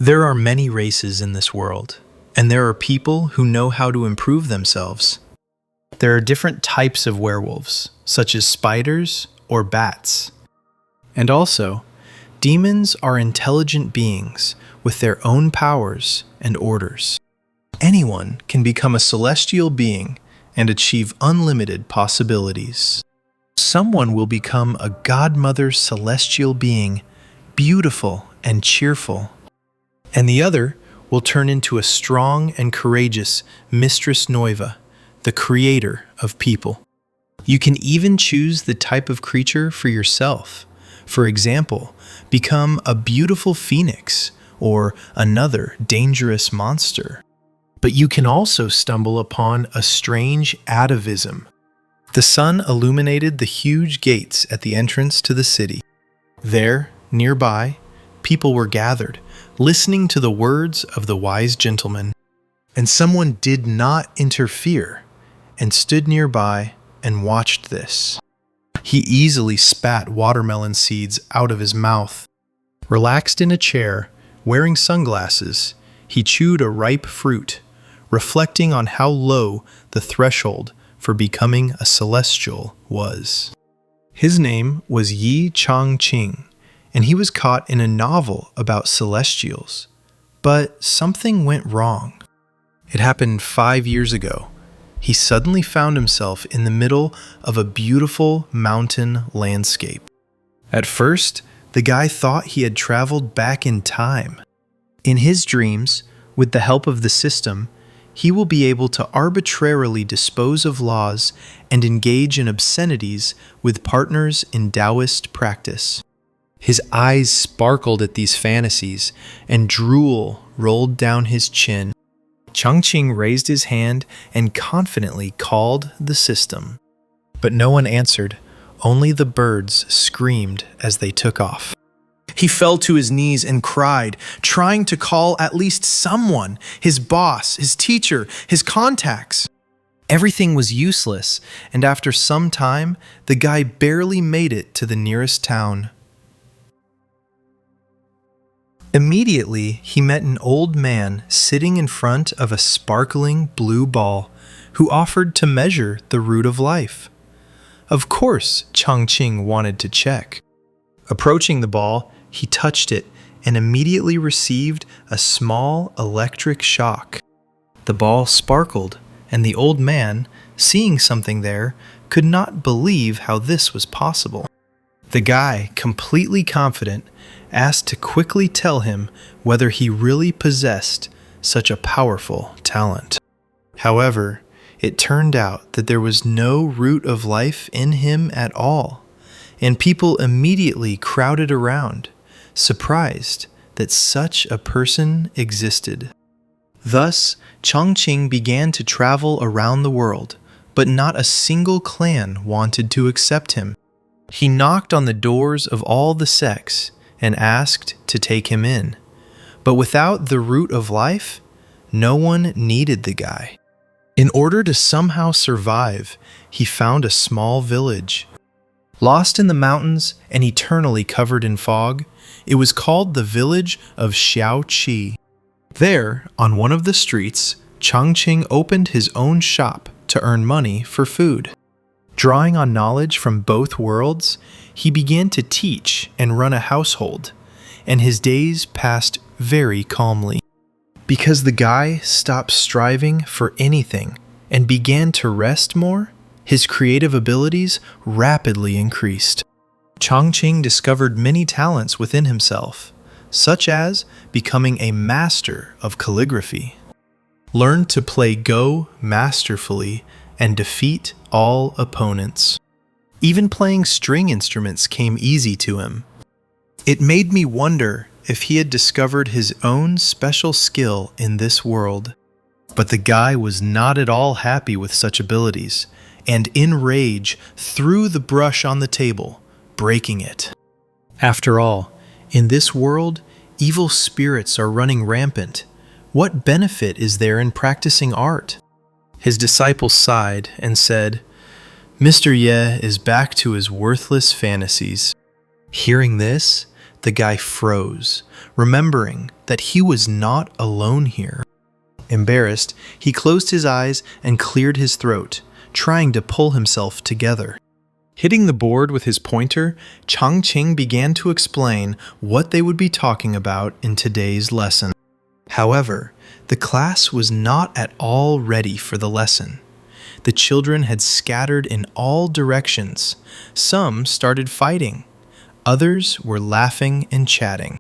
There are many races in this world, and there are people who know how to improve themselves. There are different types of werewolves, such as spiders or bats. And also, demons are intelligent beings with their own powers and orders. Anyone can become a celestial being and achieve unlimited possibilities. Someone will become a godmother celestial being, beautiful and cheerful. And the other will turn into a strong and courageous Mistress Noiva, the creator of people. You can even choose the type of creature for yourself. For example, become a beautiful phoenix or another dangerous monster. But you can also stumble upon a strange atavism. The sun illuminated the huge gates at the entrance to the city. There, nearby, people were gathered, listening to the words of the wise gentleman. And someone did not interfere and stood nearby and watched this. He easily spat watermelon seeds out of his mouth. Relaxed in a chair, wearing sunglasses, he chewed a ripe fruit, reflecting on how low the threshold for becoming a celestial was. His name was Yi Changqing, and he was caught in a novel about celestials. But something went wrong. It happened 5 years ago. He suddenly found himself in the middle of a beautiful mountain landscape. At first, the guy thought he had traveled back in time. In his dreams, with the help of the system, he will be able to arbitrarily dispose of laws and engage in obscenities with partners in Taoist practice. His eyes sparkled at these fantasies, and drool rolled down his chin. Changqing raised his hand and confidently called the system. But no one answered, only the birds screamed as they took off. He fell to his knees and cried, trying to call at least someone, his boss, his teacher, his contacts. Everything was useless, and after some time, the guy barely made it to the nearest town. Immediately, he met an old man sitting in front of a sparkling blue ball who offered to measure the root of life. Of course, Changqing wanted to check. Approaching the ball, he touched it and immediately received a small electric shock. The ball sparkled, and the old man, seeing something there, could not believe how this was possible. The guy, completely confident, asked to quickly tell him whether he really possessed such a powerful talent. However, it turned out that there was no root of life in him at all, and people immediately crowded around, surprised that such a person existed. Thus, Changqing began to travel around the world, but not a single clan wanted to accept him. He knocked on the doors of all the sects and asked to take him in. But without the root of life, no one needed the guy. In order to somehow survive, he found a small village. Lost in the mountains and eternally covered in fog, it was called the village of Xiaoqi. There, on one of the streets, Changqing opened his own shop to earn money for food. Drawing on knowledge from both worlds, he began to teach and run a household, and his days passed very calmly. Because the guy stopped striving for anything and began to rest more, his creative abilities rapidly increased. Changqing discovered many talents within himself, such as becoming a master of calligraphy, learned to play Go masterfully, and defeat all opponents. Even playing string instruments came easy to him. It made me wonder if he had discovered his own special skill in this world. But the guy was not at all happy with such abilities, and in rage threw the brush on the table, breaking it. After all, in this world, evil spirits are running rampant. What benefit is there in practicing art? His disciple sighed and said, Mr. Ye is back to his worthless fantasies. Hearing this, the The guy froze, remembering that he was not alone here. Embarrassed, he closed his eyes and cleared his throat, trying to pull himself together. Hitting the board with his pointer, Changqing began to explain what they would be talking about in today's lesson. However, the class was not at all ready for the lesson. The children had scattered in all directions. Some started fighting. Others were laughing and chatting.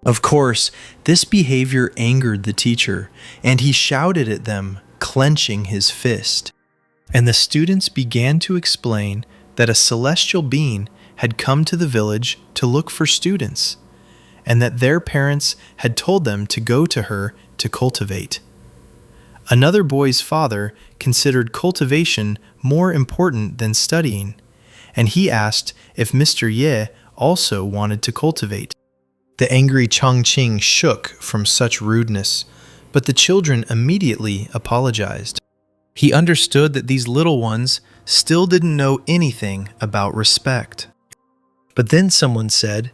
Of course, this behavior angered the teacher, and he shouted at them, clenching his fist. And the students began to explain that a celestial being had come to the village to look for students, and that their parents had told them to go to her to cultivate. Another boy's father considered cultivation more important than studying, and he asked if Mr. Ye also wanted to cultivate. The angry Changqing shook from such rudeness, but the children immediately apologized. He understood that these little ones still didn't know anything about respect. But then someone said,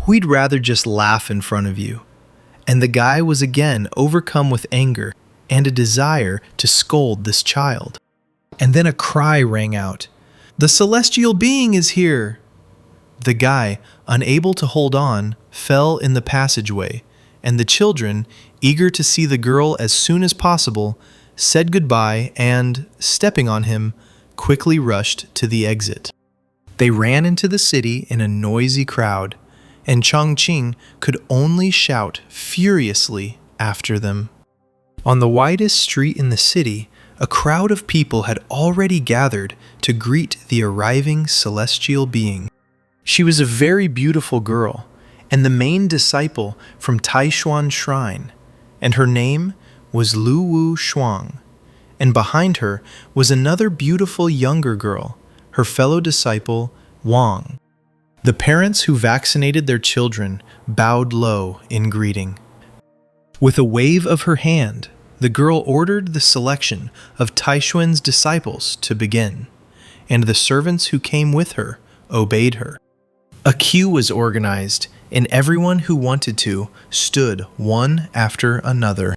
"We'd rather just laugh in front of you." And the guy was again overcome with anger and a desire to scold this child. And then a cry rang out, "The celestial being is here!" The guy, unable to hold on, fell in the passageway, and the children, eager to see the girl as soon as possible, said goodbye and, stepping on him, quickly rushed to the exit. They ran into the city in a noisy crowd, and Changqing could only shout furiously after them. On the widest street in the city, a crowd of people had already gathered to greet the arriving celestial being. She was a very beautiful girl, and the main disciple from Taishuan Shrine, and her name was Lu Wu Shuang, and behind her was another beautiful younger girl, her fellow disciple Wang. The parents who vaccinated their children bowed low in greeting. With a wave of her hand, the girl ordered the selection of Taishuan's disciples to begin, and the servants who came with her obeyed her. A queue was organized, and everyone who wanted to stood one after another.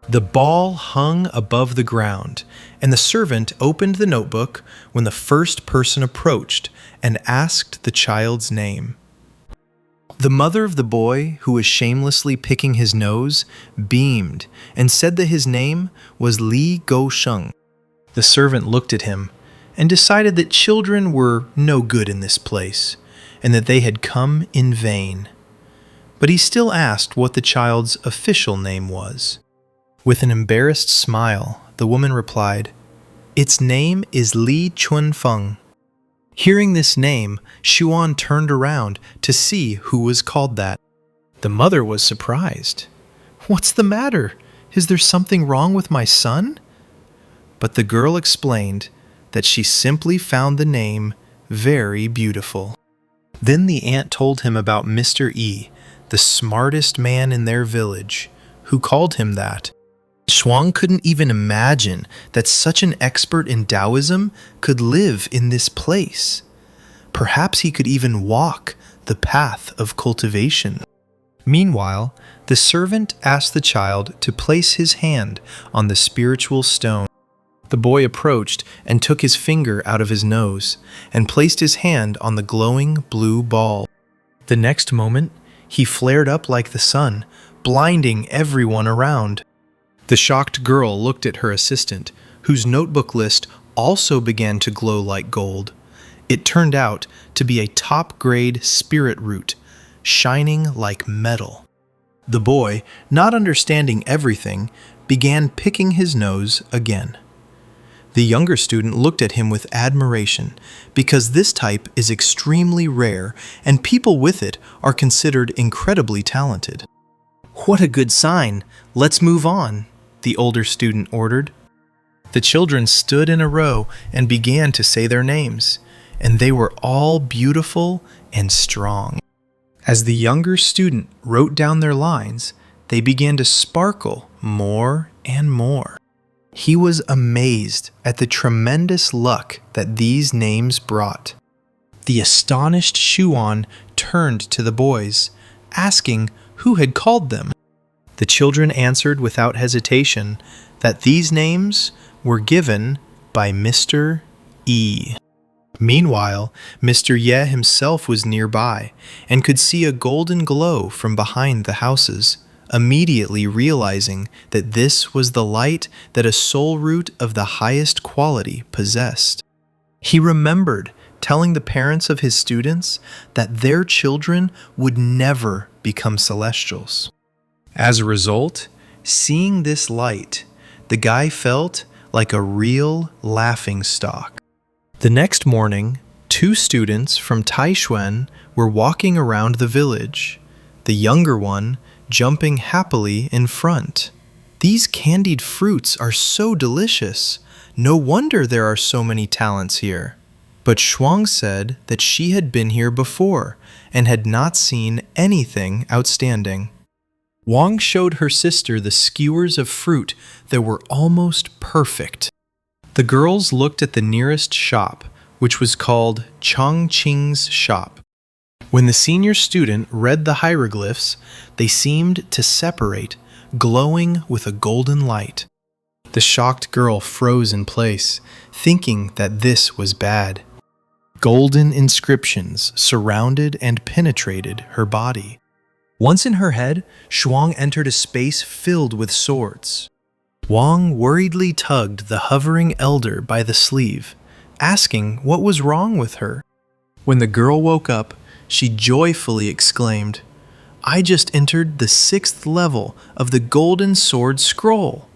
The ball hung above the ground, and the servant opened the notebook when the first person approached and asked the child's name. The mother of the boy, who was shamelessly picking his nose, beamed and said that his name was Li Gosheng. The servant looked at him and decided that children were no good in this place, and that they had come in vain. But he still asked what the child's official name was. With an embarrassed smile, the woman replied, "Its name is Li Chunfeng." Hearing this name, Xuan turned around to see who was called that. The mother was surprised. "What's the matter? Is there something wrong with my son?" But the girl explained that she simply found the name very beautiful. Then the aunt told him about Mr. E, the smartest man in their village, who called him that. Shuang couldn't even imagine that such an expert in Taoism could live in this place. Perhaps he could even walk the path of cultivation. Meanwhile, the servant asked the child to place his hand on the spiritual stone. The boy approached and took his finger out of his nose and placed his hand on the glowing blue ball. The next moment, he flared up like the sun, blinding everyone around. The shocked girl looked at her assistant, whose notebook list also began to glow like gold. It turned out to be a top-grade spirit root, shining like metal. The boy, not understanding everything, began picking his nose again. The younger student looked at him with admiration, because this type is extremely rare and people with it are considered incredibly talented. "What a good sign! Let's move on," the older student ordered. The children stood in a row and began to say their names, and they were all beautiful and strong. As the younger student wrote down their lines, they began to sparkle more and more. He was amazed at the tremendous luck that these names brought. The astonished Xuan turned to the boys, asking who had called them. The children answered without hesitation that these names were given by Mr. E. Meanwhile, Mr. Ye himself was nearby and could see a golden glow from behind the houses, immediately realizing that this was the light that a soul root of the highest quality possessed. He remembered telling the parents of his students that their children would never become celestials. As a result, seeing this light, the guy felt like a real laughingstock. The next morning, 2 students from Taishuan were walking around the village, the younger one jumping happily in front. "These candied fruits are so delicious. No wonder there are so many talents here." But Shuang said that she had been here before and had not seen anything outstanding. Wang showed her sister the skewers of fruit that were almost perfect. The girls looked at the nearest shop, which was called Chongqing's shop. When the senior student read the hieroglyphs, they seemed to separate, glowing with a golden light. The shocked girl froze in place, thinking that this was bad. Golden inscriptions surrounded and penetrated her body. Once in her head, Shuang entered a space filled with swords. Wang worriedly tugged the hovering elder by the sleeve, asking what was wrong with her. When the girl woke up, she joyfully exclaimed, "I just entered the 6th level of the Golden Sword Scroll."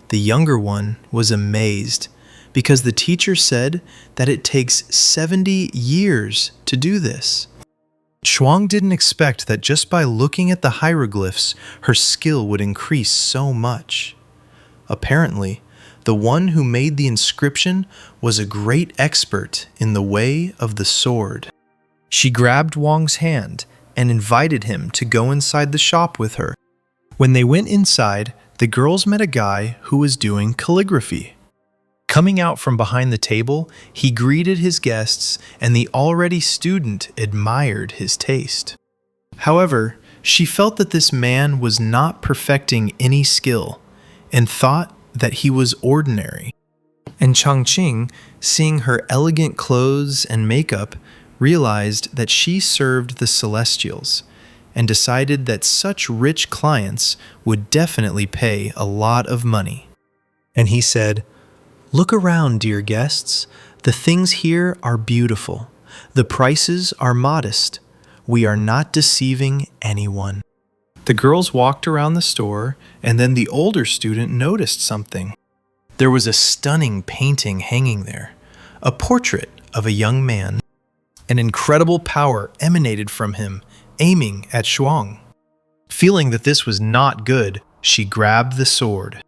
The younger one was amazed because the teacher said that it takes 70 years to do this. Shuang didn't expect that just by looking at the hieroglyphs, her skill would increase so much. Apparently, the one who made the inscription was a great expert in the way of the sword. She grabbed Wang's hand and invited him to go inside the shop with her. When they went inside, the girls met a guy who was doing calligraphy. Coming out from behind the table, he greeted his guests, and the already student admired his taste. However, she felt that this man was not perfecting any skill, and thought that he was ordinary. And Chongqing, seeing her elegant clothes and makeup, realized that she served the Celestials, and decided that such rich clients would definitely pay a lot of money. And he said, "Look around, dear guests. The things here are beautiful. The prices are modest. We are not deceiving anyone." The girls walked around the store, and then the older student noticed something. There was a stunning painting hanging there, a portrait of a young man. An incredible power emanated from him, aiming at Shuang. Feeling that this was not good, she grabbed the sword.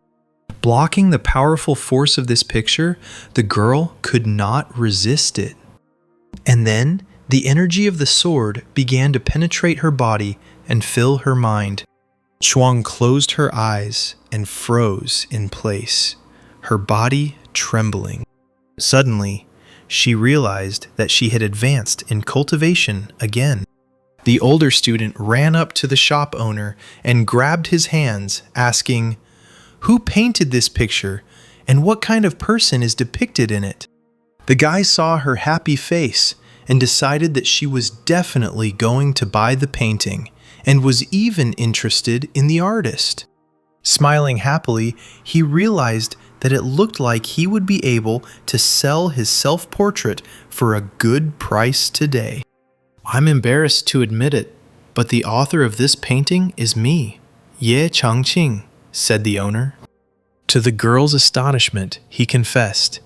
Blocking the powerful force of this picture, the girl could not resist it. And then, the energy of the sword began to penetrate her body and fill her mind. Shuang closed her eyes and froze in place, her body trembling. Suddenly, she realized that she had advanced in cultivation again. The older student ran up to the shop owner and grabbed his hands, asking, "Who painted this picture, and what kind of person is depicted in it?" The guy saw her happy face and decided that she was definitely going to buy the painting, and was even interested in the artist. Smiling happily, he realized that it looked like he would be able to sell his self-portrait for a good price today. "I'm embarrassed to admit it, but the author of this painting is me, Ye Changqing," said the owner. To the girl's astonishment, he confessed,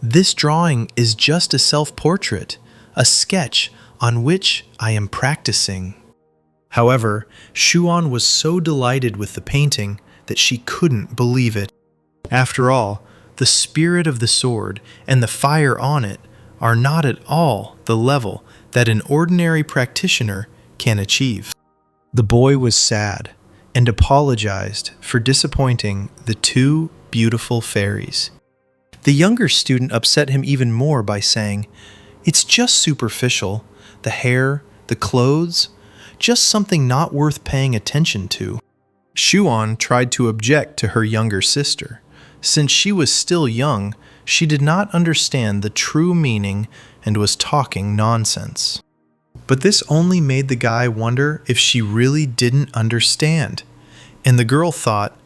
"This drawing is just a self-portrait, a sketch on which I am practicing." However, Shuan was so delighted with the painting that she couldn't believe it. After all, the spirit of the sword and the fire on it are not at all the level that an ordinary practitioner can achieve. The boy was sad and apologized for disappointing the 2 beautiful fairies. The younger student upset him even more by saying, "It's just superficial, the hair, the clothes. just something not worth paying attention to. Xuan tried to object to her younger sister. Since she was still young, she did not understand the true meaning and was talking nonsense. But this only made the guy wonder if she really didn't understand. And the girl thought,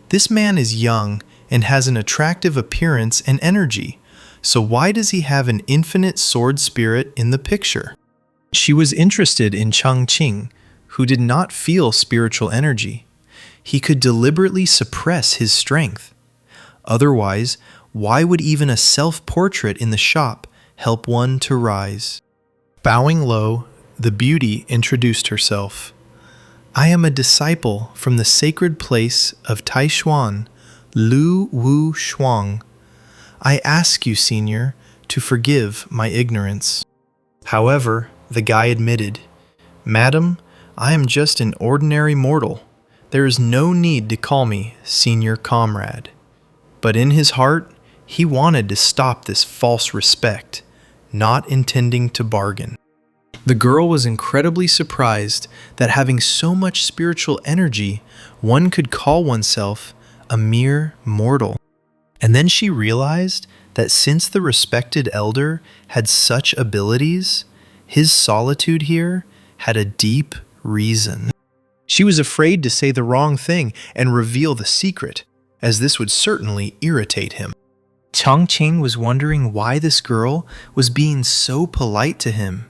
this man is young and has an attractive appearance and energy, so why does he have an infinite sword spirit in the picture? She was interested in Changqing, who did not feel spiritual energy. He could deliberately suppress his strength. Otherwise, why would even a self-portrait in the shop help one to rise? Bowing low, the beauty introduced herself. I am a disciple from the sacred place of Taishuan, Lu Wu Shuang. I ask you, senior, to forgive my ignorance. However, the guy admitted, Madam, I am just an ordinary mortal. There is no need to call me senior comrade. But in his heart, he wanted to stop this false respect, not intending to bargain. The girl was incredibly surprised that having so much spiritual energy, one could call oneself a mere mortal. And then she realized that since the respected elder had such abilities, his solitude here had a deep reason. She was afraid to say the wrong thing and reveal the secret, as this would certainly irritate him. Changqing was wondering why this girl was being so polite to him.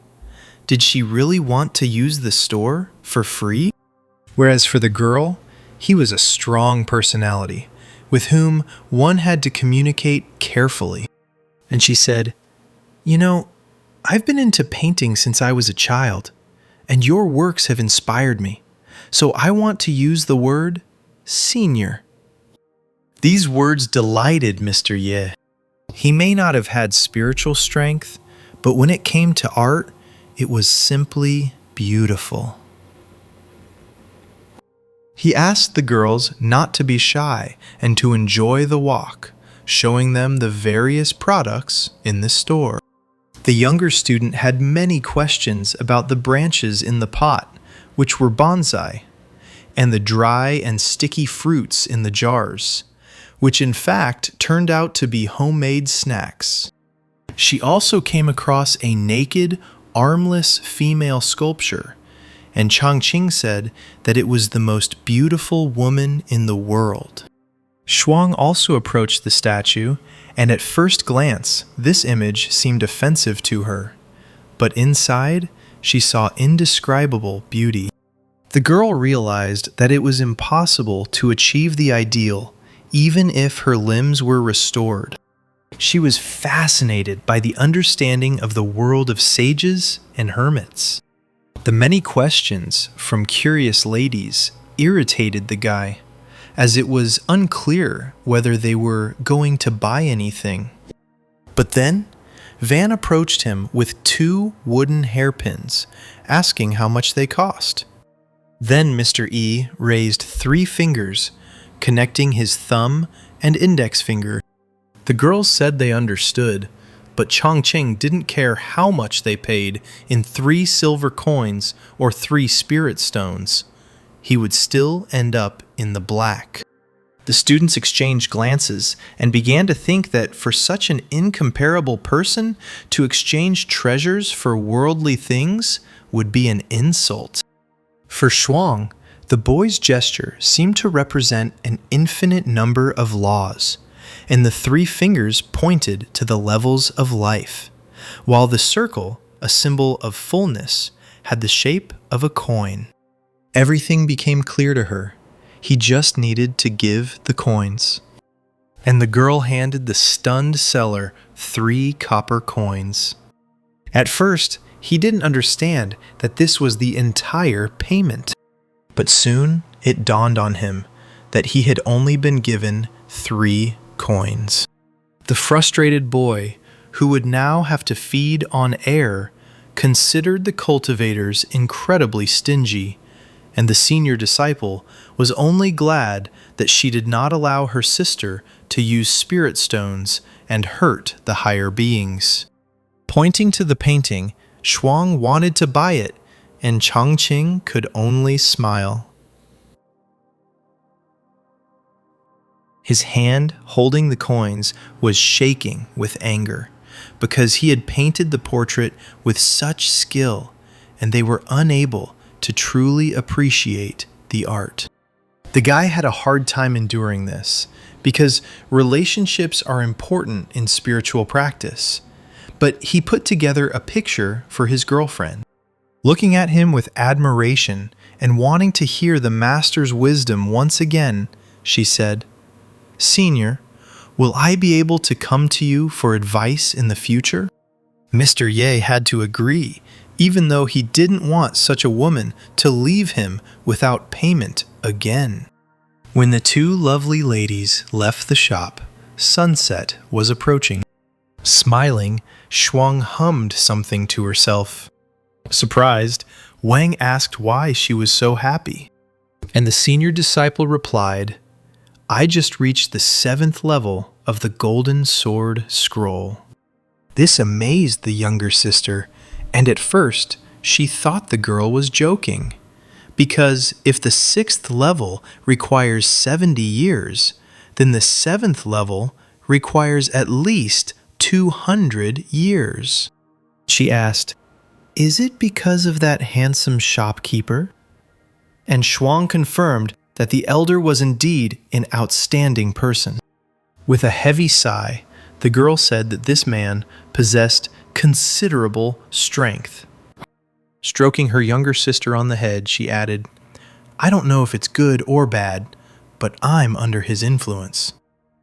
Did she really want to use the store for free? Whereas for the girl, he was a strong personality, with whom one had to communicate carefully. And she said, You know, I've been into painting since I was a child, and your works have inspired me, so I want to use the word senior. These words delighted Mr. Ye. He may not have had spiritual strength, but when it came to art, it was simply beautiful. He asked the girls not to be shy and to enjoy the walk, showing them the various products in the store. The younger student had many questions about the branches in the pot, which were bonsai, and the dry and sticky fruits in the jars, which in fact turned out to be homemade snacks. She also came across a naked, armless female sculpture, and Changqing said that it was the most beautiful woman in the world. Shuang also approached the statue, and at first glance, this image seemed offensive to her. But inside, she saw indescribable beauty. The girl realized that it was impossible to achieve the ideal, even if her limbs were restored. She was fascinated by the understanding of the world of sages and hermits. The many questions from curious ladies irritated the guy, as it was unclear whether they were going to buy anything. But then, Van approached him with 2 wooden hairpins, asking how much they cost. Then Mr. E raised 3 fingers, connecting his thumb and index finger. The girls said they understood, but Changqing didn't care how much they paid in 3 silver coins or 3 spirit stones. He would still end up in the black. The students exchanged glances and began to think that for such an incomparable person to exchange treasures for worldly things would be an insult. For Shuang, the boy's gesture seemed to represent an infinite number of laws, and the 3 fingers pointed to the levels of life, while the circle, a symbol of fullness, had the shape of a coin. Everything became clear to her. He just needed to give the coins. And the girl handed the stunned seller 3 copper coins. At first, he didn't understand that this was the entire payment. But soon, it dawned on him that he had only been given 3 coins. The frustrated boy, who would now have to feed on air, considered the cultivators incredibly stingy, and the senior disciple was only glad that she did not allow her sister to use spirit stones and hurt the higher beings. Pointing to the painting, Shuang wanted to buy it, and Chongqing could only smile. His hand holding the coins was shaking with anger because he had painted the portrait with such skill and they were unable to truly appreciate the art. The guy had a hard time enduring this because relationships are important in spiritual practice, but he put together a picture for his girlfriend. Looking at him with admiration and wanting to hear the master's wisdom once again, she said, "Senior, will I be able to come to you for advice in the future?" Mr. Ye had to agree, even though he didn't want such a woman to leave him without payment again. When the two lovely ladies left the shop, sunset was approaching. Smiling, Shuang hummed something to herself. Surprised, Wang asked why she was so happy. And the senior disciple replied, "I just reached the 7th level of the Golden Sword Scroll." This amazed the younger sister, and at first she thought the girl was joking. Because if the 6th level requires 70 years, then the 7th level requires at least 200 years. She asked, "Is it because of that handsome shopkeeper?" And Shuang confirmed that the elder was indeed an outstanding person. With a heavy sigh, the girl said that this man possessed considerable strength. Stroking her younger sister on the head, she added, "I don't know if it's good or bad, but I'm under his influence."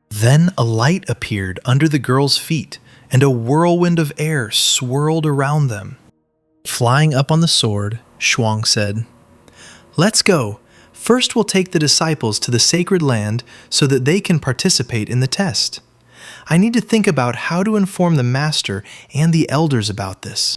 Then a light appeared under the girl's feet, and a whirlwind of air swirled around them. Flying up on the sword, Shuang said, "Let's go. First we'll take the disciples to the sacred land so that they can participate in the test. I need to think about how to inform the master and the elders about this."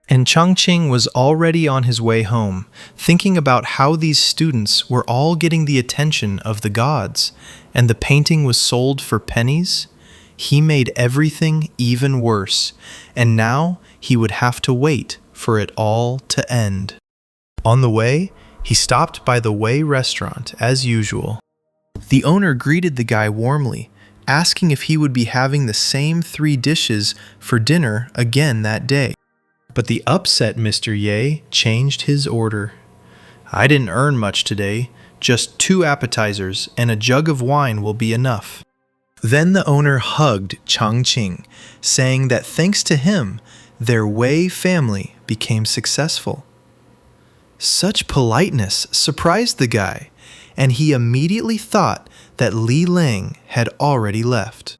And Chongqing was already on his way home, thinking about how these students were all getting the attention of the gods, and the painting was sold for pennies. He made everything even worse, and now he would have to wait for it all to end. On the way, he stopped by the Wei restaurant as usual. The owner greeted the guy warmly, asking if he would be having the same 3 dishes for dinner again that day. But the upset Mr. Ye changed his order. "I didn't earn much today. Just 2 appetizers and a jug of wine will be enough." Then the owner hugged Chongqing, saying that thanks to him, their Wei family became successful. Such politeness surprised the guy, and he immediately thought that Li Ling had already left.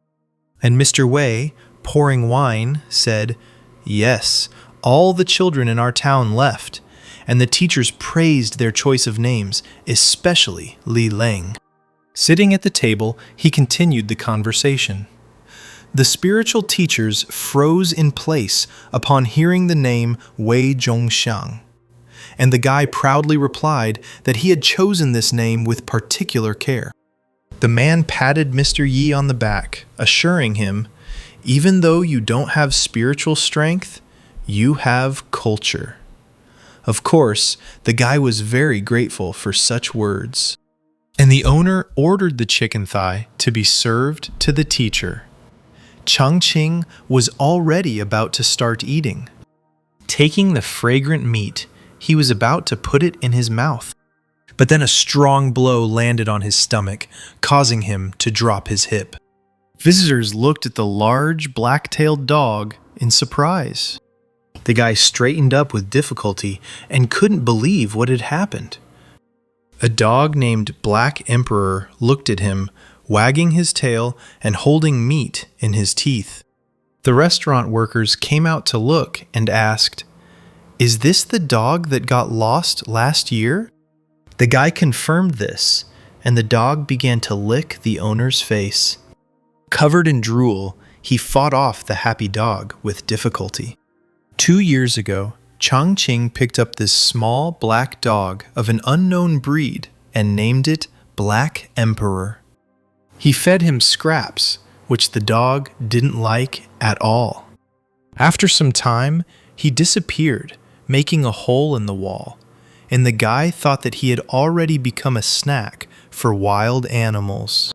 And Mr. Wei, pouring wine, said, "Yes, all the children in our town left, and the teachers praised their choice of names, especially Li Ling." Sitting at the table, he continued the conversation. The spiritual teachers froze in place upon hearing the name Wei Zhongxiang, and the guy proudly replied that he had chosen this name with particular care. The man patted Mr. Yi on the back, assuring him, "Even though you don't have spiritual strength, you have culture." Of course, the guy was very grateful for such words. And the owner ordered the chicken thigh to be served to the teacher. Chongqing was already about to start eating. Taking the fragrant meat, he was about to put it in his mouth. But then a strong blow landed on his stomach, causing him to drop his hip. Visitors looked at the large black-tailed dog in surprise. The guy straightened up with difficulty and couldn't believe what had happened. A dog named Black Emperor looked at him, wagging his tail and holding meat in his teeth. The restaurant workers came out to look and asked, "Is this the dog that got lost last year?" The guy confirmed this, and the dog began to lick the owner's face. Covered in drool, he fought off the happy dog with difficulty. 2 years ago, Chongqing picked up this small black dog of an unknown breed and named it Black Emperor. He fed him scraps, which the dog didn't like at all. After some time, he disappeared, making a hole in the wall, and the guy thought that he had already become a snack for wild animals.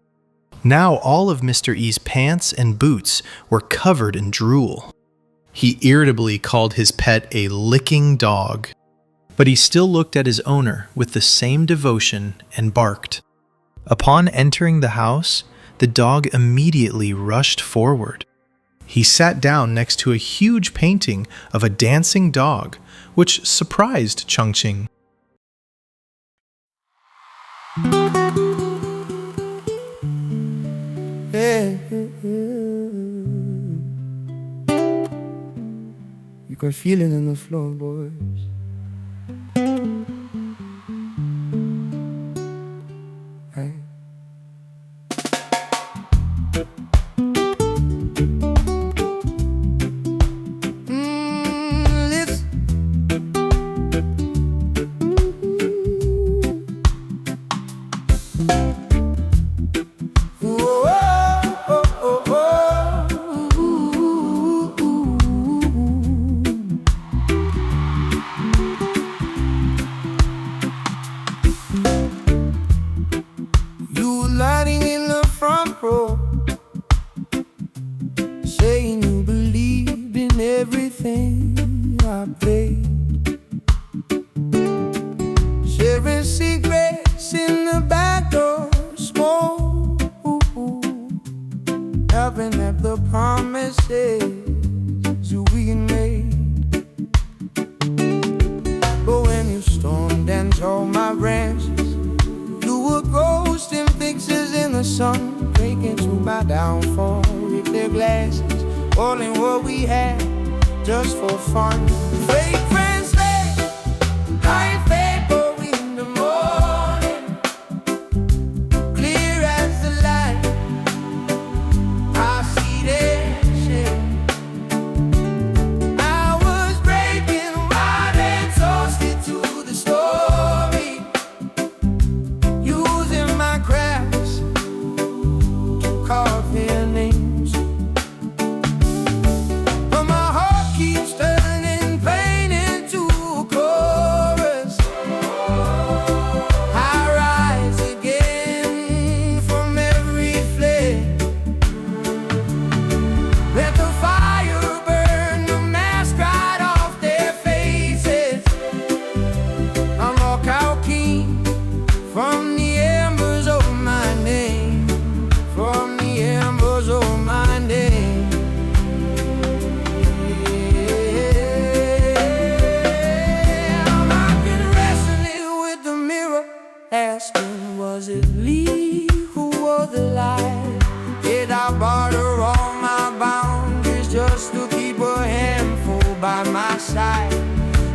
Now all of Mr. E's pants and boots were covered in drool. He irritably called his pet a licking dog, but he still looked at his owner with the same devotion and barked. Upon entering the house, the dog immediately rushed forward. He sat down next to a huge painting of a dancing dog, which surprised Chongqing. You can feel it in the floor, boys. Hey. Listen. Lying in the front row, saying you believed in everything I played, sharing secrets in the back door, smoke, helping at the promises we made. But when you stormed and tore my branches, you were ghost in fixes in the sun, breaking to my downfall with their glasses, holding what we had just for fun. Fake friends say, I fade, but in the morning, clear as the light, I see their shame. I was breaking wild and toasted to the story, using my crafts to carve their names. But my heart keeps turning pain into a chorus. I rise again from every flame. Let the fire burn the mask right off their faces. Unlock our king from the embers of my name, from the embers of my name. I've been wrestling with the mirror, asking, was it Lee who wore the lie? Did I barter all my boundaries just to keep a handful by my side?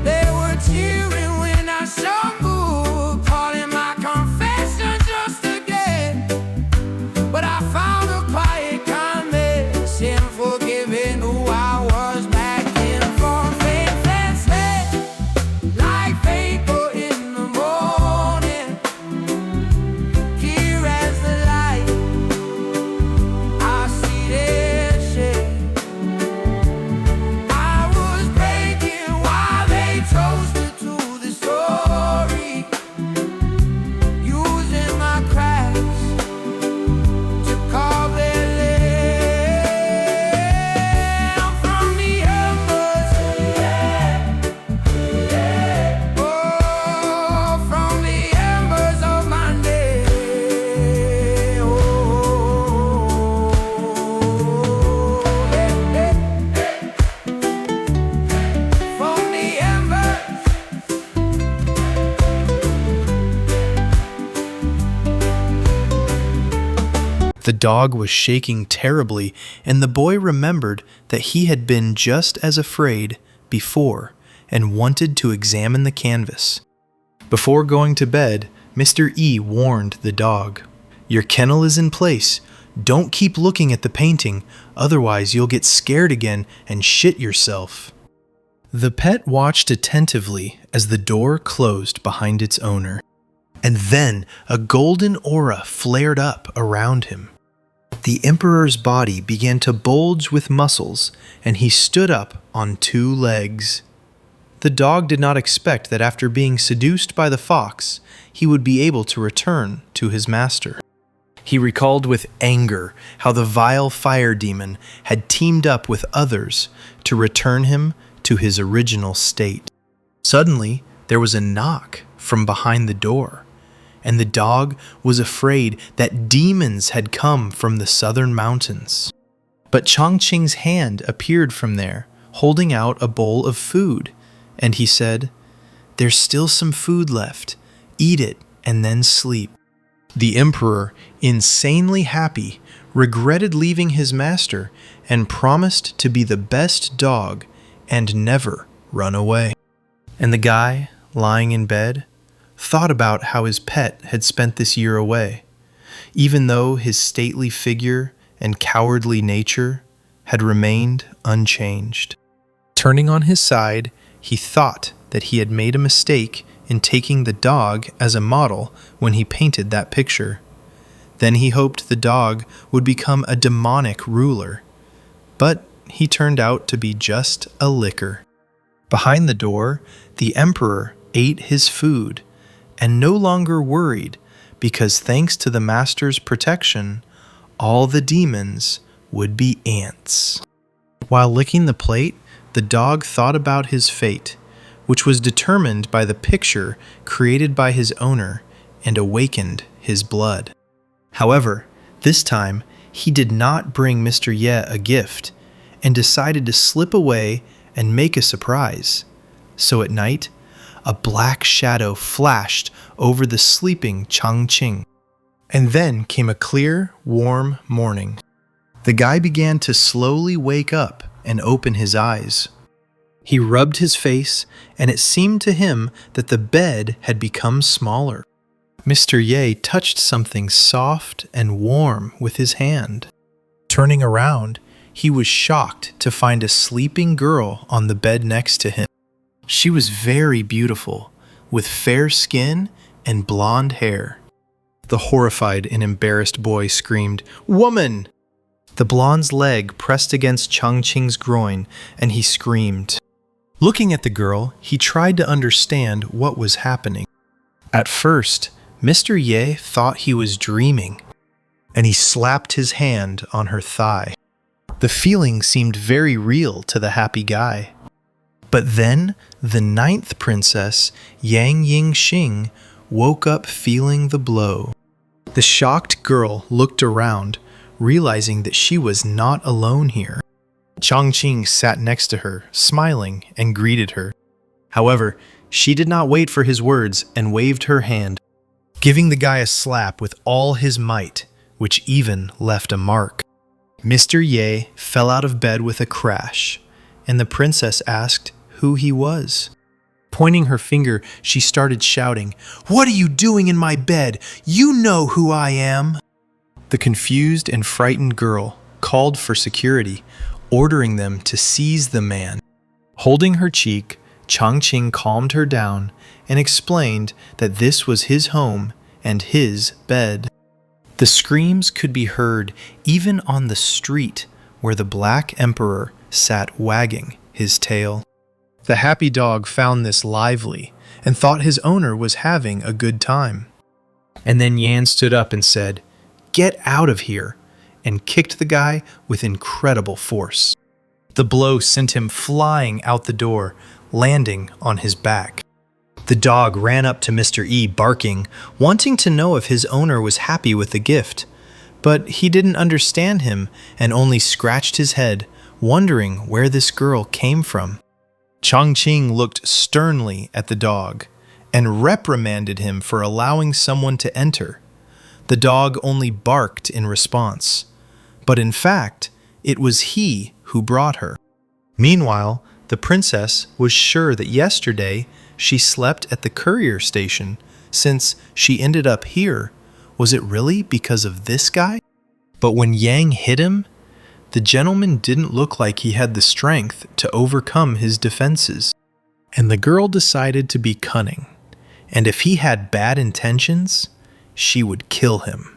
They were cheering when I stumbled, calling my confession just again. But I found a quiet kindness in forgiving who I was back in. From faithless head, like vapor in the morning, clear as the light, I see their shade. I was breaking while they toasted to the story, using my crafts to carve their lamb from the embers. Oh, from the embers of my day. Oh, from the embers. The dog was shaking terribly, and the boy remembered that he had been just as afraid before and wanted to examine the canvas. Before going to bed, Mr. E warned the dog, "Your kennel is in place. Don't keep looking at the painting, otherwise you'll get scared again and shit yourself." The pet watched attentively as the door closed behind its owner, and then a golden aura flared up around him. The emperor's body began to bulge with muscles, and he stood up on two legs. The dog did not expect that after being seduced by the fox, he would be able to return to his master. He recalled with anger how the vile fire demon had teamed up with others to return him to his original state. Suddenly, there was a knock from behind the door, and the dog was afraid that demons had come from the southern mountains. But Chongqing's hand appeared from there, holding out a bowl of food, and he said, "There's still some food left. Eat it and then sleep." The emperor, insanely happy, regretted leaving his master and promised to be the best dog and never run away. And the guy, lying in bed, thought about how his pet had spent this year away, even though his stately figure and cowardly nature had remained unchanged. Turning on his side, he thought that he had made a mistake in taking the dog as a model when he painted that picture. Then he hoped the dog would become a demonic ruler, but he turned out to be just a licker. Behind the door, the emperor ate his food and no longer worried because thanks to the master's protection, all the demons would be ants. While licking the plate, the dog thought about his fate, which was determined by the picture created by his owner and awakened his blood. However, this time, he did not bring Mr. Ye a gift and decided to slip away and make a surprise. So at night, a black shadow flashed over the sleeping Chongqing. And then came a clear, warm morning. The guy began to slowly wake up and open his eyes. He rubbed his face, and it seemed to him that the bed had become smaller. Mr. Ye touched something soft and warm with his hand. Turning around, he was shocked to find a sleeping girl on the bed next to him. She was very beautiful, with fair skin and blonde hair. The horrified and embarrassed boy screamed, "Woman!" The blonde's leg pressed against Chongqing's groin, and he screamed. Looking at the girl, he tried to understand what was happening. At first, Mr. Ye thought he was dreaming, and he slapped his hand on her thigh. The feeling seemed very real to the happy guy. But then, the 9th princess, Yang Yingxing, woke up feeling the blow. The shocked girl looked around, realizing that she was not alone here. Chongqing sat next to her, smiling, and greeted her. However, she did not wait for his words and waved her hand, giving the guy a slap with all his might, which even left a mark. Mr. Ye fell out of bed with a crash, and the princess asked who he was. Pointing her finger, she started shouting, "What are you doing in my bed? You know who I am!" The confused and frightened girl called for security, ordering them to seize the man. Holding her cheek, Chongqing calmed her down and explained that this was his home and his bed. The screams could be heard even on the street where the Black Emperor sat wagging his tail. The happy dog found this lively and thought his owner was having a good time. And then Yan stood up and said, "Get out of here," and kicked the guy with incredible force. The blow sent him flying out the door, landing on his back. The dog ran up to Mr. E barking, wanting to know if his owner was happy with the gift. But he didn't understand him and only scratched his head, wondering where this girl came from. Chongqing looked sternly at the dog and reprimanded him for allowing someone to enter. The dog only barked in response, but in fact, it was he who brought her. Meanwhile, the princess was sure that yesterday she slept at the courier station, since she ended up here. Was it really because of this guy? But when Yang hit him, the gentleman didn't look like he had the strength to overcome his defenses. And the girl decided to be cunning, and if he had bad intentions, she would kill him.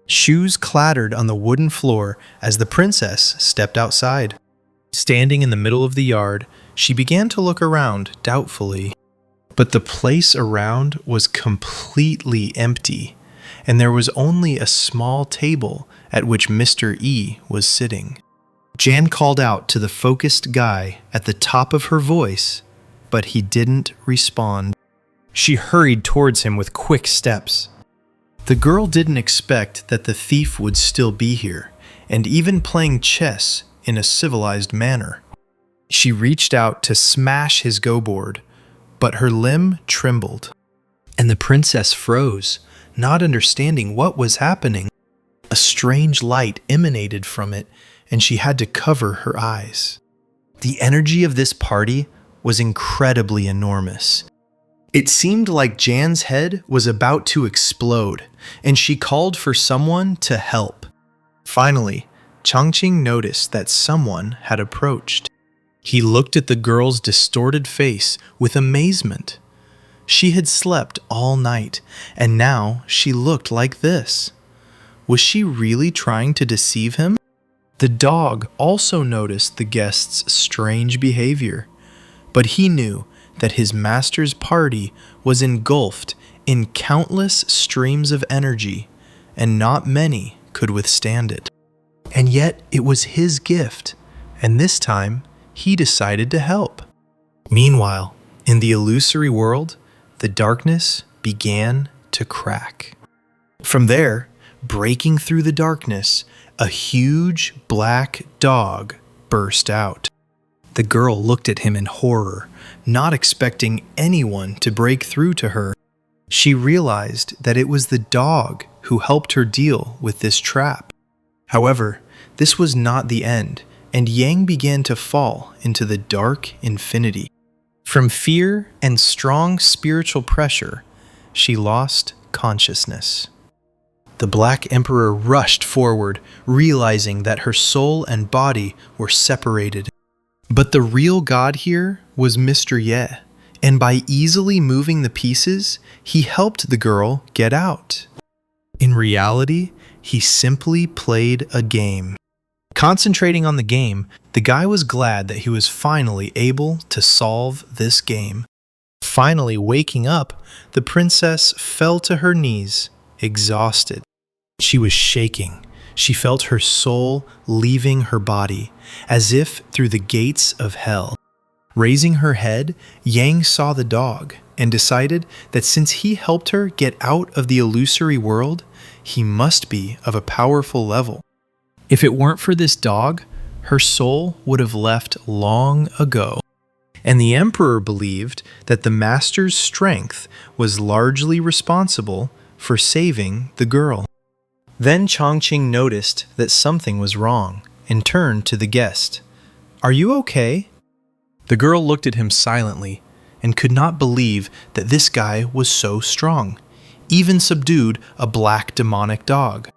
Shoes clattered on the wooden floor as the princess stepped outside. Standing in the middle of the yard, She began to look around doubtfully, but the place around was completely empty, and there was only a small table at which Mr. E was sitting. Jan called out to the focused guy at the top of her voice, but he didn't respond. She hurried towards him with quick steps. The girl didn't expect that the thief would still be here, and even playing chess in a civilized manner. She reached out to smash his go board, but her limb trembled, and the princess froze, not understanding what was happening. A strange light emanated from it, and she had to cover her eyes. The energy of this party was incredibly enormous. It seemed like Jan's head was about to explode, and she called for someone to help. Finally, Changqing noticed that someone had approached. He looked at the girl's distorted face with amazement. She had slept all night, and now she looked like this. Was she really trying to deceive him? The dog also noticed the guest's strange behavior, but he knew that his master's party was engulfed in countless streams of energy, and not many could withstand it. And yet it was his gift, and this time he decided to help. Meanwhile, in the illusory world, the darkness began to crack. From there, breaking through the darkness, a huge black dog burst out. The girl looked at him in horror, not expecting anyone to break through to her. She realized that it was the dog who helped her deal with this trap. However, this was not the end, and Yang began to fall into the dark infinity. From fear and strong spiritual pressure, she lost consciousness. The Black Emperor rushed forward, realizing that her soul and body were separated. But the real god here was Mr. Ye, and by easily moving the pieces, he helped the girl get out. In reality, he simply played a game. Concentrating on the game, the guy was glad that he was finally able to solve this game. Finally waking up, the princess fell to her knees, exhausted. She was shaking. She felt her soul leaving her body, as if through the gates of hell. Raising her head, Yang saw the dog and decided that since he helped her get out of the illusory world, he must be of a powerful level. If it weren't for this dog, her soul would have left long ago. And the emperor believed that the master's strength was largely responsible for saving the girl. Then Changqing noticed that something was wrong and turned to the guest. "Are you okay?" The girl looked at him silently and could not believe that this guy was so strong, even subdued a black demonic dog.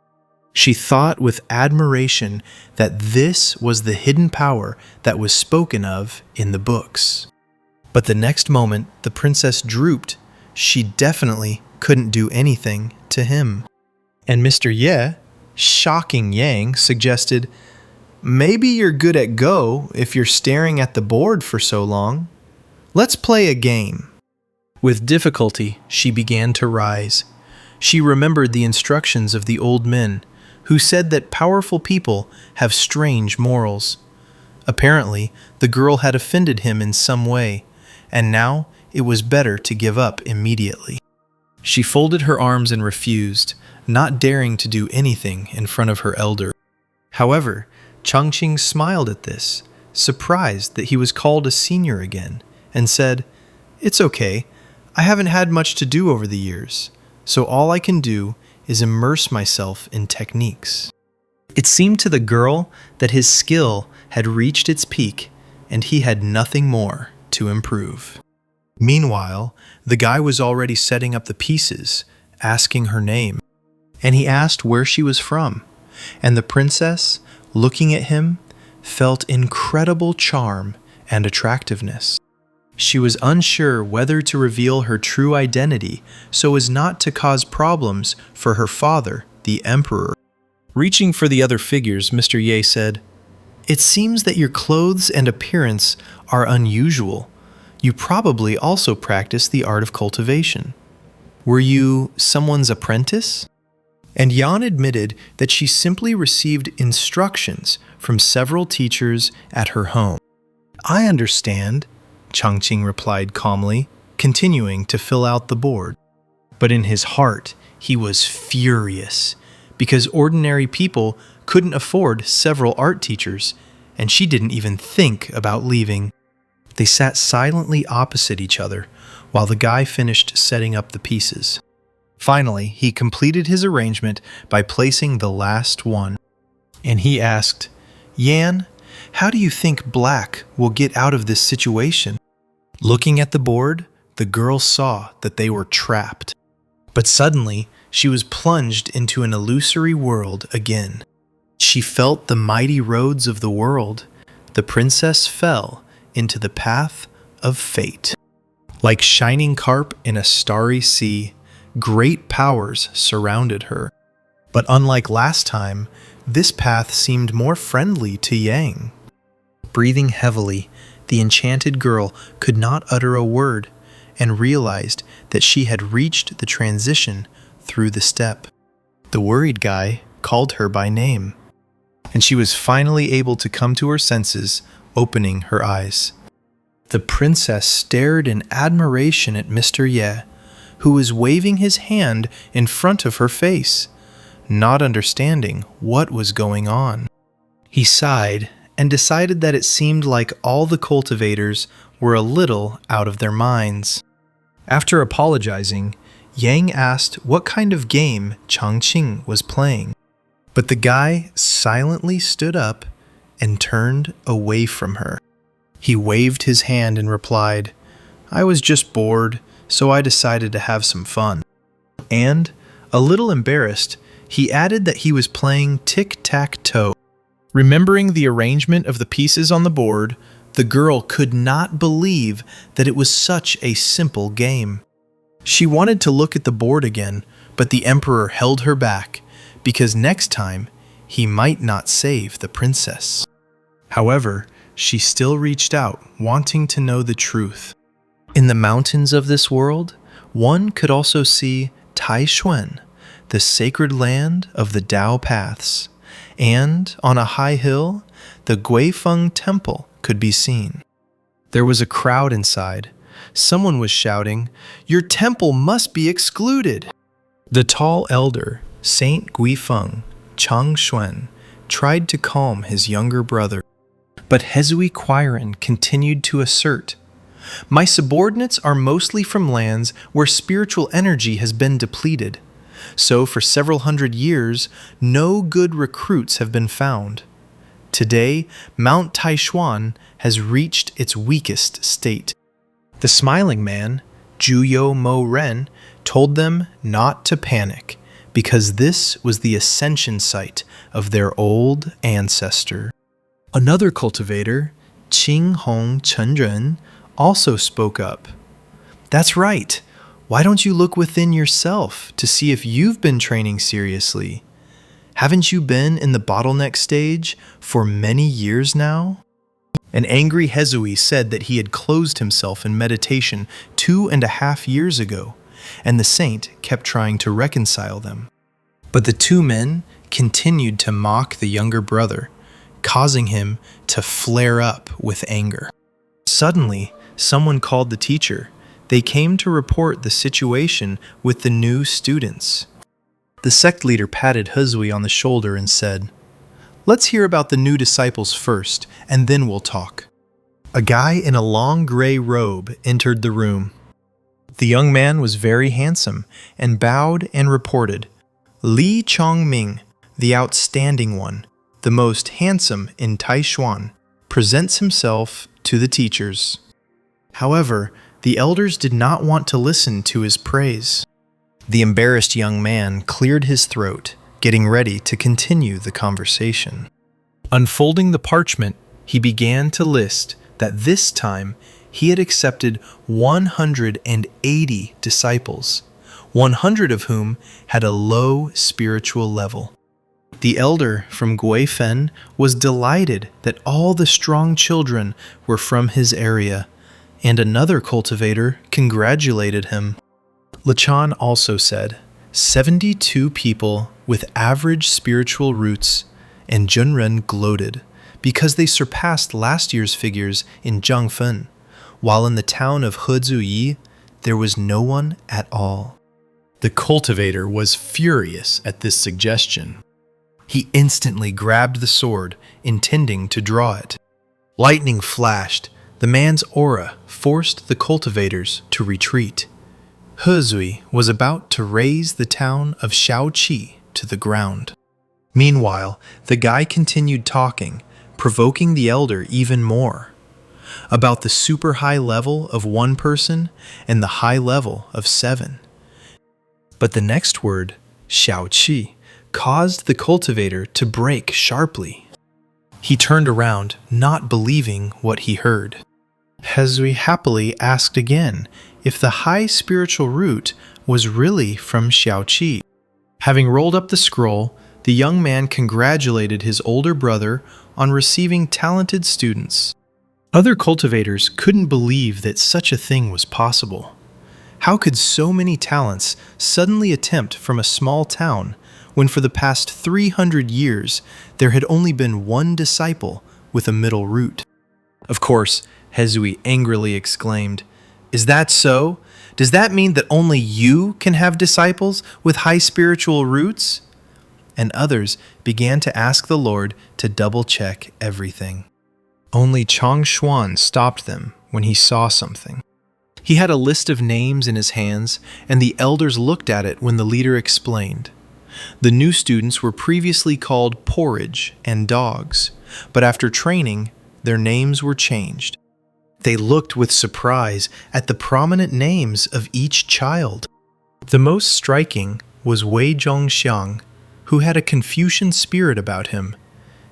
She thought with admiration that this was the hidden power that was spoken of in the books. But the next moment, the princess drooped. She definitely couldn't do anything to him. And Mr. Ye, shocking Yang, suggested, "Maybe you're good at Go if you're staring at the board for so long. Let's play a game." With difficulty, she began to rise. She remembered the instructions of the old men, who said that powerful people have strange morals. Apparently, the girl had offended him in some way, and now it was better to give up immediately. She folded her arms and refused, not daring to do anything in front of her elder. However, Changqing smiled at this, surprised that he was called a senior again, and said, "It's okay. I haven't had much to do over the years, so all I can do is immerse myself in techniques." It seemed to the girl that his skill had reached its peak, and he had nothing more to improve. Meanwhile, the guy was already setting up the pieces, asking her name, and he asked where she was from, and the princess, looking at him, felt incredible charm and attractiveness. She was unsure whether to reveal her true identity so as not to cause problems for her father, the emperor. Reaching for the other figures, Mr. Ye said, It seems that your clothes and appearance are unusual. You probably also practice the art of cultivation. Were you someone's apprentice? And Yan admitted that she simply received instructions from several teachers at her home. I understand, Changqing replied calmly, continuing to fill out the board. But in his heart, he was furious, because ordinary people couldn't afford several art teachers, and she didn't even think about leaving. They sat silently opposite each other while the guy finished setting up the pieces. Finally, he completed his arrangement by placing the last one, and he asked, Yan, how do you think black will get out of this situation? Looking at the board, the girl saw that they were trapped. But suddenly, she was plunged into an illusory world again. She felt the mighty roads of the world. The princess fell into the path of fate. Like shining carp in a starry sea, great powers surrounded her. But unlike last time, this path seemed more friendly to Yang. Breathing heavily, the enchanted girl could not utter a word and realized that she had reached the transition through the step. The worried guy called her by name, and she was finally able to come to her senses, opening her eyes. The princess stared in admiration at Mr. Ye, who was waving his hand in front of her face, not understanding what was going on. He sighed and decided that it seemed like all the cultivators were a little out of their minds. After apologizing, Yang asked what kind of game Changqing was playing, but the guy silently stood up and turned away from her. He waved his hand and replied, I was just bored, so I decided to have some fun. And, a little embarrassed, he added that he was playing tic-tac-toe. Remembering the arrangement of the pieces on the board, the girl could not believe that it was such a simple game. She wanted to look at the board again, but the emperor held her back, because next time he might not save the princess. However, she still reached out, wanting to know the truth. In the mountains of this world, one could also see Taishuan, the sacred land of the Tao paths, and on a high hill, the Guifeng Temple could be seen. There was a crowd inside. Someone was shouting, Your temple must be excluded! The tall elder, Saint Guifeng, Chang Xuan, tried to calm his younger brother. But Hezui Quiren continued to assert, My subordinates are mostly from lands where spiritual energy has been depleted. So for several hundred years, no good recruits have been found. Today, Mount Taishuan has reached its weakest state. The smiling man, Juyo Mo Ren, told them not to panic, because this was the ascension site of their old ancestor. Another cultivator, Qing Hong Chenren, also spoke up. That's right. Why don't you look within yourself to see if you've been training seriously? Haven't you been in the bottleneck stage for many years now? An angry Hezui said that he had closed himself in meditation 2.5 years ago, and the saint kept trying to reconcile them. But the two men continued to mock the younger brother, causing him to flare up with anger. Suddenly, someone called the teacher. They came to report the situation with the new students. The sect leader patted Hezui on the shoulder and said, Let's hear about the new disciples first, and then we'll talk. A guy in a long gray robe entered the room. The young man was very handsome and bowed and reported, Li Chongming, the outstanding one, the most handsome in Taishuan, presents himself to the teachers. However, the elders did not want to listen to his praise. The embarrassed young man cleared his throat, getting ready to continue the conversation. Unfolding the parchment, he began to list that this time he had accepted 180 disciples, 100 of whom had a low spiritual level. The elder from Guifen was delighted that all the strong children were from his area, and another cultivator congratulated him. Lachan also said, 72 people with average spiritual roots, and Junren gloated because they surpassed last year's figures in Zhangfen, while in the town of Hezuyi, there was no one at all. The cultivator was furious at this suggestion. He instantly grabbed the sword, intending to draw it. Lightning flashed. The man's aura forced the cultivators to retreat. Hezui was about to raze the town of Shaoqi to the ground. Meanwhile, the guy continued talking, provoking the elder even more, about the super high level of one person and the high level of 7. But the next word, Shaoqi, caused the cultivator to break sharply. He turned around, not believing what he heard. Hezui happily asked again if the high spiritual root was really from Shaoqi. Having rolled up the scroll, the young man congratulated his older brother on receiving talented students. Other cultivators couldn't believe that such a thing was possible. How could so many talents suddenly attempt from a small town when for the past 300 years there had only been one disciple with a middle root? Of course, Hezui angrily exclaimed, "Is that so? Does that mean that only you can have disciples with high spiritual roots?" And others began to ask the Lord to double-check everything. Only Chang Xuan stopped them when he saw something. He had a list of names in his hands, and the elders looked at it when the leader explained. The new students were previously called Porridge and Dogs, but after training, their names were changed. They looked with surprise at the prominent names of each child. The most striking was Wei Zhongxiang, who had a Confucian spirit about him,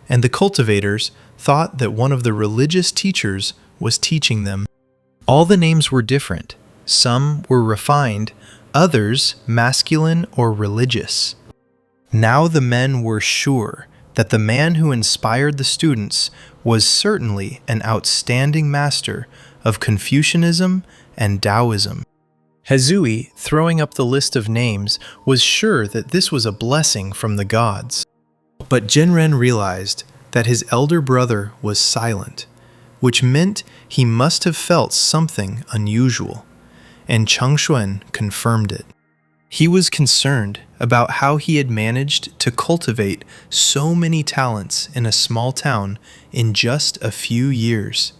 and the cultivators thought that one of the religious teachers was teaching them. All the names were different. Some were refined, others masculine or religious. Now the men were sure that the man who inspired the students was certainly an outstanding master of Confucianism and Taoism. Hezui, throwing up the list of names, was sure that this was a blessing from the gods. But Jinren realized that his elder brother was silent, which meant he must have felt something unusual, and Changshuan confirmed it. He was concerned about how he had managed to cultivate so many talents in a small town in just a few years.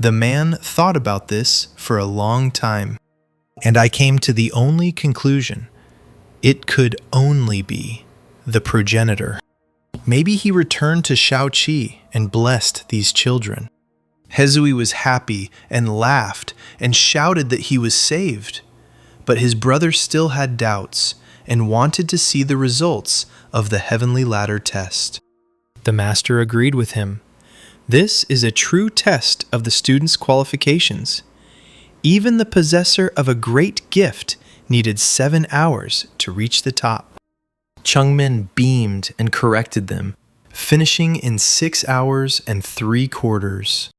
The man thought about this for a long time, and I came to the only conclusion: it could only be the progenitor. Maybe he returned to Shaoqi and blessed these children. Hezui was happy and laughed and shouted that he was saved. But his brother still had doubts and wanted to see the results of the heavenly ladder test. The master agreed with him. This is a true test of the student's qualifications. Even the possessor of a great gift needed 7 hours to reach the top. Chengmin beamed and corrected them, finishing in 6 hours and 3/4.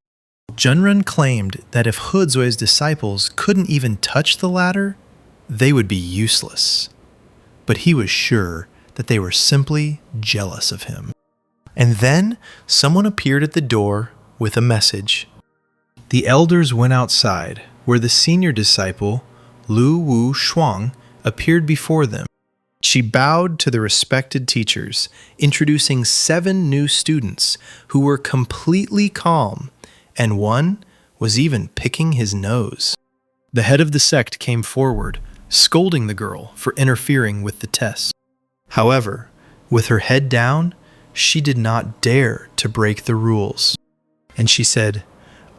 Junren claimed that if Hezui's disciples couldn't even touch the ladder, they would be useless. But he was sure that they were simply jealous of him. And then someone appeared at the door with a message. The elders went outside, where the senior disciple, Lu Wu Shuang, appeared before them. She bowed to the respected teachers, introducing 7 new students who were completely calm, and one was even picking his nose. The head of the sect came forward, scolding the girl for interfering with the test. However, with her head down, she did not dare to break the rules. And she said,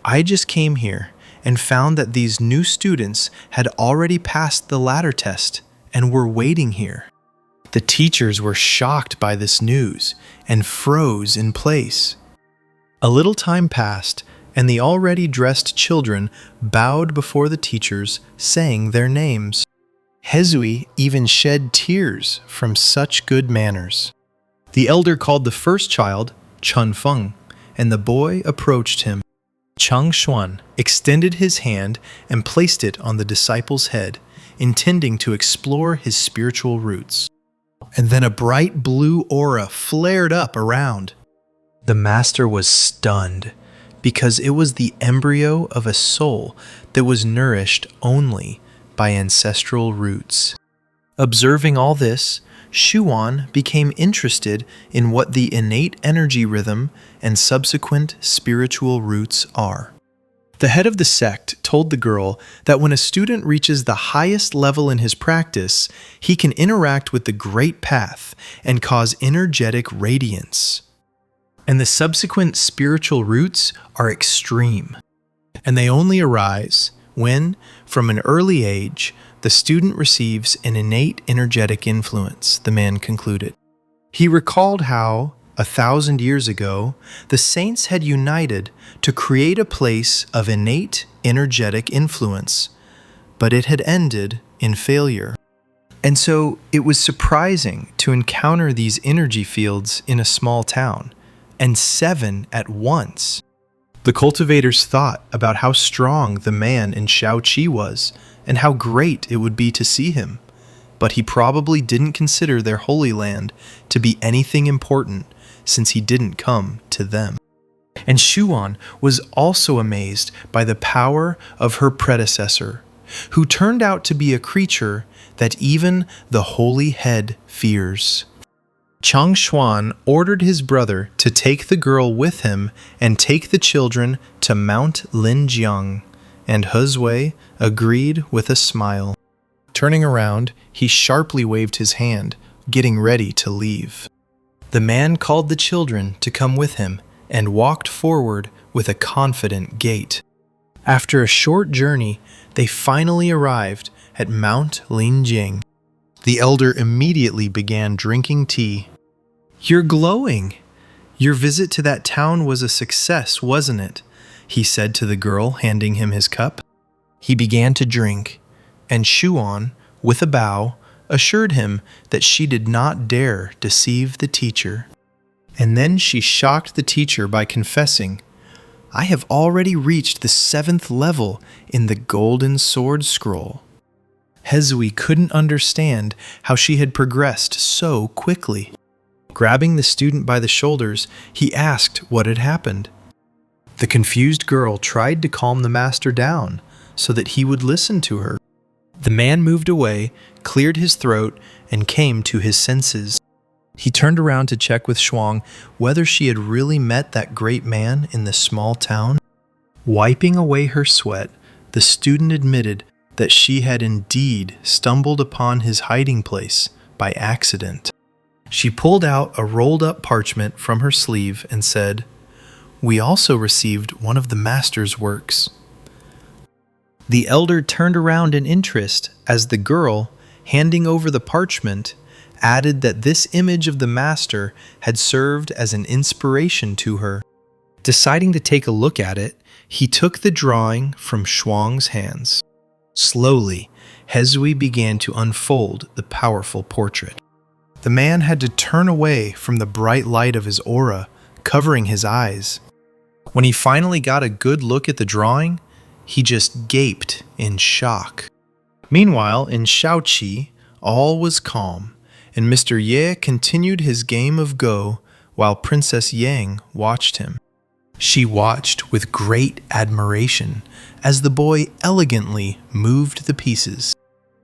"I just came here and found that these new students had already passed the ladder test and were waiting here." The teachers were shocked by this news and froze in place. A little time passed, and the already dressed children bowed before the teachers, saying their names. Hezui even shed tears from such good manners. The elder called the first child Chun Feng, and the boy approached him. Chang Xuan extended his hand and placed it on the disciple's head, intending to explore his spiritual roots. And then a bright blue aura flared up around. The master was stunned, because it was the embryo of a soul that was nourished only by ancestral roots. Observing all this, Xuan became interested in what the innate energy rhythm and subsequent spiritual roots are. The head of the sect told the girl that when a student reaches the highest level in his practice, he can interact with the Great Path and cause energetic radiance. And the subsequent spiritual roots are extreme, and they only arise when, from an early age, the student receives an innate energetic influence, the man concluded. He recalled how, 1,000 years ago, the saints had united to create a place of innate energetic influence, but it had ended in failure. And so it was surprising to encounter these energy fields in a small town, and 7 at once. The cultivators thought about how strong the man in Shaoqi was, and how great it would be to see him, but he probably didn't consider their holy land to be anything important, since he didn't come to them. And Xuan was also amazed by the power of her predecessor, who turned out to be a creature that even the holy head fears. Chang Xuan ordered his brother to take the girl with him and take the children to Mount Linjiang, and Hezwei agreed with a smile. Turning around, he sharply waved his hand, getting ready to leave. The man called the children to come with him and walked forward with a confident gait. After a short journey, they finally arrived at Mount Linjiang. The elder immediately began drinking tea. "You're glowing. Your visit to that town was a success, wasn't it?" he said to the girl, handing him his cup. He began to drink, and Xuan, with a bow, assured him that she did not dare deceive the teacher. And then she shocked the teacher by confessing, "I have already reached the 7th level in the Golden Sword Scroll." Hezwei couldn't understand how she had progressed so quickly. Grabbing the student by the shoulders, he asked what had happened. The confused girl tried to calm the master down so that he would listen to her. The man moved away, cleared his throat, and came to his senses. He turned around to check with Xuan whether she had really met that great man in the small town. Wiping away her sweat, the student admitted that she had indeed stumbled upon his hiding place by accident. She pulled out a rolled-up parchment from her sleeve and said, "We also received one of the master's works." The elder turned around in interest as the girl, handing over the parchment, added that this image of the master had served as an inspiration to her. Deciding to take a look at it, he took the drawing from Shuang's hands. Slowly, Hezwei began to unfold the powerful portrait. The man had to turn away from the bright light of his aura, covering his eyes. When he finally got a good look at the drawing, he just gaped in shock. Meanwhile, in Shaoqi, all was calm, and Mr. Ye continued his game of Go while Princess Yang watched him. She watched with great admiration as the boy elegantly moved the pieces.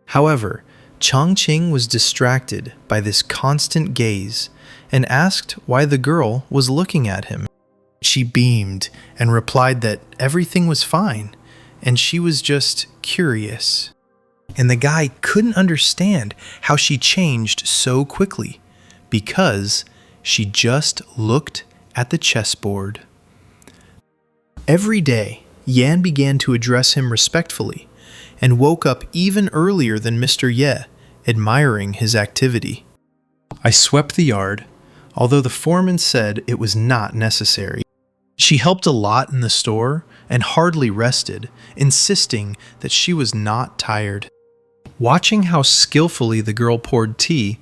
However, Chongqing was distracted by this constant gaze and asked why the girl was looking at him. She beamed and replied that everything was fine, and she was just curious. And the guy couldn't understand how she changed so quickly, because she just looked at the chessboard. Every day, Yan began to address him respectfully, and woke up even earlier than Mr. Ye, admiring his activity. I swept the yard, although the foreman said it was not necessary. She helped a lot in the store and hardly rested, insisting that she was not tired. Watching how skillfully the girl poured tea,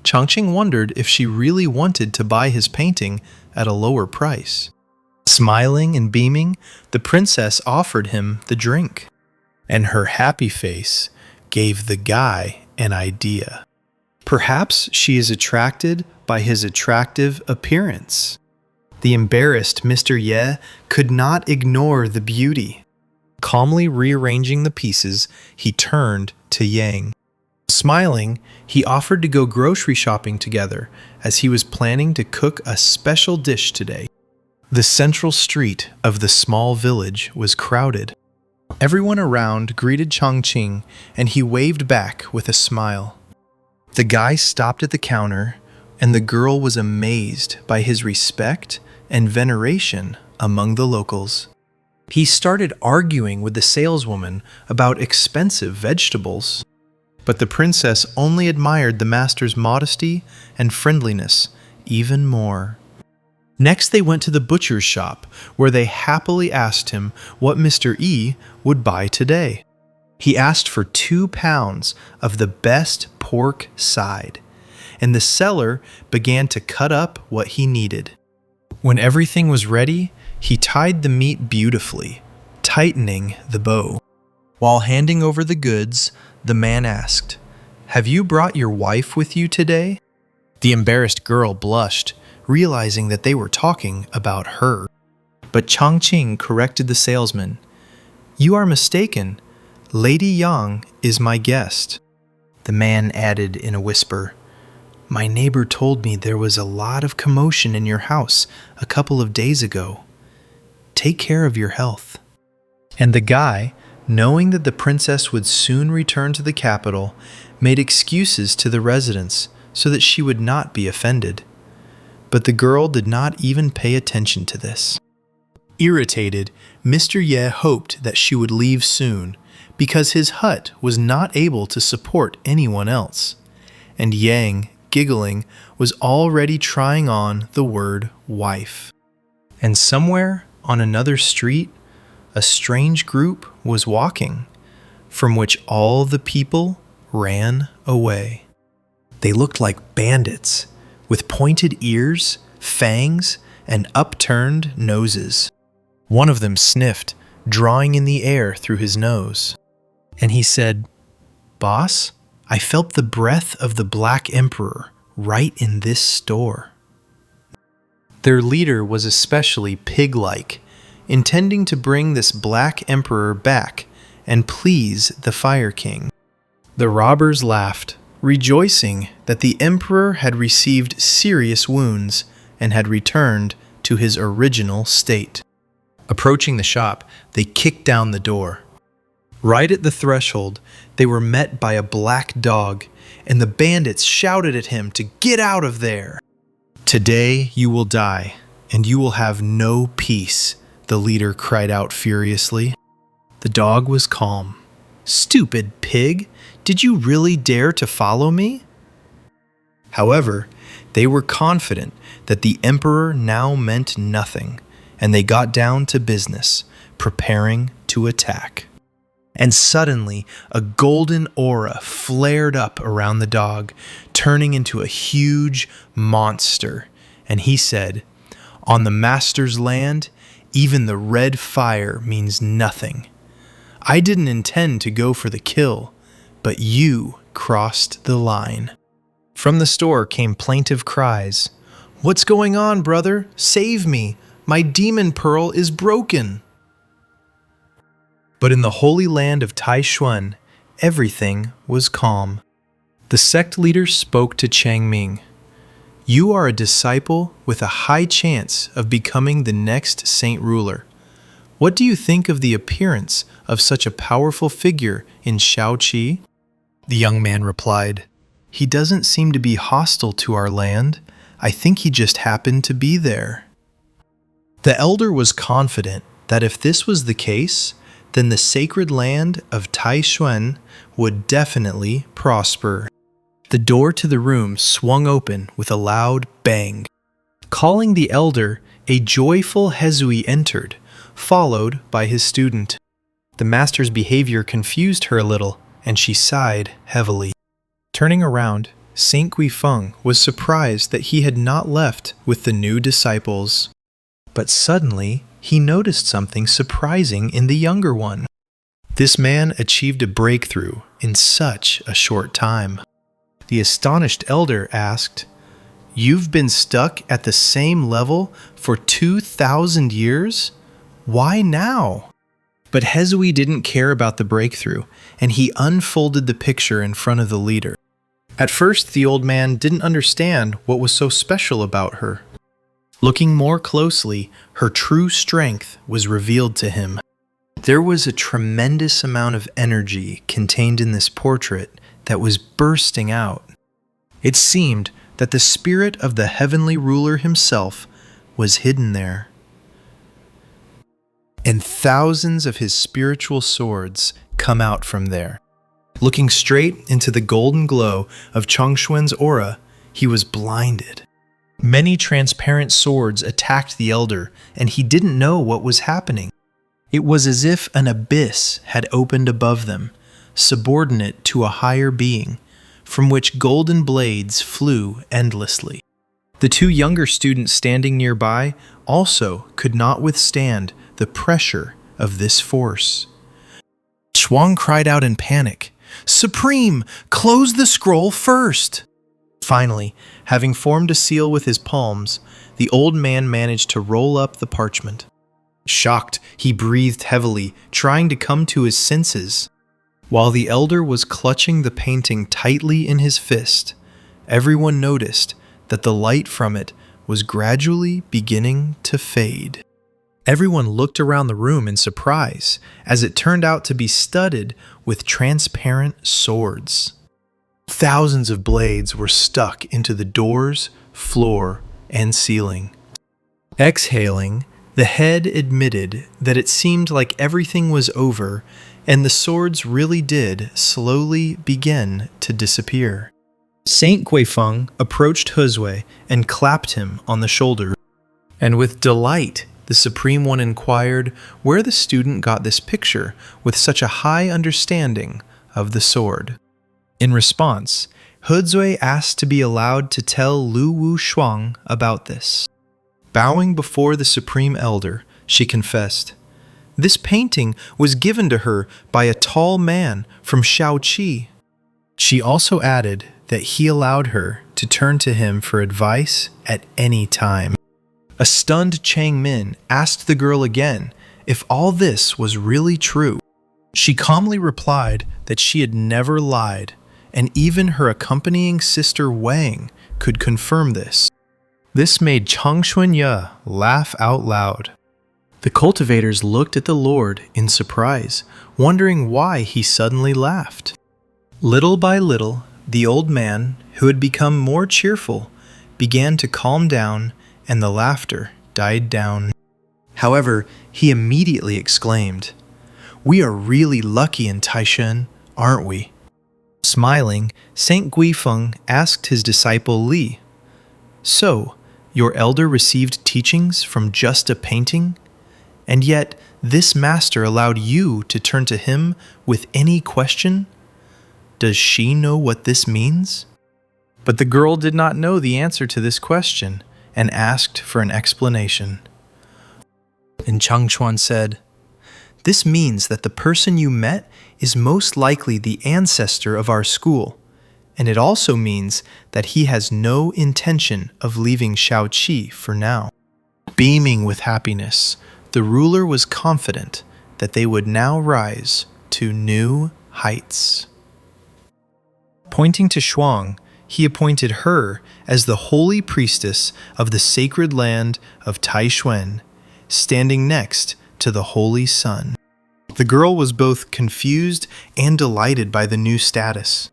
Changqing wondered if she really wanted to buy his painting at a lower price. Smiling and beaming, the princess offered him the drink, and her happy face gave the guy an idea. Perhaps she is attracted by his attractive appearance. The embarrassed Mr. Ye could not ignore the beauty. Calmly rearranging the pieces, he turned to Yang. Smiling, he offered to go grocery shopping together as he was planning to cook a special dish today. The central street of the small village was crowded. Everyone around greeted Changqing, and he waved back with a smile. The guy stopped at the counter, and the girl was amazed by his respect and veneration among the locals. He started arguing with the saleswoman about expensive vegetables, but the princess only admired the master's modesty and friendliness even more. Next, they went to the butcher's shop, where they happily asked him what Mr. E would buy today. He asked for 2 pounds of the best pork side, and the seller began to cut up what he needed. When everything was ready, he tied the meat beautifully, tightening the bow. While handing over the goods, the man asked, "Have you brought your wife with you today?" The embarrassed girl blushed, realizing that they were talking about her. But Changqing corrected the salesman. "You are mistaken. Lady Yang is my guest." The man added in a whisper, "My neighbor told me there was a lot of commotion in your house a couple of days ago. Take care of your health." And the guy, knowing that the princess would soon return to the capital, made excuses to the residents so that she would not be offended. But the girl did not even pay attention to this. Irritated, Mr. Ye hoped that she would leave soon, because his hut was not able to support anyone else. And Yang, giggling, was already trying on the word wife. And somewhere on another street, a strange group was walking, from which all the people ran away. They looked like bandits, with pointed ears, fangs, and upturned noses. One of them sniffed, drawing in the air through his nose. And he said, "Boss, I felt the breath of the Black Emperor right in this store." Their leader was especially pig-like, intending to bring this Black Emperor back and please the Fire King. The robbers laughed, rejoicing that the Emperor had received serious wounds and had returned to his original state. Approaching the shop, they kicked down the door. Right at the threshold, they were met by a black dog, and the bandits shouted at him to get out of there. "Today you will die, and you will have no peace," the leader cried out furiously. The dog was calm. "Stupid pig! Did you really dare to follow me?" However, they were confident that the emperor now meant nothing, and they got down to business, preparing to attack. And suddenly, a golden aura flared up around the dog, turning into a huge monster. And he said, "On the master's land, even the red fire means nothing. I didn't intend to go for the kill, but you crossed the line." From the store came plaintive cries. "What's going on, brother? Save me! My demon pearl is broken!" But in the holy land of Taishuan, everything was calm. The sect leader spoke to Changming. "You are a disciple with a high chance of becoming the next saint ruler. What do you think of the appearance of such a powerful figure in Shaoqi?" The young man replied, "He doesn't seem to be hostile to our land. I think he just happened to be there." The elder was confident that if this was the case, then the sacred land of Taishuan would definitely prosper. The door to the room swung open with a loud bang. Calling the elder, a joyful Hezui entered, followed by his student. The master's behavior confused her a little, and she sighed heavily. Turning around, Saint Guifeng was surprised that he had not left with the new disciples. But suddenly, he noticed something surprising in the younger one. This man achieved a breakthrough in such a short time. The astonished elder asked, "You've been stuck at the same level for 2,000 years? Why now?" But Hezui didn't care about the breakthrough, and he unfolded the picture in front of the leader. At first, the old man didn't understand what was so special about her. Looking more closely, her true strength was revealed to him. There was a tremendous amount of energy contained in this portrait that was bursting out. It seemed that the spirit of the heavenly ruler himself was hidden there. And thousands of his spiritual swords come out from there. Looking straight into the golden glow of Chongxuan's aura, he was blinded. Many transparent swords attacked the elder, and he didn't know what was happening. It was as if an abyss had opened above them, subordinate to a higher being, from which golden blades flew endlessly. The two younger students standing nearby also could not withstand the pressure of this force. Shuang cried out in panic, "Supreme, close the scroll first!" Finally, having formed a seal with his palms, the old man managed to roll up the parchment. Shocked, he breathed heavily, trying to come to his senses. While the elder was clutching the painting tightly in his fist, everyone noticed that the light from it was gradually beginning to fade. Everyone looked around the room in surprise, as it turned out to be studded with transparent swords. Thousands of blades were stuck into the doors, floor, and ceiling. Exhaling, the head admitted that it seemed like everything was over, and the swords really did slowly begin to disappear. Saint Guifeng approached Hezui and clapped him on the shoulder. And with delight, the Supreme One inquired where the student got this picture with such a high understanding of the sword. In response, Hezui asked to be allowed to tell Lu Wu Shuang about this. Bowing before the Supreme Elder, she confessed, "This painting was given to her by a tall man from Shaoqi." She also added that he allowed her to turn to him for advice at any time. A stunned Chang Min asked the girl again if all this was really true. She calmly replied that she had never lied, and even her accompanying sister Wang could confirm this. This made Chongxuan Ye laugh out loud. The cultivators looked at the Lord in surprise, wondering why he suddenly laughed. Little by little, the old man, who had become more cheerful, began to calm down, and the laughter died down. However, he immediately exclaimed, "We are really lucky in Taishan, aren't we?" Smiling, Saint Guifeng asked his disciple Li, "So, your elder received teachings from just a painting? And yet, this master allowed you to turn to him with any question? Does she know what this means?" But the girl did not know the answer to this question and asked for an explanation. And Changchuan said, "This means that the person you met is most likely the ancestor of our school, and it also means that he has no intention of leaving Shaoqi for now." Beaming with happiness, the ruler was confident that they would now rise to new heights. Pointing to Shuang, he appointed her as the holy priestess of the sacred land of Taishuan, standing next to the holy sun. The girl was both confused and delighted by the new status.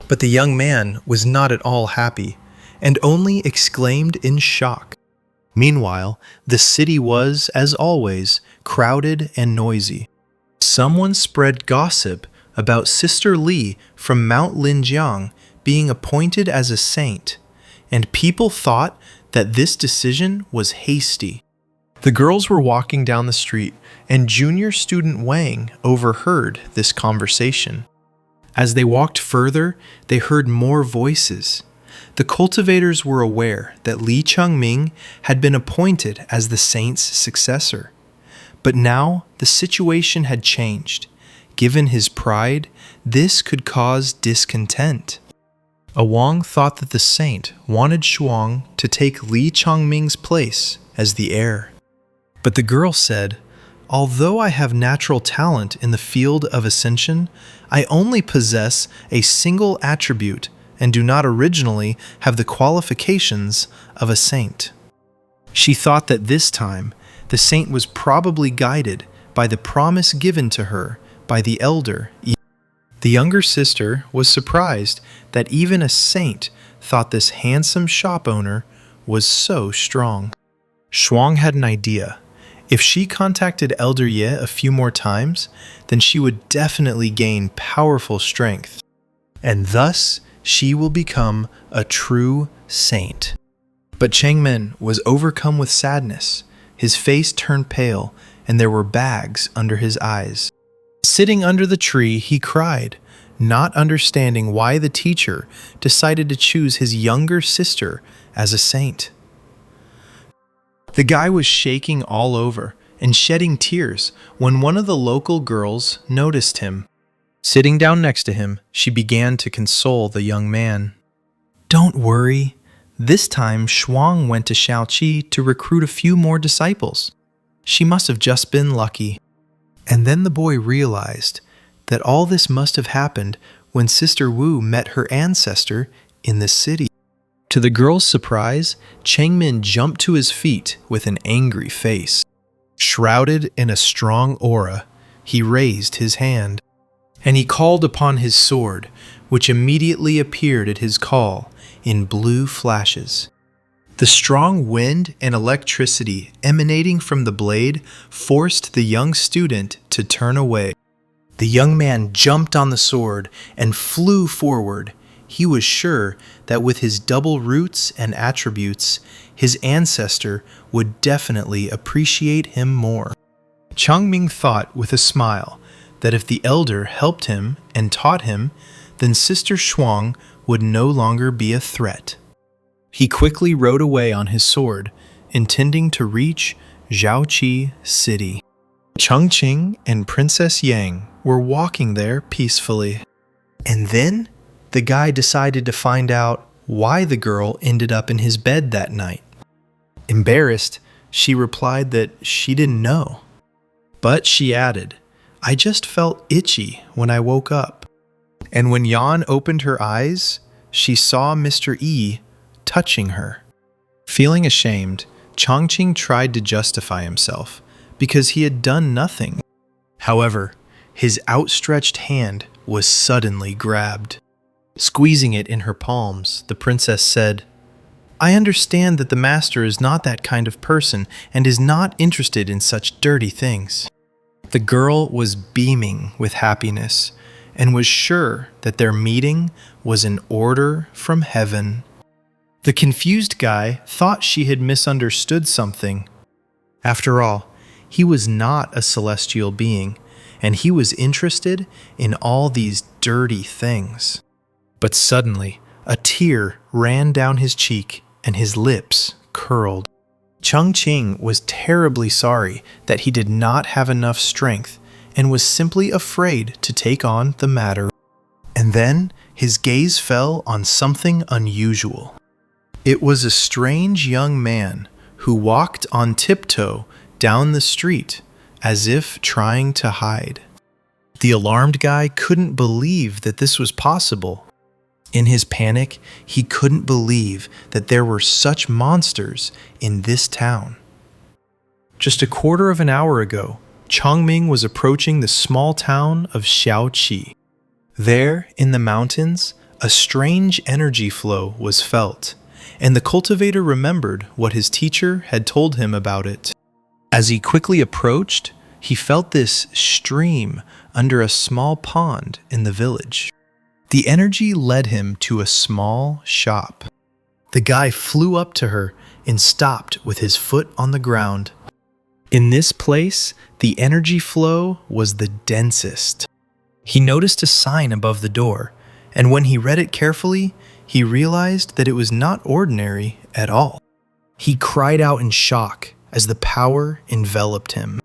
But the young man was not at all happy, and only exclaimed in shock. Meanwhile, the city was, as always, crowded and noisy. Someone spread gossip about Sister Li from Mount Linjiang being appointed as a saint, and people thought that this decision was hasty. The girls were walking down the street, and junior student Wang overheard this conversation. As they walked further, they heard more voices. The cultivators were aware that Li Changming had been appointed as the saint's successor. But now the situation had changed. Given his pride, this could cause discontent. Awang thought that the saint wanted Shuang to take Li Changming's place as the heir. But the girl said, "Although I have natural talent in the field of ascension, I only possess a single attribute and do not originally have the qualifications of a saint." She thought that this time the saint was probably guided by the promise given to her by the elder. The younger sister was surprised that even a saint thought this handsome shop owner was so strong. Shuang had an idea. If she contacted Elder Ye a few more times, then she would definitely gain powerful strength. And thus, she will become a true saint. But Changmen was overcome with sadness. His face turned pale, and there were bags under his eyes. Sitting under the tree, he cried, not understanding why the teacher decided to choose his younger sister as a saint. The guy was shaking all over and shedding tears when one of the local girls noticed him. Sitting down next to him, she began to console the young man. "Don't worry. This time Shuang went to Shaoqi to recruit a few more disciples. She must have just been lucky." And then the boy realized that all this must have happened when Sister Wu met her ancestor in the city. To the girl's surprise, Changmin jumped to his feet with an angry face. Shrouded in a strong aura, he raised his hand, and he called upon his sword, which immediately appeared at his call in blue flashes. The strong wind and electricity emanating from the blade forced the young student to turn away. The young man jumped on the sword and flew forward. He was sure that with his double roots and attributes, his ancestor would definitely appreciate him more. Changming thought with a smile that if the elder helped him and taught him, then Sister Shuang would no longer be a threat. He quickly rode away on his sword, intending to reach Zhaoqi City. Chongqing and Princess Yang were walking there peacefully. And then the guy decided to find out why the girl ended up in his bed that night. Embarrassed, she replied that she didn't know. But she added, "I just felt itchy when I woke up." And when Yan opened her eyes, she saw Mr. E touching her. Feeling ashamed, Chongqing tried to justify himself because he had done nothing. However, his outstretched hand was suddenly grabbed. Squeezing it in her palms, the princess said, "I understand that the master is not that kind of person and is not interested in such dirty things." The girl was beaming with happiness and was sure that their meeting was an order from heaven. The confused guy thought she had misunderstood something. After all, he was not a celestial being, and he was interested in all these dirty things. But suddenly, a tear ran down his cheek and his lips curled. Chongqing was terribly sorry that he did not have enough strength and was simply afraid to take on the matter. And then his gaze fell on something unusual. It was a strange young man who walked on tiptoe down the street as if trying to hide. The alarmed guy couldn't believe that this was possible. In his panic, he couldn't believe that there were such monsters in this town. Just a quarter of an hour ago, Chongming was approaching the small town of Xiaoqi. There, in the mountains, a strange energy flow was felt, and the cultivator remembered what his teacher had told him about it. As he quickly approached, he felt this stream under a small pond in the village. The energy led him to a small shop. The guy flew up to her and stopped with his foot on the ground. In this place, the energy flow was the densest. He noticed a sign above the door, and when he read it carefully, he realized that it was not ordinary at all. He cried out in shock as the power enveloped him.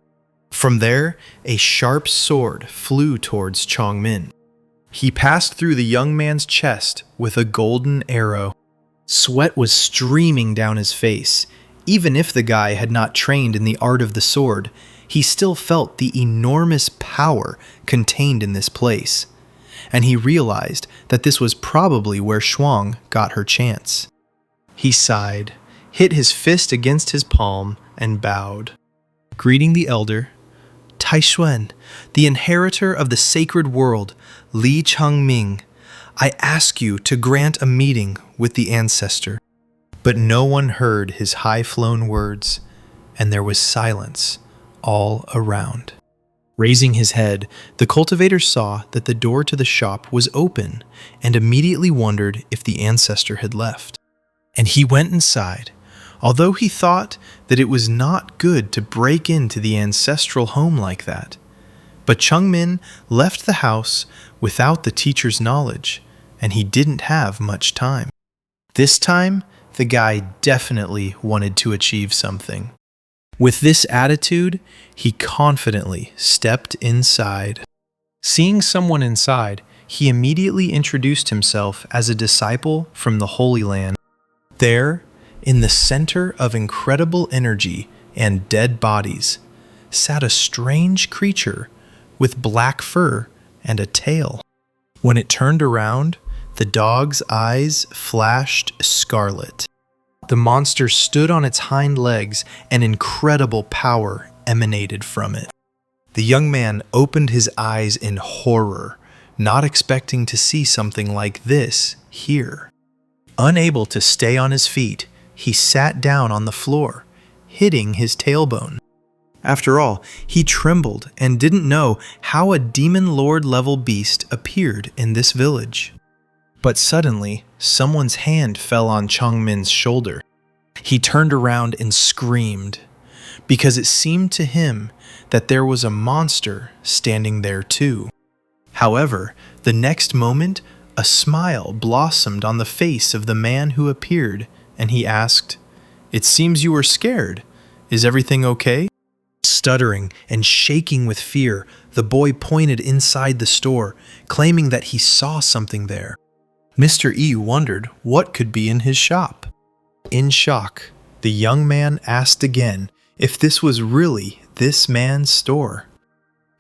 From there, a sharp sword flew towards Chongmin. He passed through the young man's chest with a golden arrow. Sweat was streaming down his face. Even if the guy had not trained in the art of the sword, he still felt the enormous power contained in this place, and he realized that this was probably where Shuang got her chance. He sighed, hit his fist against his palm, and bowed. Greeting the elder, Taishuan, the inheritor of the sacred world, Li Changming, I ask you to grant a meeting with the ancestor. But no one heard his high-flown words, and there was silence all around. Raising his head, the cultivator saw that the door to the shop was open and immediately wondered if the ancestor had left. And he went inside, although he thought that it was not good to break into the ancestral home like that. But Chongmin left the house without the teacher's knowledge, and he didn't have much time. This time, the guy definitely wanted to achieve something. With this attitude, he confidently stepped inside. Seeing someone inside, he immediately introduced himself as a disciple from the Holy Land. There, in the center of incredible energy and dead bodies, sat a strange creature with black fur and a tail. When it turned around, the dog's eyes flashed scarlet. The monster stood on its hind legs, and incredible power emanated from it. The young man opened his eyes in horror, not expecting to see something like this here. Unable to stay on his feet, he sat down on the floor, hitting his tailbone. After all, he trembled and didn't know how a demon lord level beast appeared in this village. But suddenly, someone's hand fell on Chongmin's shoulder. He turned around and screamed, because it seemed to him that there was a monster standing there too. However, the next moment, a smile blossomed on the face of the man who appeared, and he asked, "It seems you were scared. Is everything okay?" Stuttering and shaking with fear, the boy pointed inside the store, claiming that he saw something there. Mr. E wondered what could be in his shop. In shock, the young man asked again if this was really this man's store.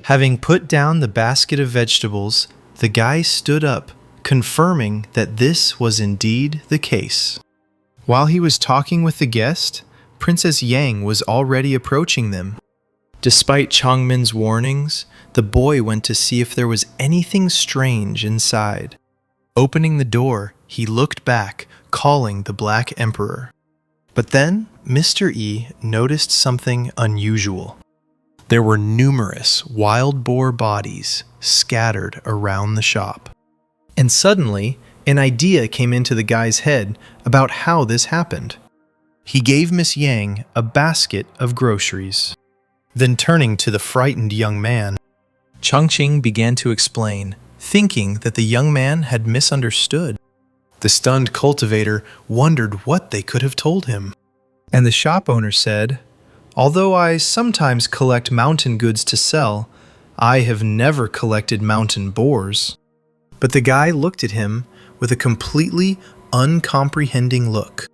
Having put down the basket of vegetables, the guy stood up, confirming that this was indeed the case. While he was talking with the guest, Princess Yang was already approaching them. Despite Chongmin's warnings, the boy went to see if there was anything strange inside. Opening the door, he looked back, calling the Black Emperor. But then, Mr. E noticed something unusual. There were numerous wild boar bodies scattered around the shop. And suddenly, an idea came into the guy's head about how this happened. He gave Miss Yang a basket of groceries. Then turning to the frightened young man, Chongqing began to explain, thinking that the young man had misunderstood. The stunned cultivator wondered what they could have told him. And the shop owner said, "Although I sometimes collect mountain goods to sell, I have never collected mountain boars." But the guy looked at him with a completely uncomprehending look.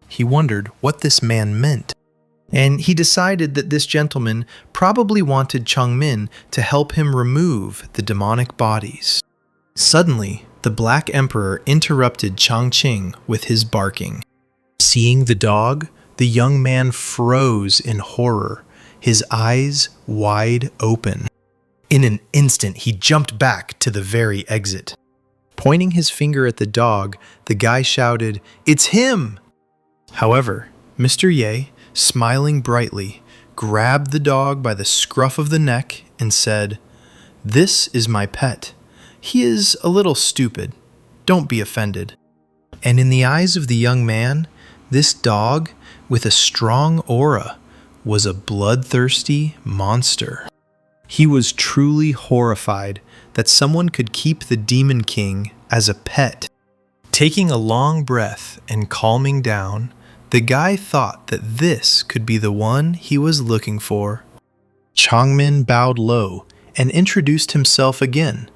He wondered what this man meant. And he decided that this gentleman probably wanted Chongmin to help him remove the demonic bodies. Suddenly, the Black Emperor interrupted Chongqing with his barking. Seeing the dog, the young man froze in horror, his eyes wide open. In an instant, he jumped back to the very exit. Pointing his finger at the dog, the guy shouted, "It's him!" However, Mr. Ye, smiling brightly, grabbed the dog by the scruff of the neck and said, "This is my pet. He is a little stupid. Don't be offended." And in the eyes of the young man, this dog, with a strong aura, was a bloodthirsty monster. He was truly horrified that someone could keep the Demon King as a pet. Taking a long breath and calming down, the guy thought that this could be the one he was looking for. Changmin bowed low and introduced himself again,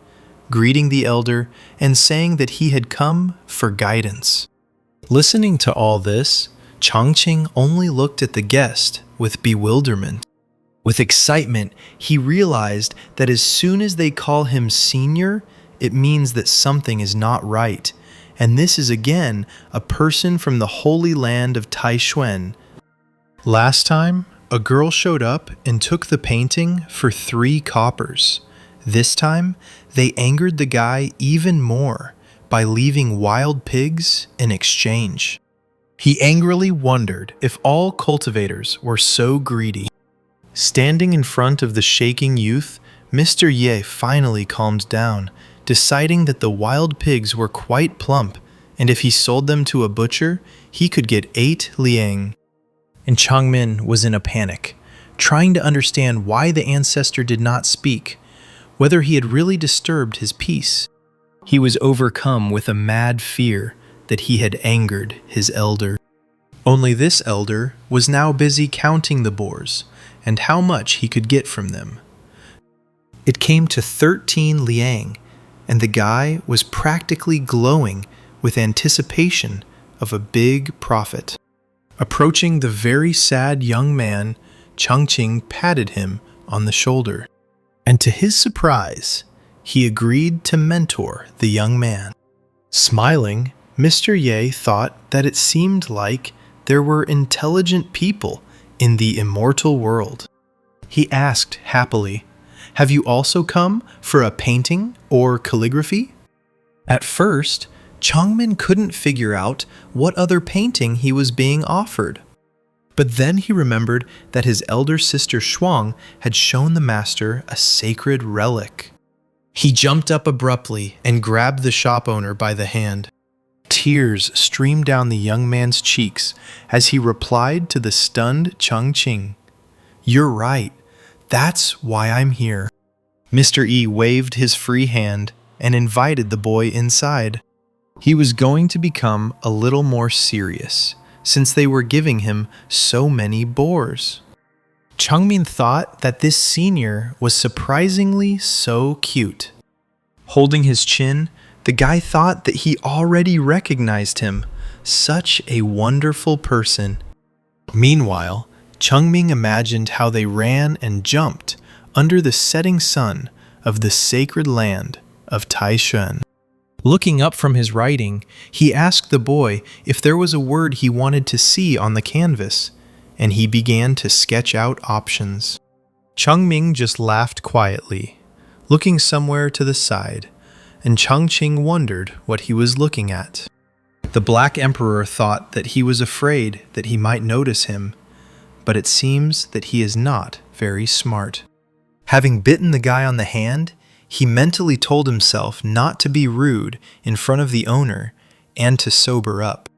greeting the elder and saying that he had come for guidance. Listening to all this, Changqing only looked at the guest with bewilderment. With excitement, he realized that as soon as they call him senior, it means that something is not right, and this is again a person from the holy land of Taishuan. Last time, a girl showed up and took the painting for 3 coppers. This time, they angered the guy even more by leaving wild pigs in exchange. He angrily wondered if all cultivators were so greedy. Standing in front of the shaking youth, Mr. Ye finally calmed down, deciding that the wild pigs were quite plump, and if he sold them to a butcher, he could get 8 liang. And Changmin was in a panic, trying to understand why the ancestor did not speak, whether he had really disturbed his peace. He was overcome with a mad fear that he had angered his elder. Only this elder was now busy counting the boars and how much he could get from them. It came to 13 liang, and the guy was practically glowing with anticipation of a big profit. Approaching the very sad young man, Changqing patted him on the shoulder. And to his surprise, he agreed to mentor the young man. Smiling, Mr. Ye thought that it seemed like there were intelligent people in the immortal world. He asked happily, "Have you also come for a painting or calligraphy?" At first, Changmin couldn't figure out what other painting he was being offered. But then he remembered that his elder sister Shuang had shown the master a sacred relic. He jumped up abruptly and grabbed the shop owner by the hand. Tears streamed down the young man's cheeks as he replied to the stunned Changqing. "You're right. That's why I'm here." Mr. E waved his free hand and invited the boy inside. He was going to become a little more serious, since they were giving him so many boars. Changmin thought that this senior was surprisingly so cute. Holding his chin, the guy thought that he already recognized him. Such a wonderful person. Meanwhile, Changmin imagined how they ran and jumped under the setting sun of the sacred land of Taishuan. Looking up from his writing, he asked the boy if there was a word he wanted to see on the canvas, and he began to sketch out options. Changmin just laughed quietly, looking somewhere to the side, and Changqing wondered what he was looking at. The Black Emperor thought that he was afraid that he might notice him, but it seems that he is not very smart. Having bitten the guy on the hand, he mentally told himself not to be rude in front of the owner and to sober up.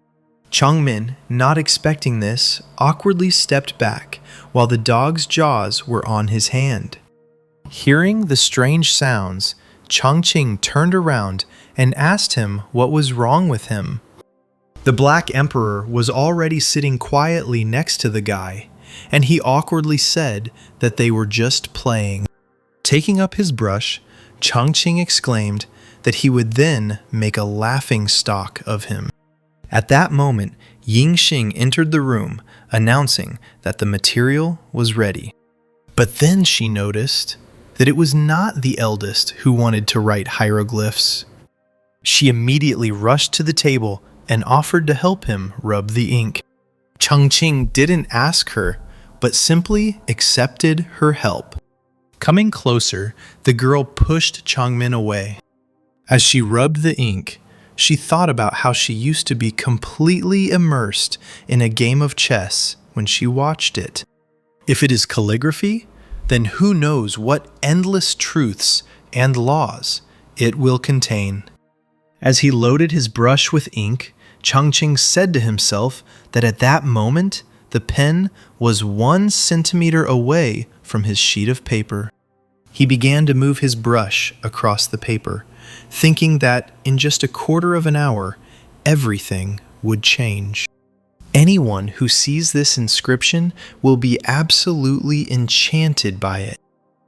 Changmin, not expecting this, awkwardly stepped back while the dog's jaws were on his hand. Hearing the strange sounds, Changqing turned around and asked him what was wrong with him. The Black Emperor was already sitting quietly next to the guy, and he awkwardly said that they were just playing. Taking up his brush, Changqing exclaimed that he would then make a laughing stock of him. At that moment, Yingxing entered the room, announcing that the material was ready. But then she noticed that it was not the eldest who wanted to write hieroglyphs. She immediately rushed to the table and offered to help him rub the ink. Changqing didn't ask her, but simply accepted her help. Coming closer, the girl pushed Changmin away. As she rubbed the ink, she thought about how she used to be completely immersed in a game of chess when she watched it. If it is calligraphy, then who knows what endless truths and laws it will contain. As he loaded his brush with ink, Changqing said to himself that at that moment, the pen was 1 centimeter away from his sheet of paper. He began to move his brush across the paper, thinking that in just a quarter of an hour, everything would change. Anyone who sees this inscription will be absolutely enchanted by it.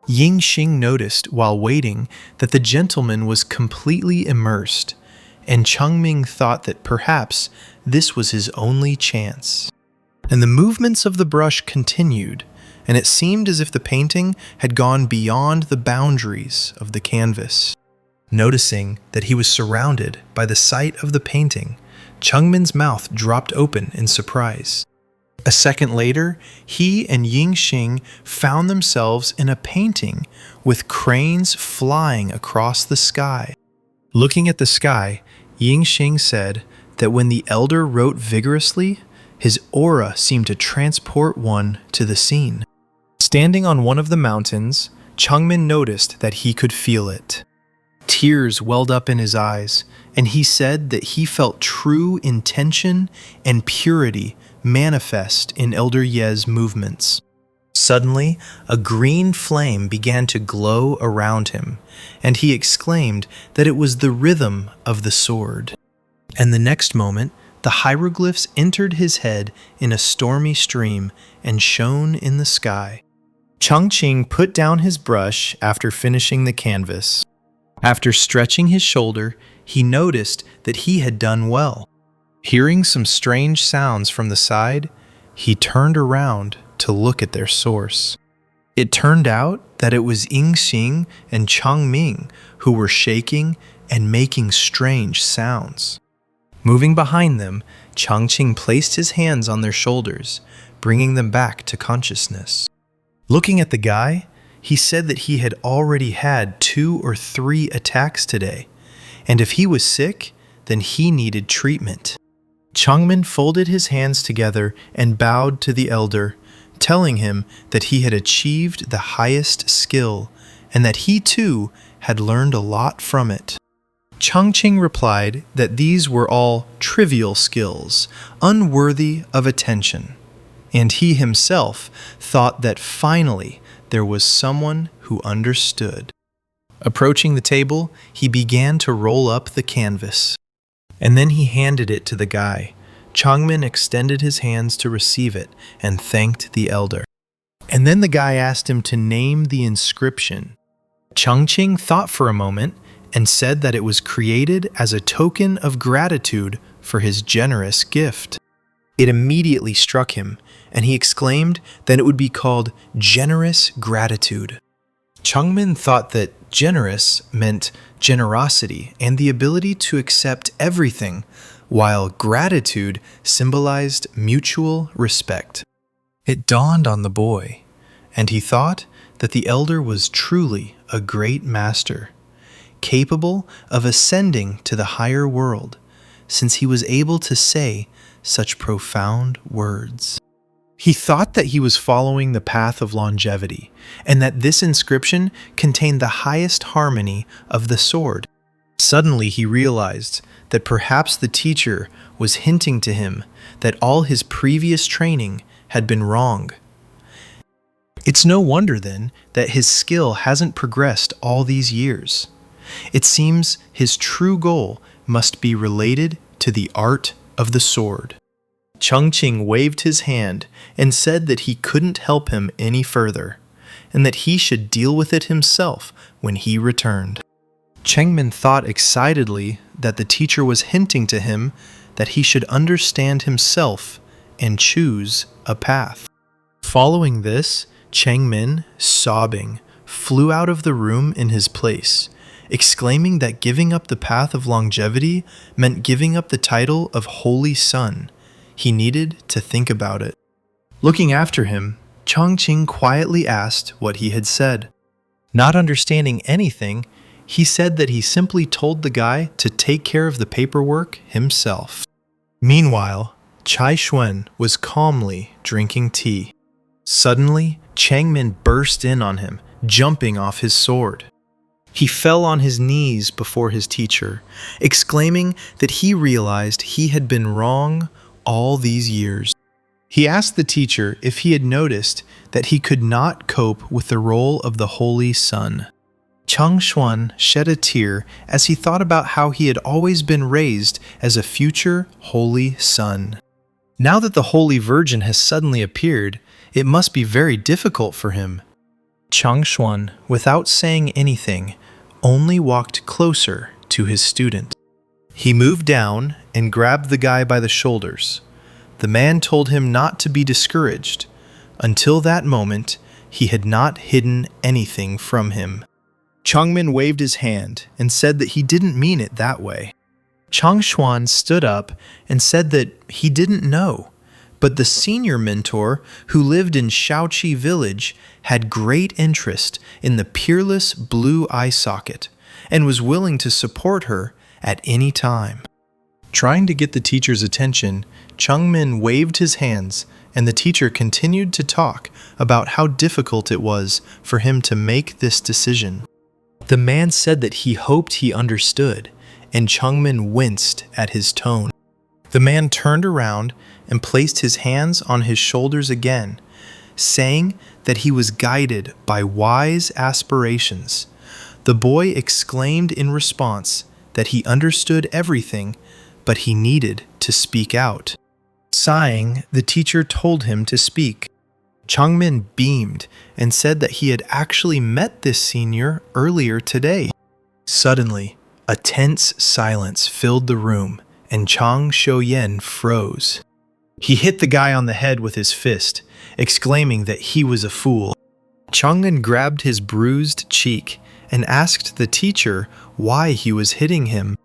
Yingxing noticed while waiting that the gentleman was completely immersed, and Changming thought that perhaps this was his only chance. And the movements of the brush continued, and it seemed as if the painting had gone beyond the boundaries of the canvas. Noticing that he was surrounded by the sight of the painting, Changmin's mouth dropped open in surprise. A second later, he and Yingxing found themselves in a painting with cranes flying across the sky. Looking at the sky, Yingxing said that when the elder wrote vigorously, his aura seemed to transport one to the scene. Standing on one of the mountains, Changmin noticed that he could feel it. Tears welled up in his eyes, and he said that he felt true intention and purity manifest in Elder Ye's movements. Suddenly, a green flame began to glow around him, and he exclaimed that it was the rhythm of the sword. And the next moment, the hieroglyphs entered his head in a stormy stream and shone in the sky. Changqing put down his brush after finishing the canvas. After stretching his shoulder, he noticed that he had done well. Hearing some strange sounds from the side, he turned around to look at their source. It turned out that it was Yingxing and Changming who were shaking and making strange sounds. Moving behind them, Changqing placed his hands on their shoulders, bringing them back to consciousness. Looking at the guy, he said that he had already had 2 or 3 attacks today, and if he was sick, then he needed treatment. Changmin folded his hands together and bowed to the elder, telling him that he had achieved the highest skill and that he too had learned a lot from it. Changqing replied that these were all trivial skills, unworthy of attention, and he himself thought that finally there was someone who understood. Approaching the table, he began to roll up the canvas, and then he handed it to the guy. Changmin extended his hands to receive it and thanked the elder. And then the guy asked him to name the inscription. Changqing thought for a moment and said that it was created as a token of gratitude for his generous gift. It immediately struck him, and he exclaimed that it would be called generous gratitude. Changmin thought that generous meant generosity and the ability to accept everything, while gratitude symbolized mutual respect. It dawned on the boy, and he thought that the elder was truly a great master, capable of ascending to the higher world, since he was able to say such profound words. He thought that he was following the path of longevity, and that this inscription contained the highest harmony of the sword. Suddenly he realized that perhaps the teacher was hinting to him that all his previous training had been wrong. It's no wonder then that his skill hasn't progressed all these years. It seems his true goal must be related to the art of the sword. Changqing waved his hand and said that he couldn't help him any further, and that he should deal with it himself when he returned. Changmin thought excitedly that the teacher was hinting to him that he should understand himself and choose a path. Following this, Changmin, sobbing, flew out of the room in his place, exclaiming that giving up the path of longevity meant giving up the title of Holy Son. He needed to think about it. Looking after him, Changqing quietly asked what he had said. Not understanding anything, he said that he simply told the guy to take care of the paperwork himself. Meanwhile, Chai Xuan was calmly drinking tea. Suddenly, Changmin burst in on him, jumping off his sword. He fell on his knees before his teacher, exclaiming that he realized he had been wrong all these years. He asked the teacher if he had noticed that he could not cope with the role of the Holy Son. Chang Xuan shed a tear as he thought about how he had always been raised as a future Holy Son. Now that the Holy Virgin has suddenly appeared, it must be very difficult for him. Chang Xuan, without saying anything, only walked closer to his student. He moved down and grabbed the guy by the shoulders. The man told him not to be discouraged. Until that moment, he had not hidden anything from him. Changmin waved his hand and said that he didn't mean it that way. Chang Xuan stood up and said that he didn't know, but the senior mentor who lived in Shaoqi village had great interest in the peerless blue eye socket and was willing to support her at any time. Trying to get the teacher's attention, Changmin waved his hands, and the teacher continued to talk about how difficult it was for him to make this decision. The man said that he hoped he understood, and Changmin winced at his tone. The man turned around and placed his hands on his shoulders again, saying that he was guided by wise aspirations. The boy exclaimed in response that he understood everything, but he needed to speak out. Sighing, the teacher told him to speak. Changmin beamed and said that he had actually met this senior earlier today. Suddenly, a tense silence filled the room, and Chang Shouyen froze. He hit the guy on the head with his fist, exclaiming that he was a fool. Changmin grabbed his bruised cheek and asked the teacher why he was hitting him.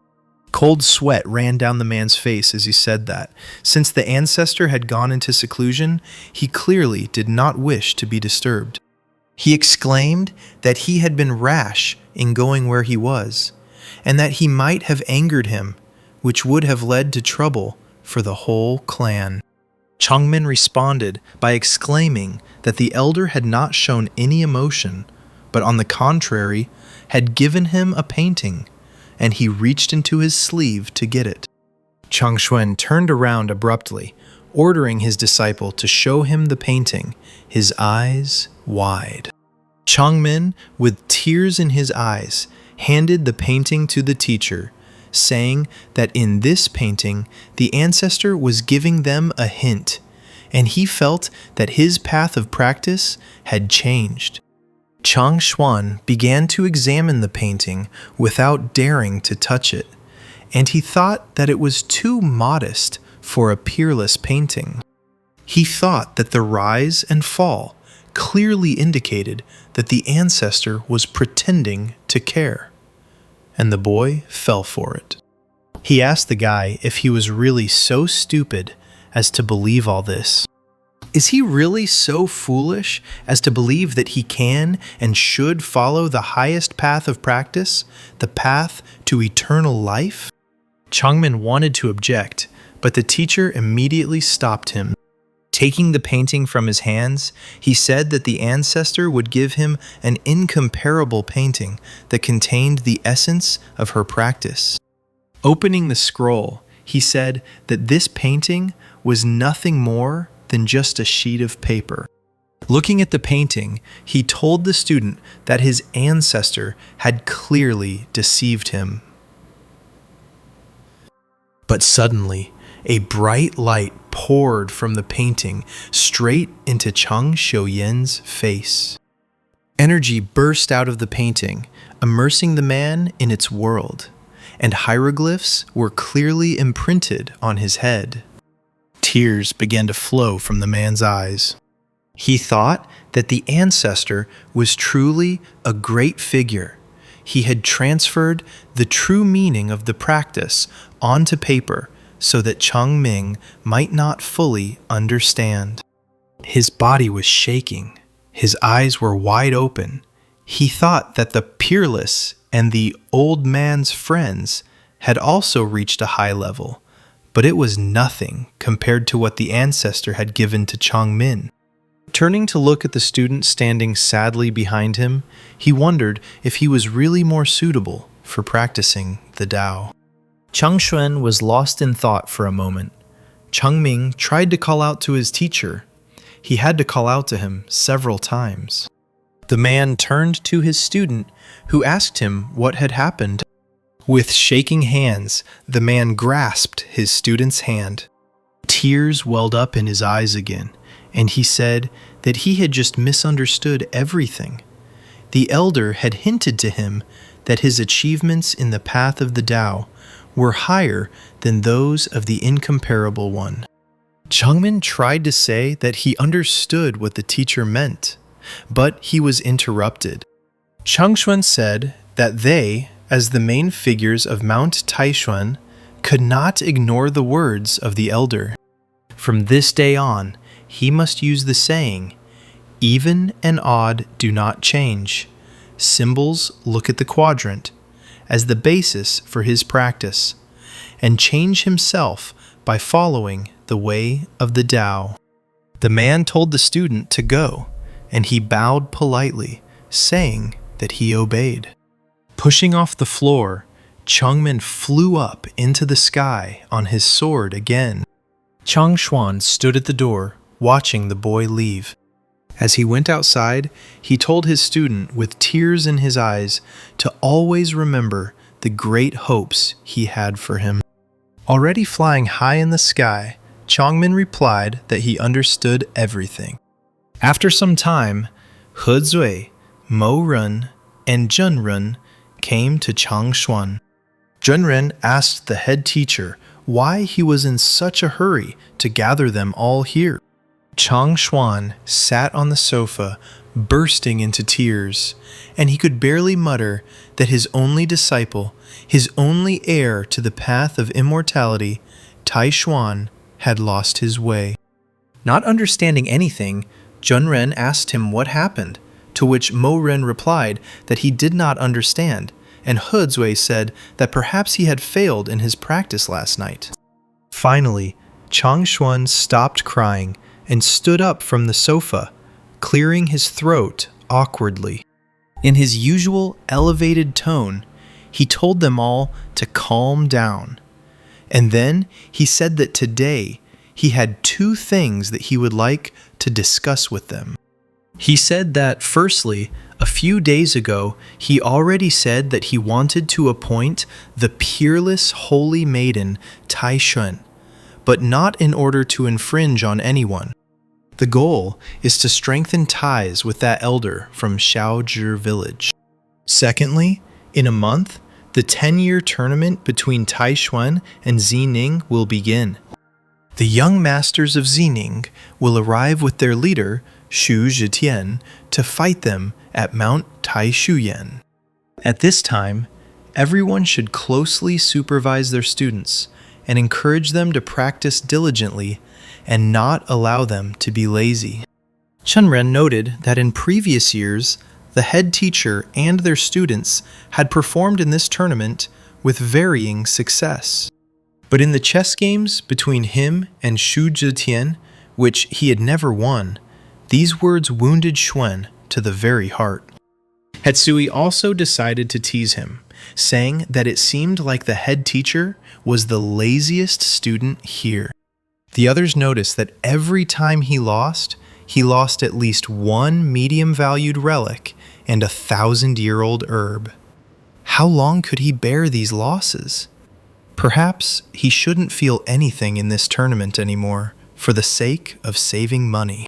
Cold sweat ran down the man's face as he said that. Since the ancestor had gone into seclusion, he clearly did not wish to be disturbed. He exclaimed that he had been rash in going where he was, and that he might have angered him, which would have led to trouble for the whole clan. Changmin responded by exclaiming that the elder had not shown any emotion, but on the contrary, had given him a painting, and he reached into his sleeve to get it. Chang Xuan turned around abruptly, ordering his disciple to show him the painting, his eyes wide. Changmin, with tears in his eyes, handed the painting to the teacher, saying that in this painting, the ancestor was giving them a hint, and he felt that his path of practice had changed. Chang Xuan began to examine the painting without daring to touch it, and he thought that it was too modest for a peerless painting. He thought that the rise and fall clearly indicated that the ancestor was pretending to care, and the boy fell for it. He asked the guy if he was really so stupid as to believe all this. Is he really so foolish as to believe that he can and should follow the highest path of practice, the path to eternal life? Changmin wanted to object, but the teacher immediately stopped him. Taking the painting from his hands, he said that the ancestor would give him an incomparable painting that contained the essence of her practice. Opening the scroll, he said that this painting was nothing more than just a sheet of paper. Looking at the painting, he told the student that his ancestor had clearly deceived him. But suddenly, a bright light poured from the painting straight into Chang Shouyen's face. Energy burst out of the painting, immersing the man in its world, and hieroglyphs were clearly imprinted on his head. Tears began to flow from the man's eyes. He thought that the ancestor was truly a great figure. He had transferred the true meaning of the practice onto paper so that Chang Ming might not fully understand. His body was shaking. His eyes were wide open. He thought that the peerless and the old man's friends had also reached a high level, but it was nothing compared to what the ancestor had given to Chang Min. Turning to look at the student standing sadly behind him, he wondered if he was really more suitable for practicing the Tao. Chang Xuan was lost in thought for a moment. Changming tried to call out to his teacher. He had to call out to him several times. The man turned to his student, who asked him what had happened. With shaking hands, the man grasped his student's hand. Tears welled up in his eyes again, and he said that he had just misunderstood everything. The elder had hinted to him that his achievements in the path of the Tao were higher than those of the incomparable one. Changmin tried to say that he understood what the teacher meant, but he was interrupted. Changshuan said that they, as the main figures of Mount Taishuan, could not ignore the words of the elder. From this day on, he must use the saying, "Even and odd do not change. Symbols look at the quadrant," as the basis for his practice, and change himself by following the way of the Tao. The man told the student to go, and he bowed politely, saying that he obeyed. Pushing off the floor, Changmin flew up into the sky on his sword again. Changshuan stood at the door, watching the boy leave. As he went outside, he told his student with tears in his eyes to always remember the great hopes he had for him. Already flying high in the sky, Changmin replied that he understood everything. After some time, He Zui, Mo Ren, and Zhen Ren came to Changshuan. Zhen Ren asked the head teacher why he was in such a hurry to gather them all here. Changshuan sat on the sofa, bursting into tears, and he could barely mutter that his only disciple, his only heir to the path of immortality, Taishuan, had lost his way. Not understanding anything, Zhen asked him what happened, to which Mo Ren replied that he did not understand, and He Zui said that perhaps he had failed in his practice last night. Finally, Changshuan stopped crying and stood up from the sofa, clearing his throat awkwardly. In his usual elevated tone, he told them all to calm down. And then he said that today he had two things that he would like to discuss with them. He said that, firstly, a few days ago, he already said that he wanted to appoint the peerless holy maiden Taishuan, but not in order to infringe on anyone. The goal is to strengthen ties with that elder from Shaozhi village. Secondly, in a month, the 10-year tournament between Taishuan and Zining will begin. The young masters of Zining will arrive with their leader, Shu Zhitian, to fight them at Mount Taishuyan. At this time, everyone should closely supervise their students and encourage them to practice diligently and not allow them to be lazy. Chunren noted that in previous years, the head teacher and their students had performed in this tournament with varying success. But in the chess games between him and Shu Zhitian, which he had never won, these words wounded Xuan to the very heart. Hetsui also decided to tease him, saying that it seemed like the head teacher was the laziest student here. The others noticed that every time he lost at least one medium-valued relic and 1,000-year-old herb. How long could he bear these losses? Perhaps he shouldn't feel anything in this tournament anymore for the sake of saving money.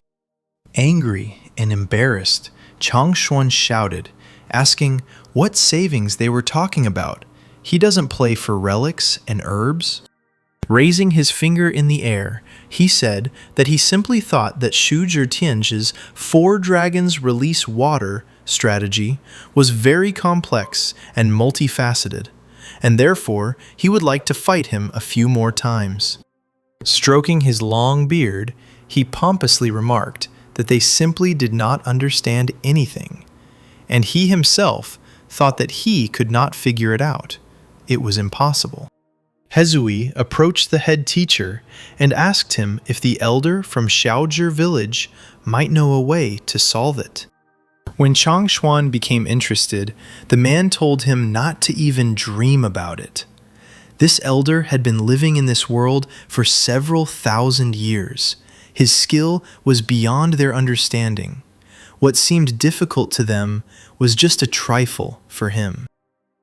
Angry and embarrassed, Changshuan shouted, asking what savings they were talking about. He doesn't play for relics and herbs. Raising his finger in the air, he said that he simply thought that Shu Zhitian's 4 dragons release water strategy was very complex and multifaceted, and therefore he would like to fight him a few more times. Stroking his long beard, he pompously remarked that they simply did not understand anything, and he himself thought that he could not figure it out. It was impossible. Hezui approached the head teacher and asked him if the elder from Shaozhi village might know a way to solve it. When Changshuan became interested, the man told him not to even dream about it. This elder had been living in this world for several thousand years. His skill was beyond their understanding. What seemed difficult to them was just a trifle for him.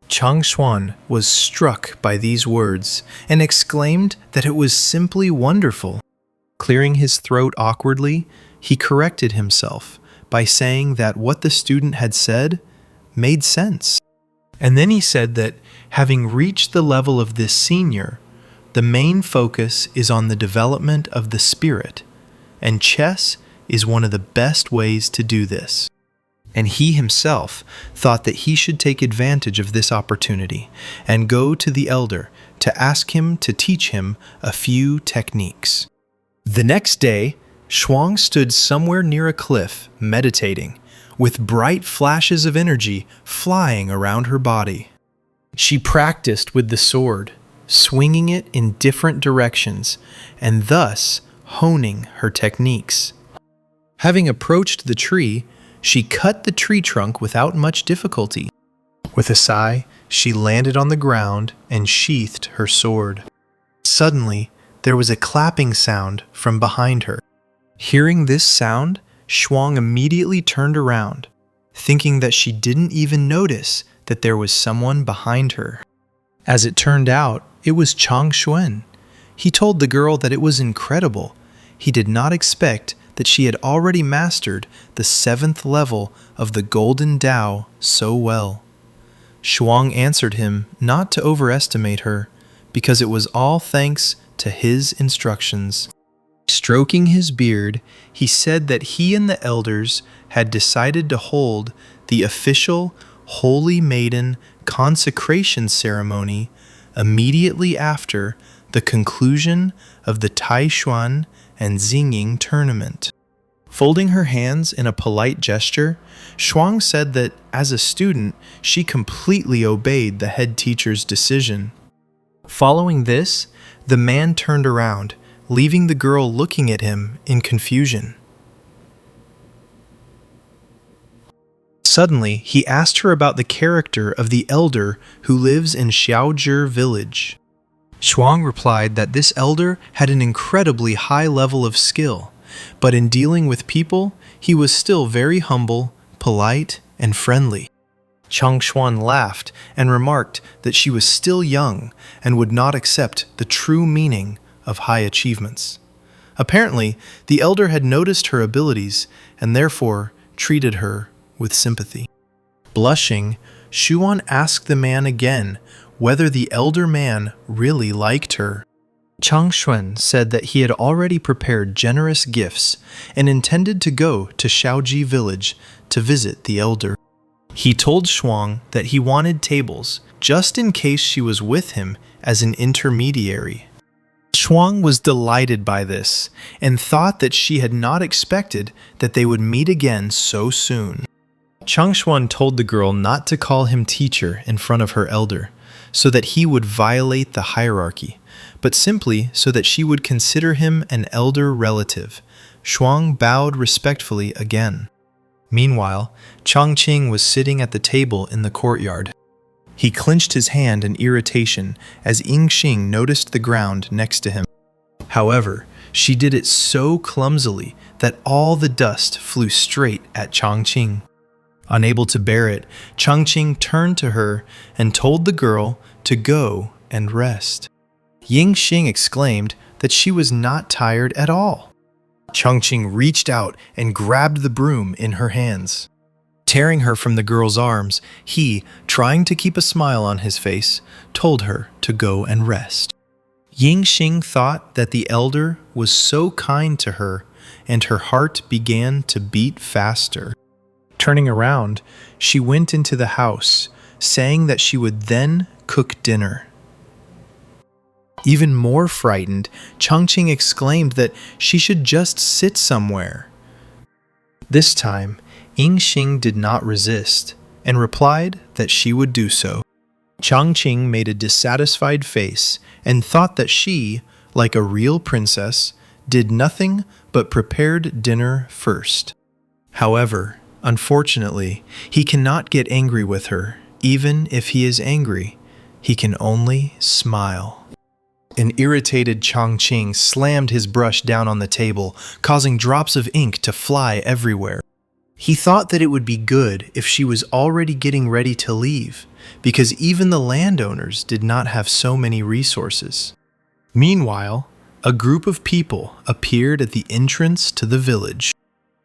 Chang Xuan was struck by these words and exclaimed that it was simply wonderful. Clearing his throat awkwardly, he corrected himself by saying that what the student had said made sense. And then he said that, having reached the level of this senior, the main focus is on the development of the spirit, and chess is one of the best ways to do this. And he himself thought that he should take advantage of this opportunity and go to the elder to ask him to teach him a few techniques. The next day, Shuang stood somewhere near a cliff, meditating, with bright flashes of energy flying around her body. She practiced with the sword, swinging it in different directions, and thus honing her techniques. Having approached the tree, she cut the tree trunk without much difficulty. With a sigh, she landed on the ground and sheathed her sword. Suddenly, there was a clapping sound from behind her. Hearing this sound, Shuang immediately turned around, thinking that she didn't even notice that there was someone behind her. As it turned out, it was Chang Xuan. He told the girl that it was incredible. He did not expect that she had already mastered the 7th level of the Golden Tao so well. Shuang answered him not to overestimate her, because it was all thanks to his instructions. Stroking his beard, he said that he and the elders had decided to hold the official Holy Maiden consecration ceremony immediately after the conclusion of the Taishuan and Xingying tournament. Folding her hands in a polite gesture, Shuang said that as a student, she completely obeyed the head teacher's decision. Following this, the man turned around, leaving the girl looking at him in confusion. Suddenly, he asked her about the character of the elder who lives in Xiaozhi village. Shuang replied that this elder had an incredibly high level of skill, but in dealing with people, he was still very humble, polite, and friendly. Chang Xuan laughed and remarked that she was still young and would not accept the true meaning of high achievements. Apparently, the elder had noticed her abilities and therefore treated her with sympathy. Blushing, Shuan asked the man again whether the elder man really liked her. Chang Xuan said that he had already prepared generous gifts and intended to go to Xiaozhi village to visit the elder. He told Shuang that he wanted tables just in case she was with him as an intermediary. Shuang was delighted by this and thought that she had not expected that they would meet again so soon. Chang Xuan told the girl not to call him teacher in front of her elder, so that he would violate the hierarchy, but simply so that she would consider him an elder relative. Shuang bowed respectfully again. Meanwhile, Chongqing was sitting at the table in the courtyard. He clenched his hand in irritation as Yingxing noticed the ground next to him. However, she did it so clumsily that all the dust flew straight at Chongqing. Unable to bear it, Chongqing turned to her and told the girl to go and rest. Yingxing exclaimed that she was not tired at all. Chongqing reached out and grabbed the broom in her hands. Tearing her from the girl's arms, he, trying to keep a smile on his face, told her to go and rest. Yingxing thought that the elder was so kind to her, and her heart began to beat faster. Turning around, she went into the house, saying that she would then cook dinner. Even more frightened, Chongqing exclaimed that she should just sit somewhere. This time, Yingxing did not resist and replied that she would do so. Chongqing made a dissatisfied face and thought that she, like a real princess, did nothing but prepared dinner first. However, unfortunately, he cannot get angry with her, even if he is angry, he can only smile. An irritated Chongqing slammed his brush down on the table, causing drops of ink to fly everywhere. He thought that it would be good if she was already getting ready to leave, because even the landowners did not have so many resources. Meanwhile, a group of people appeared at the entrance to the village.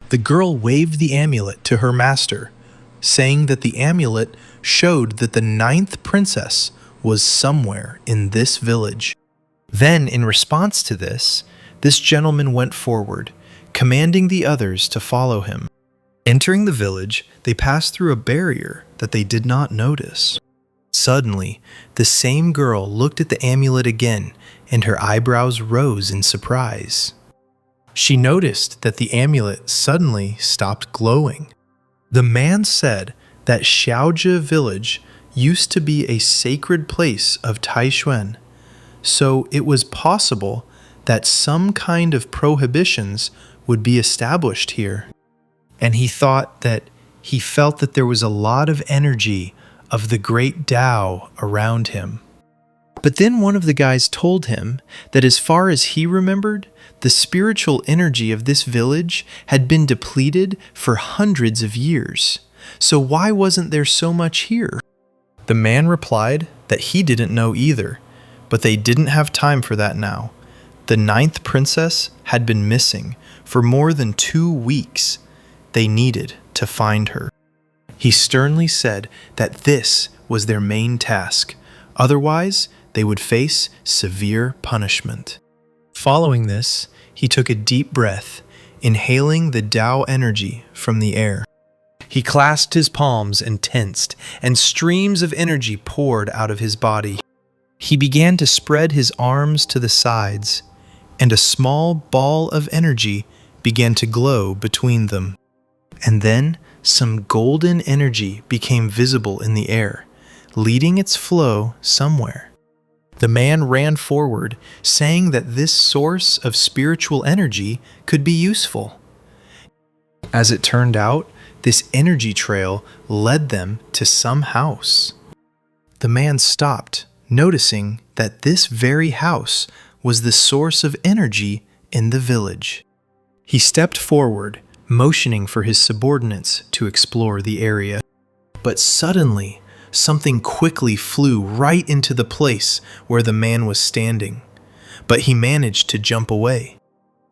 The girl waved the amulet to her master, saying that the amulet showed that the 9th princess was somewhere in this village. Then, in response to this gentleman went forward, commanding the others to follow him. Entering the village, they passed through a barrier that they did not notice. Suddenly, the same girl looked at the amulet again, and her eyebrows rose in surprise. She noticed that the amulet suddenly stopped glowing. The man said that Xiaojie village used to be a sacred place of Taishuan, so it was possible that some kind of prohibitions would be established here. And he thought that he felt that there was a lot of energy of the great Tao around him. But then one of the guys told him that as far as he remembered, the spiritual energy of this village had been depleted for hundreds of years. So why wasn't there so much here? The man replied that he didn't know either, but they didn't have time for that now. The 9th princess had been missing for more than 2 weeks. They needed to find her. He sternly said that this was their main task. Otherwise, they would face severe punishment. Following this, he took a deep breath, inhaling the Tao energy from the air. He clasped his palms and tensed, and streams of energy poured out of his body. He began to spread his arms to the sides, and a small ball of energy began to glow between them. And then some golden energy became visible in the air, leading its flow somewhere. The man ran forward, saying that this source of spiritual energy could be useful. As it turned out, this energy trail led them to some house. The man stopped, noticing that this very house was the source of energy in the village. He stepped forward, motioning for his subordinates to explore the area. But suddenly, something quickly flew right into the place where the man was standing. But he managed to jump away.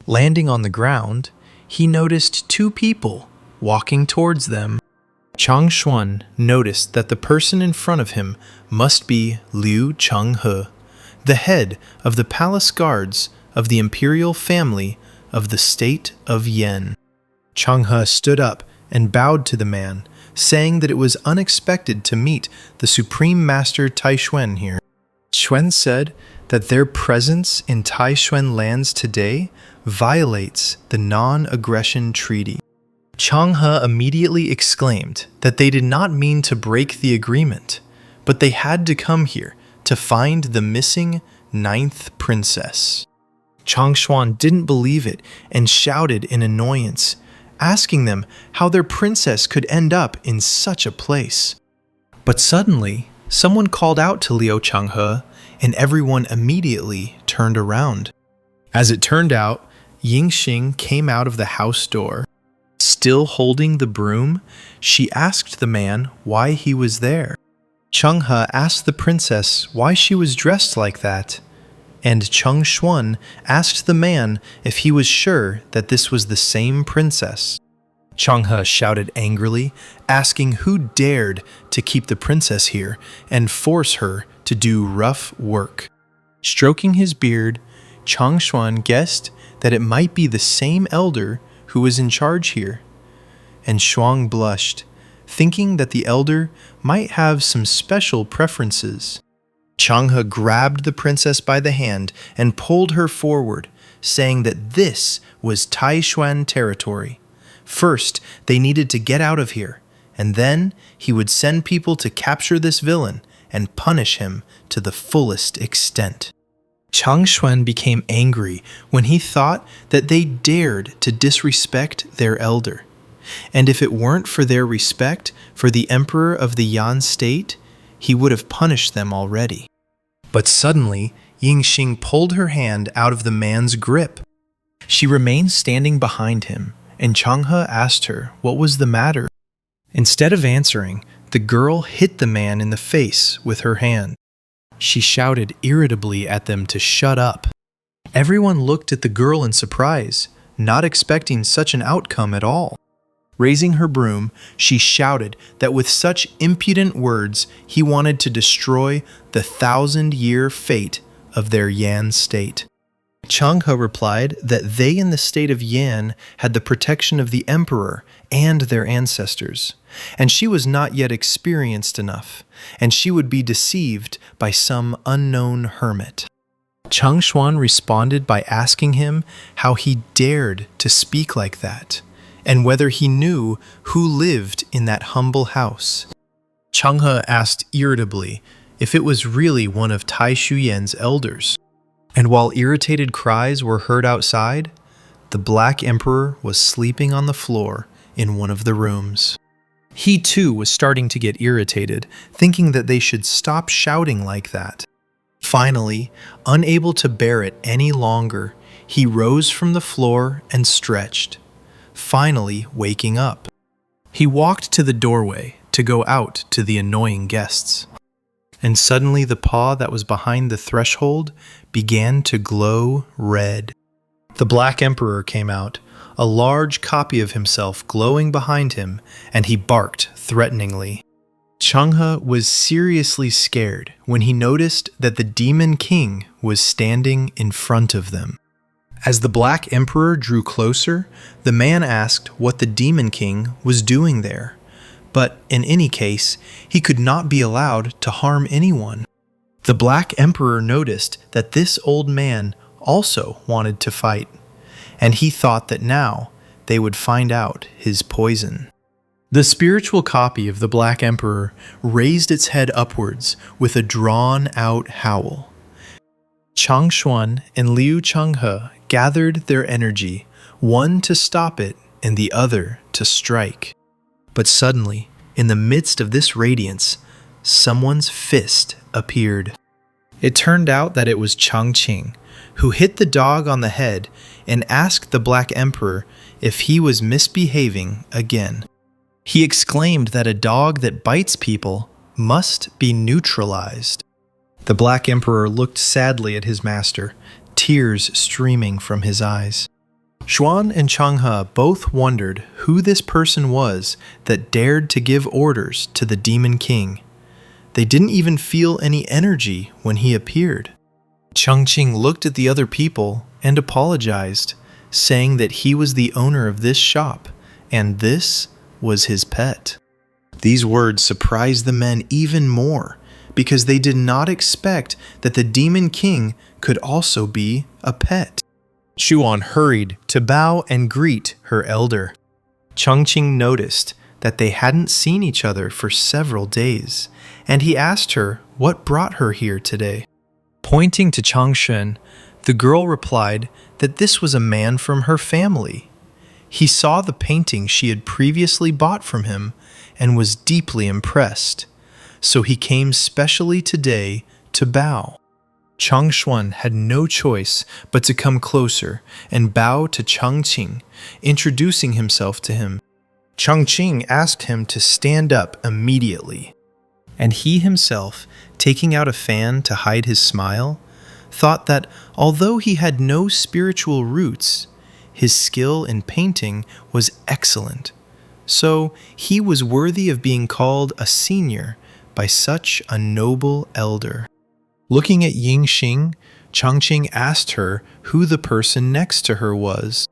Landing on the ground, he noticed 2 people walking towards them. Chang Xuan noticed that the person in front of him must be Liu Chenghe, the head of the palace guards of the imperial family of the state of Yan. Chenghe stood up and bowed to the man, saying that it was unexpected to meet the Supreme Master Taishuan here. Xuan said that their presence in Taishuan lands today violates the non-aggression treaty. Chenghe immediately exclaimed that they did not mean to break the agreement, but they had to come here to find the missing 9th princess. Chang Xuan didn't believe it and shouted in annoyance, asking them how their princess could end up in such a place. But suddenly, someone called out to Liu Chenghe, and everyone immediately turned around. As it turned out, Yingxing came out of the house door. Still holding the broom, she asked the man why he was there. Chenghe asked the princess why she was dressed like that, and Chang Xuan asked the man if he was sure that this was the same princess. Chenghe shouted angrily, asking who dared to keep the princess here and force her to do rough work. Stroking his beard, Chang Xuan guessed that it might be the same elder who was in charge here. And Xuan blushed, thinking that the elder might have some special preferences. Chenghe grabbed the princess by the hand and pulled her forward, saying that this was Taishuan territory. First, they needed to get out of here, and then he would send people to capture this villain and punish him to the fullest extent. Chang Xuan became angry when he thought that they dared to disrespect their elder. And if it weren't for their respect for the emperor of the Yan state, he would have punished them already. But suddenly, Yingxing pulled her hand out of the man's grip. She remained standing behind him, and Changhe asked her what was the matter. Instead of answering, the girl hit the man in the face with her hand. She shouted irritably at them to shut up. Everyone looked at the girl in surprise, not expecting such an outcome at all. Raising her broom, she shouted that with such impudent words, he wanted to destroy the 1,000-year fate of their Yan state. Changhe replied that they in the state of Yan had the protection of the emperor and their ancestors, and she was not yet experienced enough, and she would be deceived by some unknown hermit. Changshuan responded by asking him how he dared to speak like that, and whether he knew who lived in that humble house. Changhe asked irritably if it was really one of Tai Shuyan's elders. And while irritated cries were heard outside, the Black Emperor was sleeping on the floor in one of the rooms. He too was starting to get irritated, thinking that they should stop shouting like that. Finally, unable to bear it any longer, he rose from the floor and stretched, finally waking up. He walked to the doorway to go out to the annoying guests. And suddenly the paw that was behind the threshold began to glow red. The Black Emperor came out, a large copy of himself glowing behind him, and he barked threateningly. Changhe was seriously scared when he noticed that the Demon King was standing in front of them. As the Black Emperor drew closer, the man asked what the Demon King was doing there. But in any case, he could not be allowed to harm anyone. The Black Emperor noticed that this old man also wanted to fight, and he thought that now they would find out his poison. The spiritual copy of the Black Emperor raised its head upwards with a drawn-out howl. Changshuan and Liu Changhe gathered their energy, one to stop it and the other to strike. But suddenly, in the midst of this radiance, someone's fist appeared. It turned out that it was Changqing, who hit the dog on the head and asked the Black Emperor if he was misbehaving again. He exclaimed that a dog that bites people must be neutralized. The Black Emperor looked sadly at his master, tears streaming from his eyes. Xuan and Changhe both wondered who this person was that dared to give orders to the Demon King. They didn't even feel any energy when he appeared. Changqing looked at the other people and apologized, saying that he was the owner of this shop, and this was his pet. These words surprised the men even more, because they did not expect that the Demon King could also be a pet. Xuan hurried to bow and greet her elder. Changqing noticed that they hadn't seen each other for several days, and he asked her what brought her here today. Pointing to Changshen, the girl replied that this was a man from her family. He saw the painting she had previously bought from him and was deeply impressed, so he came specially today to bow. Changshuan had no choice but to come closer and bow to Changqing, introducing himself to him. Changqing asked him to stand up immediately, and he himself, taking out a fan to hide his smile, thought that although he had no spiritual roots, his skill in painting was excellent, so he was worthy of being called a senior by such a noble elder. Looking at Yingxing, Changqing asked her who the person next to her was.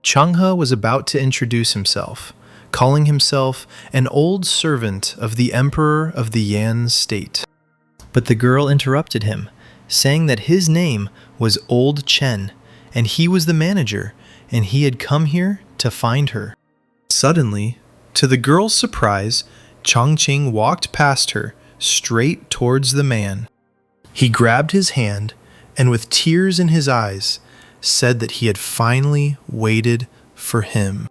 Changhe was about to introduce himself, calling himself an old servant of the Emperor of the Yan state. But the girl interrupted him, saying that his name was Old Chen, and he was the manager, and he had come here to find her. Suddenly, to the girl's surprise, Changqing walked past her, straight towards the man. He grabbed his hand, and with tears in his eyes, said that he had finally waited for him.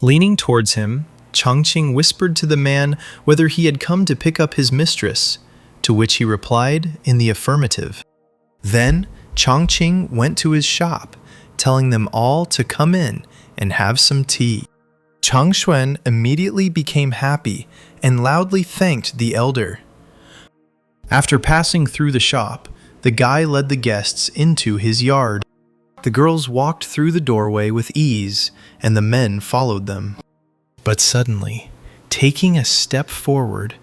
Leaning towards him, Changqing whispered to the man whether he had come to pick up his mistress, to which he replied in the affirmative. Then Chongqing went to his shop, telling them all to come in and have some tea. Changxuan immediately became happy and loudly thanked the elder. After passing through the shop, the guy led the guests into his yard. The girls walked through the doorway with ease, and the men followed them. But suddenly, taking a step forward,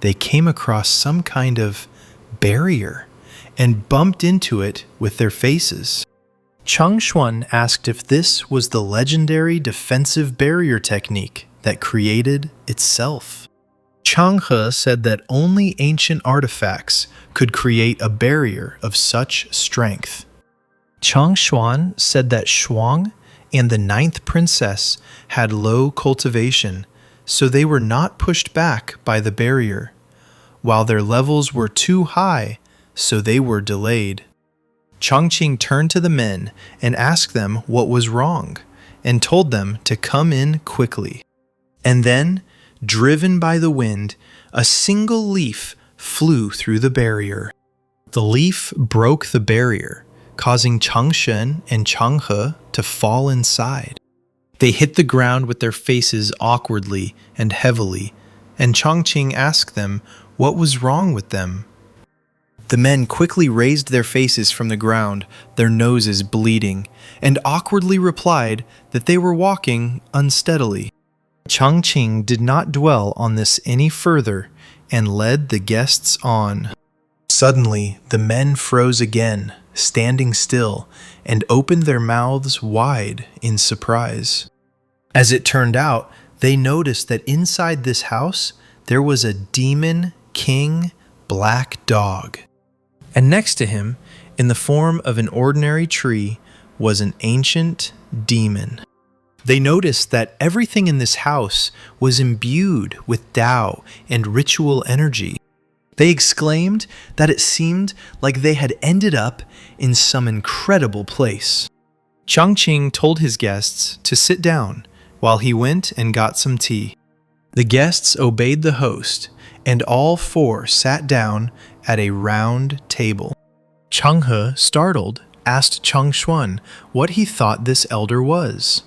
they came across some kind of barrier and bumped into it with their faces. Changxuan asked if this was the legendary defensive barrier technique that created itself. Changhe said that only ancient artifacts could create a barrier of such strength. Changxuan said that Shuang and the ninth princess had low cultivation, so they were not pushed back by the barrier, while their levels were too high, so they were delayed. Chongqing turned to the men and asked them what was wrong, and told them to come in quickly. And then, driven by the wind, a single leaf flew through the barrier. The leaf broke the barrier, causing Changshen and Changhe to fall inside. They hit the ground with their faces awkwardly and heavily, and Chongqing asked them what was wrong with them. The men quickly raised their faces from the ground, their noses bleeding, and awkwardly replied that they were walking unsteadily. Chongqing did not dwell on this any further and led the guests on. Suddenly, the men froze again, standing still, and opened their mouths wide in surprise. As it turned out, they noticed that inside this house there was a demon king black dog. And next to him, in the form of an ordinary tree, was an ancient demon. They noticed that everything in this house was imbued with Tao and ritual energy. They exclaimed that it seemed like they had ended up in some incredible place. Chongqing told his guests to sit down while he went and got some tea. The guests obeyed the host, and all four sat down at a round table. Changhe, startled, asked Changxuan what he thought this elder was.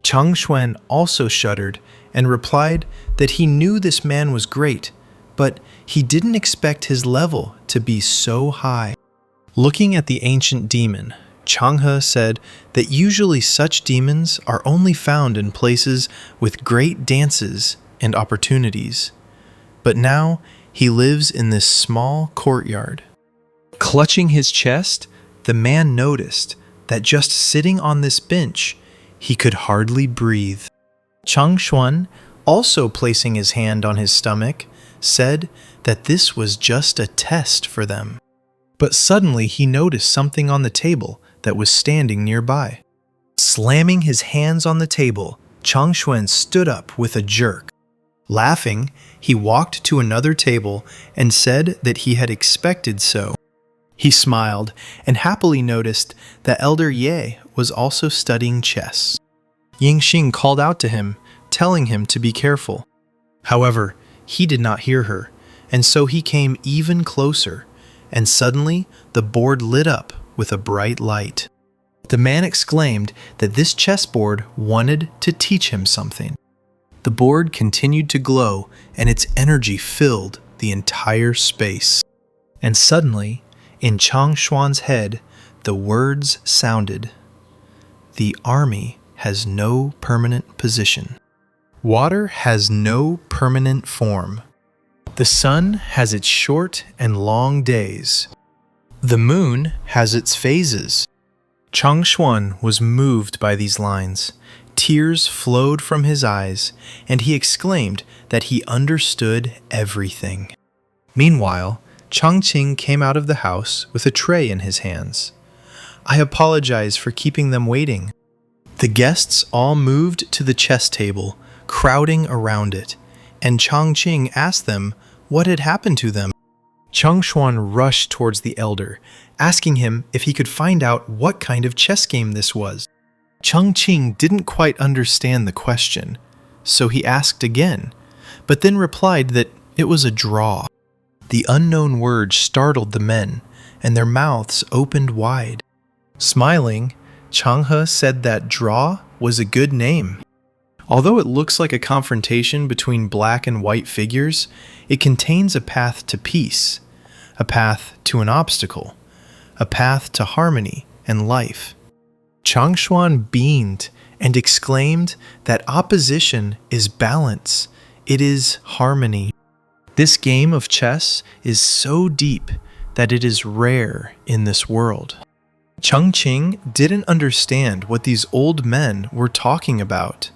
Changxuan also shuddered and replied that he knew this man was great, but he didn't expect his level to be so high. Looking at the ancient demon, Changhe said that usually such demons are only found in places with great dances and opportunities. But now he lives in this small courtyard. Clutching his chest, the man noticed that just sitting on this bench, he could hardly breathe. Changxuan, also placing his hand on his stomach, said that this was just a test for them. But suddenly he noticed something on the table that was standing nearby. Slamming his hands on the table, Changxuan stood up with a jerk. Laughing, he walked to another table and said that he had expected so. He smiled and happily noticed that Elder Ye was also studying chess. Yingxing called out to him, telling him to be careful. However, he did not hear her, and so he came even closer, and suddenly the board lit up with a bright light. The man exclaimed that this chessboard wanted to teach him something. The board continued to glow, and its energy filled the entire space. And suddenly, in Changxuan's head, the words sounded, "The army has no permanent position. Water has no permanent form. The sun has its short and long days. The moon has its phases." Changxuan was moved by these lines. Tears flowed from his eyes, and he exclaimed that he understood everything. Meanwhile, Chongqing came out of the house with a tray in his hands. "I apologize for keeping them waiting." The guests all moved to the chess table, crowding around it, and Chongqing asked them what had happened to them. Changxuan rushed towards the elder, asking him if he could find out what kind of chess game this was. Chongqing didn't quite understand the question, so he asked again, but then replied that it was a draw. The unknown word startled the men, and their mouths opened wide. Smiling, Changhe said that draw was a good name. Although it looks like a confrontation between black and white figures, it contains a path to peace, a path to an obstacle, a path to harmony and life. Changshuan beamed and exclaimed that opposition is balance, it is harmony. This game of chess is so deep that it is rare in this world. Chengqing didn't understand what these old men were talking about.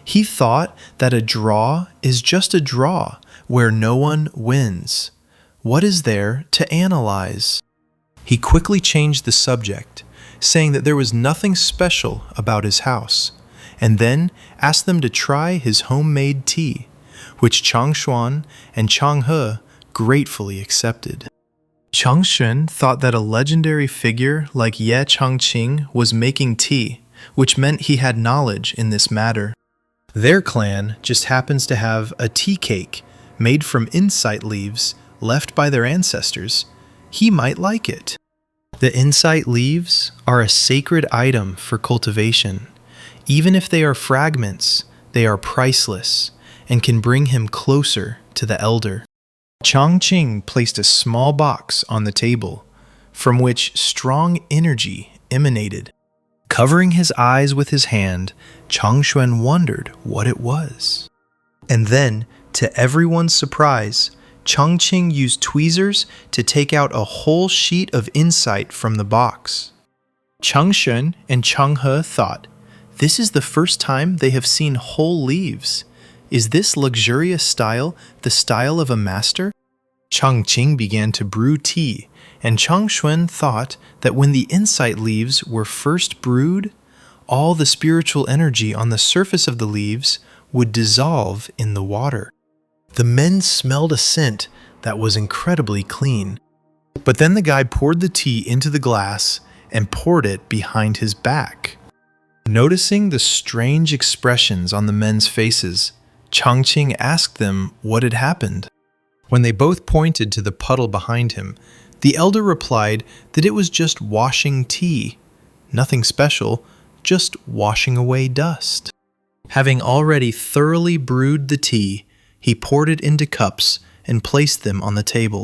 He thought that a draw is just a draw where no one wins. What is there to analyze? He quickly changed the subject, saying that there was nothing special about his house, and then asked them to try his homemade tea, which Changshuan and Changhe gratefully accepted. Changshen thought that a legendary figure like Ye Changqing was making tea, which meant he had knowledge in this matter. Their clan just happens to have a tea cake made from insight leaves left by their ancestors. He might like it. The insight leaves are a sacred item for cultivation. Even if they are fragments, they are priceless and can bring him closer to the elder. Changqing placed a small box on the table, from which strong energy emanated. Covering his eyes with his hand, Changshuan wondered what it was. And then, to everyone's surprise, Changqing used tweezers to take out a whole sheet of insight from the box. Changshen and Changhe thought, this is the first time they have seen whole leaves. Is this luxurious style the style of a master? Changqing began to brew tea, and Changshuan thought that when the insight leaves were first brewed, all the spiritual energy on the surface of the leaves would dissolve in the water. The men smelled a scent that was incredibly clean. But then the guy poured the tea into the glass and poured it behind his back. Noticing the strange expressions on the men's faces, Changqing asked them what had happened. When they both pointed to the puddle behind him, the elder replied that it was just washing tea. Nothing special, just washing away dust. Having already thoroughly brewed the tea, he poured it into cups and placed them on the table.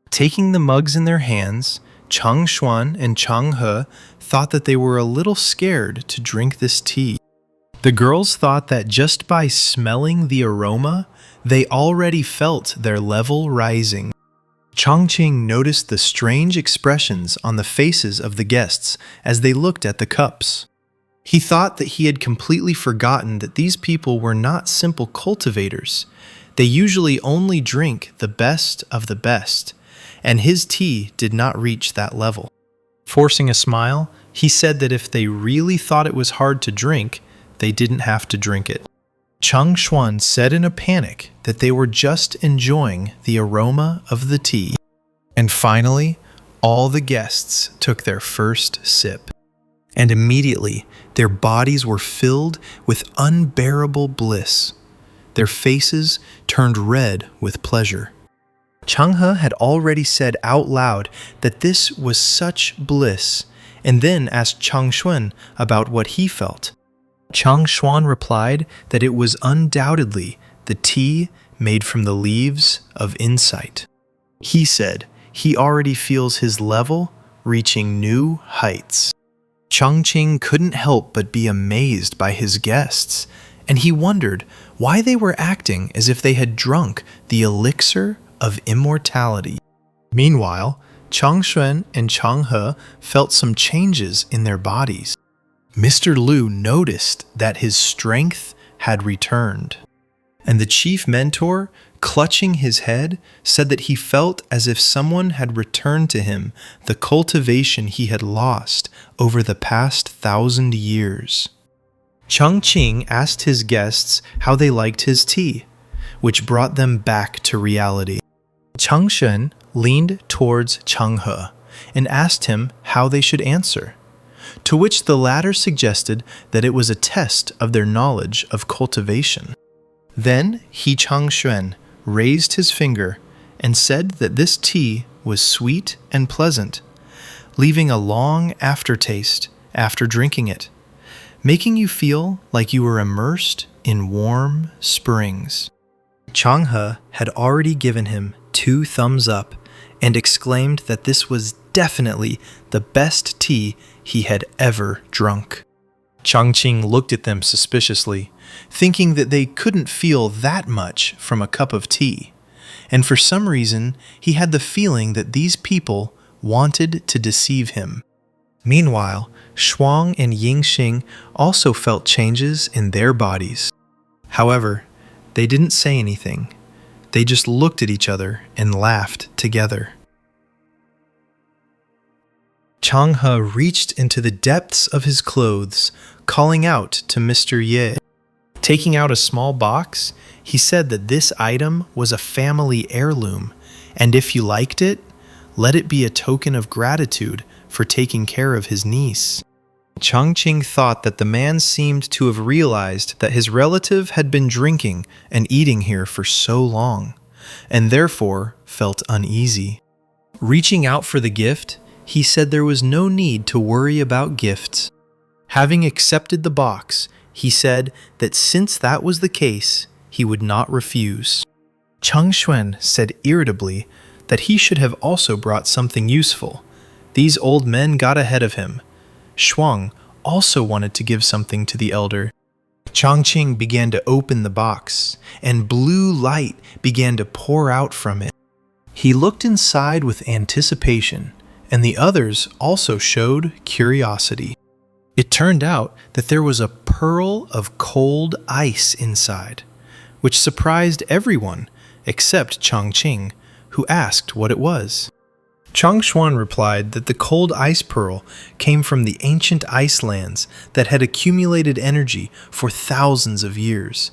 Taking the mugs in their hands, Changshuan and Changhe thought that they were a little scared to drink this tea. The girls thought that just by smelling the aroma, they already felt their level rising. Changqing noticed the strange expressions on the faces of the guests as they looked at the cups. He thought that he had completely forgotten that these people were not simple cultivators. They usually only drink the best of the best, and his tea did not reach that level. Forcing a smile, he said that if they really thought it was hard to drink, they didn't have to drink it. Changshuan said in a panic that they were just enjoying the aroma of the tea. And finally, all the guests took their first sip. And immediately, their bodies were filled with unbearable bliss. Their faces turned red with pleasure. Changhe had already said out loud that this was such bliss, and then asked Changshuan about what he felt. Changshuan replied that it was undoubtedly the tea made from the leaves of insight. He said he already feels his level reaching new heights. Changqing couldn't help but be amazed by his guests, and he wondered why they were acting as if they had drunk the elixir of immortality. Meanwhile, Changshuan and Changhe felt some changes in their bodies. Mr. Liu noticed that his strength had returned, and the chief mentor, clutching his head, said that he felt as if someone had returned to him the cultivation he had lost over the past 1,000 years. Changqing asked his guests how they liked his tea, which brought them back to reality. Changshen leaned towards Changhe and asked him how they should answer, to which the latter suggested that it was a test of their knowledge of cultivation. Then Changshen raised his finger and said that this tea was sweet and pleasant, leaving a long aftertaste after drinking it, making you feel like you were immersed in warm springs. Changhe had already given him 2 thumbs up and exclaimed that this was definitely the best tea he had ever drunk. Changqing looked at them suspiciously, thinking that they couldn't feel that much from a cup of tea, and for some reason he had the feeling that these people wanted to deceive him. Meanwhile, Shuang and Yingxing also felt changes in their bodies. However, they didn't say anything. They just looked at each other and laughed together. Changhe reached into the depths of his clothes, calling out to Mr. Ye. Taking out a small box, he said that this item was a family heirloom, and if you liked it, let it be a token of gratitude for taking care of his niece. Changqing thought that the man seemed to have realized that his relative had been drinking and eating here for so long, and therefore felt uneasy. Reaching out for the gift, he said there was no need to worry about gifts. Having accepted the box, he said that since that was the case, he would not refuse. Changxuan said irritably that he should have also brought something useful. These old men got ahead of him. Shuang also wanted to give something to the elder. Changqing began to open the box, and blue light began to pour out from it. He looked inside with anticipation, and the others also showed curiosity. It turned out that there was a pearl of cold ice inside, which surprised everyone except Changqing, who asked what it was. Changshuan replied that the cold ice pearl came from the ancient ice lands that had accumulated energy for thousands of years.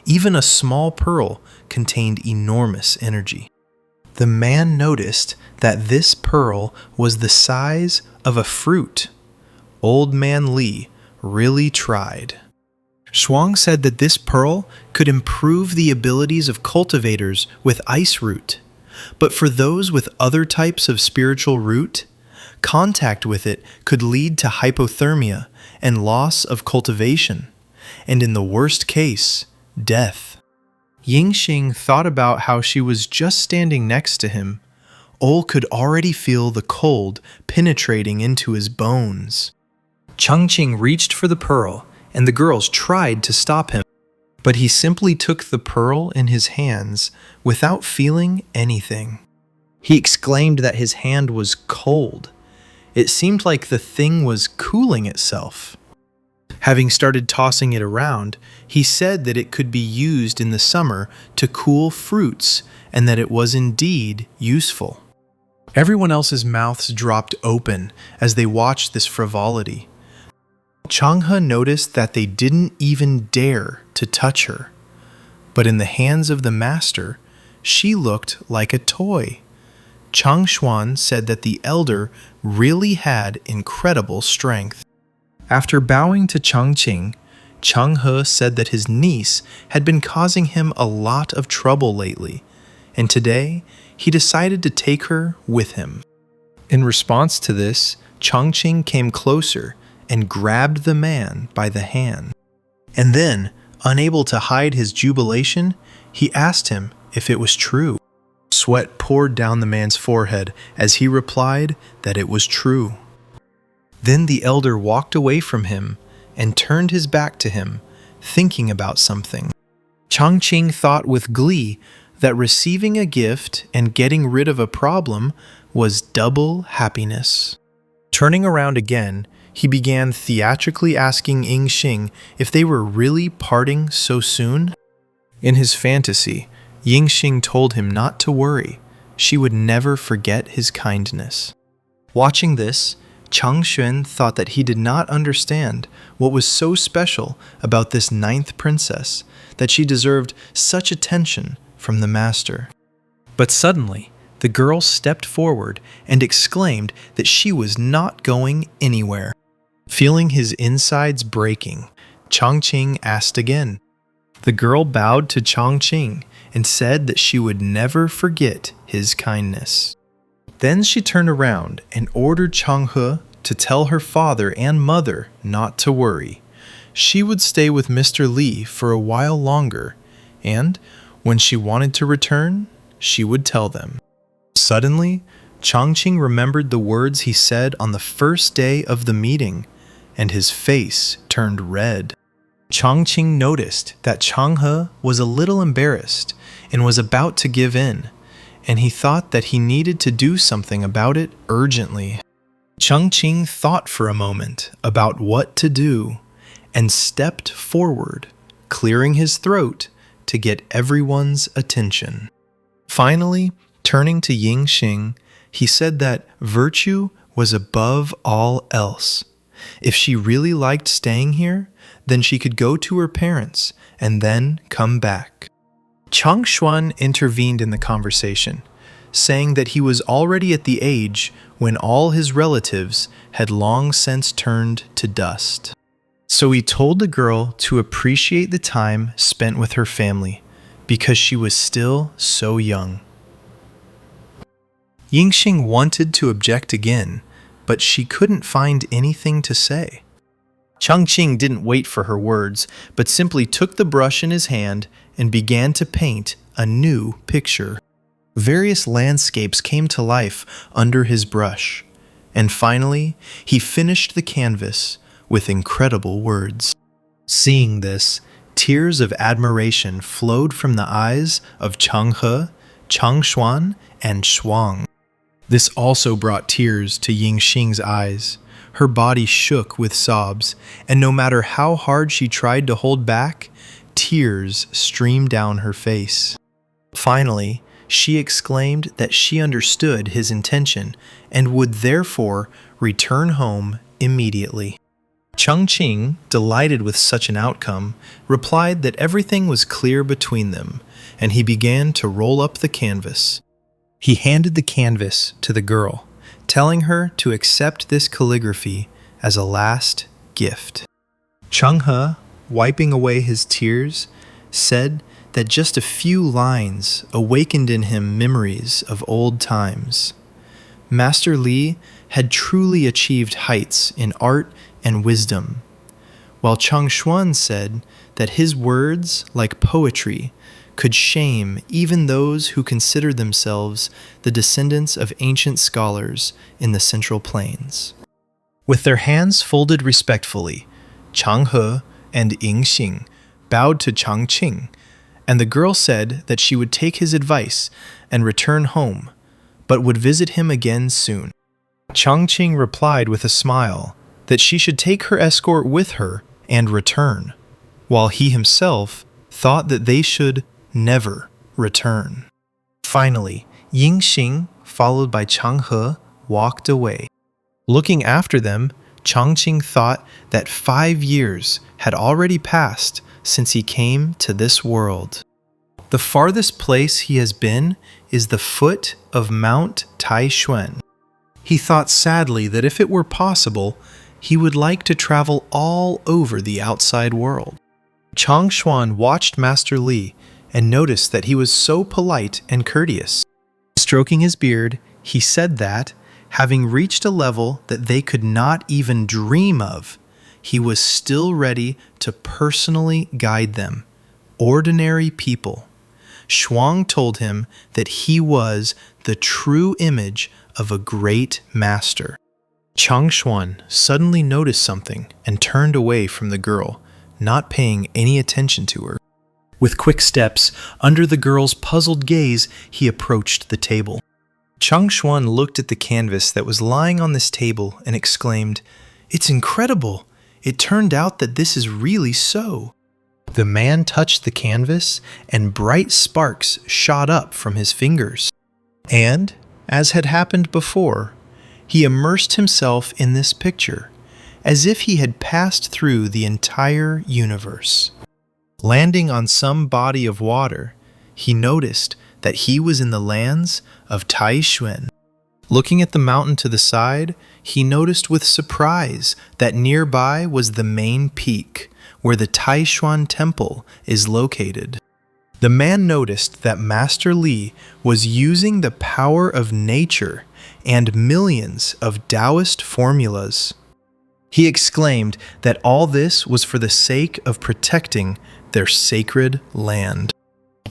Even a small pearl contained enormous energy. The man noticed that this pearl was the size of a fruit. Old Man Li really tried. Shuang said that this pearl could improve the abilities of cultivators with ice root. But for those with other types of spiritual root, contact with it could lead to hypothermia and loss of cultivation, and in the worst case, death. Yingxing thought about how she was just standing next to him. Ol could already feel the cold penetrating into his bones. Changqing reached for the pearl, and the girls tried to stop him. But he simply took the pearl in his hands without feeling anything. He exclaimed that his hand was cold. It seemed like the thing was cooling itself. Having started tossing it around, he said that it could be used in the summer to cool fruits and that it was indeed useful. Everyone else's mouths dropped open as they watched this frivolity. Changhe noticed that they didn't even dare to touch her. But in the hands of the master, she looked like a toy. Changshuan said that the elder really had incredible strength. After bowing to Changqing, Changhe said that his niece had been causing him a lot of trouble lately, and today he decided to take her with him. In response to this, Changqing came closer and grabbed the man by the hand. And then, unable to hide his jubilation, he asked him if it was true. Sweat poured down the man's forehead as he replied that it was true. Then the elder walked away from him and turned his back to him, thinking about something. Changqing thought with glee that receiving a gift and getting rid of a problem was double happiness. Turning around again, he began theatrically asking Yingxing if they were really parting so soon. In his fantasy, Yingxing told him not to worry. She would never forget his kindness. Watching this, Changxuan thought that he did not understand what was so special about this 9th princess that she deserved such attention from the master. But suddenly, the girl stepped forward and exclaimed that she was not going anywhere. Feeling his insides breaking, Changqing asked again, The girl bowed to Chongqing and said that she would never forget his kindness. Then she turned around and ordered Changhe to tell her father and mother not to worry. She would stay with Mr. Li for a while longer, and when she wanted to return, she would tell them. Suddenly, Chongqing remembered the words he said on the first day of the meeting, and his face turned red. Chongqing noticed that Changhe was a little embarrassed and was about to give in, and he thought that he needed to do something about it urgently. Chongqing thought for a moment about what to do and stepped forward, clearing his throat to get everyone's attention. Finally, turning to Yingxing, he said that virtue was above all else. If she really liked staying here, then she could go to her parents and then come back. Changshuan intervened in the conversation, saying that he was already at the age when all his relatives had long since turned to dust. So he told the girl to appreciate the time spent with her family, because she was still so young. Yingxing wanted to object again, but she couldn't find anything to say. Chongqing didn't wait for her words, but simply took the brush in his hand and began to paint a new picture. Various landscapes came to life under his brush, and finally he finished the canvas with incredible words. Seeing this, tears of admiration flowed from the eyes of Changhe, Changshuan, and Shuang. This also brought tears to Yingxing's eyes. Her body shook with sobs, and no matter how hard she tried to hold back, tears streamed down her face. Finally, she exclaimed that she understood his intention and would therefore return home immediately. Chongqing, delighted with such an outcome, replied that everything was clear between them, and he began to roll up the canvas. He handed the canvas to the girl, telling her to accept this calligraphy as a last gift. Changhe, wiping away his tears, said that just a few lines awakened in him memories of old times. Master Li had truly achieved heights in art and wisdom, while Changshuan said that his words, like poetry, could shame even those who considered themselves the descendants of ancient scholars in the Central Plains. With their hands folded respectfully, Changhe and Yingxing bowed to Chongqing, and the girl said that she would take his advice and return home, but would visit him again soon. Chongqing replied with a smile that she should take her escort with her and return, while he himself thought that they should never return. Finally, Yingxing, followed by Changhe, walked away. Looking after them, Chongqing thought that 5 years had already passed since he came to this world. The farthest place he has been is the foot of Mount Taishuan. He thought sadly that if it were possible, he would like to travel all over the outside world. Changshuan watched Master Li and noticed that he was so polite and courteous. Stroking his beard, he said that, having reached a level that they could not even dream of, he was still ready to personally guide them, ordinary people. Shuang told him that he was the true image of a great master. Changshuan suddenly noticed something and turned away from the girl, not paying any attention to her. With quick steps, under the girl's puzzled gaze, he approached the table. Changshuan looked at the canvas that was lying on this table and exclaimed, "It's incredible! It turned out that this is really so." The man touched the canvas, and bright sparks shot up from his fingers. And, as had happened before, he immersed himself in this picture, as if he had passed through the entire universe. Landing on some body of water, he noticed that he was in the lands of Taishuan. Looking at the mountain to the side, he noticed with surprise that nearby was the main peak, where the Taishuan Temple is located. The man noticed that Master Li was using the power of nature and millions of Taoist formulas. He exclaimed that all this was for the sake of protecting their sacred land.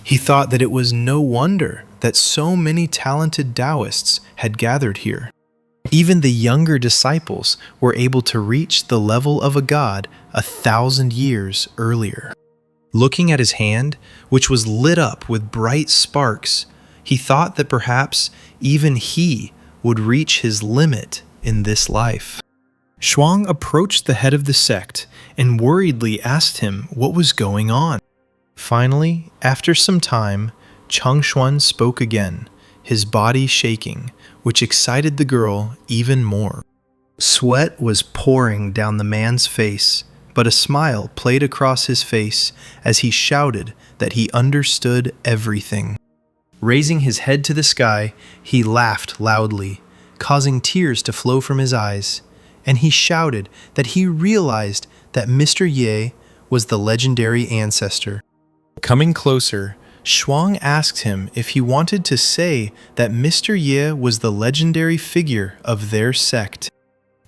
He thought that it was no wonder that so many talented Taoists had gathered here. Even the younger disciples were able to reach the level of a god 1,000 years earlier. Looking at his hand, which was lit up with bright sparks, he thought that perhaps even he would reach his limit in this life. Shuang approached the head of the sect and worriedly asked him what was going on. Finally, after some time, Changshuan spoke again, his body shaking, which excited the girl even more. Sweat was pouring down the man's face, but a smile played across his face as he shouted that he understood everything. Raising his head to the sky, he laughed loudly, causing tears to flow from his eyes, and he shouted that he realized that Mr. Ye was the legendary ancestor. Coming closer, Shuang asked him if he wanted to say that Mr. Ye was the legendary figure of their sect.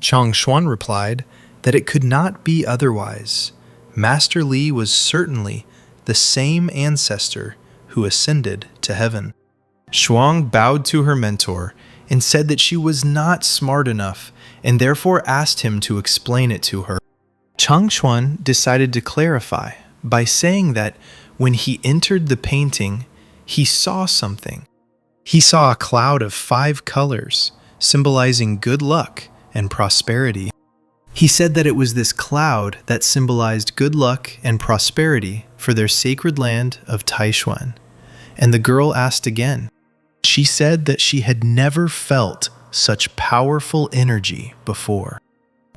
Changshuan replied that it could not be otherwise. Master Li was certainly the same ancestor who ascended to heaven. Shuang bowed to her mentor and said that she was not smart enough and therefore asked him to explain it to her. Changshuan decided to clarify by saying that when he entered the painting, he saw something. He saw a cloud of 5 colors, symbolizing good luck and prosperity. He said that it was this cloud that symbolized good luck and prosperity for their sacred land of Taishuan. And the girl asked again. She said that she had never felt such powerful energy before.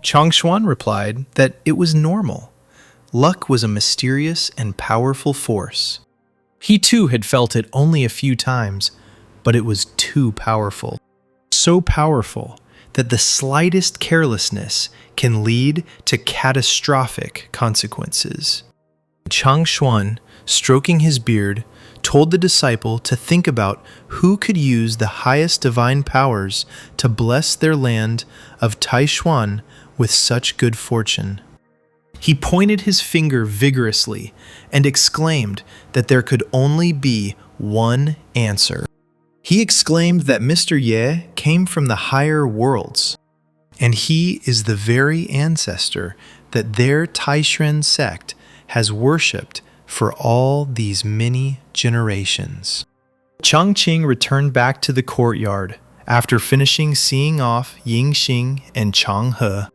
Changshuan replied that it was normal. Luck was a mysterious and powerful force. He too had felt it only a few times, but it was too powerful. So powerful that the slightest carelessness can lead to catastrophic consequences. Changshuan, stroking his beard, told the disciple to think about who could use the highest divine powers to bless their land of Taishuan with such good fortune. He pointed his finger vigorously and exclaimed that there could only be one answer. He exclaimed that Mr. Ye came from the higher worlds, and he is the very ancestor that their Taishuan sect has worshipped for all these many generations. Changqing returned back to the courtyard after finishing seeing off Yingxing and Changhe.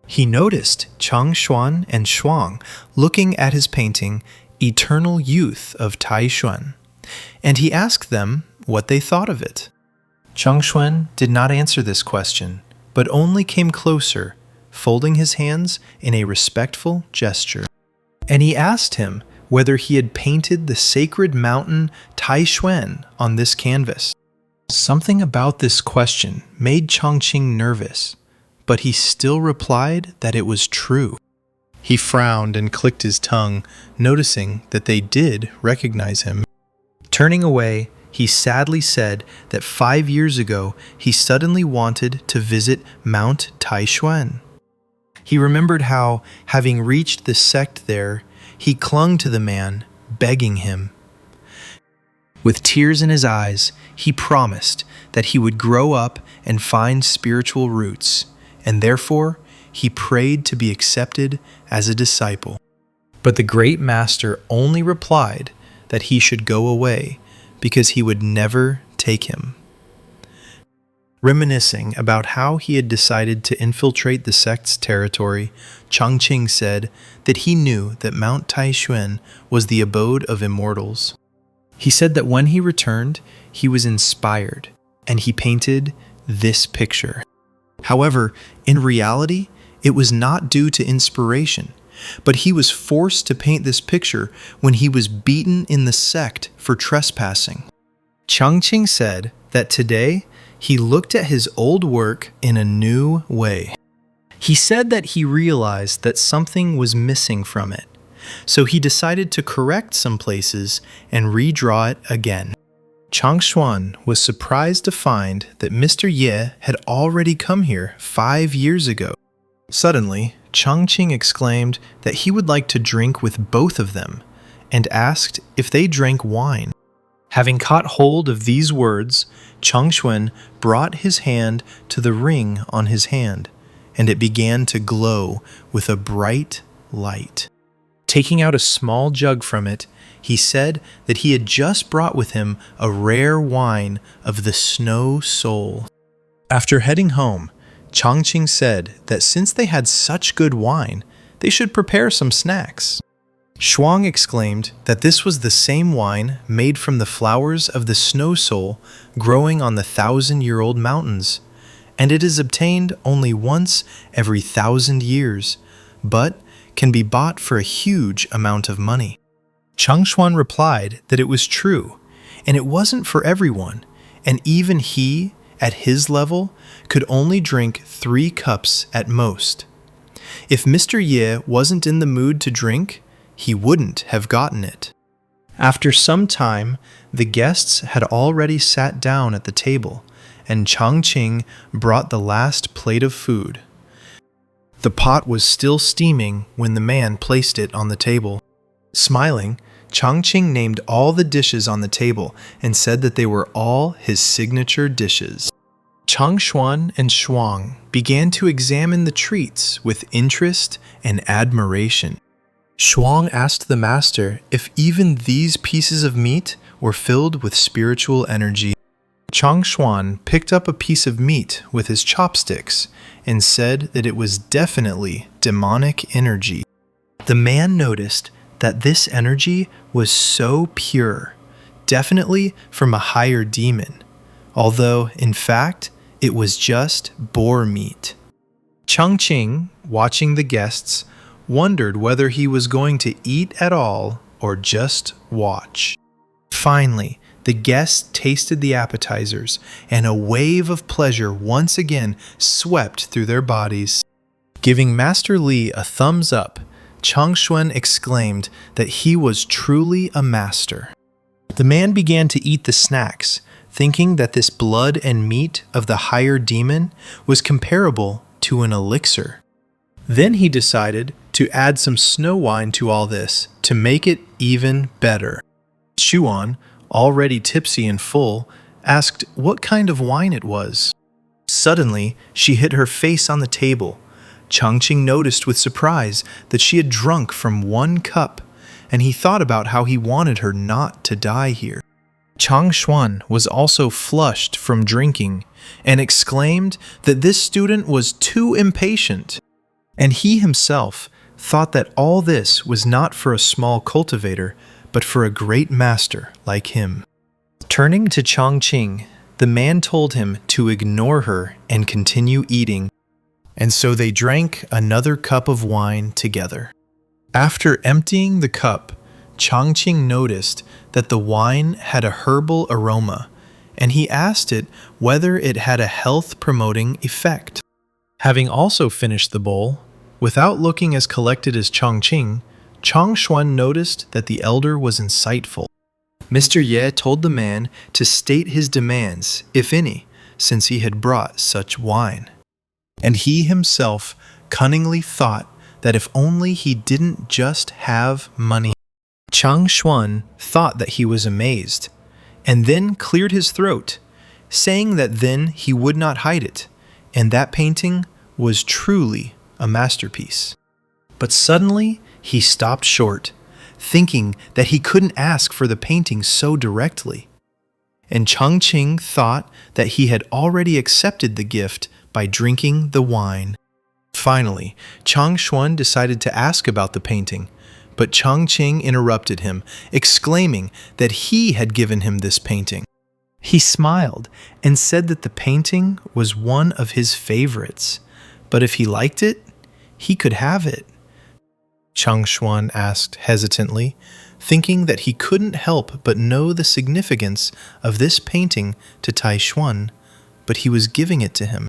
He noticed Changshuan and Shuang looking at his painting, Eternal Youth of Taishuan, and he asked them what they thought of it. Changshuan did not answer this question, but only came closer, folding his hands in a respectful gesture. And he asked him whether he had painted the sacred mountain Taishuan on this canvas. Something about this question made Changqing nervous, but he still replied that it was true. He frowned and clicked his tongue, noticing that they did recognize him. Turning away, he sadly said that 5 years ago he suddenly wanted to visit Mount Taishuan. He remembered how, having reached the sect there, he clung to the man, begging him. With tears in his eyes, he promised that he would grow up and find spiritual roots, and therefore he prayed to be accepted as a disciple. But the great master only replied that he should go away because he would never take him. Reminiscing about how he had decided to infiltrate the sect's territory, Changqing said that he knew that Mount Taishuan was the abode of immortals. He said that when he returned, he was inspired, and he painted this picture. However, in reality, it was not due to inspiration, but he was forced to paint this picture when he was beaten in the sect for trespassing. Changqing said that today he looked at his old work in a new way. He said that he realized that something was missing from it, so he decided to correct some places and redraw it again. Chang Xuan was surprised to find that Mr. Ye had already come here 5 years ago. Suddenly, Changqing exclaimed that he would like to drink with both of them, and asked if they drank wine. Having caught hold of these words, Chang Xuan brought his hand to the ring on his hand, and it began to glow with a bright light. Taking out a small jug from it, he said that he had just brought with him a rare wine of the Snow Soul. After heading home, Changqing said that since they had such good wine, they should prepare some snacks. Shuang exclaimed that this was the same wine made from the flowers of the Snow Soul growing on the 1,000-year-old mountains, and it is obtained only once every 1,000 years, but can be bought for a huge amount of money. Chang Xuan replied that it was true, and it wasn't for everyone, and even he, at his level, could only drink 3 cups at most. If Mr. Ye wasn't in the mood to drink, he wouldn't have gotten it. After some time, the guests had already sat down at the table, and Changqing brought the last plate of food. The pot was still steaming when the man placed it on the table. Smiling, Changqing named all the dishes on the table and said that they were all his signature dishes. Chang Xuan and Shuang began to examine the treats with interest and admiration. Shuang asked the master if even these pieces of meat were filled with spiritual energy. Chang Xuan picked up a piece of meat with his chopsticks and said that it was definitely demonic energy. The man noticed that this energy was so pure, definitely from a higher demon, although, in fact, it was just boar meat. Changqing, watching the guests, wondered whether he was going to eat at all or just watch. Finally, the guests tasted the appetizers, and a wave of pleasure once again swept through their bodies. Giving Master Li a thumbs up, Chang Xuan exclaimed that he was truly a master. The man began to eat the snacks, thinking that this blood and meat of the higher demon was comparable to an elixir. Then he decided to add some snow wine to all this to make it even better. Xuan, already tipsy and full, asked what kind of wine it was. Suddenly, she hit her face on the table. Changqing noticed with surprise that she had drunk from 1 cup, and he thought about how he wanted her not to die here. Chang Xuan was also flushed from drinking and exclaimed that this student was too impatient, and he himself thought that all this was not for a small cultivator, but for a great master like him. Turning to Changqing, the man told him to ignore her and continue eating, and so they drank another cup of wine together. After emptying the cup, Changqing noticed that the wine had a herbal aroma, and he asked it whether it had a health-promoting effect. Having also finished the bowl, without looking as collected as Changqing, Chang Xuan noticed that the elder was insightful. Mr. Ye told the man to state his demands, if any, since he had brought such wine. And he himself cunningly thought that if only he didn't just have money. Chang Xuan thought that he was amazed, and then cleared his throat, saying that then he would not hide it, and that painting was truly a masterpiece. But suddenly he stopped short, thinking that he couldn't ask for the painting so directly. And Changqing thought that he had already accepted the gift by drinking the wine. Finally, Chang Xuan decided to ask about the painting, but Changqing interrupted him, exclaiming that he had given him this painting. He smiled and said that the painting was one of his favorites, but if he liked it, he could have it. Chang Xuan asked hesitantly, thinking that he couldn't help but know the significance of this painting to Tai Xuan, but he was giving it to him.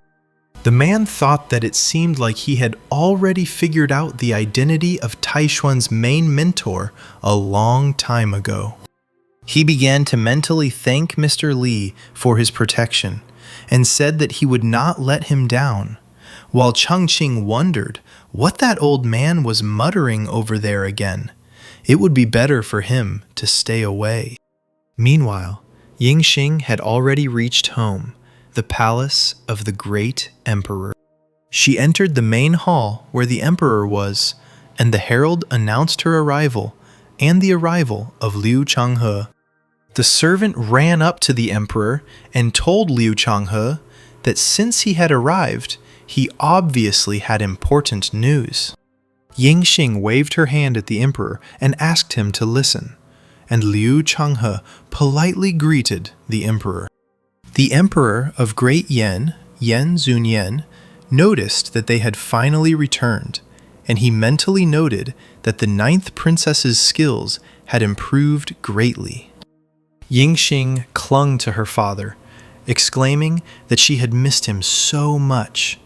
The man thought that it seemed like he had already figured out the identity of Taishuan's main mentor a long time ago. He began to mentally thank Mr. Li for his protection and said that he would not let him down, while Changqing wondered what that old man was muttering over there again. It would be better for him to stay away. Meanwhile, Yingxing had already reached home, the palace of the great emperor. She entered the main hall where the emperor was, and the herald announced her arrival and the arrival of Liu Changhe. The servant ran up to the emperor and told Liu Changhe that since he had arrived, he obviously had important news. Yingxing waved her hand at the emperor and asked him to listen, and Liu Changhe politely greeted the emperor. The emperor of Great Yan, Yan Zunyan, noticed that they had finally returned, and he mentally noted that the 9th princess's skills had improved greatly. Yingxing clung to her father, exclaiming that she had missed him so much,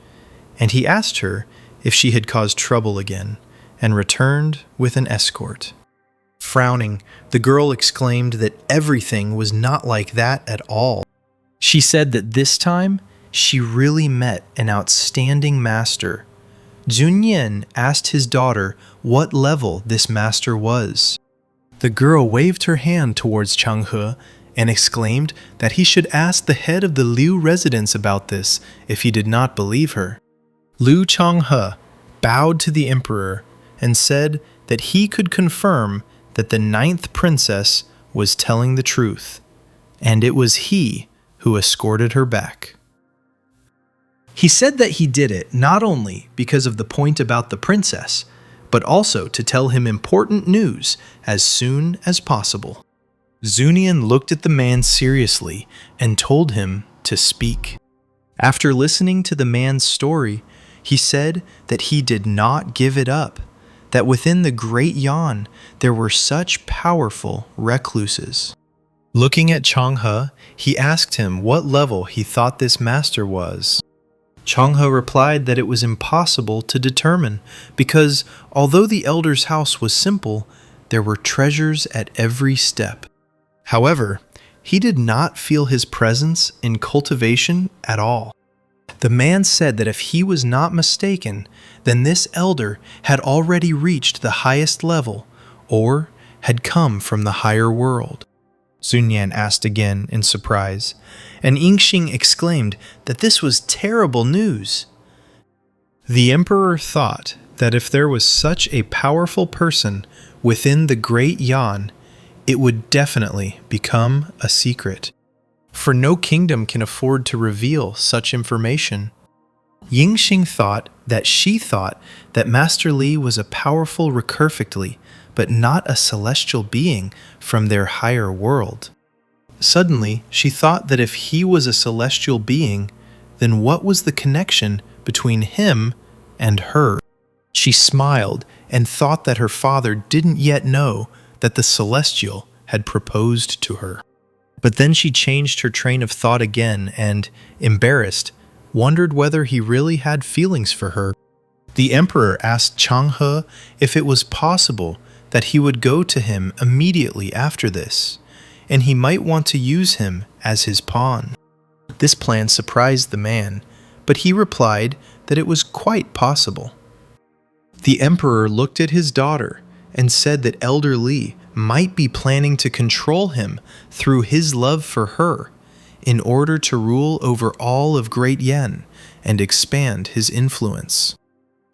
and he asked her if she had caused trouble again, and returned with an escort. Frowning, the girl exclaimed that everything was not like that at all. She said that this time, she really met an outstanding master. Zunyan asked his daughter what level this master was. The girl waved her hand towards Changhe and exclaimed that he should ask the head of the Liu residence about this if he did not believe her. Liu Changhe bowed to the emperor and said that he could confirm that the 9th princess was telling the truth, and it was he who escorted her back. He said that he did it not only because of the point about the princess, but also to tell him important news as soon as possible. Zunyan looked at the man seriously and told him to speak. After listening to the man's story, he said that he did not give it up, that within the Great Yan there were such powerful recluses. Looking at Changhe, he asked him what level he thought this master was. Changhe replied that it was impossible to determine because, although the elder's house was simple, there were treasures at every step. However, he did not feel his presence in cultivation at all. The man said that if he was not mistaken, then this elder had already reached the highest level or had come from the higher world. Zunyan asked again in surprise, and Yingxing exclaimed that this was terrible news. The emperor thought that if there was such a powerful person within the Great Yan, it would definitely become a secret, for no kingdom can afford to reveal such information. Yingxing thought that Master Li was a powerful recurfictly, but not a celestial being from their higher world. Suddenly, she thought that if he was a celestial being, then what was the connection between him and her? She smiled and thought that her father didn't yet know that the celestial had proposed to her. But then she changed her train of thought again and, embarrassed, wondered whether he really had feelings for her. The emperor asked Changhe if it was possible that he would go to him immediately after this, and he might want to use him as his pawn. This plan surprised the man, but he replied that it was quite possible. The emperor looked at his daughter and said that Elder Li might be planning to control him through his love for her in order to rule over all of Great Yan and expand his influence.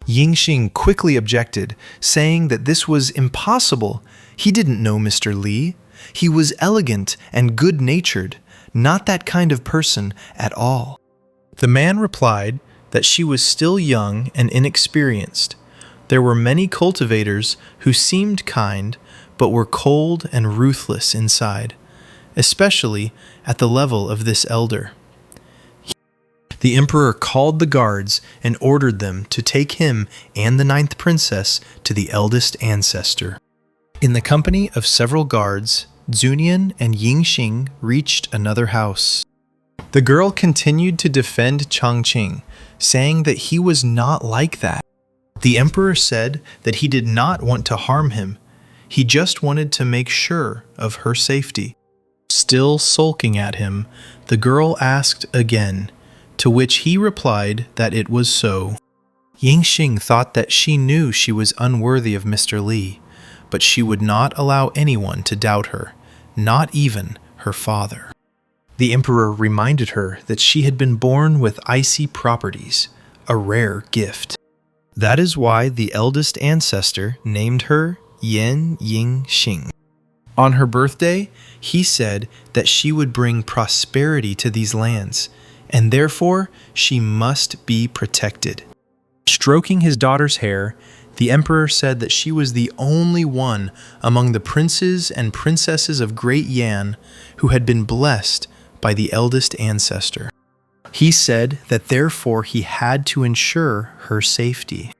Yingxing quickly objected, saying that this was impossible. He didn't know Mr. Li. He was elegant and good-natured, not that kind of person at all. The man replied that she was still young and inexperienced. There were many cultivators who seemed kind, but were cold and ruthless inside, especially at the level of this elder. The emperor called the guards and ordered them to take him and the 9th princess to the eldest ancestor. In the company of several guards, Zunyan and Yingxing reached another house. The girl continued to defend Changqing, saying that he was not like that. The emperor said that he did not want to harm him. He just wanted to make sure of her safety. Still sulking at him, the girl asked again, to which he replied that it was so. Yingxing thought that she knew she was unworthy of Mr. Li, but she would not allow anyone to doubt her, not even her father. The emperor reminded her that she had been born with icy properties, a rare gift. That is why the eldest ancestor named her Yan Yingxing. On her birthday, he said that she would bring prosperity to these lands, and therefore she must be protected. Stroking his daughter's hair, the emperor said that she was the only one among the princes and princesses of Great Yan who had been blessed by the eldest ancestor. He said that therefore he had to ensure her safety.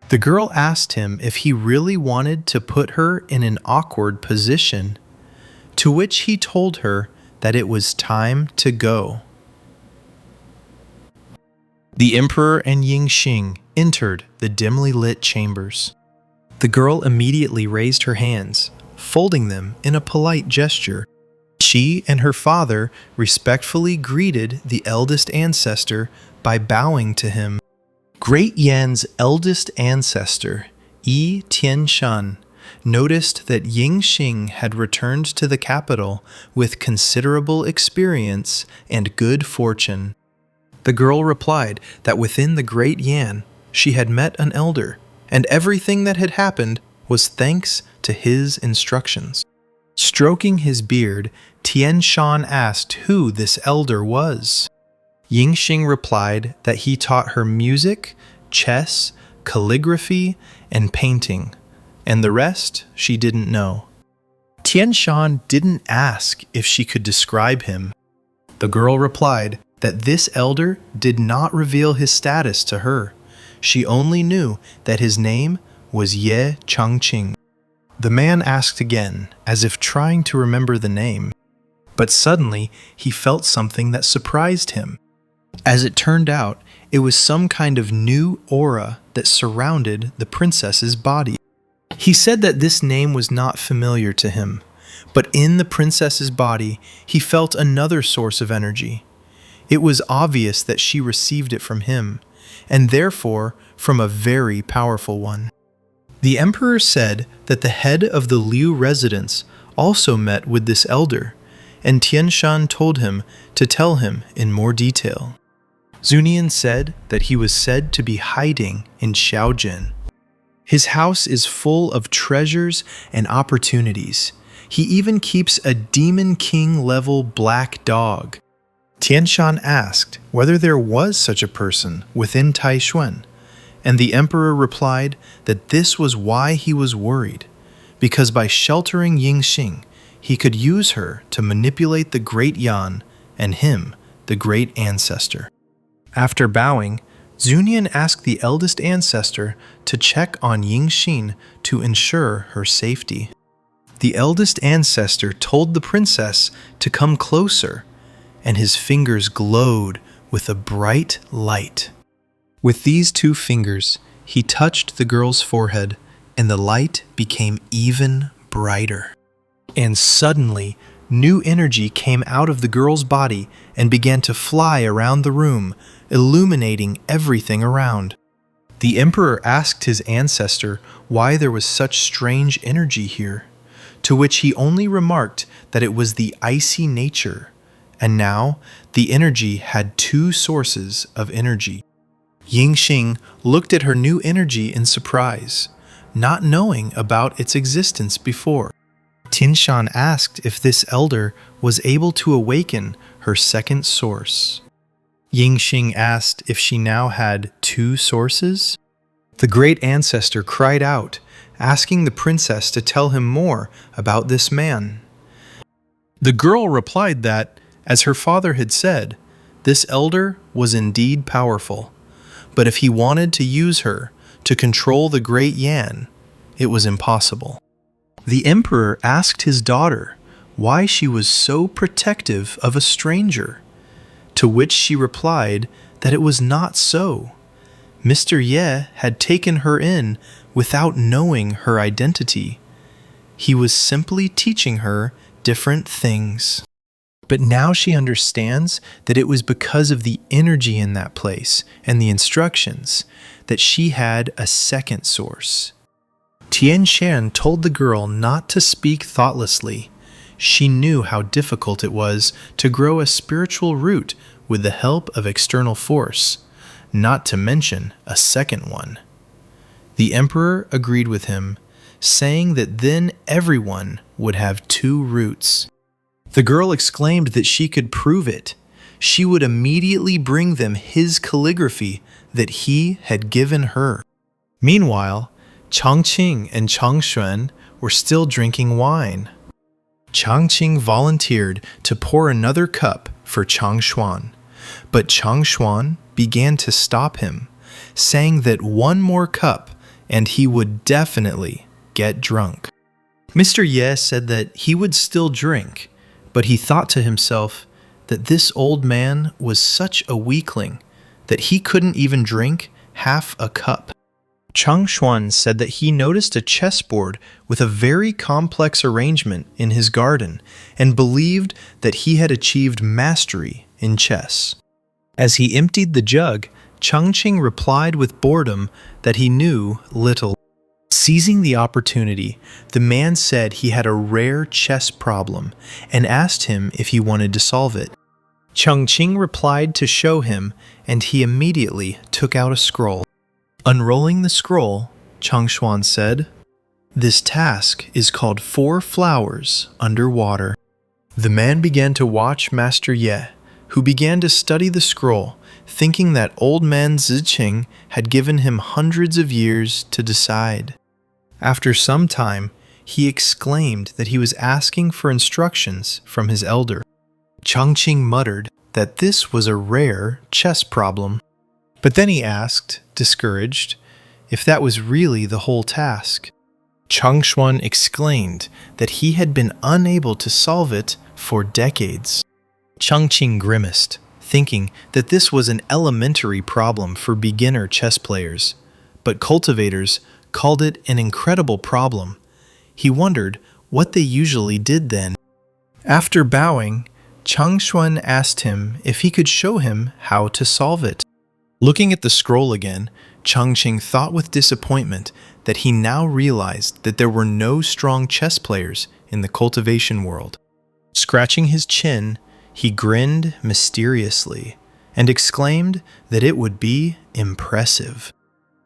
The girl asked him if he really wanted to put her in an awkward position, to which he told her that it was time to go. The emperor and Yingxing entered the dimly lit chambers. The girl immediately raised her hands, folding them in a polite gesture. She and her father respectfully greeted the eldest ancestor by bowing to him. Great Yan's eldest ancestor, Yi Tianshan, noticed that Yingxing had returned to the capital with considerable experience and good fortune. The girl replied that within the Great Yan, she had met an elder, and everything that had happened was thanks to his instructions. Stroking his beard, Tianshan asked who this elder was. Yingxing replied that he taught her music, chess, calligraphy, and painting, and the rest she didn't know. Tianshan didn't ask if she could describe him. The girl replied that this elder did not reveal his status to her. She only knew that his name was Ye Changqing. The man asked again, as if trying to remember the name, but suddenly he felt something that surprised him. As it turned out, it was some kind of new aura that surrounded the princess's body. He said that this name was not familiar to him, but in the princess's body, he felt another source of energy. It was obvious that she received it from him, and therefore from a very powerful one. The emperor said that the head of the Liu residence also met with this elder, and Tianshan told him to tell him in more detail. Zunian said that he was said to be hiding in Xiaojin. His house is full of treasures and opportunities. He even keeps a Demon King level black dog. Tianshan asked whether there was such a person within Taishuan, and the emperor replied that this was why he was worried, because by sheltering Yingxing, he could use her to manipulate the Great Yan and him, the Great Ancestor. After bowing, Zunian asked the eldest ancestor to check on Yingxing to ensure her safety. The eldest ancestor told the princess to come closer, and his fingers glowed with a bright light. With these two fingers, he touched the girl's forehead, and the light became even brighter. And suddenly, new energy came out of the girl's body and began to fly around the room, illuminating everything around. The emperor asked his ancestor why there was such strange energy here, to which he only remarked that it was the icy nature, and now the energy had two sources of energy. Yingxing looked at her new energy in surprise, not knowing about its existence before. Tianshan asked if this elder was able to awaken her second source. Yingxing asked if she now had two sources. The great ancestor cried out, asking the princess to tell him more about this man. The girl replied that, as her father had said, this elder was indeed powerful, but if he wanted to use her to control the Great Yan, it was impossible. The emperor asked his daughter why she was so protective of a stranger. to which she replied that it was not so. Mr. Ye had taken her in without knowing her identity. He was simply teaching her different things. But now she understands that it was because of the energy in that place and the instructions that she had a second source. Tian Shan told the girl not to speak thoughtlessly. She knew how difficult it was to grow a spiritual root with the help of external force, not to mention a second one. The emperor agreed with him, saying that then everyone would have 2 roots. The girl exclaimed that she could prove it. She would immediately bring them his calligraphy that he had given her. Meanwhile, Changqing and Changshuan were still drinking wine. Changqing volunteered to pour another cup for Changshuan, but Changshuan began to stop him, saying that 1 more cup and he would definitely get drunk. Mr. Ye said that he would still drink, but he thought to himself that this old man was such a weakling that he couldn't even drink half a cup. Changshuan said that he noticed a chessboard with a very complex arrangement in his garden and believed that he had achieved mastery in chess. As he emptied the jug, Changqing replied with boredom that he knew little. Seizing the opportunity, the man said he had a rare chess problem and asked him if he wanted to solve it. Changqing replied to show him, and he immediately took out a scroll. Unrolling the scroll, Changshuan said, "This task is called 4 flowers under water." The man began to watch Master Ye, who began to study the scroll, thinking that old man Ziqing had given him hundreds of years to decide. After some time, he exclaimed that he was asking for instructions from his elder. Changqing muttered that this was a rare chess problem. But then he asked, discouraged, if that was really the whole task. Changshuan exclaimed that he had been unable to solve it for decades. Changqing grimaced, thinking that this was an elementary problem for beginner chess players, but cultivators called it an incredible problem. He wondered what they usually did then. After bowing, Changshuan asked him if he could show him how to solve it. Looking at the scroll again, Changqing thought with disappointment that he now realized that there were no strong chess players in the cultivation world. Scratching his chin, he grinned mysteriously and exclaimed that it would be impressive.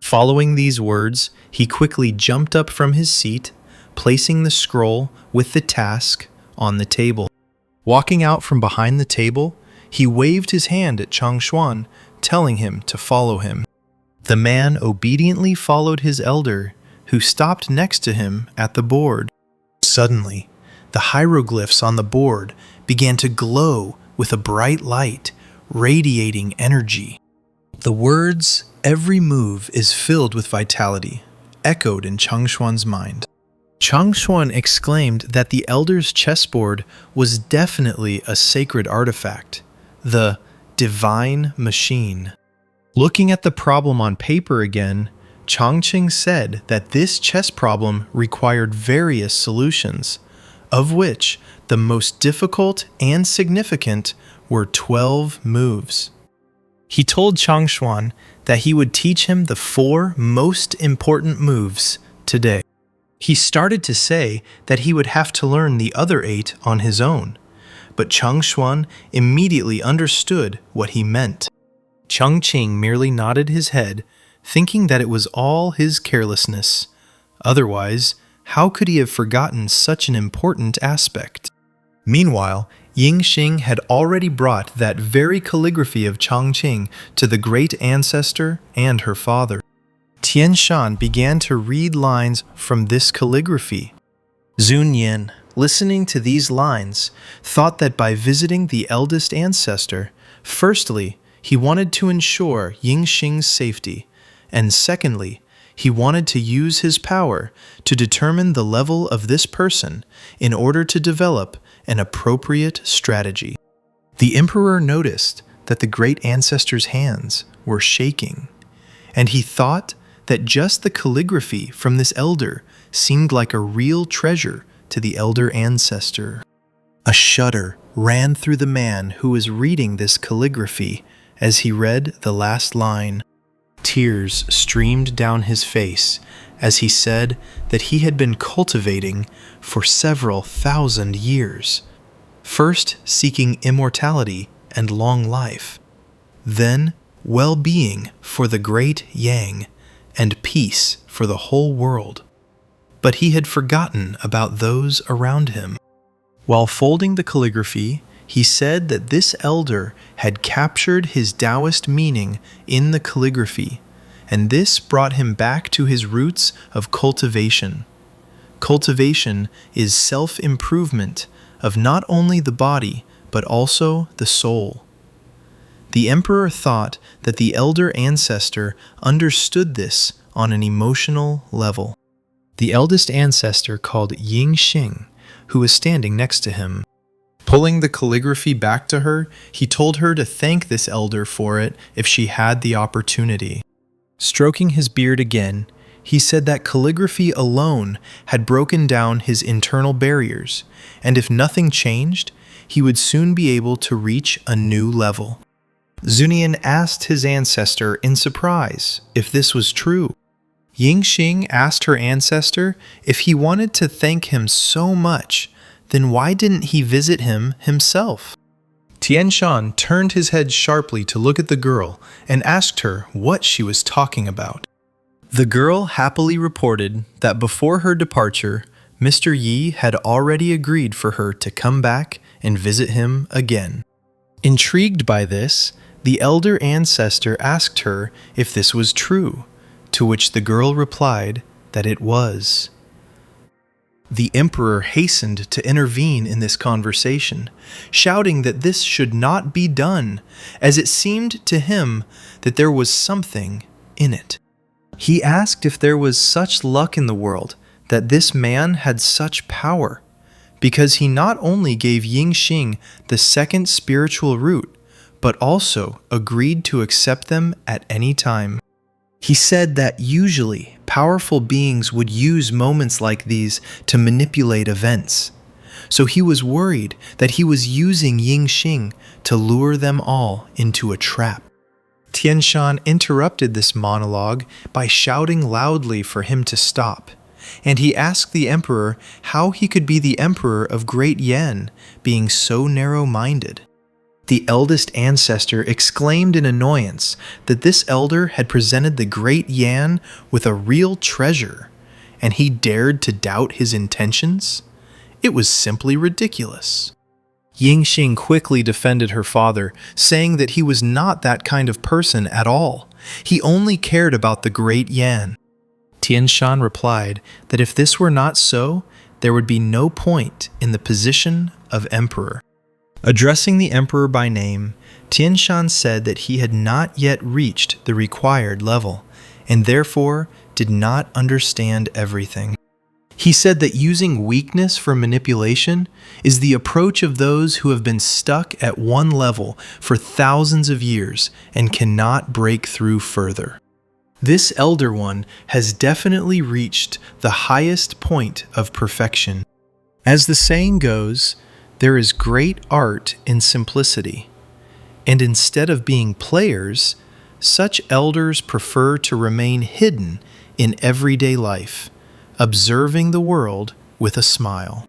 Following these words, he quickly jumped up from his seat, placing the scroll with the task on the table. Walking out from behind the table, he waved his hand at Changshuan, telling him to follow him. The man obediently followed his elder, who stopped next to him at the board. Suddenly, the hieroglyphs on the board began to glow with a bright light, radiating energy. The words, "Every move is filled with vitality," echoed in Changshuan's mind. Changshuan exclaimed that the elder's chessboard was definitely a sacred artifact, the divine machine. Looking at the problem on paper again, Changqing said that this chess problem required various solutions, of which the most difficult and significant were 12 moves. He told Changshuan that he would teach him the 4 most important moves today. He started to say that he would have to learn the other 8 on his own, but Changshuan immediately understood what he meant. Changqing merely nodded his head, thinking that it was all his carelessness. Otherwise, how could he have forgotten such an important aspect? Meanwhile, Yingxing had already brought that very calligraphy of Changqing to the great ancestor and her father. Tian Shan began to read lines from this calligraphy. Zun Yin, listening to these lines, thought that by visiting the eldest ancestor, firstly, he wanted to ensure Yingxing's safety, and secondly, he wanted to use his power to determine the level of this person in order to develop an appropriate strategy. The emperor noticed that the great ancestor's hands were shaking, and he thought that just the calligraphy from this elder seemed like a real treasure to the elder ancestor. A shudder ran through the man who was reading this calligraphy as he read the last line. Tears streamed down his face as he said that he had been cultivating for several thousand years, first seeking immortality and long life, then well-being for the great Yang and peace for the whole world. But he had forgotten about those around him. While folding the calligraphy, he said that this elder had captured his Taoist meaning in the calligraphy, and this brought him back to his roots of cultivation. Cultivation is self-improvement of not only the body, but also the soul. The emperor thought that the elder ancestor understood this on an emotional level. The eldest ancestor called Ying Xing, who was standing next to him. Pulling the calligraphy back to her, he told her to thank this elder for it if she had the opportunity. Stroking his beard again, he said that calligraphy alone had broken down his internal barriers, and if nothing changed, he would soon be able to reach a new level. Zunian asked his ancestor in surprise if this was true. Ying Xing asked her ancestor if he wanted to thank him so much, then why didn't he visit him himself? Tian Shan turned his head sharply to look at the girl and asked her what she was talking about. The girl happily reported that before her departure, Mr. Yi had already agreed for her to come back and visit him again. Intrigued by this, the elder ancestor asked her if this was true, to which the girl replied that it was. The emperor hastened to intervene in this conversation, shouting that this should not be done, as it seemed to him that there was something in it. He asked if there was such luck in the world that this man had such power, because he not only gave Ying Xing the second spiritual root, but also agreed to accept them at any time. He said that usually powerful beings would use moments like these to manipulate events, so he was worried that he was using Ying Xing to lure them all into a trap. Tian Shan interrupted this monologue by shouting loudly for him to stop, and he asked the emperor how he could be the emperor of Great Yan, being so narrow-minded. The eldest ancestor exclaimed in annoyance that this elder had presented the great Yan with a real treasure, and he dared to doubt his intentions? It was simply ridiculous. Ying Xing quickly defended her father, saying that he was not that kind of person at all. He only cared about the great Yan. Tian Shan replied that if this were not so, there would be no point in the position of emperor. Addressing the emperor by name, Tian Shan said that he had not yet reached the required level, and therefore did not understand everything. He said that using weakness for manipulation is the approach of those who have been stuck at one level for thousands of years and cannot break through further. This elder one has definitely reached the highest point of perfection. As the saying goes, there is great art in simplicity, and instead of being players, such elders prefer to remain hidden in everyday life, observing the world with a smile.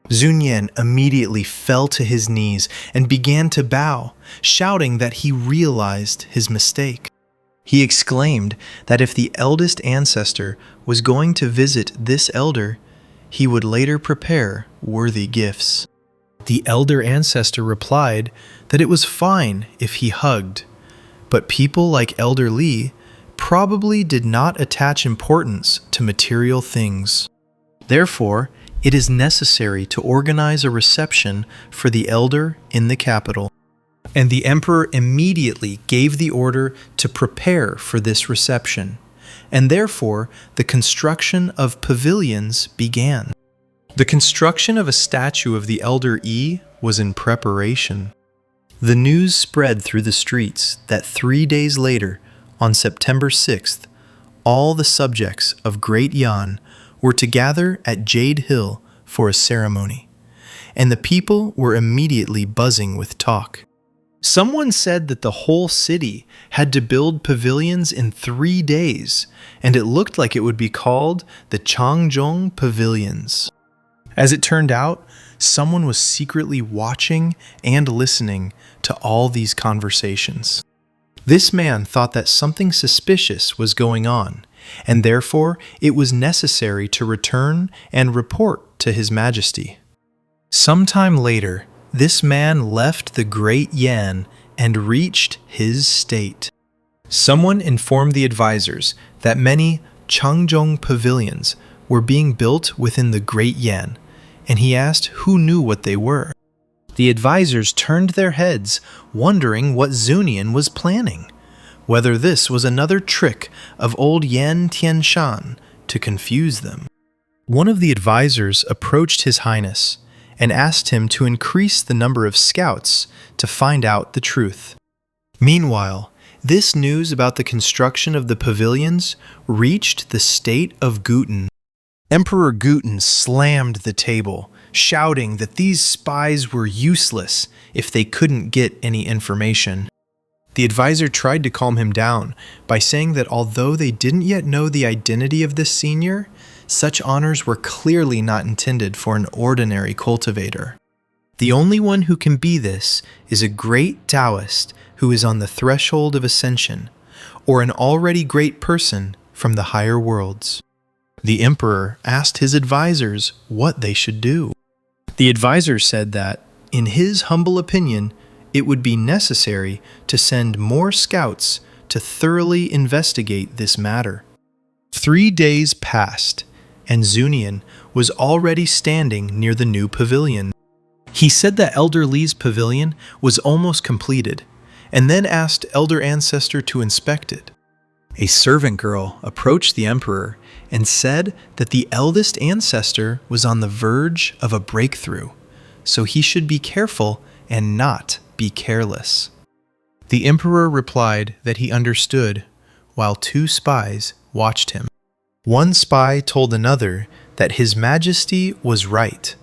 Zunyan immediately fell to his knees and began to bow, shouting that he realized his mistake. He exclaimed that if the eldest ancestor was going to visit this elder, he would later prepare worthy gifts. The elder ancestor replied that it was fine if he hugged, but people like Elder Li probably did not attach importance to material things. Therefore, it is necessary to organize a reception for the elder in the capital. And the emperor immediately gave the order to prepare for this reception, and therefore the construction of pavilions began. The construction of a statue of the elder Yi was in preparation. The news spread through the streets that 3 days later, on September 6th, all the subjects of Great Yan were to gather at Jade Hill for a ceremony, and the people were immediately buzzing with talk. Someone said that the whole city had to build pavilions in 3 days, and it looked like it would be called the Changjong Pavilions. As it turned out, someone was secretly watching and listening to all these conversations. This man thought that something suspicious was going on, and therefore it was necessary to return and report to His Majesty. Sometime later, this man left the Great Yan and reached his state. Someone informed the advisors that many Changjong pavilions were being built within the Great Yan, and he asked who knew what they were. The advisors turned their heads, wondering what Zunian was planning, whether this was another trick of old Yan Tianshan to confuse them. One of the advisors approached His Highness and asked him to increase the number of scouts to find out the truth. Meanwhile, this news about the construction of the pavilions reached the state of Guten. Emperor Guten slammed the table, shouting that these spies were useless if they couldn't get any information. The advisor tried to calm him down by saying that although they didn't yet know the identity of this senior, such honors were clearly not intended for an ordinary cultivator. The only one who can be this is a great Taoist who is on the threshold of ascension, or an already great person from the higher worlds. The emperor asked his advisors what they should do. The advisor said that, in his humble opinion, it would be necessary to send more scouts to thoroughly investigate this matter. 3 days passed, and Zunian was already standing near the new pavilion. He said that Elder Li's pavilion was almost completed, and then asked Elder Ancestor to inspect it. A servant girl approached the emperor and said that the eldest ancestor was on the verge of a breakthrough, so he should be careful and not be careless. The emperor replied that he understood, while 2 spies watched him. One spy told another that His Majesty was right.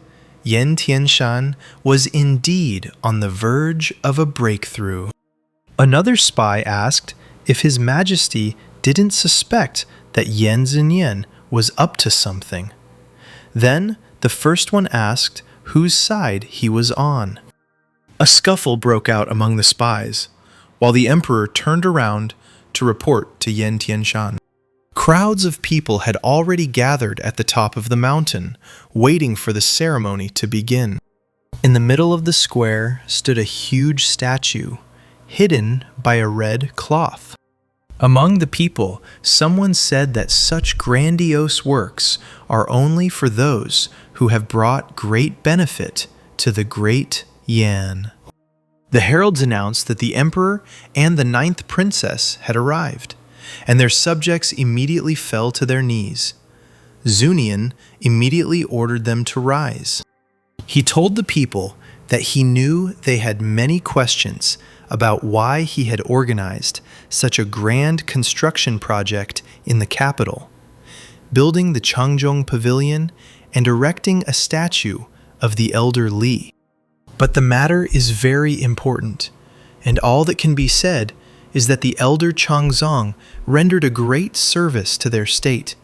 Yan Tianshan was indeed on the verge of a breakthrough. Another spy asked if His Majesty didn't suspect that Yan Xinyan was up to something. Then the first one asked whose side he was on. A scuffle broke out among the spies, while the emperor turned around to report to Yan Tianshan. Crowds of people had already gathered at the top of the mountain, waiting for the ceremony to begin. In the middle of the square stood a huge statue, hidden by a red cloth. Among the people, someone said that such grandiose works are only for those who have brought great benefit to the Great Yan. The heralds announced that the emperor and the 9th princess had arrived, and their subjects immediately fell to their knees. Zunian immediately ordered them to rise. He told the people that he knew they had many questions about why he had organized such a grand construction project in the capital, building the Changjong Pavilion and erecting a statue of the Elder Li. But the matter is very important, and all that can be said is that the elder Changzong rendered a great service to their state,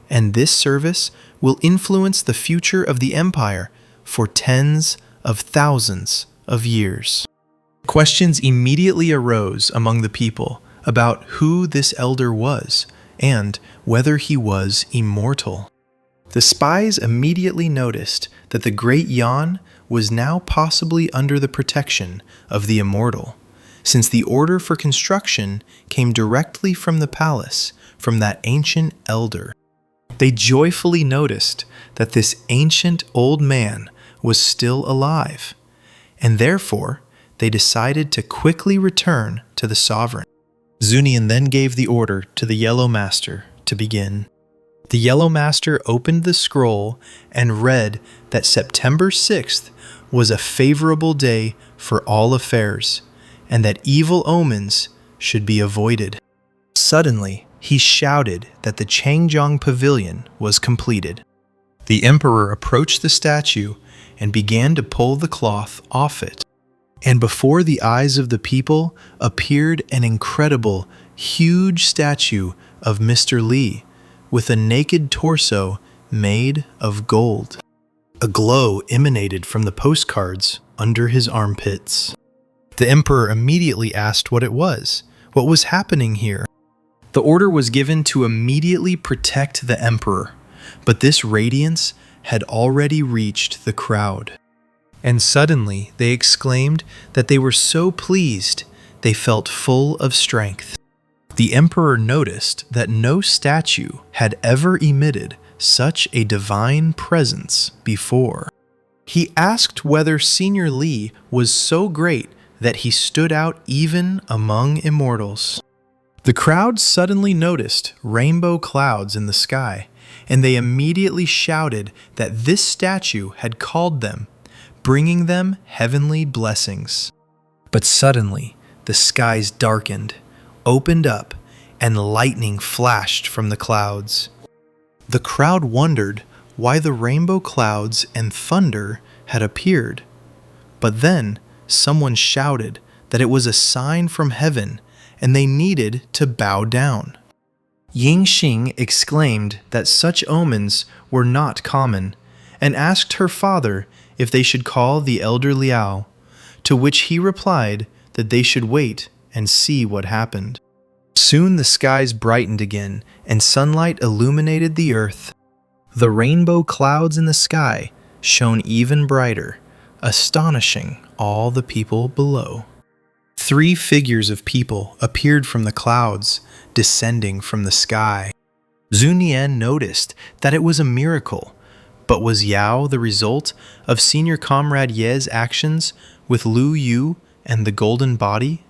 and this service will influence the future of the empire for tens of thousands of years. Questions immediately arose among the people about who this elder was and whether he was immortal. The spies immediately noticed that the Great Yan was now possibly under the protection of the immortal, since the order for construction came directly from the palace, from that ancient elder. They joyfully noticed that this ancient old man was still alive, and therefore they decided to quickly return to the sovereign. Zunian then gave the order to the Yellow Master to begin. The Yellow Master opened the scroll and read that September 6th was a favorable day for all affairs, and that evil omens should be avoided. Suddenly, he shouted that the Changjiang Pavilion was completed. The emperor approached the statue and began to pull the cloth off it. And before the eyes of the people appeared an incredible, huge statue of Mr. Li with a naked torso made of gold. A glow emanated from the postcards under his armpits. The emperor immediately asked what it was. What was happening here? The order was given to immediately protect the emperor, but this radiance had already reached the crowd. And suddenly they exclaimed that they were so pleased they felt full of strength. The emperor noticed that no statue had ever emitted such a divine presence before. He asked whether Senior Li was so great that he stood out even among immortals. The crowd suddenly noticed rainbow clouds in the sky, and they immediately shouted that this statue had called them, bringing them heavenly blessings. But suddenly, the skies darkened, opened up, and lightning flashed from the clouds. The crowd wondered why the rainbow clouds and thunder had appeared. But then, someone shouted that it was a sign from heaven and they needed to bow down. Yingxing exclaimed that such omens were not common and asked her father if they should call the elder Liao, to which he replied that they should wait and see what happened. Soon the skies brightened again and sunlight illuminated the earth. The rainbow clouds in the sky shone even brighter, astonishing all the people below. 3 figures of people appeared from the clouds, descending from the sky. Zhu Nian noticed that it was a miracle, but was Yao the result of Senior Comrade Ye's actions with Lu Yu and the golden body?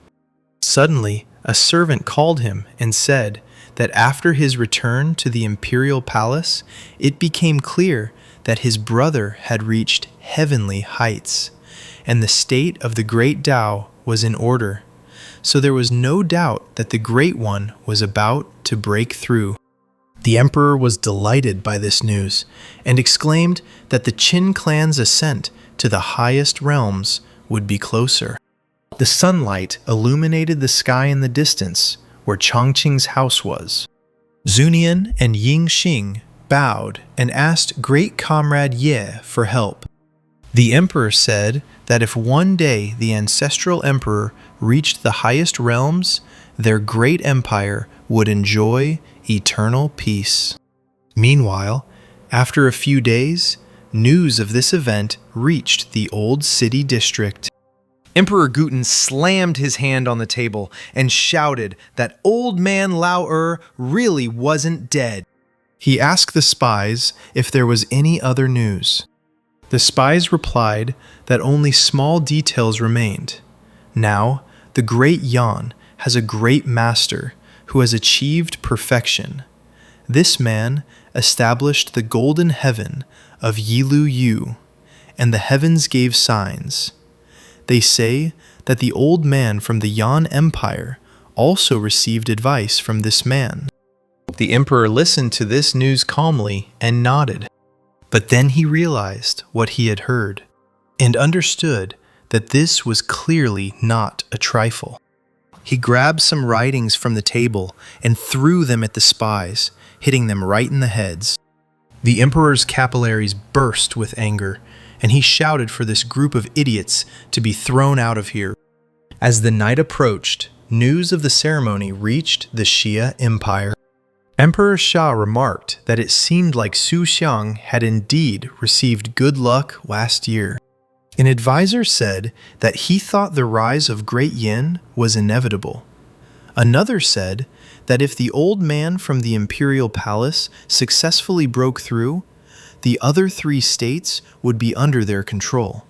Suddenly, a servant called him and said that after his return to the imperial palace, it became clear that his brother had reached heavenly heights, and the state of the great Tao was in order. So there was no doubt that the Great One was about to break through. The emperor was delighted by this news and exclaimed that the Qin clan's ascent to the highest realms would be closer. The sunlight illuminated the sky in the distance where Chongqing's house was. Zunian and Yingxing bowed and asked Great Comrade Ye for help. The emperor said that if one day the ancestral emperor reached the highest realms, their great empire would enjoy eternal peace. Meanwhile, after a few days, news of this event reached the old city district. Emperor Guten slammed his hand on the table and shouted that old man Lao really wasn't dead. He asked the spies if there was any other news. The spies replied that only small details remained. Now, the great Yan has a great master who has achieved perfection. This man established the golden heaven of Yilu Yu, and the heavens gave signs. They say that the old man from the Yan Empire also received advice from this man. The emperor listened to this news calmly and nodded. But then he realized what he had heard, and understood that this was clearly not a trifle. He grabbed some writings from the table and threw them at the spies, hitting them right in the heads. The emperor's capillaries burst with anger, and he shouted for this group of idiots to be thrown out of here. As the night approached, news of the ceremony reached the Xia Empire. Emperor Xia remarked that it seemed like Su Xiang had indeed received good luck last year. An advisor said that he thought the rise of Great Yin was inevitable. Another said that if the old man from the imperial palace successfully broke through, the other 3 states would be under their control.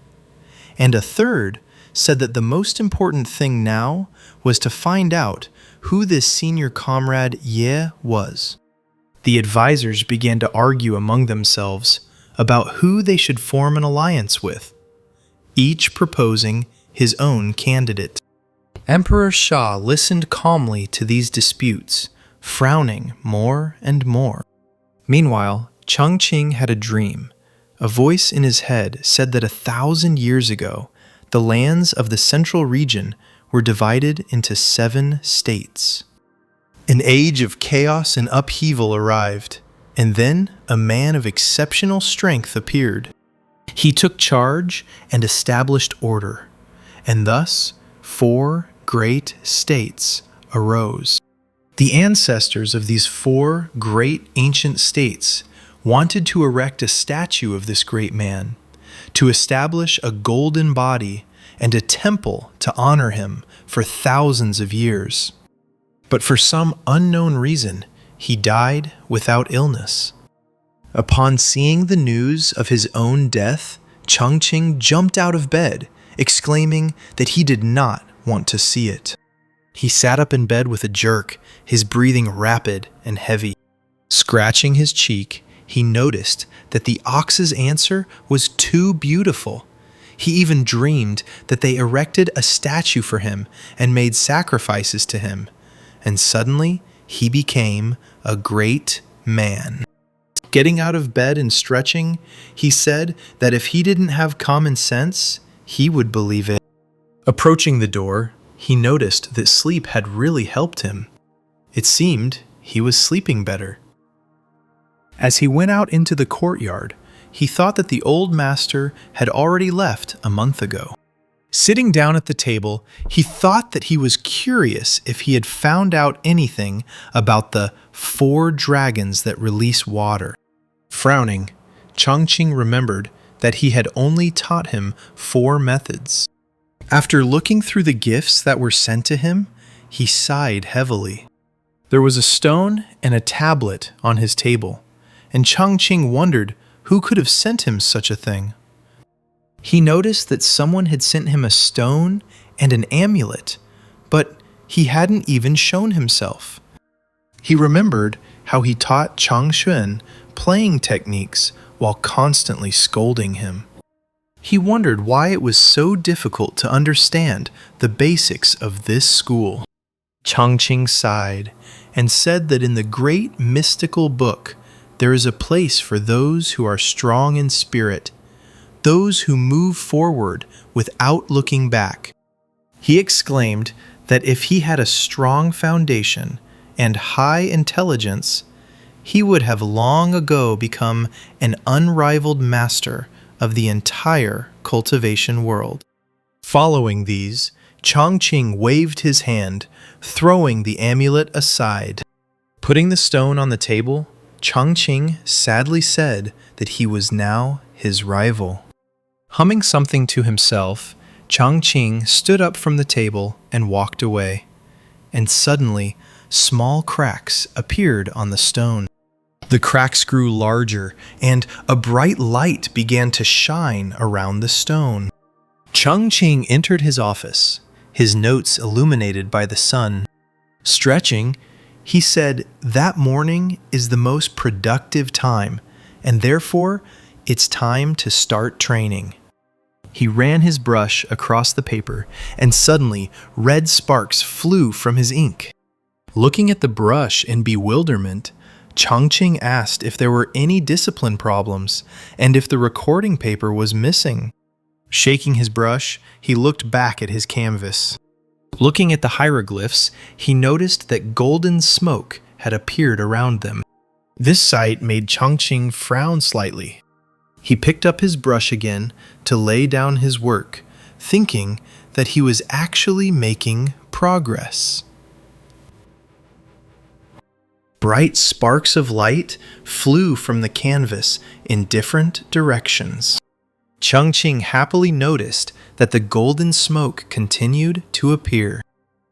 And a third said that the most important thing now was to find out who this senior comrade Ye was. The advisors began to argue among themselves about who they should form an alliance with. each proposing his own candidate. Emperor Shah listened calmly to these disputes, frowning more and more. Meanwhile, Changqing had a dream. A voice in his head said that 1,000 years ago, the lands of the central region were divided into 7 states. An age of chaos and upheaval arrived, and then a man of exceptional strength appeared. He took charge and established order, and thus 4 great states arose. The ancestors of these 4 great ancient states wanted to erect a statue of this great man, to establish a golden body and a temple to honor him for thousands of years. But for some unknown reason, he died without illness. Upon seeing the news of his own death, Changqing jumped out of bed, exclaiming that he did not want to see it. He sat up in bed with a jerk, his breathing rapid and heavy. Scratching his cheek, he noticed that the ox's answer was too beautiful. He even dreamed that they erected a statue for him and made sacrifices to him. And suddenly, he became a great man. Getting out of bed and stretching, he said that if he didn't have common sense, he would believe it. Approaching the door, he noticed that sleep had really helped him. It seemed he was sleeping better. As he went out into the courtyard, he thought that the old master had already left a month ago. Sitting down at the table, he thought that he was curious if he had found out anything about the 4 dragons that release water. Frowning, Changqing remembered that he had only taught him 4 methods. After looking through the gifts that were sent to him, he sighed heavily. There was a stone and a tablet on his table, and Changqing wondered who could have sent him such a thing. He noticed that someone had sent him a stone and an amulet, but he hadn't even shown himself. He remembered how he taught Changxuan playing techniques while constantly scolding him. He wondered why it was so difficult to understand the basics of this school. Changqing sighed and said that in the great mystical book, there is a place for those who are strong in spirit, those who move forward without looking back. He exclaimed that if he had a strong foundation and high intelligence, he would have long ago become an unrivaled master of the entire cultivation world. Following these, Changqing waved his hand, throwing the amulet aside. Putting the stone on the table, Changqing sadly said that he was now his rival. Humming something to himself, Changqing stood up from the table and walked away. And suddenly, small cracks appeared on the stone. The cracks grew larger, and a bright light began to shine around the stone. Changqing entered his office, his notes illuminated by the sun. Stretching, he said that morning is the most productive time, and therefore it's time to start training. He ran his brush across the paper, and suddenly red sparks flew from his ink. Looking at the brush in bewilderment, Changqing asked if there were any discipline problems and if the recording paper was missing. Shaking his brush, he looked back at his canvas. Looking at the hieroglyphs, he noticed that golden smoke had appeared around them. This sight made Changqing frown slightly. He picked up his brush again to lay down his work, thinking that he was actually making progress. Bright sparks of light flew from the canvas in different directions. Changqing happily noticed that the golden smoke continued to appear.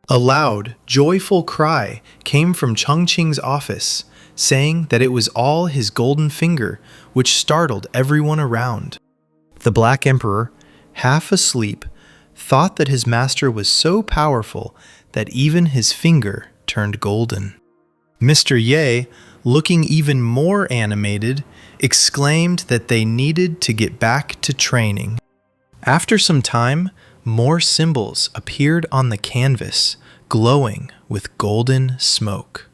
A loud, joyful cry came from Changqing's office, saying that it was all his golden finger, which startled everyone around. The Black Emperor, half asleep, thought that his master was so powerful that even his finger turned golden. Mr. Ye, looking even more animated, exclaimed that they needed to get back to training. After some time, more symbols appeared on the canvas, glowing with golden smoke.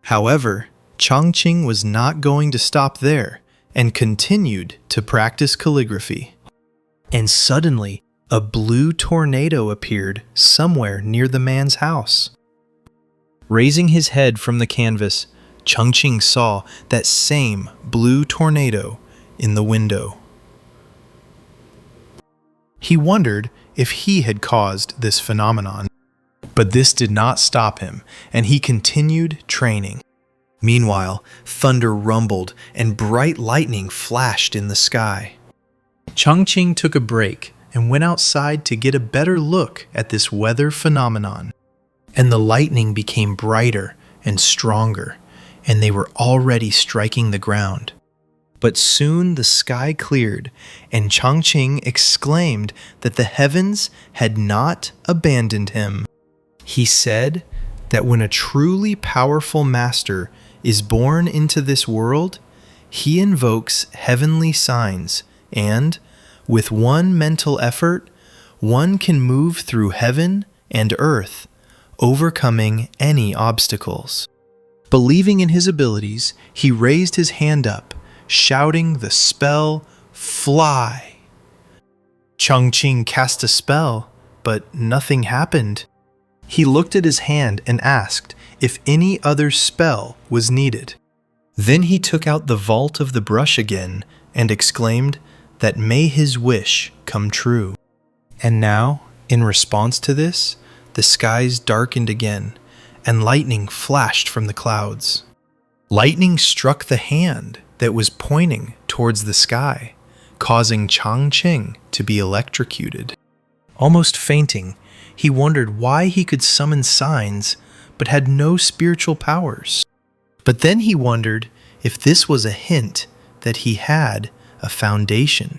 However, Chongqing was not going to stop there and continued to practice calligraphy. And suddenly, a blue tornado appeared somewhere near the man's house. Raising his head from the canvas, Chongqing saw that same blue tornado in the window. He wondered if he had caused this phenomenon, but this did not stop him, and he continued training. Meanwhile, thunder rumbled and bright lightning flashed in the sky. Chongqing took a break and went outside to get a better look at this weather phenomenon. And the lightning became brighter and stronger, and they were already striking the ground. But soon the sky cleared, and Chongqing exclaimed that the heavens had not abandoned him. He said that when a truly powerful master is born into this world, he invokes heavenly signs, and, with one mental effort, one can move through heaven and earth, overcoming any obstacles. Believing in his abilities, he raised his hand up, shouting the spell, "Fly!" Chongqing cast a spell, but nothing happened. He looked at his hand and asked if any other spell was needed. Then he took out the vault of the brush again and exclaimed that may his wish come true. And now, in response to this, the skies darkened again, and lightning flashed from the clouds. Lightning struck the hand that was pointing towards the sky, causing Chongqing to be electrocuted. Almost fainting, he wondered why he could summon signs but had no spiritual powers. But then he wondered if this was a hint that he had a foundation.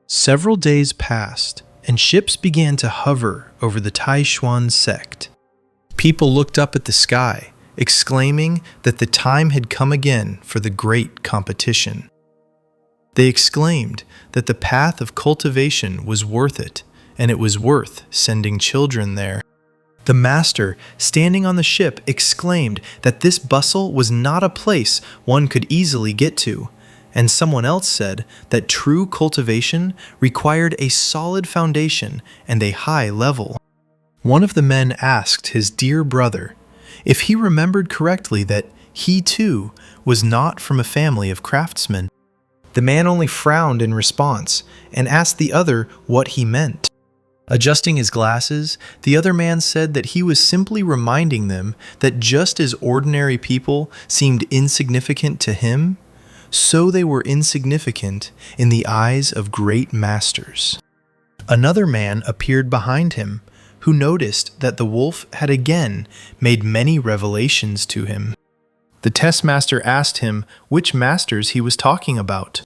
Several days passed, and ships began to hover over the Taishuan sect. People looked up at the sky, exclaiming that the time had come again for the great competition. They exclaimed that the path of cultivation was worth it, and it was worth sending children there. The master, standing on the ship, exclaimed that this bustle was not a place one could easily get to, and someone else said that true cultivation required a solid foundation and a high level. One of the men asked his dear brother if he remembered correctly that he too was not from a family of craftsmen. The man only frowned in response and asked the other what he meant. Adjusting his glasses, the other man said that he was simply reminding them that just as ordinary people seemed insignificant to him, so they were insignificant in the eyes of great masters. Another man appeared behind him, who noticed that the wolf had again made many revelations to him. The test master asked him which masters he was talking about.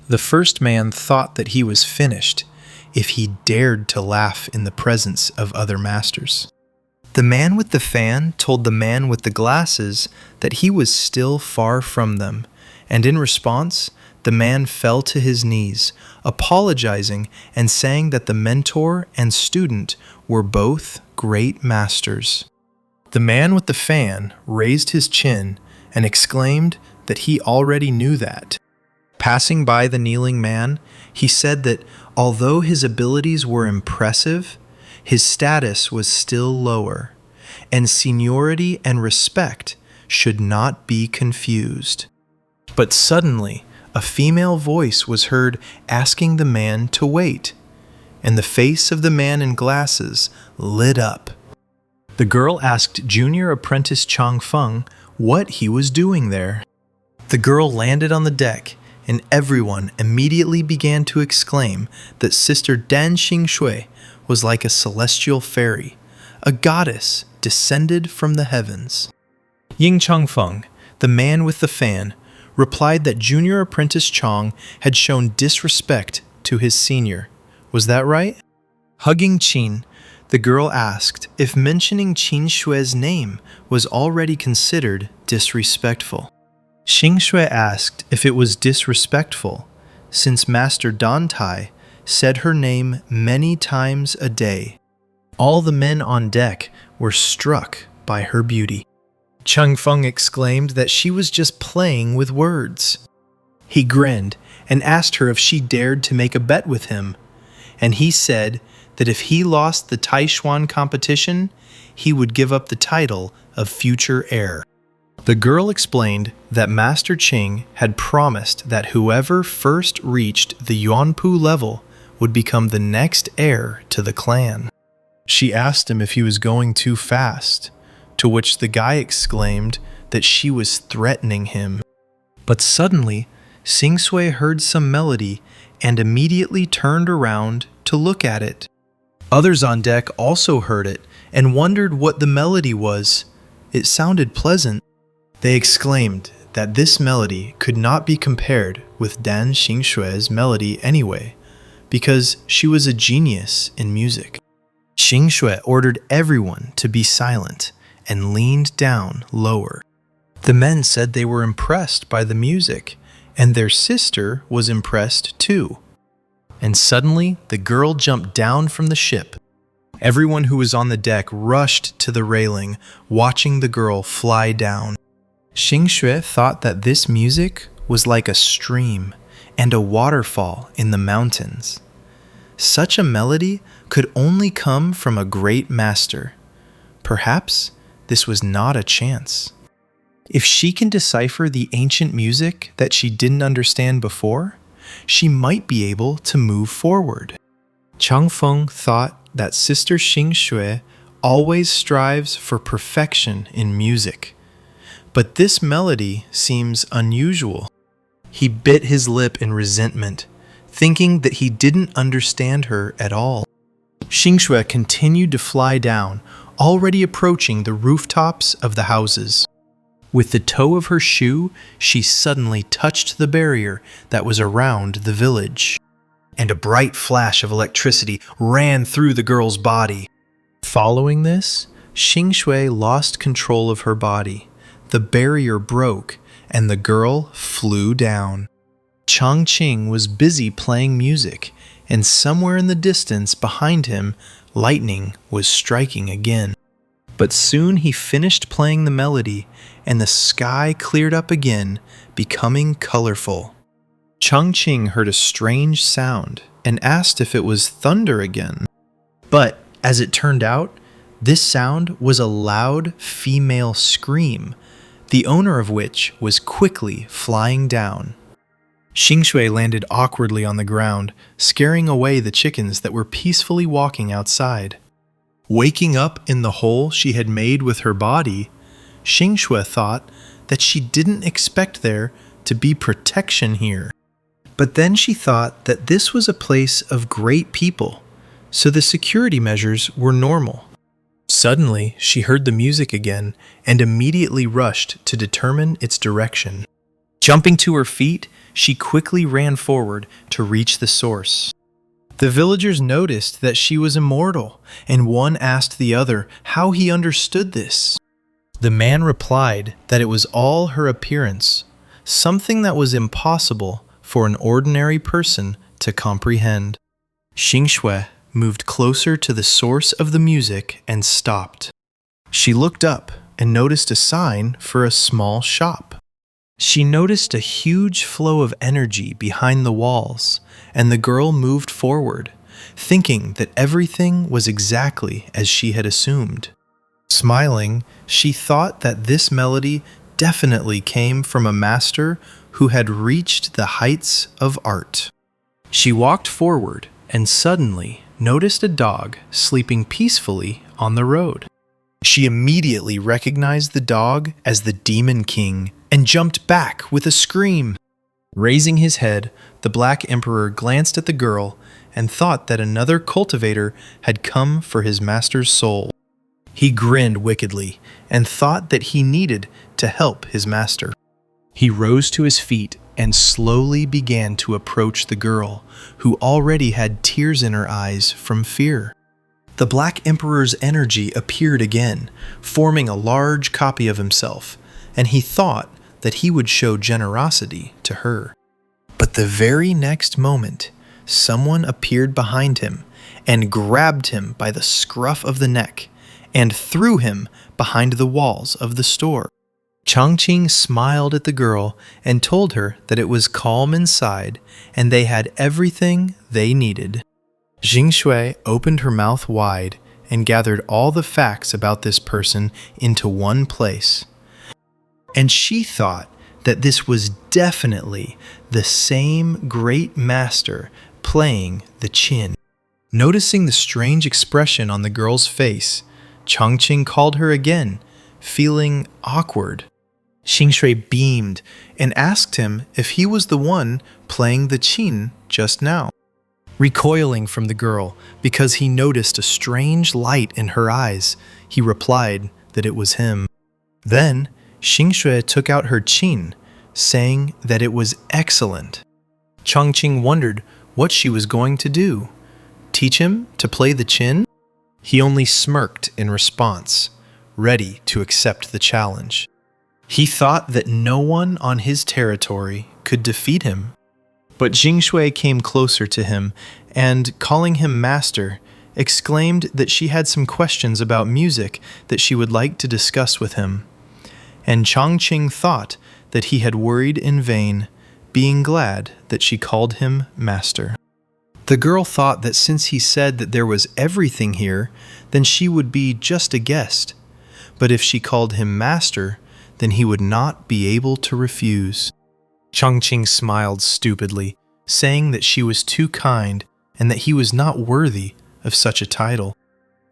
The first man thought that he was finished if he dared to laugh in the presence of other masters. The man with the fan told the man with the glasses that he was still far from them, and in response, the man fell to his knees, apologizing and saying that the mentor and student were both great masters. The man with the fan raised his chin and exclaimed that he already knew that. Passing by the kneeling man, he said that although his abilities were impressive, his status was still lower, and seniority and respect should not be confused. But suddenly, a female voice was heard asking the man to wait, and the face of the man in glasses lit up. The girl asked junior apprentice Chang Feng what he was doing there. The girl landed on the deck, and everyone immediately began to exclaim that Sister Dan Xingxue was like a celestial fairy, a goddess descended from the heavens. Ying Changfeng, the man with the fan, replied that junior apprentice Chang had shown disrespect to his senior. Was that right? Hugging Qin, the girl asked if mentioning Qin Shue's name was already considered disrespectful. Xing Shui asked if it was disrespectful, since Master Dan Tai said her name many times a day. All the men on deck were struck by her beauty. Chung Feng exclaimed that she was just playing with words. He grinned and asked her if she dared to make a bet with him, and he said that if he lost the Taishuan competition, he would give up the title of future heir. The girl explained that Master Qing had promised that whoever first reached the Yuanpu level would become the next heir to the clan. She asked him if he was going too fast, to which the guy exclaimed that she was threatening him. But suddenly, Sing Sui heard some melody and immediately turned around to look at it. Others on deck also heard it and wondered what the melody was. It sounded pleasant. They exclaimed that this melody could not be compared with Dan Xingxue's melody anyway, because she was a genius in music. Xingxue ordered everyone to be silent and leaned down lower. The men said they were impressed by the music, and their sister was impressed too. And suddenly, the girl jumped down from the ship. Everyone who was on the deck rushed to the railing, watching the girl fly down. Xingxue thought that this music was like a stream and a waterfall in the mountains. Such a melody could only come from a great master. Perhaps this was not a chance. If she can decipher the ancient music that she didn't understand before, she might be able to move forward. Chang Feng thought that Sister Xingxue always strives for perfection in music. But this melody seems unusual. He bit his lip in resentment, thinking that he didn't understand her at all. Xingxue continued to fly down, already approaching the rooftops of the houses. With the toe of her shoe, she suddenly touched the barrier that was around the village, and a bright flash of electricity ran through the girl's body. Following this, Xingxue lost control of her body. The barrier broke, and the girl flew down. Chongqing was busy playing music, and somewhere in the distance behind him, lightning was striking again. But soon he finished playing the melody, and the sky cleared up again, becoming colorful. Chongqing heard a strange sound and asked if it was thunder again. But, as it turned out, this sound was a loud female scream, the owner of which was quickly flying down. Xingxue landed awkwardly on the ground, scaring away the chickens that were peacefully walking outside. Waking up in the hole she had made with her body, Xingxue thought that she didn't expect there to be protection here. But then she thought that this was a place of great people, so the security measures were normal. Suddenly, she heard the music again and immediately rushed to determine its direction. Jumping to her feet, she quickly ran forward to reach the source. The villagers noticed that she was immortal, and one asked the other how he understood this. The man replied that it was all her appearance, something that was impossible for an ordinary person to comprehend. Xingxue moved closer to the source of the music and stopped. She looked up and noticed a sign for a small shop. She noticed a huge flow of energy behind the walls, and the girl moved forward, thinking that everything was exactly as she had assumed. Smiling, she thought that this melody definitely came from a master who had reached the heights of art. She walked forward and suddenly noticed a dog sleeping peacefully on the road. She immediately recognized the dog as the Demon King and jumped back with a scream. Raising his head, the Black Emperor glanced at the girl and thought that another cultivator had come for his master's soul. He grinned wickedly and thought that he needed to help his master. He rose to his feet and slowly began to approach the girl, who already had tears in her eyes from fear. The Black Emperor's energy appeared again, forming a large copy of himself, and he thought that he would show generosity to her. But the very next moment, someone appeared behind him and grabbed him by the scruff of the neck and threw him behind the walls of the store. Changqing smiled at the girl and told her that it was calm inside and they had everything they needed. Jingshui opened her mouth wide and gathered all the facts about this person into one place. And she thought that this was definitely the same great master playing the qin. Noticing the strange expression on the girl's face, Changqing called her again, feeling awkward. Xingshui beamed and asked him if he was the one playing the qin just now. Recoiling from the girl because he noticed a strange light in her eyes, he replied that it was him. Then, Xingshui took out her qin, saying that it was excellent. Changqing wondered what she was going to do. Teach him to play the qin? He only smirked in response, ready to accept the challenge. He thought that no one on his territory could defeat him. But Jingshui came closer to him and, calling him master, exclaimed that she had some questions about music that she would like to discuss with him. And Changqing thought that he had worried in vain, being glad that she called him master. The girl thought that since he said that there was everything here, then she would be just a guest. But if she called him master, then he would not be able to refuse. Changqing smiled stupidly, saying that she was too kind and that he was not worthy of such a title.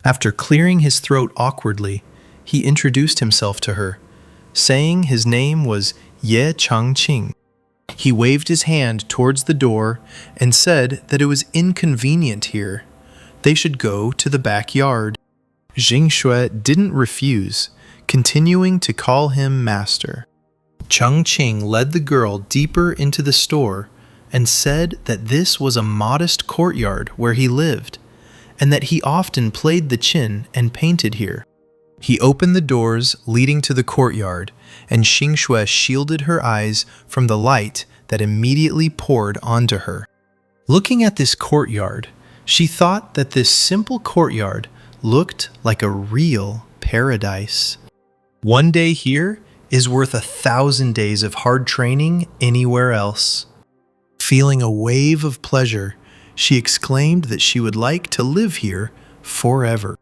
After clearing his throat awkwardly, he introduced himself to her, saying his name was Ye Changqing. He waved his hand towards the door and said that it was inconvenient here. They should go to the backyard. Jingshui didn't refuse, continuing to call him master. Changqing led the girl deeper into the store and said that this was a modest courtyard where he lived, and that he often played the qin and painted here. He opened the doors leading to the courtyard, and Xingshui shielded her eyes from the light that immediately poured onto her. Looking at this courtyard, she thought that this simple courtyard looked like a real paradise. One day here is worth 1,000 days of hard training anywhere else. Feeling a wave of pleasure, she exclaimed that she would like to live here forever.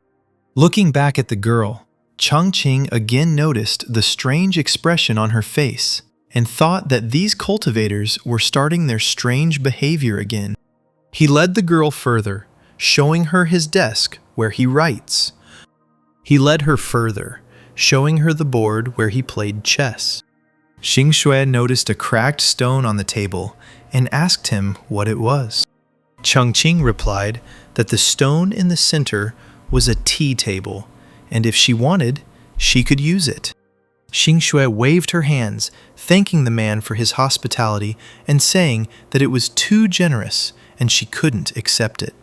Looking back at the girl, Changqing again noticed the strange expression on her face and thought that these cultivators were starting their strange behavior again. He led the girl further, showing her his desk where he writes. He led her further, showing her the board where he played chess. Xingshui noticed a cracked stone on the table and asked him what it was. Changqing replied that the stone in the center was a tea table, and if she wanted, she could use it. Xingshui waved her hands, thanking the man for his hospitality and saying that it was too generous and she couldn't accept it.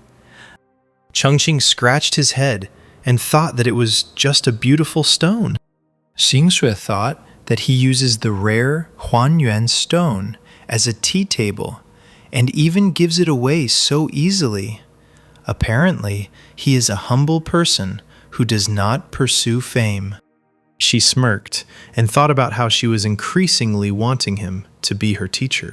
Changqing scratched his head and thought that it was just a beautiful stone. Xingshui thought that he uses the rare Huanyuan stone as a tea table and even gives it away so easily. Apparently, he is a humble person who does not pursue fame. She smirked and thought about how she was increasingly wanting him to be her teacher.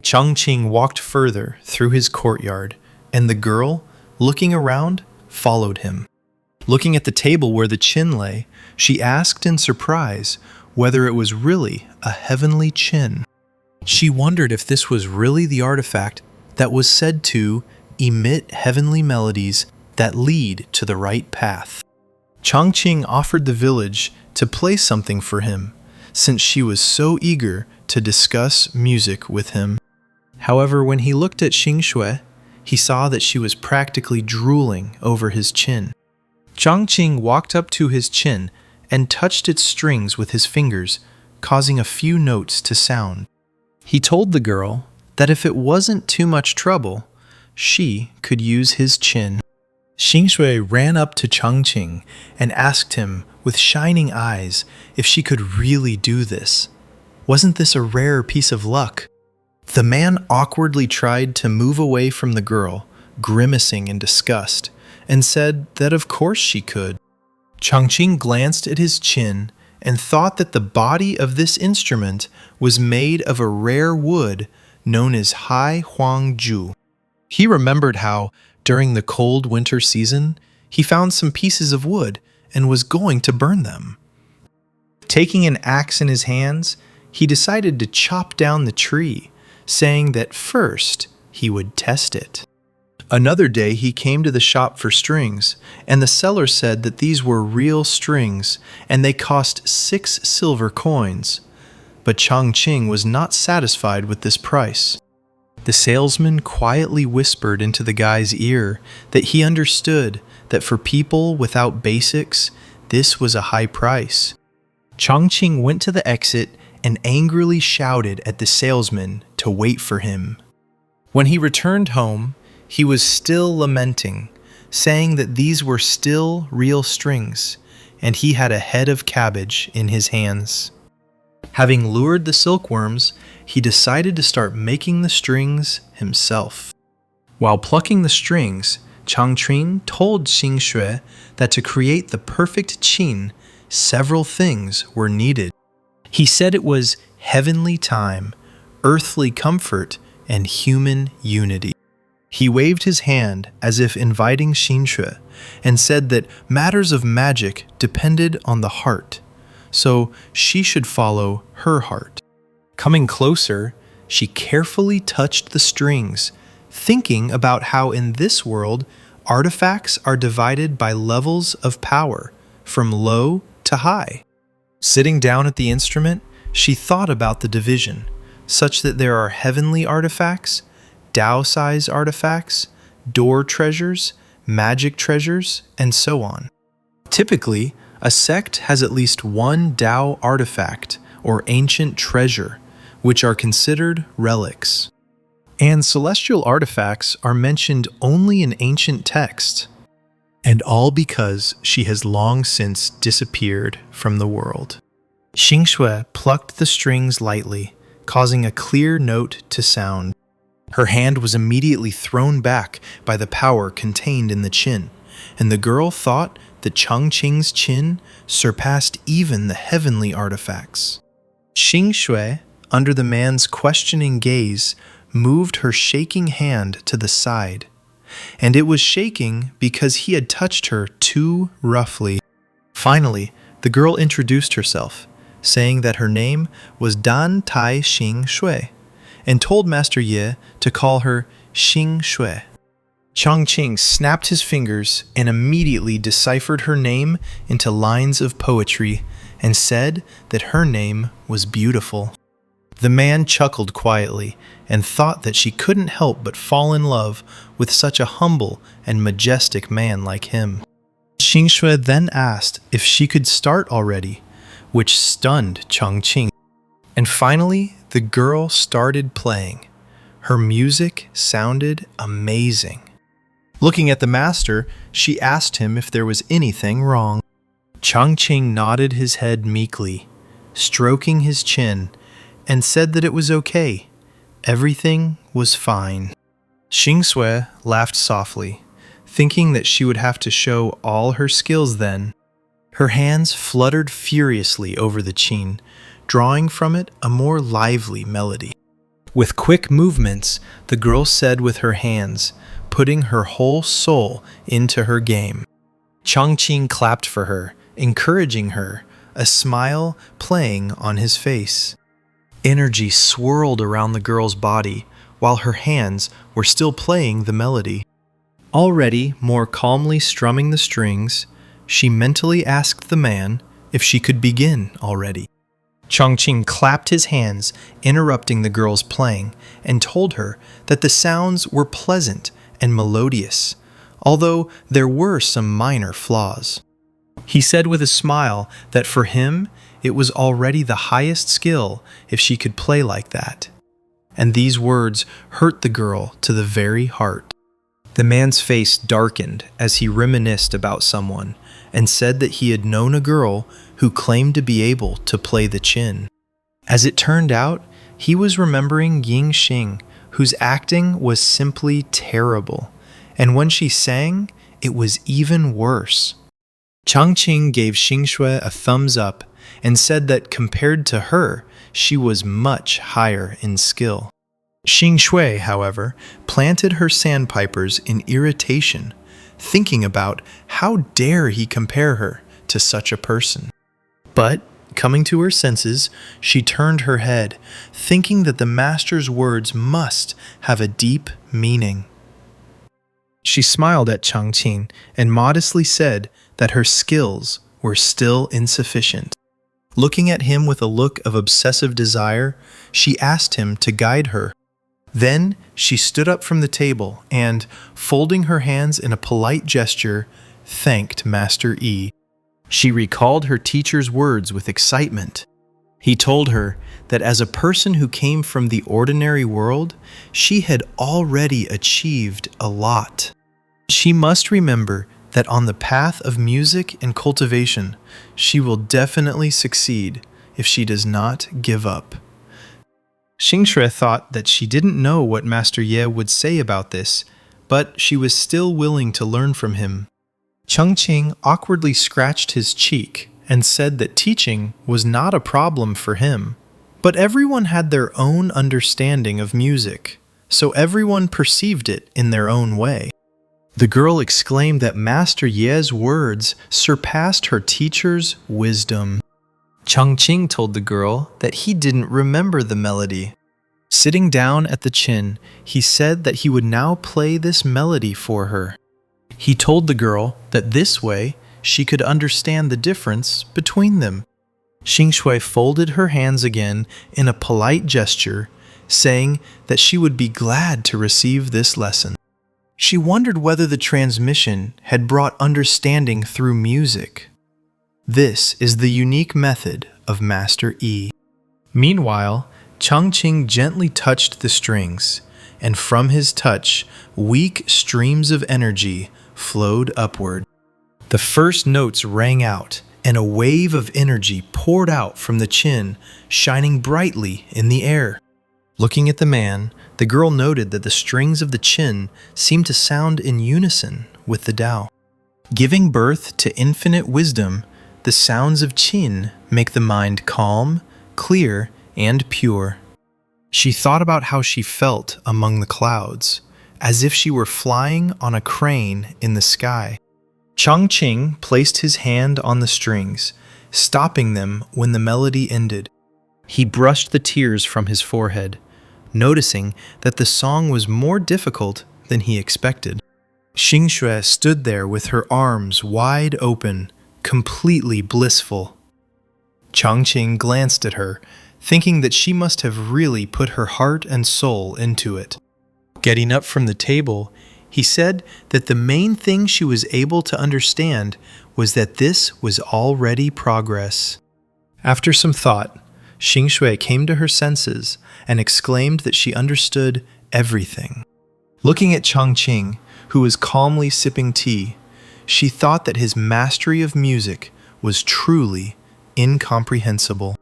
Changqing walked further through his courtyard, and the girl, looking around, followed him. Looking at the table where the qin lay, she asked in surprise whether it was really a heavenly qin. She wondered if this was really the artifact that was said to emit heavenly melodies that lead to the right path. Changqing offered the village to play something for him, since she was so eager to discuss music with him. However, when he looked at Xingshui, he saw that she was practically drooling over his qin. Changqing walked up to his qin and touched its strings with his fingers, causing a few notes to sound. He told the girl that if it wasn't too much trouble, she could use his qin. Xingshui ran up to Changqing and asked him with shining eyes if she could really do this. Wasn't this a rare piece of luck? The man awkwardly tried to move away from the girl, grimacing in disgust, and said that of course she could. Changqing glanced at his chin and thought that the body of this instrument was made of a rare wood known as Hai Huang Ju. He remembered how, during the cold winter season, he found some pieces of wood and was going to burn them. Taking an axe in his hands, he decided to chop down the tree, saying that first he would test it. Another day he came to the shop for strings, and the seller said that these were real strings and they cost 6 silver coins. But Changqing was not satisfied with this price. The salesman quietly whispered into the guy's ear that he understood that for people without basics, this was a high price. Changqing went to the exit and angrily shouted at the salesman to wait for him. When he returned home, he was still lamenting, saying that these were still real strings, and he had a head of cabbage in his hands. Having lured the silkworms, he decided to start making the strings himself. While plucking the strings, Changqing told Xingxue that to create the perfect qin, several things were needed. He said it was heavenly time, earthly comfort, and human unity. He waved his hand as if inviting Xingxue and said that matters of magic depended on the heart, so she should follow her heart. Coming closer, she carefully touched the strings, thinking about how in this world, artifacts are divided by levels of power, from low to high. Sitting down at the instrument, she thought about the division, such that there are heavenly artifacts, Dao-size artifacts, door treasures, magic treasures, and so on. Typically, a sect has at least one Dao artifact, or ancient treasure, which are considered relics. And celestial artifacts are mentioned only in ancient texts, and all because she has long since disappeared from the world. Xingxue plucked the strings lightly, causing a clear note to sound. Her hand was immediately thrown back by the power contained in the qin, and the girl thought that Changqing's qin surpassed even the heavenly artifacts. Xingxue, under the man's questioning gaze, moved her shaking hand to the side, and it was shaking because he had touched her too roughly. Finally, the girl introduced herself, saying that her name was Dan Tai Xing Shui, and told Master Ye to call her Xing Shui. Changqing snapped his fingers and immediately deciphered her name into lines of poetry and said that her name was beautiful. The man chuckled quietly and thought that she couldn't help but fall in love with such a humble and majestic man like him. Xingxue then asked if she could start already, which stunned Changqing. And finally, the girl started playing. Her music sounded amazing. Looking at the master, she asked him if there was anything wrong. Changqing nodded his head meekly, stroking his chin, and said that it was okay. Everything was fine. Xingxue laughed softly, thinking that she would have to show all her skills then. Her hands fluttered furiously over the qin, drawing from it a more lively melody. With quick movements, the girl said with her hands, putting her whole soul into her game. Changqing clapped for her, encouraging her, a smile playing on his face. Energy swirled around the girl's body, while her hands were still playing the melody. Already more calmly strumming the strings, she mentally asked the man if she could begin already. Changqing clapped his hands, interrupting the girl's playing, and told her that the sounds were pleasant and melodious, although there were some minor flaws. He said with a smile that for him, it was already the highest skill if she could play like that. And these words hurt the girl to the very heart. The man's face darkened as he reminisced about someone and said that he had known a girl who claimed to be able to play the qin. As it turned out, He was remembering Ying Xing, whose acting was simply terrible, and when she sang, it was even worse. Changqing gave Xingshui a thumbs up and said that compared to her, she was much higher in skill. Xingshui, however, planted her sandpipers in irritation, thinking about how dare he compare her to such a person. But, coming to her senses, she turned her head, thinking that the master's words must have a deep meaning. She smiled at Changqing and modestly said that her skills were still insufficient. Looking at him with a look of obsessive desire, she asked him to guide her. Then she stood up from the table and, folding her hands in a polite gesture, thanked Master Yi. She recalled her teacher's words with excitement. He told her that as a person who came from the ordinary world, she had already achieved a lot. She must remember that on the path of music and cultivation, she will definitely succeed if she does not give up. Xingshui thought that she didn't know what Master Ye would say about this, but she was still willing to learn from him. Changqing awkwardly scratched his cheek and said that teaching was not a problem for him. But everyone had their own understanding of music, so everyone perceived it in their own way. The girl exclaimed that Master Ye's words surpassed her teacher's wisdom. Changqing told the girl that he didn't remember the melody. Sitting down at the chin, he said that he would now play this melody for her. He told the girl that this way she could understand the difference between them. Xingshui folded her hands again in a polite gesture, saying that she would be glad to receive this lesson. She wondered whether the transmission had brought understanding through music. This is the unique method of Master Yi. Meanwhile, Changqing gently touched the strings, and from his touch, weak streams of energy flowed upward. The first notes rang out, and a wave of energy poured out from the chin, shining brightly in the air. Looking at the man, the girl noted that the strings of the chin seemed to sound in unison with the Tao. Giving birth to infinite wisdom, the sounds of qin make the mind calm, clear, and pure. She thought about how she felt among the clouds, as if she were flying on a crane in the sky. Changqing placed his hand on the strings, stopping them when the melody ended. He brushed the tears from his forehead, noticing that the song was more difficult than he expected. Xingshui stood there with her arms wide open, completely blissful. Changqing glanced at her, thinking that she must have really put her heart and soul into it. Getting up from the table, he said that the main thing she was able to understand was that this was already progress. After some thought, Xingshui came to her senses and exclaimed that she understood everything. Looking at Changqing, who was calmly sipping tea, she thought that his mastery of music was truly incomprehensible.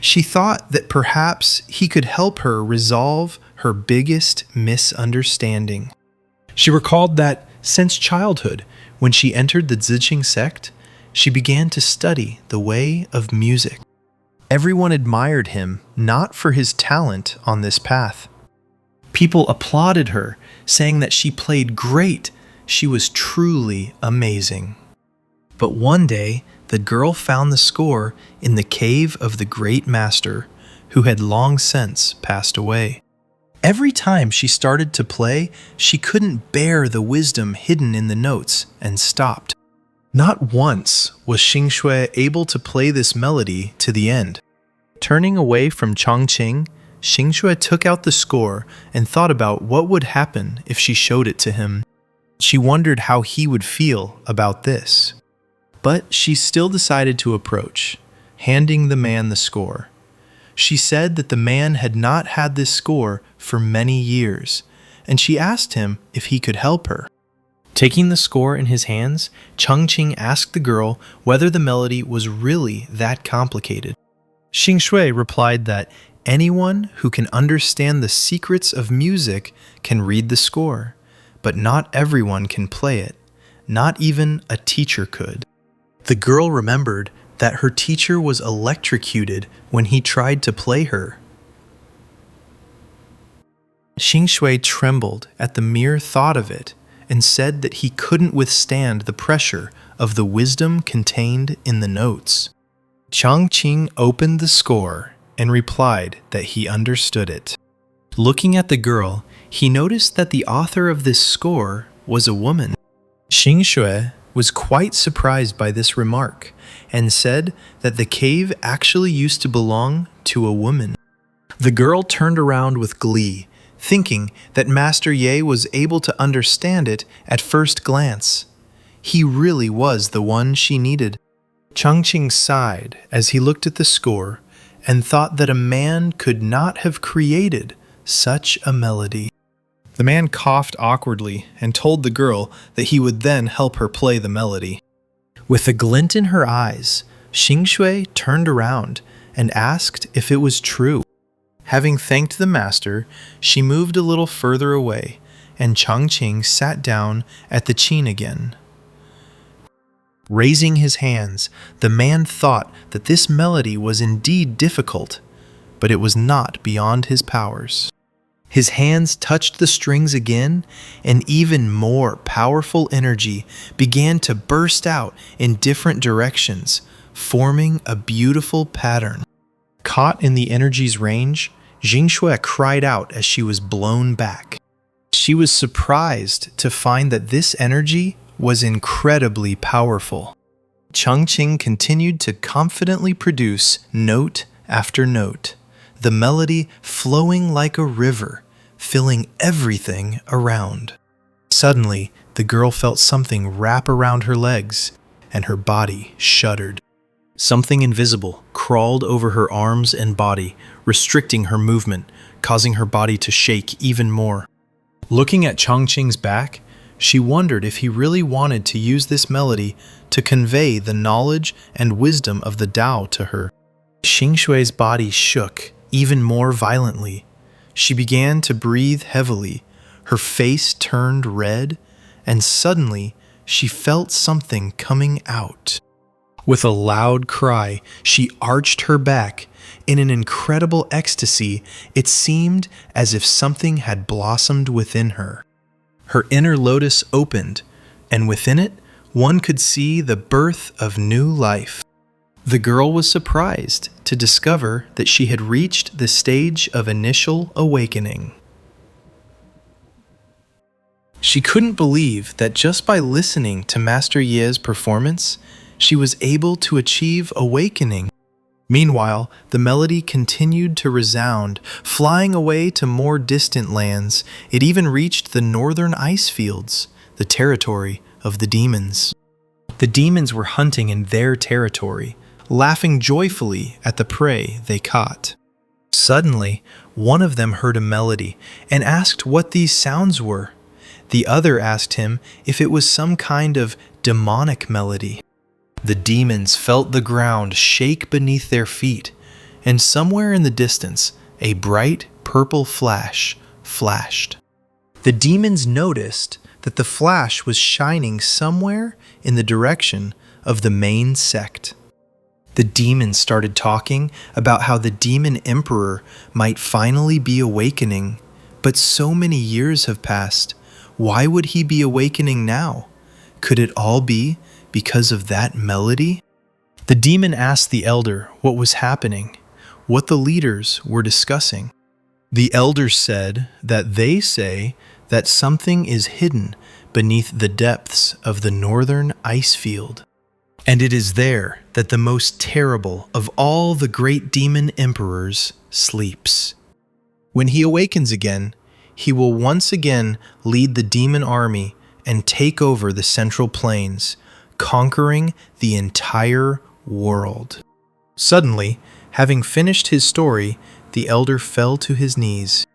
She thought that perhaps he could help her resolve her biggest misunderstanding. She recalled that since childhood, when she entered the Ziqing sect, she began to study the way of music. Everyone admired him not for his talent on this path. People applauded her, saying that she played great. She was truly amazing. But one day, the girl found the score in the cave of the great master, who had long since passed away. Every time she started to play, she couldn't bear the wisdom hidden in the notes and stopped. Not once was Xingshui able to play this melody to the end. Turning away from Changqing, Xingshui took out the score and thought about what would happen if she showed it to him. She wondered how he would feel about this. But she still decided to approach, handing the man the score. She said that the man had not had this score for many years, and she asked him if he could help her. Taking the score in his hands, Changqing asked the girl whether the melody was really that complicated. Xingshui replied that Anyone who can understand the secrets of music can read the score, but not everyone can play it. Not even a teacher could. The girl remembered that her teacher was electrocuted when he tried to play her. Xingshui trembled at the mere thought of it and said that he couldn't withstand the pressure of the wisdom contained in the notes. Changqing opened the score and replied that he understood it. Looking at the girl, he noticed that the author of this score was a woman. Xingshui was quite surprised by this remark and said that the cave actually used to belong to a woman. The girl turned around with glee, thinking that Master Ye was able to understand it at first glance. He really was the one she needed. Changqing sighed as he looked at the score and thought that a man could not have created such a melody. The man coughed awkwardly and told the girl that he would then help her play the melody. With a glint in her eyes, Xingshui turned around and asked if it was true. Having thanked the master, she moved a little further away, and Changqing sat down at the qin again. Raising his hands, the man thought that this melody was indeed difficult, but it was not beyond his powers. His hands touched the strings again, and even more powerful energy began to burst out in different directions, forming a beautiful pattern. Caught in the energy's range, Xingshui cried out as she was blown back. She was surprised to find that this energy was incredibly powerful. Changqing continued to confidently produce note after note, the melody flowing like a river, filling everything around. Suddenly, the girl felt something wrap around her legs, and her body shuddered. Something invisible crawled over her arms and body, restricting her movement, causing her body to shake even more. Looking at Changqing's back, she wondered if he really wanted to use this melody to convey the knowledge and wisdom of the Tao to her. Xingshui's body shook even more violently. She began to breathe heavily, her face turned red, and suddenly she felt something coming out. With a loud cry, she arched her back. In an incredible ecstasy, it seemed as if something had blossomed within her. Her inner lotus opened, and within it, one could see the birth of new life. The girl was surprised to discover that she had reached the stage of initial awakening. She couldn't believe that just by listening to Master Ye's performance, she was able to achieve awakening. Meanwhile, the melody continued to resound, flying away to more distant lands. It even reached the northern ice fields, the territory of the demons. The demons were hunting in their territory, laughing joyfully at the prey they caught. Suddenly, one of them heard a melody and asked what these sounds were. The other asked him if it was some kind of demonic melody. The demons felt the ground shake beneath their feet, and somewhere in the distance, a bright purple flash flashed. The demons noticed that the flash was shining somewhere in the direction of the main sect. The demons started talking about how the demon emperor might finally be awakening, but so many years have passed. Why would he be awakening now? Could it all be because of that melody? The demon asked the elder what was happening, what the leaders were discussing. The elders said that they say that something is hidden beneath the depths of the northern ice field. And it is there that the most terrible of all the great demon emperors sleeps. When he awakens again, he will once again lead the demon army and take over the central plains, conquering the entire world. Suddenly, having finished his story, the elder fell to his knees.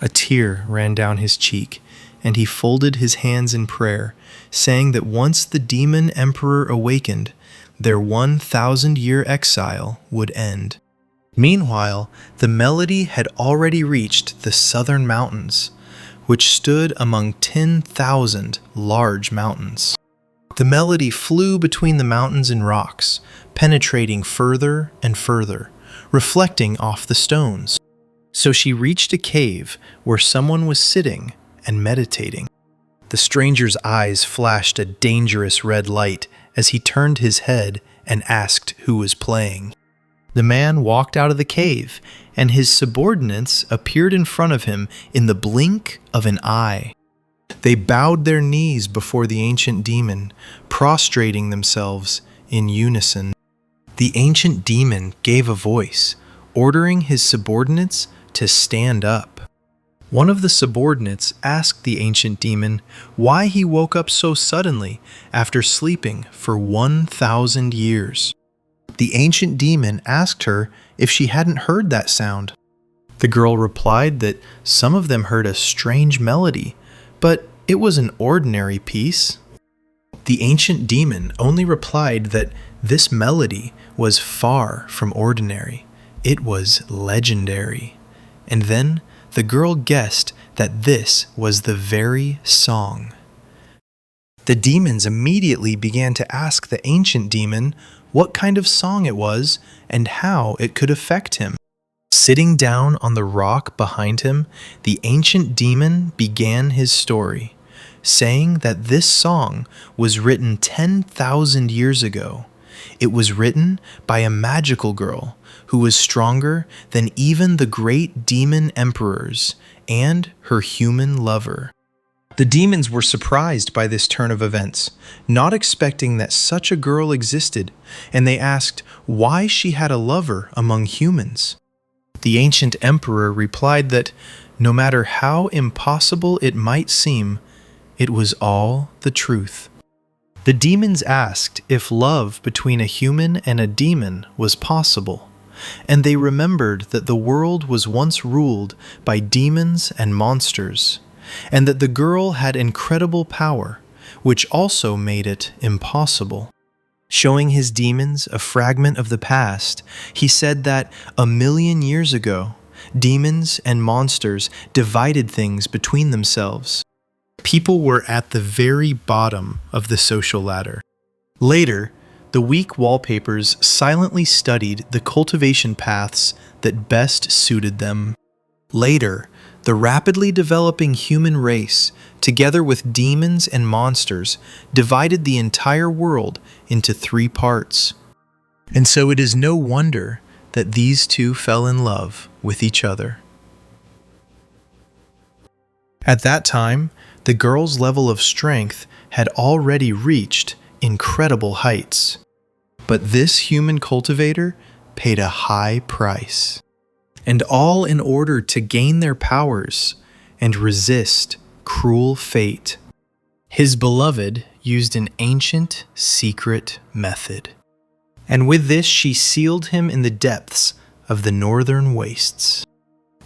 A tear ran down his cheek, and he folded his hands in prayer, saying that once the demon emperor awakened, their 1,000-year exile would end. Meanwhile, the melody had already reached the southern mountains, which stood among 10,000 large mountains. The melody flew between the mountains and rocks, penetrating further and further, reflecting off the stones. So she reached a cave where someone was sitting and meditating. The stranger's eyes flashed a dangerous red light as he turned his head and asked who was playing. The man walked out of the cave, and his subordinates appeared in front of him in the blink of an eye. They bowed their knees before the ancient demon, prostrating themselves in unison. The ancient demon gave a voice, ordering his subordinates to stand up. One of the subordinates asked the ancient demon why he woke up so suddenly after sleeping for 1,000 years. The ancient demon asked her if she hadn't heard that sound. The girl replied that some of them heard a strange melody, but it was an ordinary piece. The ancient demon only replied that this melody was far from ordinary. It was legendary. And then the girl guessed that this was the very song. The demons immediately began to ask the ancient demon what kind of song it was and how it could affect him. Sitting down on the rock behind him, the ancient demon began his story, saying that this song was written 10,000 years ago. It was written by a magical girl who was stronger than even the great demon emperors and her human lover. The demons were surprised by this turn of events, not expecting that such a girl existed, and they asked why she had a lover among humans. The ancient emperor replied that no matter how impossible it might seem, it was all the truth. The demons asked if love between a human and a demon was possible, and they remembered that the world was once ruled by demons and monsters, and that the girl had incredible power, which also made it impossible. Showing his demons a fragment of the past, he said that 1,000,000 years ago, demons and monsters divided things between themselves. People were at the very bottom of the social ladder. Later, the weak wallpapers silently studied the cultivation paths that best suited them. Later, the rapidly developing human race, together with demons and monsters, divided the entire world into 3 parts. And so it is no wonder that these two fell in love with each other. At that time, the girl's level of strength had already reached incredible heights. But this human cultivator paid a high price. And all in order to gain their powers and resist cruel fate. His beloved used an ancient, secret method. And with this she sealed him in the depths of the northern wastes.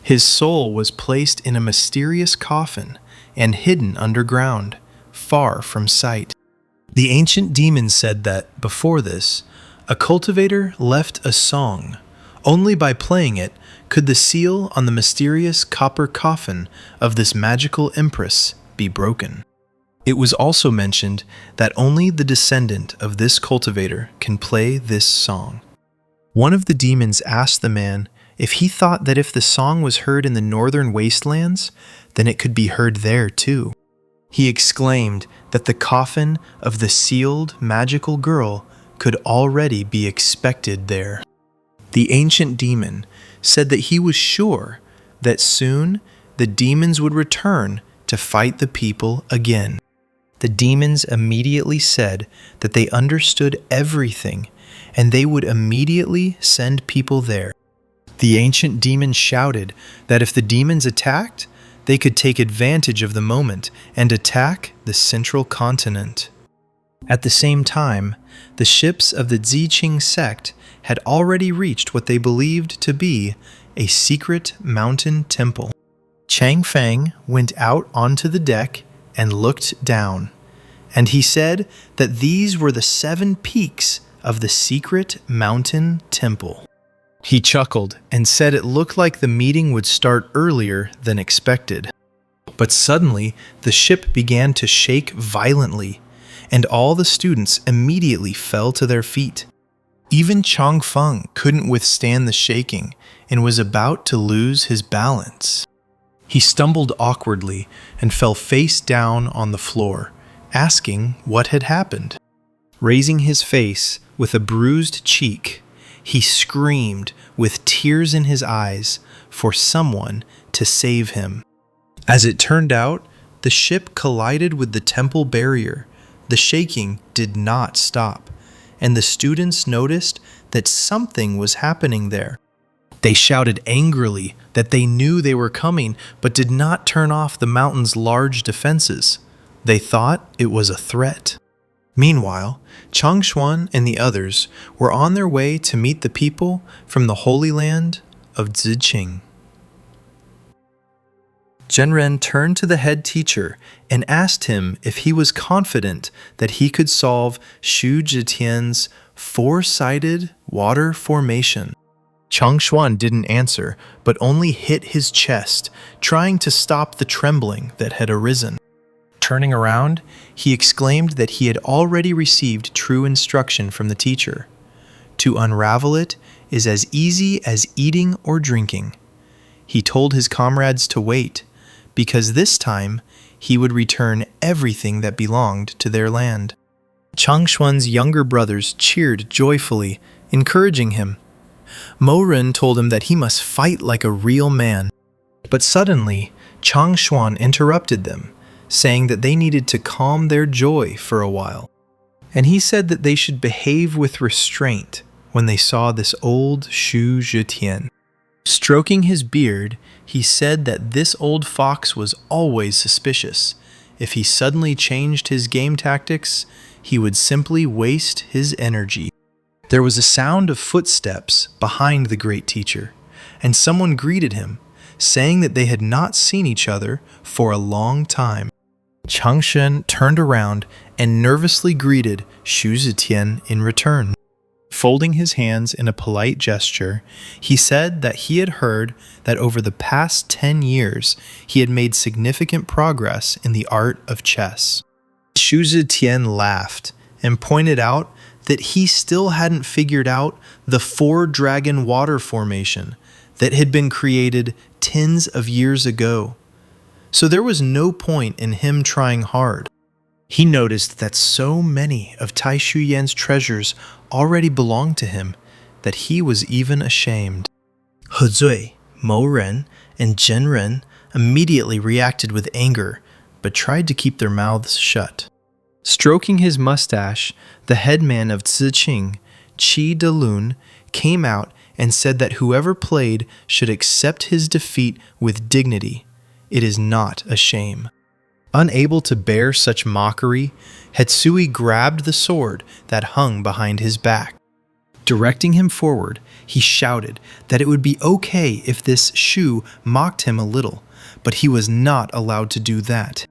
His soul was placed in a mysterious coffin and hidden underground, far from sight. The ancient demon said that, before this, a cultivator left a song. Only by playing it could the seal on the mysterious copper coffin of this magical empress be broken. It was also mentioned that only the descendant of this cultivator can play this song. One of the demons asked the man if he thought that if the song was heard in the northern wastelands, then it could be heard there too. He exclaimed that the coffin of the sealed magical girl could already be expected there. The ancient demon said that he was sure that soon the demons would return to fight the people again. The demons immediately said that they understood everything and they would immediately send people there. The ancient demon shouted that if the demons attacked, they could take advantage of the moment and attack the central continent. At the same time, the ships of the Ziqing sect had already reached what they believed to be a secret mountain temple. Chang Feng went out onto the deck and looked down, and he said that these were the 7 peaks of the secret mountain temple. He chuckled and said it looked like the meeting would start earlier than expected. But suddenly, the ship began to shake violently, and all the students immediately fell to their feet. Even Chang Feng couldn't withstand the shaking and was about to lose his balance. He stumbled awkwardly and fell face down on the floor, asking what had happened. Raising his face with a bruised cheek, he screamed with tears in his eyes for someone to save him. As it turned out, the ship collided with the temple barrier. The shaking did not stop, and the students noticed that something was happening there. They shouted angrily that they knew they were coming, but did not turn off the mountain's large defenses. They thought it was a threat. Meanwhile, Changshuan and the others were on their way to meet the people from the Holy Land of Ziqing. Zhenren turned to the head teacher and asked him if he was confident that he could solve Xu Zhitian's four-sided water formation. Changshuan didn't answer, but only hit his chest, trying to stop the trembling that had arisen. Turning around, he exclaimed that he had already received true instruction from the teacher. To unravel it is as easy as eating or drinking. He told his comrades to wait, because this time he would return everything that belonged to their land. Changshuan's younger brothers cheered joyfully, encouraging him. Mo Ren told him that he must fight like a real man. But suddenly, Changshuan interrupted them, saying that they needed to calm their joy for a while. And he said that they should behave with restraint when they saw this old Xu Zhitian. Stroking his beard, he said that this old fox was always suspicious. If he suddenly changed his game tactics, he would simply waste his energy. There was a sound of footsteps behind the great teacher, and someone greeted him, saying that they had not seen each other for a long time. Changshen turned around and nervously greeted Xu Zhitian in return. Folding his hands in a polite gesture, he said that he had heard that over the past 10 years he had made significant progress in the art of chess. Xu Zhitian laughed and pointed out that he still hadn't figured out the four-dragon water formation that had been created tens of years ago. So there was no point in him trying hard. He noticed that so many of Tai Shuyan's treasures already belonged to him that he was even ashamed. He Zui, Mo Ren, and Zhenren immediately reacted with anger, but tried to keep their mouths shut. Stroking his mustache, the headman of Ziqing, Qi Delun, came out and said that whoever played should accept his defeat with dignity. It is not a shame. Unable to bear such mockery, Hetsui grabbed the sword that hung behind his back. Directing him forward, he shouted that it would be okay if this Shu mocked him a little, but he was not allowed to do that.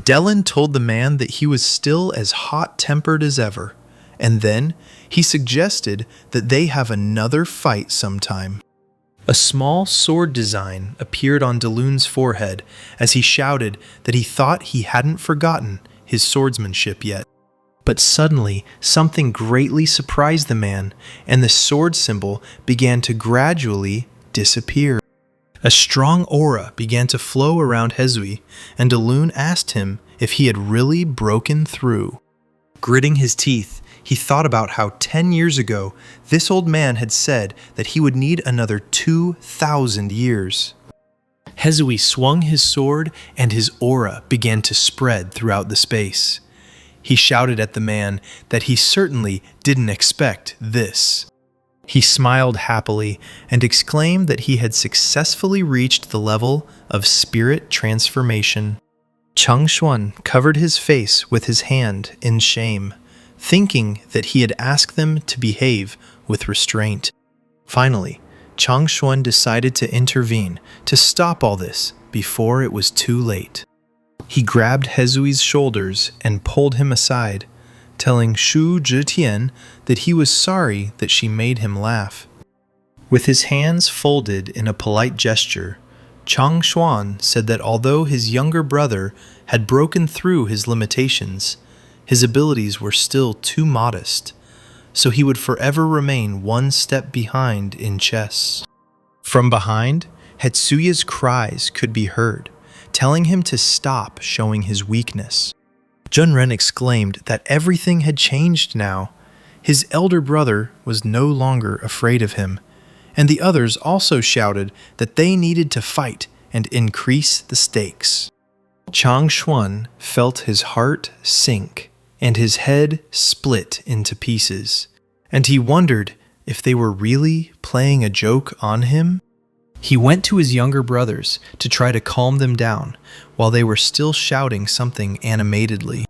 Delin told the man that he was still as hot-tempered as ever, and then he suggested that they have another fight sometime. A small sword design appeared on Delun's forehead as he shouted that he thought he hadn't forgotten his swordsmanship yet. But suddenly, something greatly surprised the man, and the sword symbol began to gradually disappear. A strong aura began to flow around Hezui, and Delun asked him if he had really broken through. Gritting his teeth, he thought about how 10 years ago, this old man had said that he would need another 2,000 years. Hezui swung his sword, and his aura began to spread throughout the space. He shouted at the man that he certainly didn't expect this. He smiled happily and exclaimed that he had successfully reached the level of spirit transformation. Changshuan covered his face with his hand in shame, thinking that he had asked them to behave with restraint. Finally, Changshuan decided to intervene to stop all this before it was too late. He grabbed Hezui's shoulders and pulled him aside, telling Xu Zhitian that he was sorry that she made him laugh. With his hands folded in a polite gesture, Chang Xuan said that although his younger brother had broken through his limitations, his abilities were still too modest, so he would forever remain one step behind in chess. From behind, Hetsuya's cries could be heard, telling him to stop showing his weakness. Junren exclaimed that everything had changed now. His elder brother was no longer afraid of him, and the others also shouted that they needed to fight and increase the stakes. Chang Xuan felt his heart sink and his head split into pieces, and he wondered if they were really playing a joke on him. He went to his younger brothers to try to calm them down while they were still shouting something animatedly.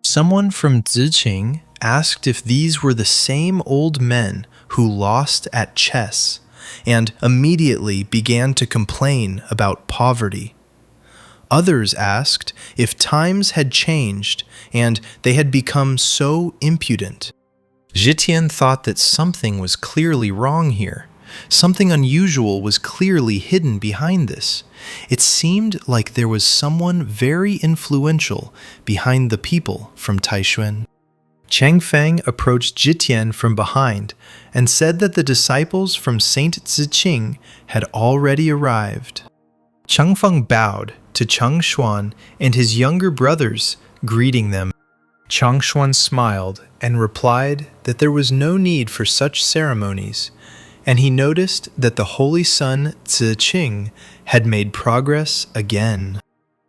Someone from Ziqing asked if these were the same old men who lost at chess, and immediately began to complain about poverty. Others asked if times had changed and they had become so impudent. Zhitian thought that something was clearly wrong here. Something unusual was clearly hidden behind this. It seemed like there was someone very influential behind the people from Taishuan. Chang Feng approached Zhitian from behind and said that the disciples from Saint Ziqing had already arrived. Chang Feng bowed to Chang Xuan and his younger brothers, greeting them. Chang Xuan smiled and replied that there was no need for such ceremonies, and he noticed that the holy son Ziqing had made progress again.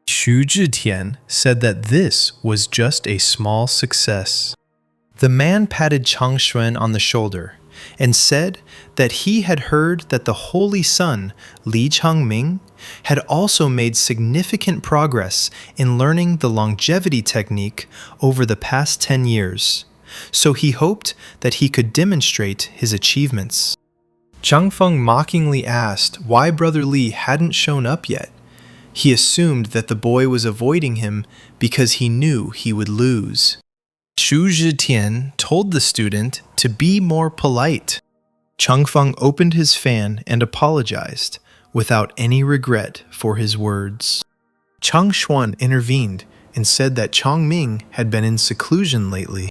Xu Zhitian said that this was just a small success. The man patted Chang Xuan on the shoulder and said that he had heard that the holy son, Li Changming, had also made significant progress in learning the longevity technique over the past 10 years, so he hoped that he could demonstrate his achievements. Chang Feng mockingly asked why Brother Li hadn't shown up yet. He assumed that the boy was avoiding him because he knew he would lose. Xu Zhitian told the student to be more polite. Chang Feng opened his fan and apologized, without any regret for his words. Chang Xuan intervened and said that Chang Ming had been in seclusion lately.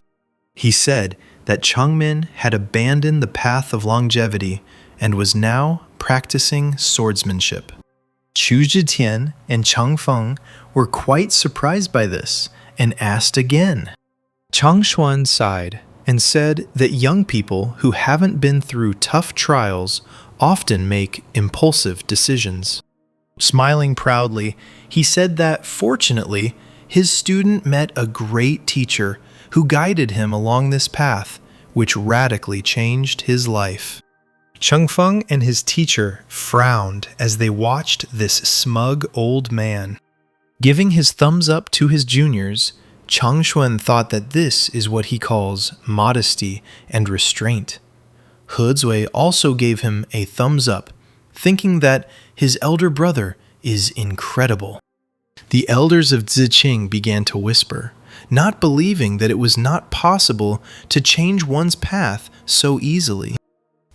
He said that Chang Min had abandoned the path of longevity and was now practicing swordsmanship. Xu Zhitian and Chang Feng were quite surprised by this and asked again. Chang Xuan sighed and said that young people who haven't been through tough trials often make impulsive decisions. Smiling proudly, he said that, fortunately, his student met a great teacher who guided him along this path, which radically changed his life. Chang Feng and his teacher frowned as they watched this smug old man. Giving his thumbs up to his juniors, Chang Xuan thought that this is what he calls modesty and restraint. He Zui also gave him a thumbs up, thinking that his elder brother is incredible. The elders of Ziqing began to whisper, not believing that it was not possible to change one's path so easily.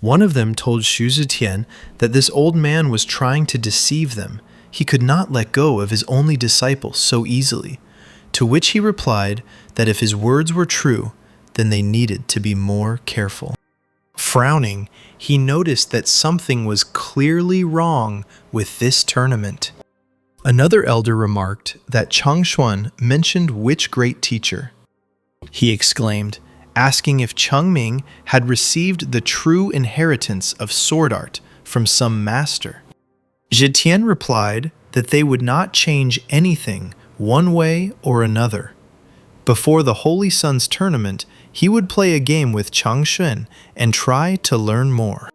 One of them told Xu Zhitian that this old man was trying to deceive them. He could not let go of his only disciple so easily, to which he replied that if his words were true, then they needed to be more careful. Frowning, he noticed that something was clearly wrong with this tournament. Another elder remarked that Chang Xuan mentioned which great teacher. He exclaimed, asking if Chang Ming had received the true inheritance of sword art from some master. Zhitian replied that they would not change anything one way or another. Before the Holy Sun's tournament, he would play a game with Chang Xuan and try to learn more.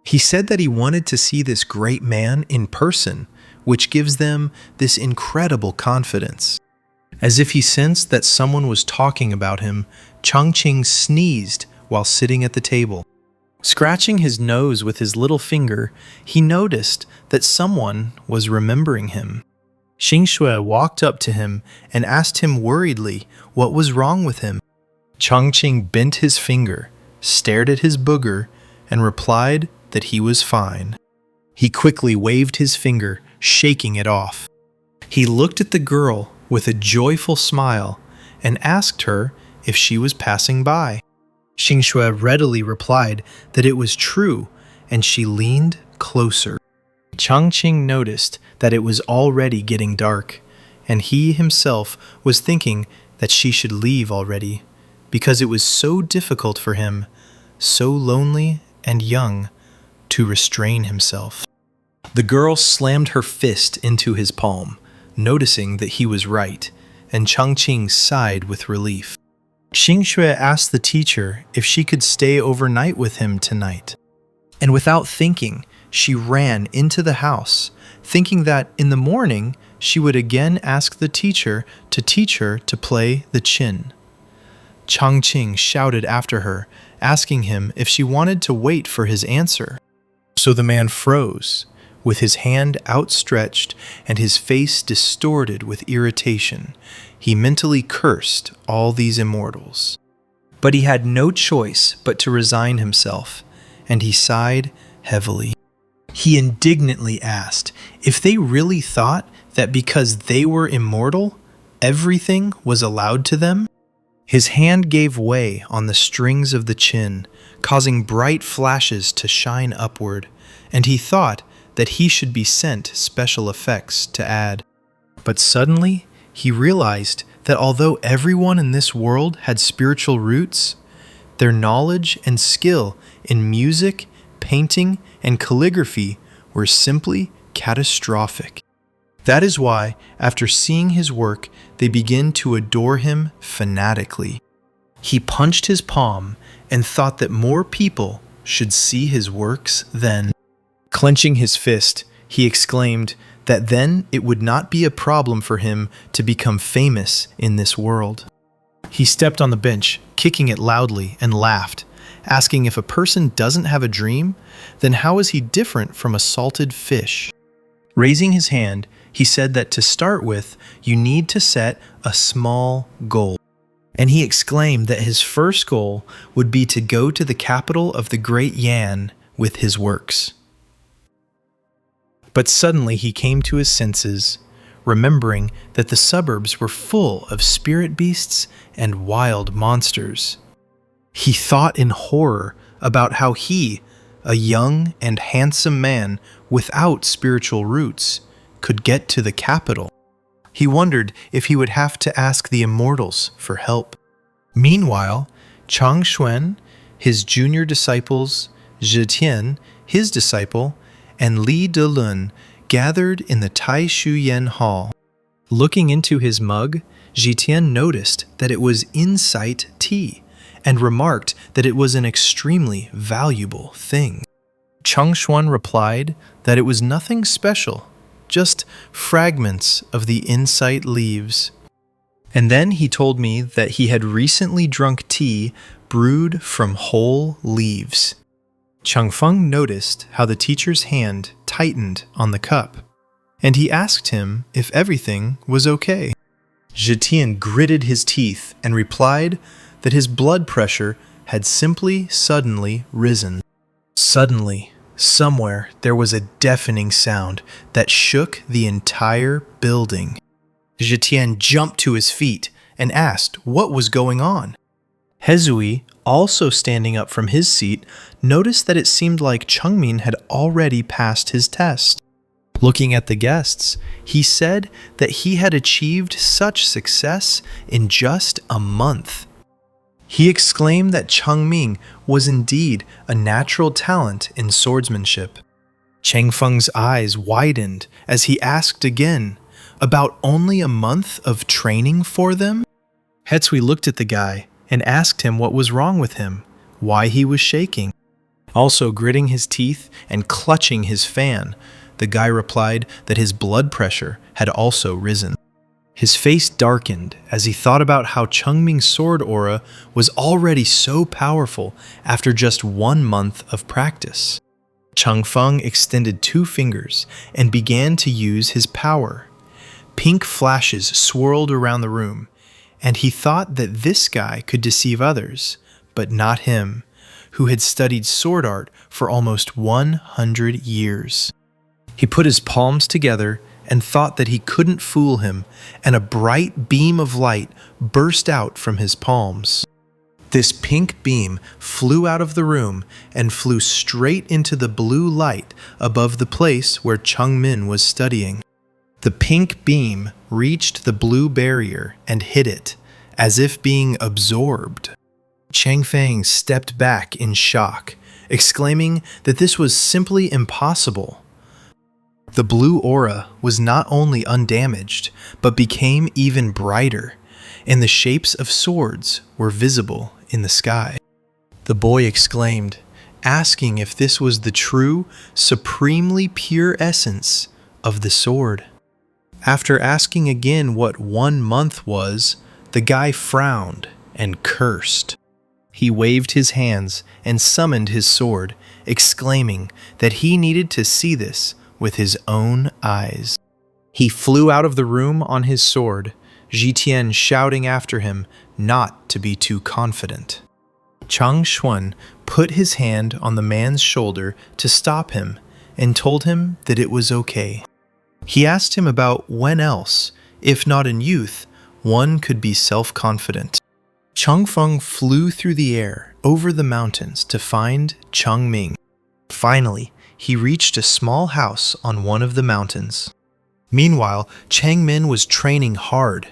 He said that he wanted to see this great man in person, which gives them this incredible confidence. As if he sensed that someone was talking about him, Changqing sneezed while sitting at the table. Scratching his nose with his little finger, he noticed that someone was remembering him. Xingxue walked up to him and asked him worriedly what was wrong with him. Changqing bent his finger, stared at his booger, and replied that he was fine. He quickly waved his finger, shaking it off. He looked at the girl with a joyful smile and asked her if she was passing by. Xingxue readily replied that it was true, and she leaned closer. Changqing noticed that it was already getting dark, and he himself was thinking that she should leave already, because it was so difficult for him, so lonely and young, to restrain himself. The girl slammed her fist into his palm, noticing that he was right, and Changqing sighed with relief. Xingxue asked the teacher if she could stay overnight with him tonight. And without thinking, she ran into the house, thinking that in the morning she would again ask the teacher to teach her to play the qin. Changqing shouted after her, asking him if she wanted to wait for his answer. So the man froze, with his hand outstretched and his face distorted with irritation. He mentally cursed all these immortals. But he had no choice but to resign himself, and he sighed heavily. He indignantly asked if they really thought that because they were immortal, everything was allowed to them. His hand gave way on the strings of the qin, causing bright flashes to shine upward, and he thought that he should be sent special effects to add. But suddenly, he realized that although everyone in this world had spiritual roots, their knowledge and skill in music, painting, and calligraphy were simply catastrophic. That is why, after seeing his work, they begin to adore him fanatically. He punched his palm and thought that more people should see his works then. Clenching his fist, he exclaimed that then it would not be a problem for him to become famous in this world. He stepped on the bench, kicking it loudly, and laughed, asking if a person doesn't have a dream, then how is he different from a salted fish? Raising his hand, he said that to start with, you need to set a small goal. And he exclaimed that his first goal would be to go to the capital of the Great Yan with his works. But suddenly he came to his senses, remembering that the suburbs were full of spirit beasts and wild monsters. He thought in horror about how he, a young and handsome man without spiritual roots, could get to the capital. He wondered if he would have to ask the immortals for help. Meanwhile, Chang Xuan, his junior disciples, Zhitian, his disciple, and Li Delun gathered in the Tai Shuyan Hall. Looking into his mug, Zhitian noticed that it was insight tea and remarked that it was an extremely valuable thing. Chang Xuan replied that it was nothing special, just fragments of the insight leaves. And then he told me that he had recently drunk tea brewed from whole leaves. Changfeng noticed how the teacher's hand tightened on the cup, and he asked him if everything was okay. Zhitian gritted his teeth and replied that his blood pressure had simply suddenly risen. Suddenly, somewhere there was a deafening sound that shook the entire building. Zhitian jumped to his feet and asked what was going on. Hezui, also standing up from his seat, noticed that it seemed like Chengmin had already passed his test. Looking at the guests, he said that he had achieved such success in just a month. He exclaimed that Chengmin was indeed a natural talent in swordsmanship. Changfeng's eyes widened as he asked again, about only a month of training for them? Hezui looked at the guy and asked him what was wrong with him, why he was shaking. Also gritting his teeth and clutching his fan, the guy replied that his blood pressure had also risen. His face darkened as he thought about how Chengming's sword aura was already so powerful after just 1 month of practice. Changfeng extended 2 fingers and began to use his power. Pink flashes swirled around the room, and he thought that this guy could deceive others, but not him, who had studied sword art for almost 100 years. He put his palms together and thought that he couldn't fool him, and a bright beam of light burst out from his palms. This pink beam flew out of the room and flew straight into the blue light above the place where Changmin was studying. The pink beam reached the blue barrier and hit it, as if being absorbed. Changfeng stepped back in shock, exclaiming that this was simply impossible. The blue aura was not only undamaged, but became even brighter, and the shapes of swords were visible in the sky. The boy exclaimed, asking if this was the true, supremely pure essence of the sword. After asking again what 1 month was, the guy frowned and cursed. He waved his hands and summoned his sword, exclaiming that he needed to see this with his own eyes. He flew out of the room on his sword, Jitian shouting after him not to be too confident. Chang Xuan put his hand on the man's shoulder to stop him and told him that it was okay. He asked him about when else, if not in youth, one could be self-confident. Changfeng flew through the air over the mountains to find Changming. Finally, he reached a small house on one of the mountains. Meanwhile, Changmin was training hard.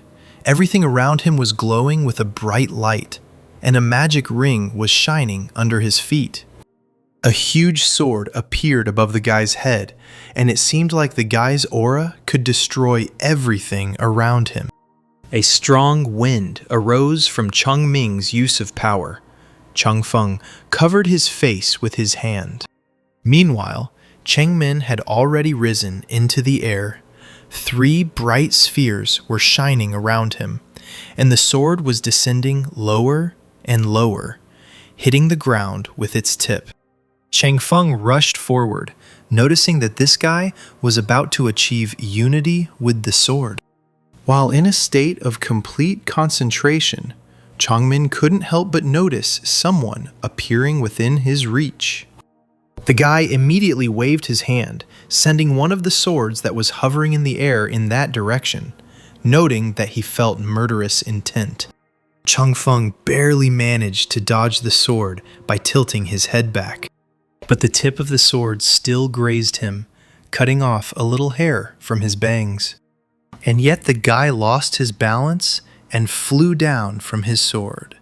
Everything around him was glowing with a bright light, and a magic ring was shining under his feet. A huge sword appeared above the guy's head, and it seemed like the guy's aura could destroy everything around him. A strong wind arose from Changming's use of power. Changfeng covered his face with his hand. Meanwhile, Changmin had already risen into the air. 3 bright spheres were shining around him, and the sword was descending lower and lower, hitting the ground with its tip. Changfeng rushed forward, noticing that this guy was about to achieve unity with the sword. While in a state of complete concentration, Changmin couldn't help but notice someone appearing within his reach. The guy immediately waved his hand, sending one of the swords that was hovering in the air in that direction, noting that he felt murderous intent. Changfeng barely managed to dodge the sword by tilting his head back, but the tip of the sword still grazed him, cutting off a little hair from his bangs. And yet the guy lost his balance and flew down from his sword.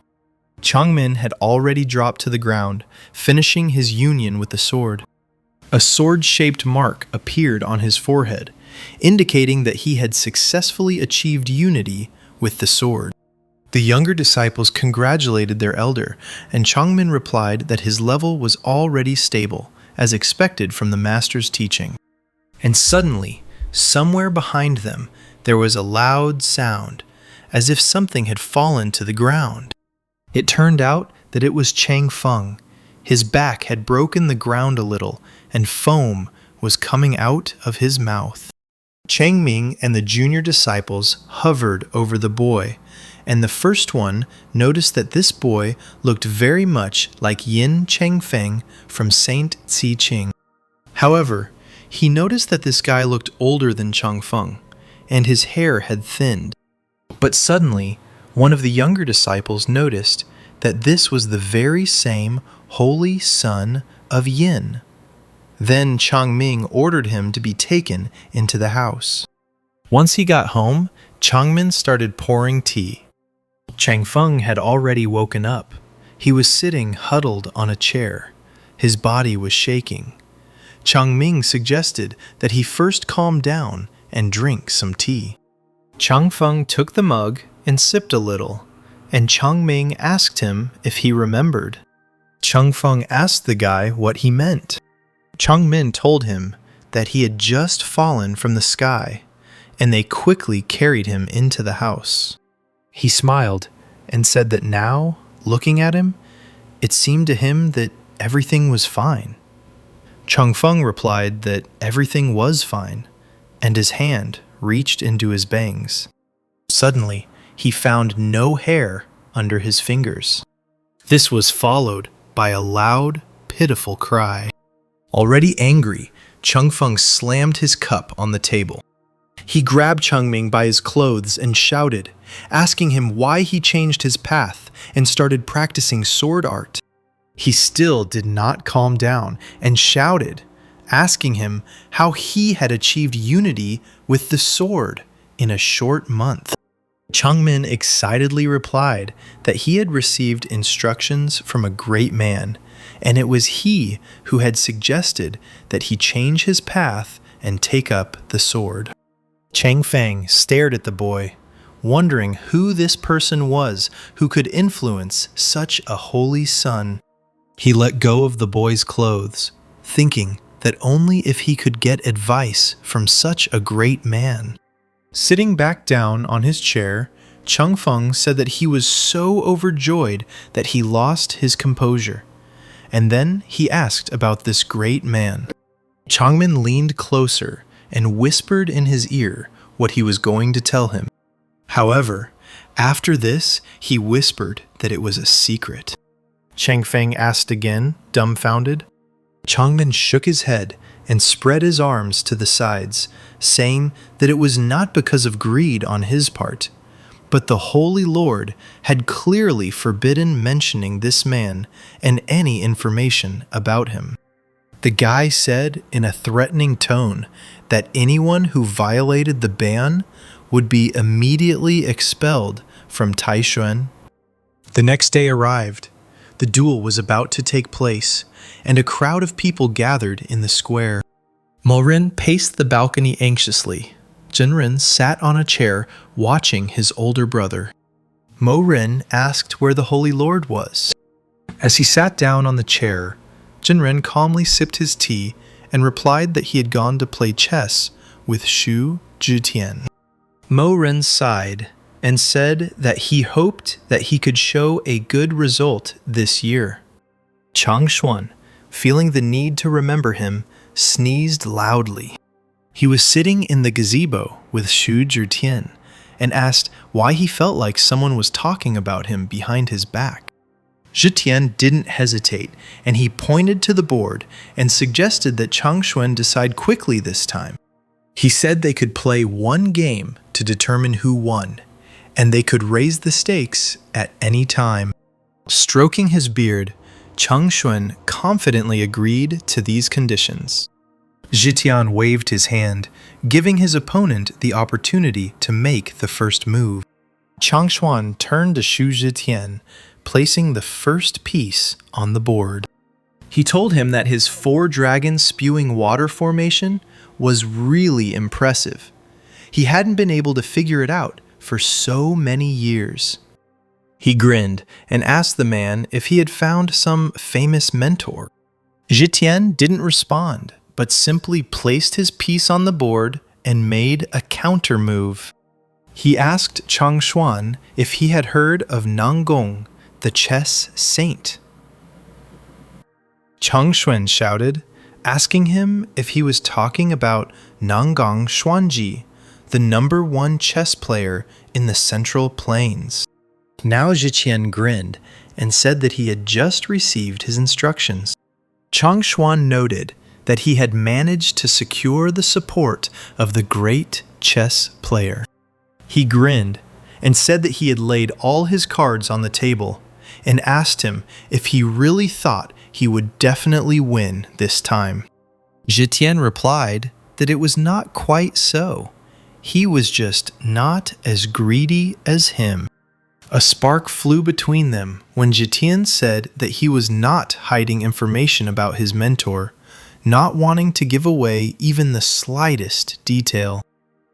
Changmin had already dropped to the ground, finishing his union with the sword. A sword-shaped mark appeared on his forehead, indicating that he had successfully achieved unity with the sword. The younger disciples congratulated their elder, and Changmin replied that his level was already stable, as expected from the master's teaching. And suddenly, somewhere behind them, there was a loud sound, as if something had fallen to the ground. It turned out that it was Changfeng. His back had broken the ground a little, and foam was coming out of his mouth. Changming and the junior disciples hovered over the boy, and the first one noticed that this boy looked very much like Yin Changfeng from Saint Xiqing. However, he noticed that this guy looked older than Changfeng, and his hair had thinned. But suddenly, one of the younger disciples noticed that this was the very same holy son of Yin. Then Changming ordered him to be taken into the house. Once he got home, Changmin started pouring tea. Changfeng had already woken up. He was sitting huddled on a chair. His body was shaking. Changming suggested that he first calm down and drink some tea. Changfeng took the mug and sipped a little, and Changming asked him if he remembered. Changfeng asked the guy what he meant. Changmin told him that he had just fallen from the sky, and they quickly carried him into the house. He smiled and said that now, looking at him, it seemed to him that everything was fine. Changfeng replied that everything was fine, and his hand reached into his bangs. Suddenly, he found no hair under his fingers. This was followed by a loud, pitiful cry. Already angry, Changfeng slammed his cup on the table. He grabbed Changming by his clothes and shouted, asking him why he changed his path and started practicing sword art. He still did not calm down and shouted, asking him how he had achieved unity with the sword in a short month. Changmin excitedly replied that he had received instructions from a great man, and it was he who had suggested that he change his path and take up the sword. Chang Feng stared at the boy, wondering who this person was who could influence such a holy son. He let go of the boy's clothes, thinking that only if he could get advice from such a great man. Sitting back down on his chair, Chang Feng said that he was so overjoyed that he lost his composure. And then he asked about this great man. Changmin leaned closer and whispered in his ear what he was going to tell him. However, after this, he whispered that it was a secret. Chang Feng asked again, dumbfounded. Changmin shook his head and spread his arms to the sides, saying that it was not because of greed on his part, but the Holy Lord had clearly forbidden mentioning this man and any information about him. The guy said in a threatening tone that anyone who violated the ban would be immediately expelled from Taishuan. The next day arrived. The duel was about to take place, and a crowd of people gathered in the square. Morin paced the balcony anxiously. Jinren sat on a chair watching his older brother. Morin asked where the Holy Lord was. As he sat down on the chair, Jinren calmly sipped his tea and replied that he had gone to play chess with Xu Zhitian. Morin sighed and said that he hoped that he could show a good result this year. Chang Xuan, feeling the need to remember him, sneezed loudly. He was sitting in the gazebo with Xu Zhitian and asked why he felt like someone was talking about him behind his back. Zhitian didn't hesitate, and he pointed to the board and suggested that Chang Xuan decide quickly this time. He said they could play one game to determine who won, and they could raise the stakes at any time. Stroking his beard, Chang Xuan confidently agreed to these conditions. Zhitian waved his hand, giving his opponent the opportunity to make the first move. Chang Xuan turned to Xu Zhitian, placing the first piece on the board. He told him that his 4 dragons spewing water formation was really impressive. He hadn't been able to figure it out for so many years. He grinned and asked the man if he had found some famous mentor. Zhitian didn't respond, but simply placed his piece on the board and made a counter move. He asked Chang Xuan if he had heard of Nanggong, the chess saint. Chang Xuan shouted, asking him if he was talking about Nangang Xuanji, the #1 chess player in the Central Plains. Now Zhiqian grinned and said that he had just received his instructions. Chang Xuan noted that he had managed to secure the support of the great chess player. He grinned and said that he had laid all his cards on the table and asked him if he really thought he would definitely win this time. Zhitian replied that it was not quite so. He was just not as greedy as him. A spark flew between them when Zhitian said that he was not hiding information about his mentor, not wanting to give away even the slightest detail.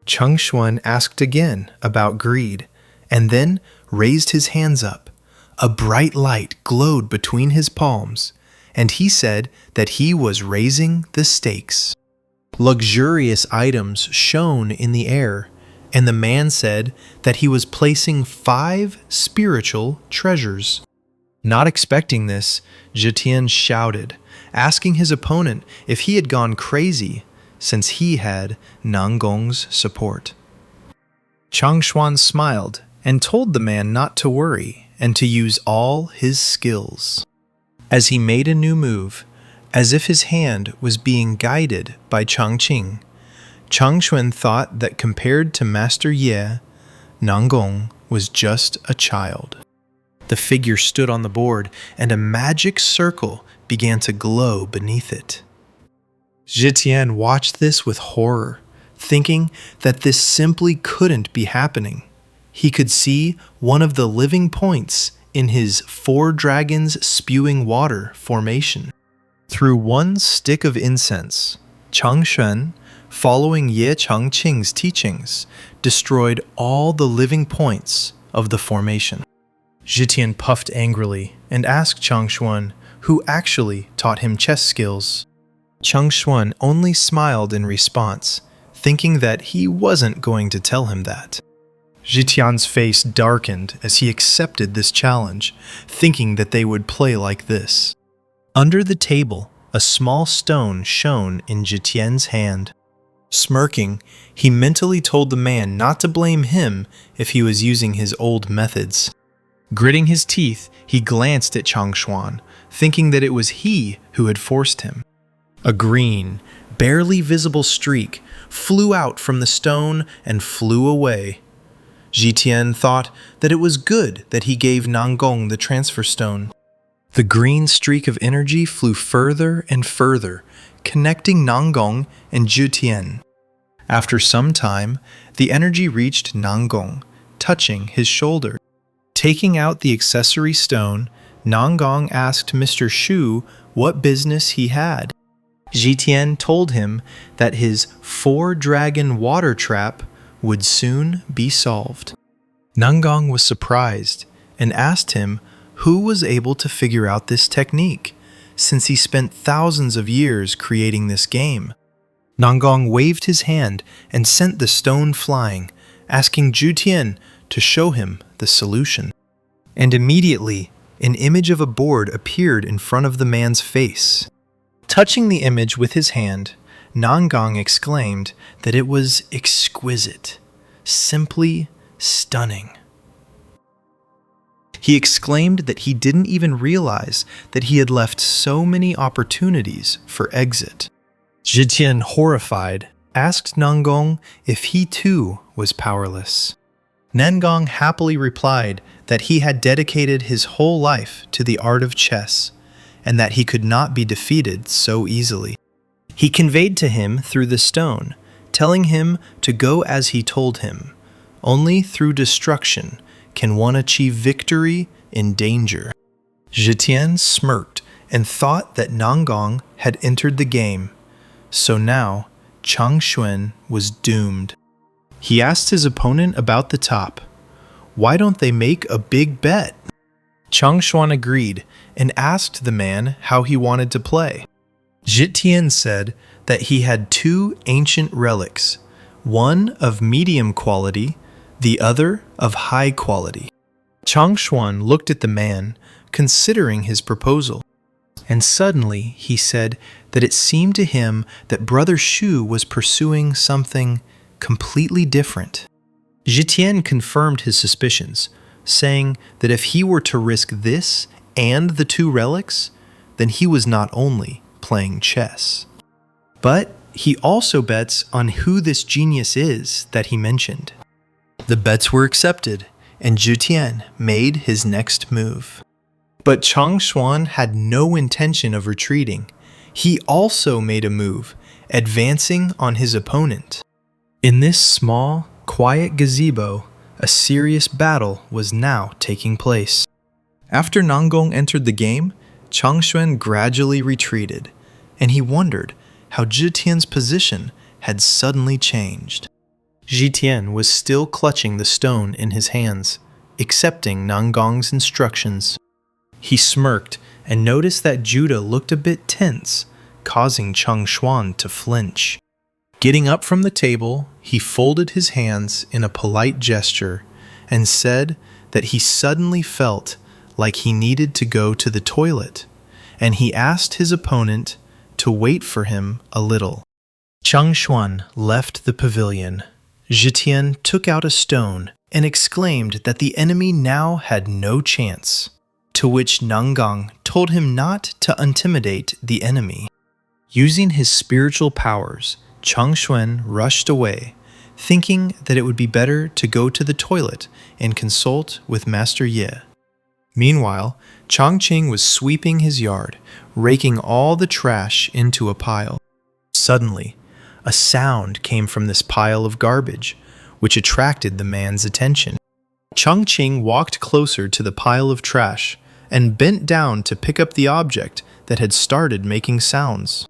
Chang Xuan asked again about greed, and then raised his hands up. A bright light glowed between his palms, and he said that he was raising the stakes. Luxurious items shone in the air, and the man said that he was placing 5 spiritual treasures. Not expecting this, Zhitian shouted, asking his opponent if he had gone crazy since he had Nanggong's support. Chang Xuan smiled and told the man not to worry and to use all his skills. As he made a new move, as if his hand was being guided by Changqing, Changxuan thought that compared to Master Ye, Nanggong was just a child. The figure stood on the board, and a magic circle began to glow beneath it. Zhitian watched this with horror, thinking that this simply couldn't be happening. He could see one of the living points in his 4 dragons spewing water formation. Through one stick of incense, Changxuan, following Ye Changqing's teachings, destroyed all the living points of the formation. Zhitian puffed angrily and asked Changxuan who actually taught him chess skills. Changxuan only smiled in response, thinking that he wasn't going to tell him that. Zhitian's face darkened as he accepted this challenge, thinking that they would play like this. Under the table, a small stone shone in Zhitian's hand. Smirking, he mentally told the man not to blame him if he was using his old methods. Gritting his teeth, he glanced at Changxuan, thinking that it was he who had forced him. A green, barely visible streak flew out from the stone and flew away. Zhitian thought that it was good that he gave Nanggong the transfer stone. The green streak of energy flew further and further, connecting Nanggong and Zhitian. After some time, the energy reached Nanggong, touching his shoulder. Taking out the accessory stone, Nanggong asked Mr. Shu what business he had. Zhitian told him that his 4-dragon water trap would soon be solved. Nanggong was surprised and asked him who was able to figure out this technique, since he spent thousands of years creating this game. Nanggong waved his hand and sent the stone flying, asking Zhitian to show him the solution. And immediately, an image of a board appeared in front of the man's face. Touching the image with his hand, Nanggong exclaimed that it was exquisite, simply stunning. He exclaimed that he didn't even realize that he had left so many opportunities for exit. Zhitian, horrified, asked Nanggong if he too was powerless. Nanggong happily replied that he had dedicated his whole life to the art of chess, and that he could not be defeated so easily. He conveyed to him through the stone, telling him to go as he told him. Only through destruction can one achieve victory in danger. Zhitian smirked and thought that Nanggong had entered the game, so now Changxuan was doomed. He asked his opponent about the top. Why don't they make a big bet? Changxuan agreed and asked the man how he wanted to play. Zhitian said that he had 2 ancient relics, one of medium quality, the other of high quality. Changxuan looked at the man, considering his proposal, and suddenly he said that it seemed to him that Brother Shu was pursuing something completely different. Zhitian confirmed his suspicions, saying that if he were to risk this and the 2 relics, then he was not only playing chess. But he also bets on who this genius is that he mentioned. The bets were accepted, and Zhitian made his next move. But Changxuan had no intention of retreating. He also made a move, advancing on his opponent. In this small, quiet gazebo, a serious battle was now taking place. After Nanggong entered the game, Changxuan gradually retreated, and he wondered how Zhitian's position had suddenly changed. Zhitian was still clutching the stone in his hands, accepting Nanggong's instructions. He smirked and noticed that Judah looked a bit tense, causing Changxuan to flinch. Getting up from the table, he folded his hands in a polite gesture and said that he suddenly felt like he needed to go to the toilet, and he asked his opponent to wait for him a little. Changxuan left the pavilion. Zhitian took out a stone and exclaimed that the enemy now had no chance. to which Nangang told him not to intimidate the enemy. Using his spiritual powers, Chang Xuan rushed away, thinking that it would be better to go to the toilet and consult with Master Ye. Meanwhile, Chongqing was sweeping his yard, raking all the trash into a pile. Suddenly, a sound came from this pile of garbage, which attracted the man's attention. Chongqing walked closer to the pile of trash and bent down to pick up the object that had started making sounds.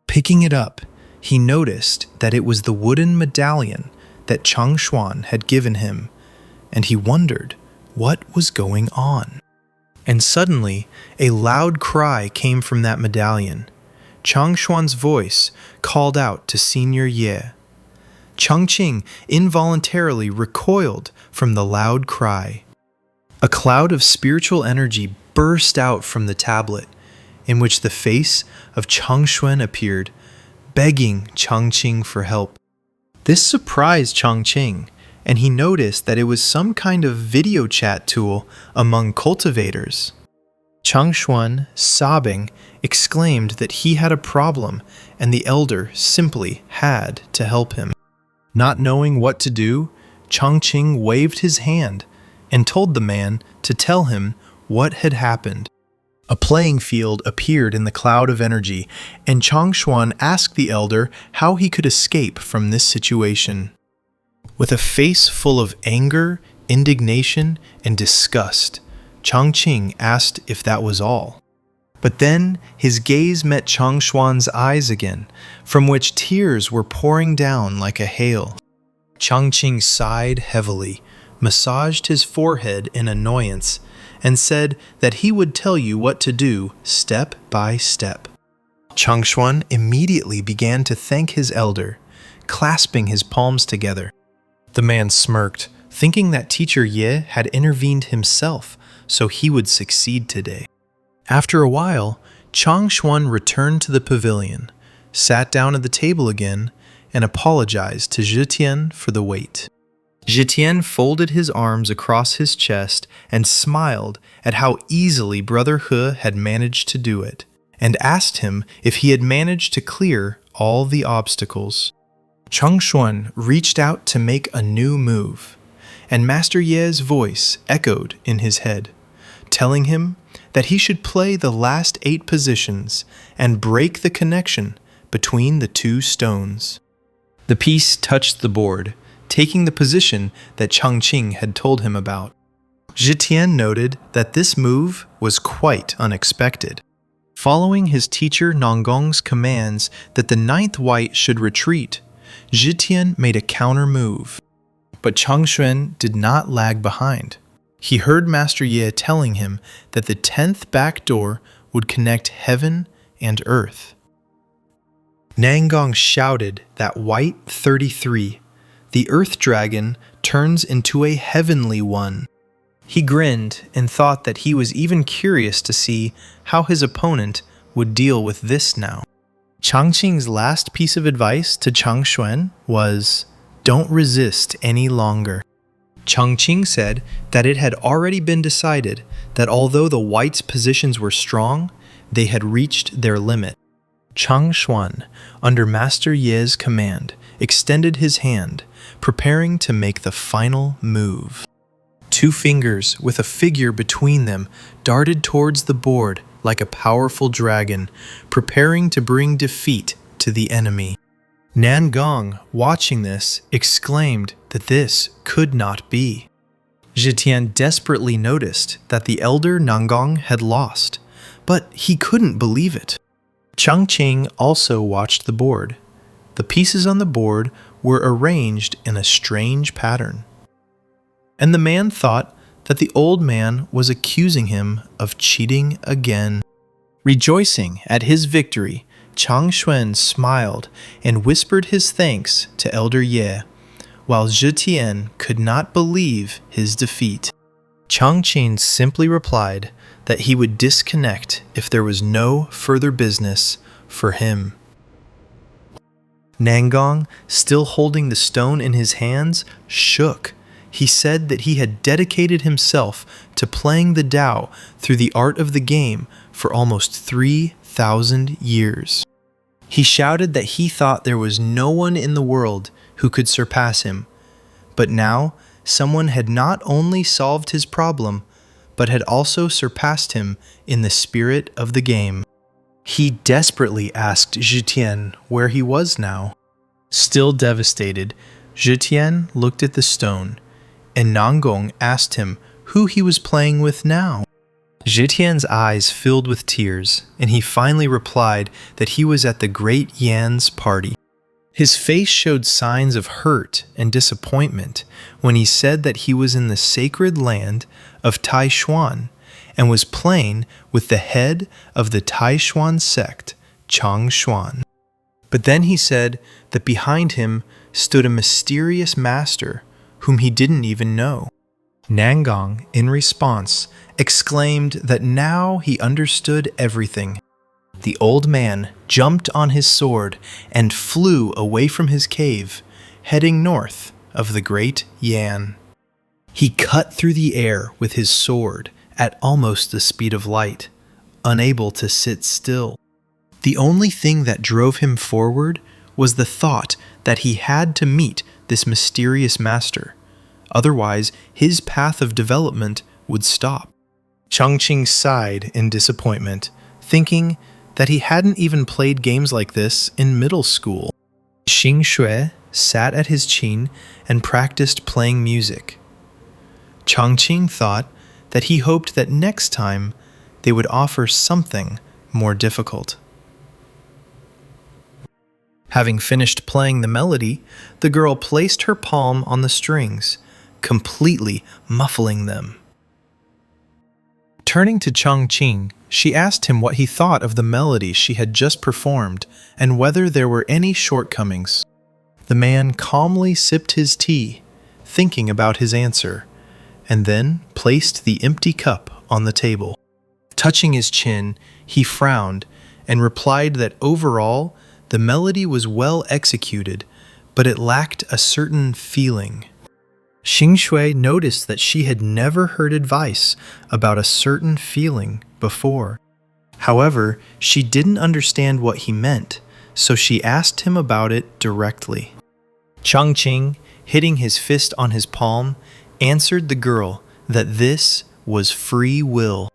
Picking it up, he noticed that it was the wooden medallion that Chang Xuan had given him, and he wondered what was going on. And suddenly, a loud cry came from that medallion. Chang Xuan's voice called out to Senior Ye. Chongqing involuntarily recoiled from the loud cry. A cloud of spiritual energy burst out from the tablet, in which the face of Chang Xuan appeared, begging Chongqing for help. This surprised Chongqing, and he noticed that it was some kind of video chat tool among cultivators. Chang Xuan, sobbing, exclaimed that he had a problem and the elder simply had to help him. Not knowing what to do, Chongqing waved his hand and told the man to tell him what had happened. A playing field appeared in the cloud of energy, and Chang Xuan asked the elder how he could escape from this situation. With a face full of anger, indignation, and disgust, Chongqing asked if that was all. But then his gaze met Chang Xuan's eyes again, from which tears were pouring down like a hail. Chongqing sighed heavily, massaged his forehead in annoyance, and said that he would tell you what to do step by step. Chang Xuan immediately began to thank his elder, clasping his palms together. The man smirked, thinking that Teacher Ye had intervened himself so he would succeed today. After a while, Chang Xuan returned to the pavilion, sat down at the table again, and apologized to Zhitian for the wait. Zhitian folded his arms across his chest and smiled at how easily Brother He had managed to do it, and asked him if he had managed to clear all the obstacles. Chang Xuan reached out to make a new move, and Master Ye's voice echoed in his head, telling him that he should play the last 8 positions and break the connection between the 2 stones. The piece touched the board, taking the position that Chongqing had told him about. Zhitian noted that this move was quite unexpected. Following his teacher Nanggong's commands that the 9th white should retreat, Zhitian made a counter move. But Chang Xuan did not lag behind. He heard Master Ye telling him that the 10th back door would connect heaven and earth. Nanggong shouted that white 33, the earth dragon, turns into a heavenly one. He grinned and thought that he was even curious to see how his opponent would deal with this now. Chongqing's last piece of advice to Chang Xuan was, "Don't resist any longer." Chongqing said that it had already been decided that although the whites' positions were strong, they had reached their limit. Chang Xuan, under Master Ye's command, extended his hand, preparing to make the final move. 2 fingers with a figure between them darted towards the board like a powerful dragon, preparing to bring defeat to the enemy. Nanggong, watching this, exclaimed that this could not be. Zhitian desperately noticed that the elder Nanggong had lost, but he couldn't believe it. Chongqing also watched the board. The pieces on the board were arranged in a strange pattern. And the man thought that the old man was accusing him of cheating again. Rejoicing at his victory, Chang Xuan smiled and whispered his thanks to Elder Ye, while Zhitian could not believe his defeat. Chongqing simply replied that he would disconnect if there was no further business for him. Nanggong, still holding the stone in his hands, shook, He said that he had dedicated himself to playing the Tao through the art of the game for almost 3,000 years. He shouted that he thought there was no one in the world who could surpass him, but now someone had not only solved his problem, but had also surpassed him in the spirit of the game. He desperately asked Zhitian where he was now. Still devastated, Zhitian looked at the stone, and Nanggong asked him who he was playing with now. Zhitian's eyes filled with tears, and he finally replied that he was at the Great Yan's party. His face showed signs of hurt and disappointment when he said that he was in the sacred land of Taishuan and was playing with the head of the Taishuan sect, Changshuan. But then he said that behind him stood a mysterious master whom he didn't even know. Nanggong, in response, exclaimed that now he understood everything. The old man jumped on his sword and flew away from his cave, heading north of the Great Yan. He cut through the air with his sword at almost the speed of light, unable to sit still. The only thing that drove him forward was the thought that he had to meet this mysterious master. Otherwise, his path of development would stop. Chongqing sighed in disappointment, thinking that he hadn't even played games like this in middle school. Xing sat at his qin and practiced playing music. Chongqing thought that he hoped that next time they would offer something more difficult. Having finished playing the melody, the girl placed her palm on the strings, completely muffling them. Turning to Chongqing, she asked him what he thought of the melody she had just performed and whether there were any shortcomings. The man calmly sipped his tea, thinking about his answer, and then placed the empty cup on the table. Touching his chin, he frowned and replied that overall, the melody was well executed, but it lacked a certain feeling. Xing noticed that she had never heard advice about a certain feeling before. However, she didn't understand what he meant, so she asked him about it directly. Chongqing, hitting his fist on his palm, answered the girl that this was free will.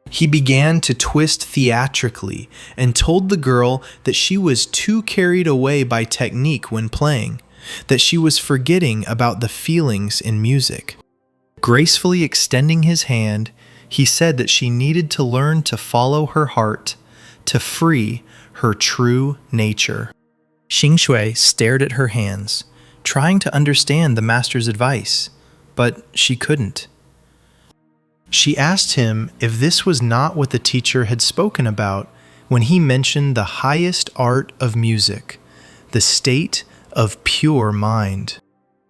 He began to twist theatrically and told the girl that she was too carried away by technique when playing, that she was forgetting about the feelings in music. Gracefully extending his hand, he said that she needed to learn to follow her heart, to free her true nature. Xing stared at her hands, trying to understand the master's advice, but she couldn't. She asked him if this was not what the teacher had spoken about when he mentioned the highest art of music, the state of pure mind.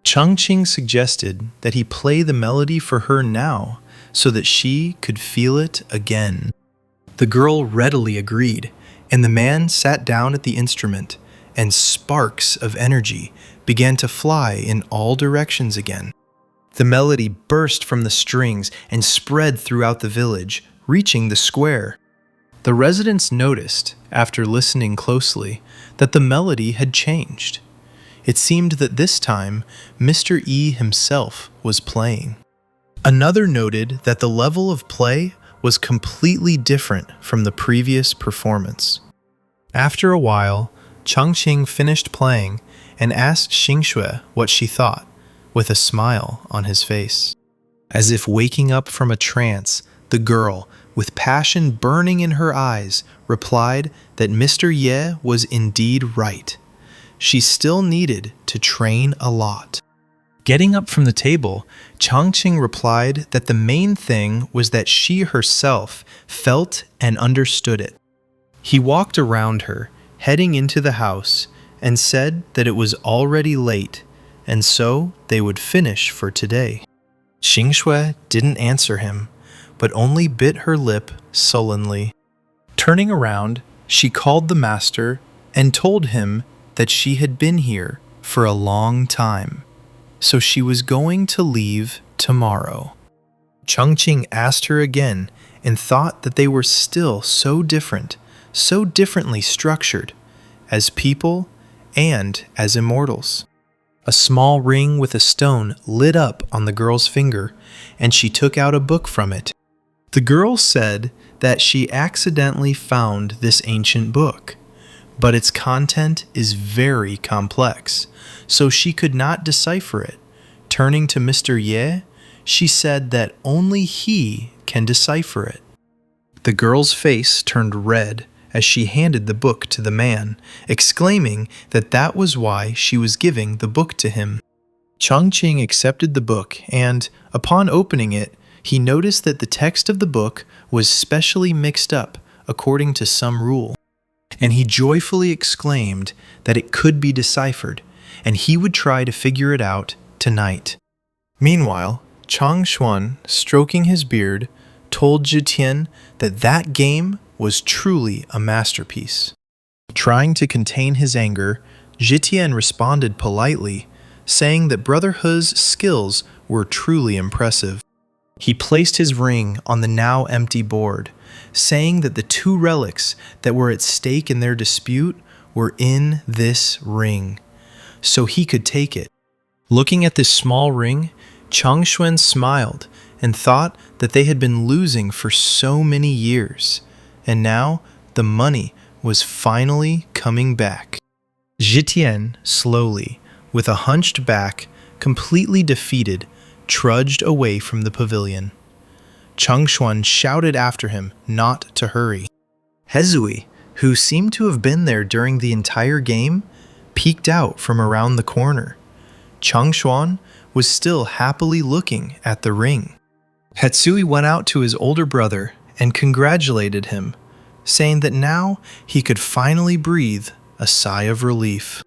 Chongqing suggested that he play the melody for her now so that she could feel it again. The girl readily agreed, and the man sat down at the instrument, and sparks of energy began to fly in all directions again. The melody burst from the strings and spread throughout the village, reaching the square. The residents noticed, after listening closely, that the melody had changed. It seemed that this time, Mr. E himself was playing. Another noted that the level of play was completely different from the previous performance. After a while, Chongqing finished playing and asked Xing what she thought, with a smile on his face. As if waking up from a trance, the girl, with passion burning in her eyes, replied that Mr. Ye was indeed right. She still needed to train a lot. Getting up from the table, Chongqing replied that the main thing was that she herself felt and understood it. He walked around her, heading into the house, and said that it was already late, and so they would finish for today. Xing didn't answer him, but only bit her lip sullenly. Turning around, she called the master and told him that she had been here for a long time, so she was going to leave tomorrow. Chongqing asked her again and thought that they were still so different, so differently structured, as people and as immortals. A small ring with a stone lit up on the girl's finger, and she took out a book from it. The girl said that she accidentally found this ancient book, but its content is very complex, so she could not decipher it. Turning to Mr. Ye, she said that only he can decipher it. The girl's face turned red as she handed the book to the man, exclaiming that that was why she was giving the book to him. Chongqing accepted the book, and, upon opening it, he noticed that the text of the book was specially mixed up according to some rule, and he joyfully exclaimed that it could be deciphered, and he would try to figure it out tonight. Meanwhile, Chang Xuan, stroking his beard, told Zhitian that that game was truly a masterpiece. Trying to contain his anger, Zhitian responded politely, saying that Brother He's skills were truly impressive. He placed his ring on the now empty board, saying that the two relics that were at stake in their dispute were in this ring, so he could take it. Looking at this small ring, Chang Xuan smiled and thought that they had been losing for so many years, and now the money was finally coming back. Zhitian, slowly, with a hunched back, completely defeated, trudged away from the pavilion. Chang Xuan shouted after him not to hurry. Hezui, who seemed to have been there during the entire game, peeked out from around the corner. Chang Xuan was still happily looking at the ring. Hetsui went out to his older brother and congratulated him, saying that now he could finally breathe a sigh of relief.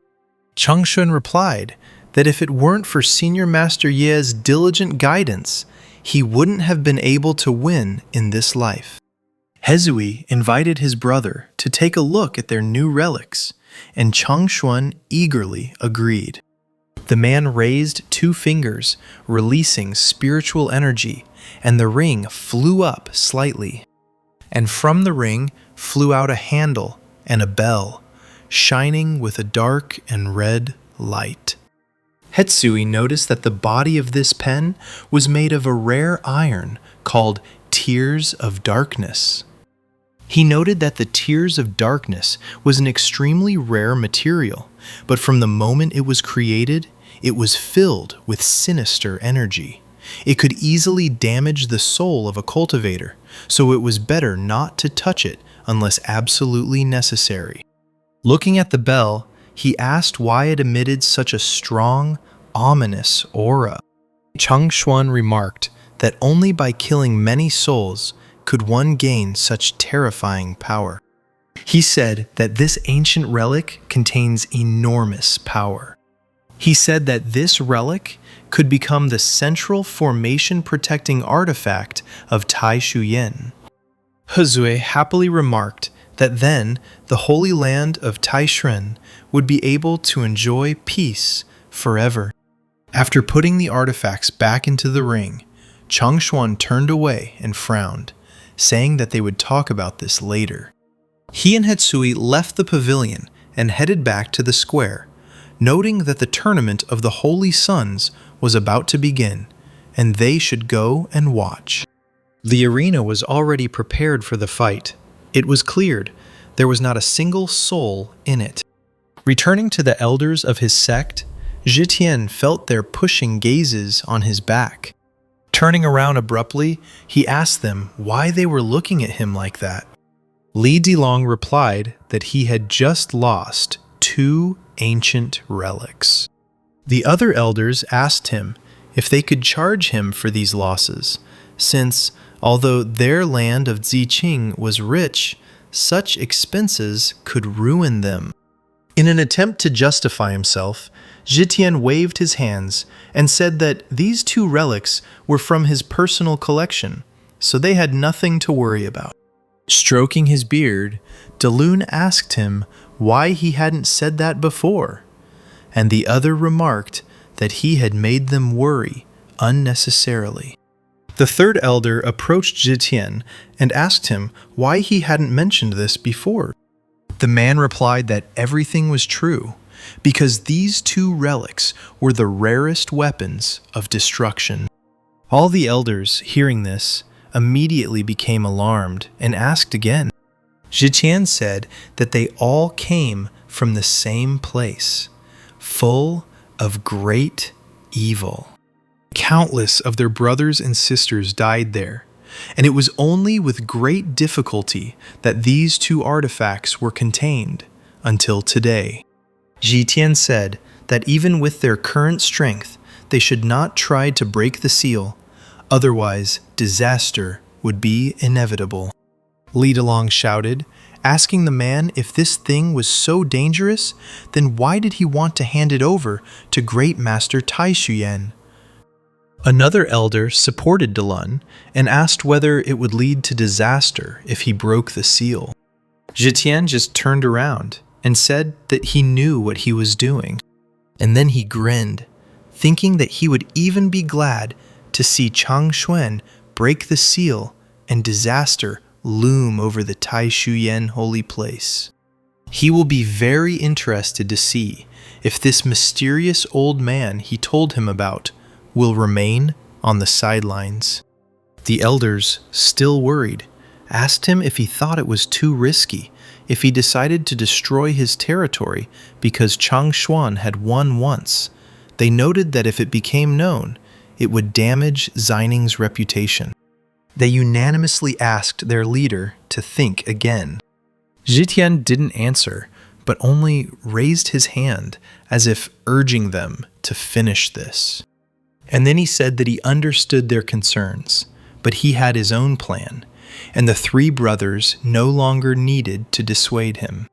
Changshun replied that if it weren't for Senior Master Ye's diligent guidance, he wouldn't have been able to win in this life. Hezui invited his brother to take a look at their new relics, and Changshun eagerly agreed. The man raised 2 fingers, releasing spiritual energy, and the ring flew up slightly. And from the ring flew out a handle and a bell, shining with a dark and red light. Hetsui noticed that the body of this pen was made of a rare iron called Tears of Darkness. He noted that the Tears of Darkness was an extremely rare material, but from the moment it was created, it was filled with sinister energy. It could easily damage the soul of a cultivator, so it was better not to touch it unless absolutely necessary. Looking at the bell, he asked why it emitted such a strong, ominous aura. Chang Xuan remarked that only by killing many souls could one gain such terrifying power. He said that this ancient relic contains enormous power. He said that this relic could become the central formation-protecting artifact of Tai Shuyan. Hezui happily remarked that then the Holy Land of Taishren would be able to enjoy peace forever. After putting the artifacts back into the ring, Changshuan turned away and frowned, saying that they would talk about this later. He and Hetsui left the pavilion and headed back to the square, noting that the tournament of the Holy Sons was about to begin, and they should go and watch. The arena was already prepared for the fight. It was cleared. There was not a single soul in it. Returning to the elders of his sect, Zhitian felt their pushing gazes on his back. Turning around abruptly, he asked them why they were looking at him like that. Li Dilong replied that he had just lost 2 ancient relics. The other elders asked him if they could charge him for these losses, since, although their land of Ziqing was rich, such expenses could ruin them. In an attempt to justify himself, Zhitian waved his hands and said that these 2 relics were from his personal collection, so they had nothing to worry about. Stroking his beard, Dalun asked him why he hadn't said that before, and the other remarked that he had made them worry unnecessarily. The third elder approached Zhitian and asked him why he hadn't mentioned this before. The man replied that everything was true, because these two relics were the rarest weapons of destruction. All the elders, hearing this, immediately became alarmed and asked again. Zhitian said that they all came from the same place, full of great evil. Countless of their brothers and sisters died there, and it was only with great difficulty that these two artifacts were contained until today. Zhitian said that even with their current strength, they should not try to break the seal, otherwise disaster would be inevitable. Li Delong shouted, asking the man if this thing was so dangerous, then why did he want to hand it over to Great Master Tai Shuyan? Another elder supported Delun and asked whether it would lead to disaster if he broke the seal. Zhitian just turned around and said that he knew what he was doing. And then he grinned, thinking that he would even be glad to see Chang Xuan break the seal and disaster loom over the Tai Shuyan holy place. He will be very interested to see if this mysterious old man he told him about will remain on the sidelines. The elders, still worried, asked him if he thought it was too risky if he decided to destroy his territory because Chang Xuan had won once. They noted that if it became known, it would damage Xining's reputation. They unanimously asked their leader to think again. Zhitian didn't answer, but only raised his hand as if urging them to finish this. And then he said that he understood their concerns, but he had his own plan, and the three brothers no longer needed to dissuade him.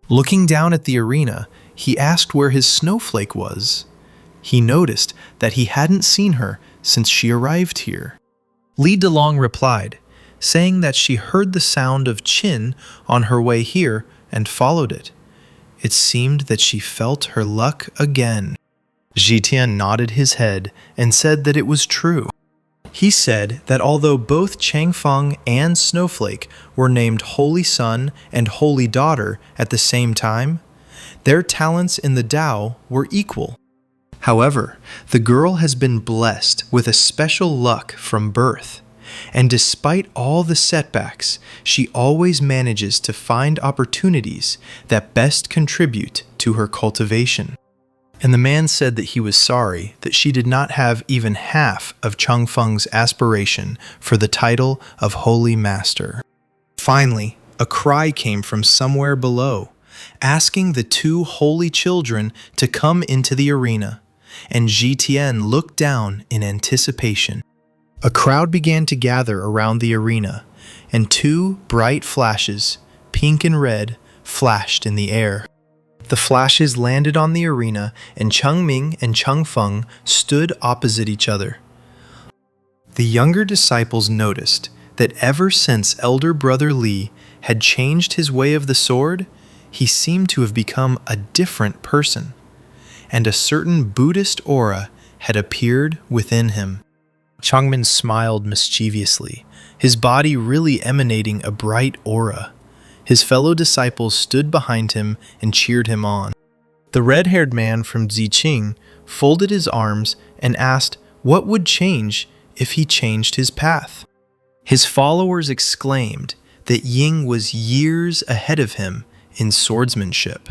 Looking down at the arena, he asked where his snowflake was. He noticed that he hadn't seen her since she arrived here. Li Delong replied, saying that she heard the sound of Qin on her way here and followed it. It seemed that she felt her luck again. Zhitian nodded his head and said that it was true. He said that although both Changfeng and Snowflake were named Holy Son and Holy Daughter at the same time, their talents in the Tao were equal. However, the girl has been blessed with a special luck from birth, and despite all the setbacks, she always manages to find opportunities that best contribute to her cultivation. And the man said that he was sorry that she did not have even half of Changfeng's aspiration for the title of Holy Master. Finally, a cry came from somewhere below, asking the two holy children to come into the arena, and Zhitian looked down in anticipation. A crowd began to gather around the arena, and two bright flashes, pink and red, flashed in the air. The flashes landed on the arena, and Changming and Changfeng stood opposite each other. The younger disciples noticed that ever since elder brother Li had changed his way of the sword, he seemed to have become a different person, and a certain Buddhist aura had appeared within him. Changmin smiled mischievously, his body really emanating a bright aura. His fellow disciples stood behind him and cheered him on. The red-haired man from Ziqing folded his arms and asked what would change if he changed his path. His followers exclaimed that Ying was years ahead of him in swordsmanship.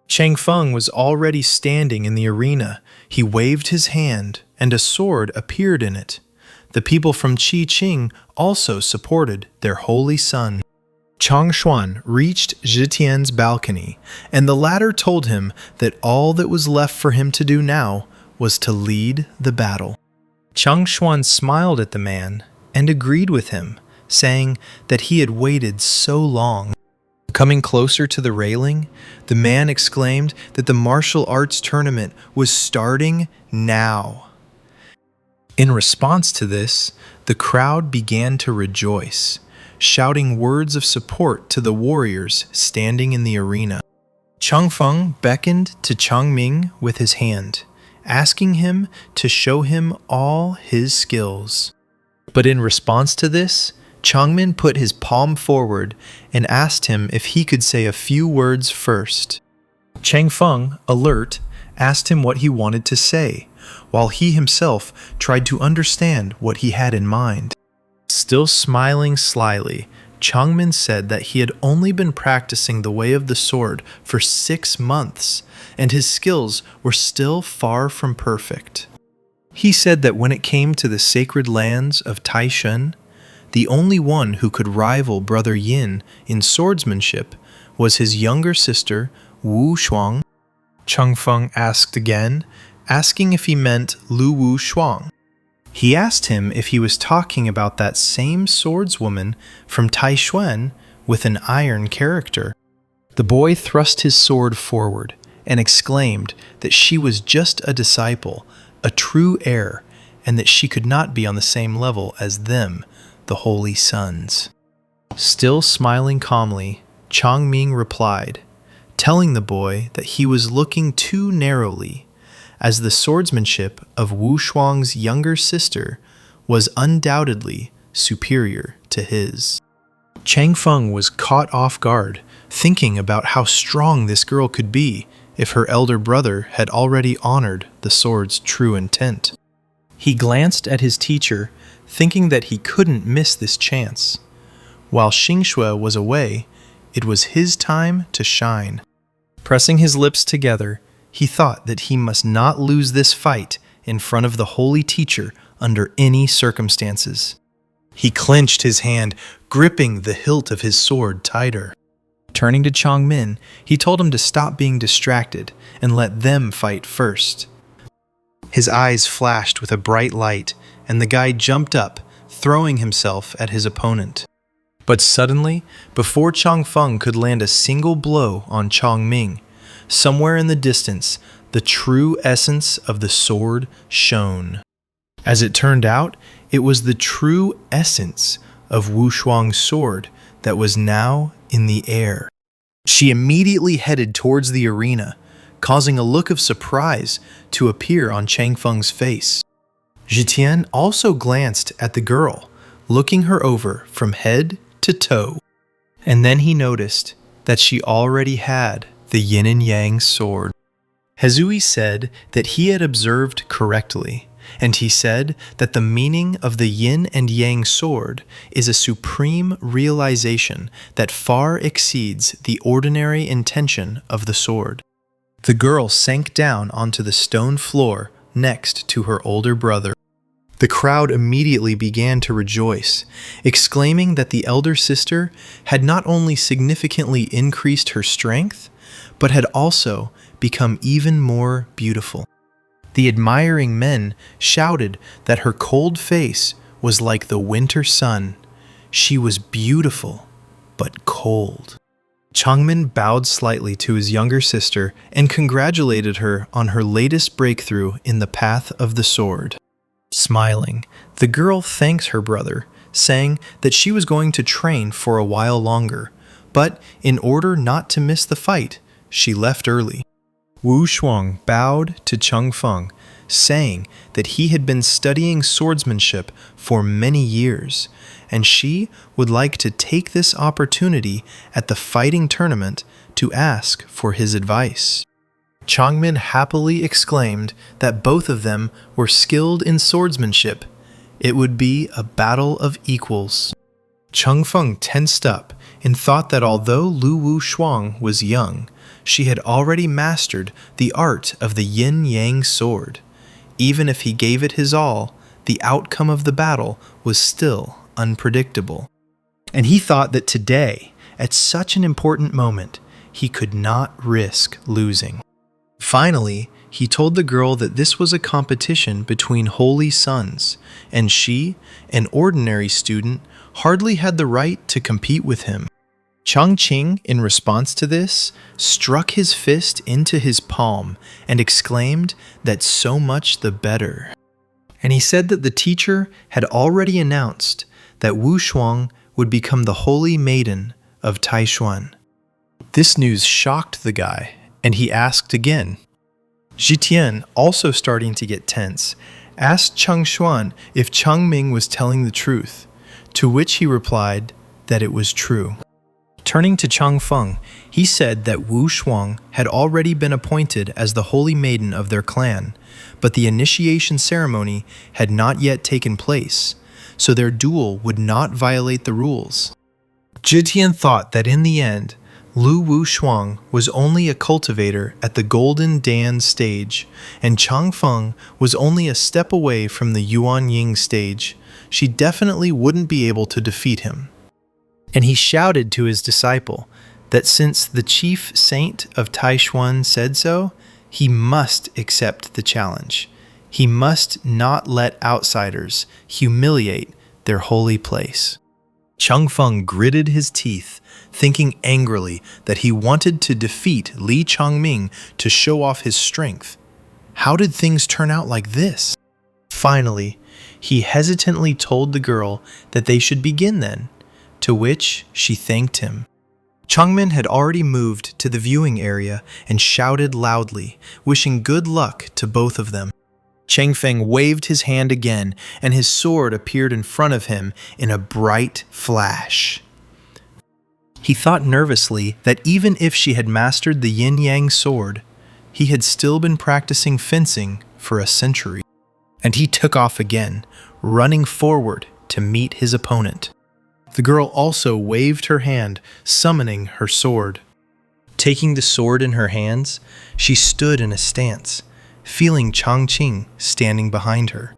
Changfeng was already standing in the arena. He waved his hand, and a sword appeared in it. The people from Qiqing also supported their holy son. Chang Xuan reached Zhitian's balcony, and the latter told him that all that was left for him to do now was to lead the battle. Chang Xuan smiled at the man and agreed with him, saying that he had waited so long. Coming closer to the railing, the man exclaimed that the martial arts tournament was starting now. In response to this, the crowd began to rejoice, shouting words of support to the warriors standing in the arena. Changfeng beckoned to Changming with his hand, asking him to show him all his skills. But in response to this, Changmin put his palm forward and asked him if he could say a few words first. Changfeng, alert, asked him what he wanted to say, while he himself tried to understand what he had in mind. Still smiling slyly, Changmin said that he had only been practicing the way of the sword for 6 months, and his skills were still far from perfect. He said that when it came to the sacred lands of Taishan, the only one who could rival Brother Yin in swordsmanship was his younger sister, Wu Shuang. Changfeng asked again, asking if he meant Lu Wu Shuang. He asked him if he was talking about that same swordswoman from Taishuan with an iron character. The boy thrust his sword forward and exclaimed that she was just a disciple, a true heir, and that she could not be on the same level as them, the holy sons. Still smiling calmly, Changming replied, telling the boy that he was looking too narrowly, as the swordsmanship of Wu Shuang's younger sister was undoubtedly superior to his. Changfeng was caught off guard, thinking about how strong this girl could be if her elder brother had already honored the sword's true intent. He glanced at his teacher, thinking that he couldn't miss this chance. While Xingxue was away, it was his time to shine. Pressing his lips together, he thought that he must not lose this fight in front of the holy teacher under any circumstances. He clenched his hand, gripping the hilt of his sword tighter. Turning to Changmin, he told him to stop being distracted and let them fight first. His eyes flashed with a bright light, and the guy jumped up, throwing himself at his opponent. But suddenly, before Changfeng could land a single blow on Changming, somewhere in the distance, the true essence of the sword shone. As it turned out, it was the true essence of Wu Shuang's sword that was now in the air. She immediately headed towards the arena, causing a look of surprise to appear on Changfeng's face. Zhitian also glanced at the girl, looking her over from head to toe. And then he noticed that she already had the yin and yang sword. Hezui said that he had observed correctly, and he said that the meaning of the yin and yang sword is a supreme realization that far exceeds the ordinary intention of the sword. The girl sank down onto the stone floor next to her older brother. The crowd immediately began to rejoice, exclaiming that the elder sister had not only significantly increased her strength, but had also become even more beautiful. The admiring men shouted that her cold face was like the winter sun. She was beautiful, but cold. Changmin bowed slightly to his younger sister and congratulated her on her latest breakthrough in the path of the sword. Smiling, the girl thanked her brother, saying that she was going to train for a while longer, but in order not to miss the fight, she left early. Wu Shuang bowed to Changfeng, saying that he had been studying swordsmanship for many years, and she would like to take this opportunity at the fighting tournament to ask for his advice. Changmin happily exclaimed that both of them were skilled in swordsmanship. It would be a battle of equals. Changfeng tensed up and thought that although Lu Wu Shuang was young, she had already mastered the art of the yin-yang sword. Even if he gave it his all, the outcome of the battle was still unpredictable. And he thought that today, at such an important moment, he could not risk losing. Finally, he told the girl that this was a competition between holy sons, and she, an ordinary student, hardly had the right to compete with him. Changqing, in response to this, struck his fist into his palm and exclaimed that so much the better. And he said that the teacher had already announced that Wu Shuang would become the holy maiden of Taishuan. This news shocked the guy, and he asked again, Jitian, also starting to get tense, asked Cheng Xuan if Cheng Ming was telling the truth, to which he replied that it was true. Turning to Chang Feng, he said that Wu Shuang had already been appointed as the holy maiden of their clan, but the initiation ceremony had not yet taken place, so their duel would not violate the rules. Jitian thought that in the end, Lu Wu Shuang was only a cultivator at the Golden Dan stage, and Chang Feng was only a step away from the Yuan Ying stage. She definitely wouldn't be able to defeat him. And he shouted to his disciple that since the chief saint of Taishuan said so, he must accept the challenge. He must not let outsiders humiliate their holy place. Chang Feng gritted his teeth, thinking angrily that he wanted to defeat Li Changming to show off his strength. How did things turn out like this? Finally, he hesitantly told the girl that they should begin then, to which she thanked him. Changmin had already moved to the viewing area and shouted loudly, wishing good luck to both of them. Cheng Feng waved his hand again, and his sword appeared in front of him in a bright flash. He thought nervously that even if she had mastered the yin-yang sword, he had still been practicing fencing for a century. And he took off again, running forward to meet his opponent. The girl also waved her hand, summoning her sword. Taking the sword in her hands, she stood in a stance, feeling Changqing standing behind her.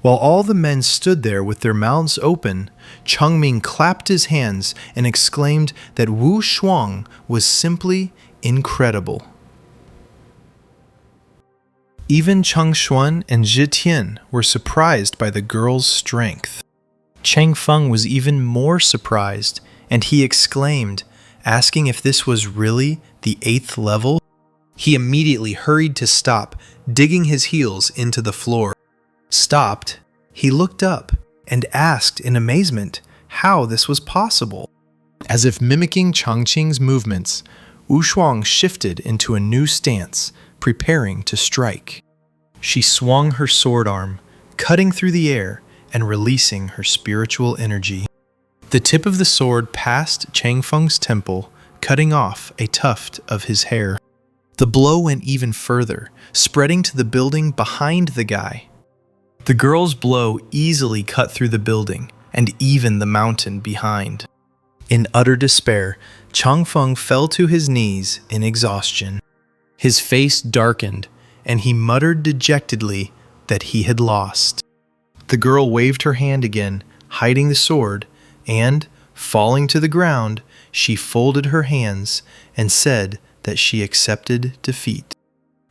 While all the men stood there with their mouths open, Changming clapped his hands and exclaimed that Wu Shuang was simply incredible. Even Cheng Xuan and Jitian were surprised by the girl's strength. Cheng Feng was even more surprised, and he exclaimed, asking if this was really the 8th level. He immediately hurried to stop, digging his heels into the floor. Stopped, he looked up and asked in amazement how this was possible. As if mimicking Changqing's movements, Wu Shuang shifted into a new stance, preparing to strike. She swung her sword arm, cutting through the air and releasing her spiritual energy. The tip of the sword passed Cheng Feng's temple, cutting off a tuft of his hair. The blow went even further, spreading to the building behind the guy. The girl's blow easily cut through the building and even the mountain behind. In utter despair, Chang Feng fell to his knees in exhaustion. His face darkened, and he muttered dejectedly that he had lost. The girl waved her hand again, hiding the sword, and, falling to the ground, she folded her hands and said that she accepted defeat.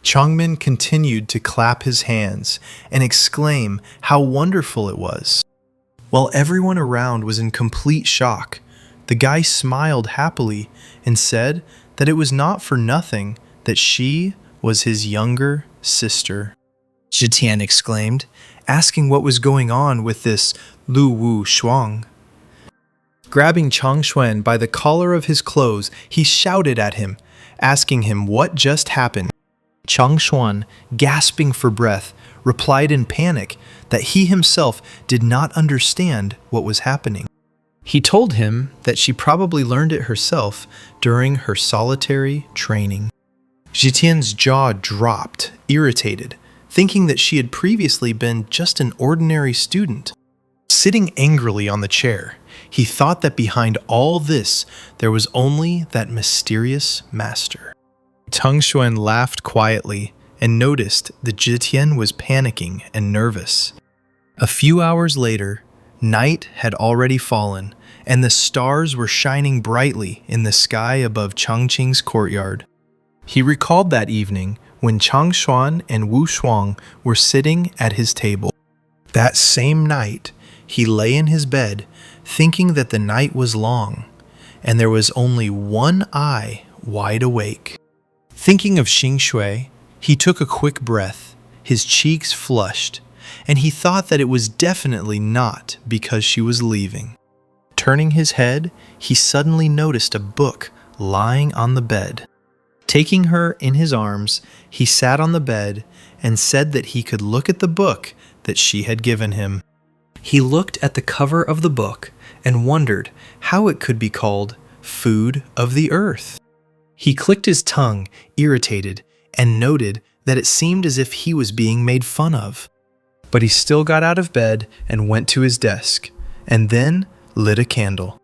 Changmin continued to clap his hands and exclaim how wonderful it was. While everyone around was in complete shock, the guy smiled happily and said that it was not for nothing that she was his younger sister. Jitian exclaimed, asking what was going on with this Lu Wu Shuang. Grabbing Chang Xuan by the collar of his clothes, he shouted at him, asking him what just happened. Chang Xuan, gasping for breath, replied in panic that he himself did not understand what was happening. He told him that she probably learned it herself during her solitary training. Jitian's jaw dropped, irritated, thinking that she had previously been just an ordinary student. Sitting angrily on the chair, he thought that behind all this there was only that mysterious master. Teng Xuan laughed quietly and noticed that Jitian was panicking and nervous. A few hours later, night had already fallen, and the stars were shining brightly in the sky above Changqing's courtyard. He recalled that evening when Chang Xuan and Wu Shuang were sitting at his table. That same night, he lay in his bed, thinking that the night was long, and there was only one eye wide awake. Thinking of Xing Shui, he took a quick breath, his cheeks flushed, and he thought that it was definitely not because she was leaving. Turning his head, he suddenly noticed a book lying on the bed. Taking her in his arms, he sat on the bed and said that he could look at the book that she had given him. He looked at the cover of the book and wondered how it could be called Food of the Earth. He clicked his tongue, irritated, and noted that it seemed as if he was being made fun of. But he still got out of bed and went to his desk, and then lit a candle.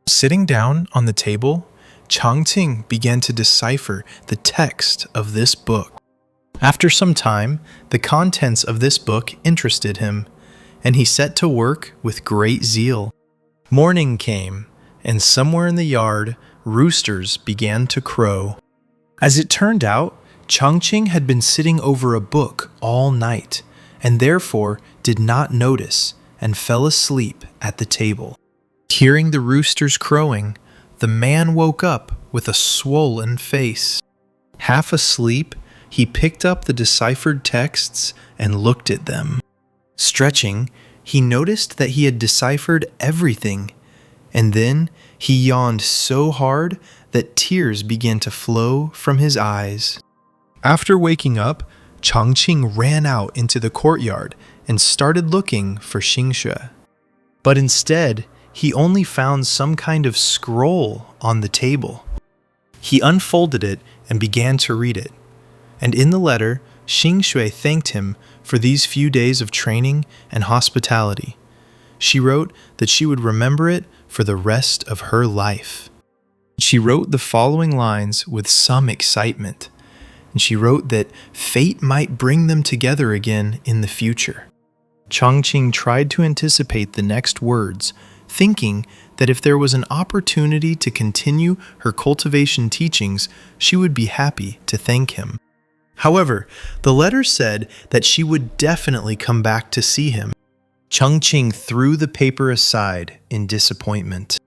Sitting down on the table, Changqing began to decipher the text of this book. After some time, the contents of this book interested him, and he set to work with great zeal. Morning came, and somewhere in the yard, roosters began to crow. As it turned out, Changqing had been sitting over a book all night, and therefore did not notice and fell asleep at the table. Hearing the roosters crowing, the man woke up with a swollen face. Half asleep, he picked up the deciphered texts and looked at them. Stretching, he noticed that he had deciphered everything, and then he yawned so hard that tears began to flow from his eyes. After waking up, Changqing ran out into the courtyard and started looking for Xingxue. But instead, he only found some kind of scroll on the table. He unfolded it and began to read it. And in the letter, Xingxue thanked him for these few days of training and hospitality. She wrote that she would remember it for the rest of her life. She wrote the following lines with some excitement, and she wrote that fate might bring them together again in the future. Changqing tried to anticipate the next words, thinking that if there was an opportunity to continue her cultivation teachings, she would be happy to thank him. However, the letter said that she would definitely come back to see him. Changqing threw the paper aside in disappointment.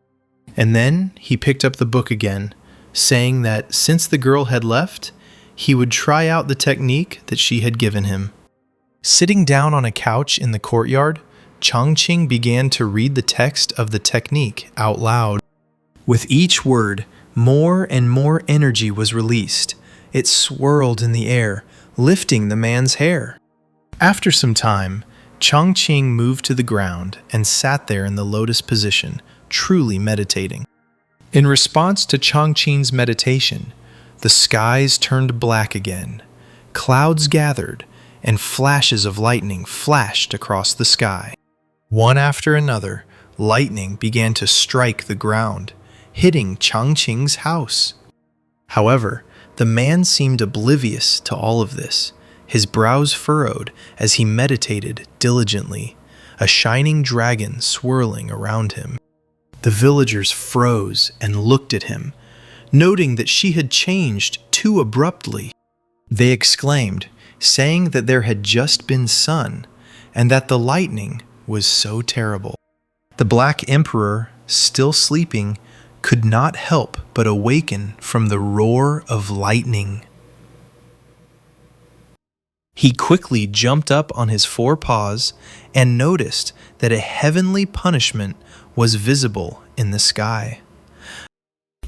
And then he picked up the book again, saying that since the girl had left, he would try out the technique that she had given him. Sitting down on a couch in the courtyard, Changqing began to read the text of the technique out loud. With each word, more and more energy was released. It swirled in the air, lifting the man's hair. After some time, Changqing moved to the ground and sat there in the lotus position, truly meditating. In response to Changqing's meditation, the skies turned black again. Clouds gathered, and flashes of lightning flashed across the sky. One after another, lightning began to strike the ground, hitting Changqing's house. However, the man seemed oblivious to all of this. His brows furrowed as he meditated diligently, a shining dragon swirling around him. The villagers froze and looked at him, noting that she had changed too abruptly. They exclaimed, saying that there had just been sun, and that the lightning was so terrible. The Black Emperor, still sleeping, could not help but awaken from the roar of lightning. He quickly jumped up on his 4 paws and noticed that a heavenly punishment was visible in the sky.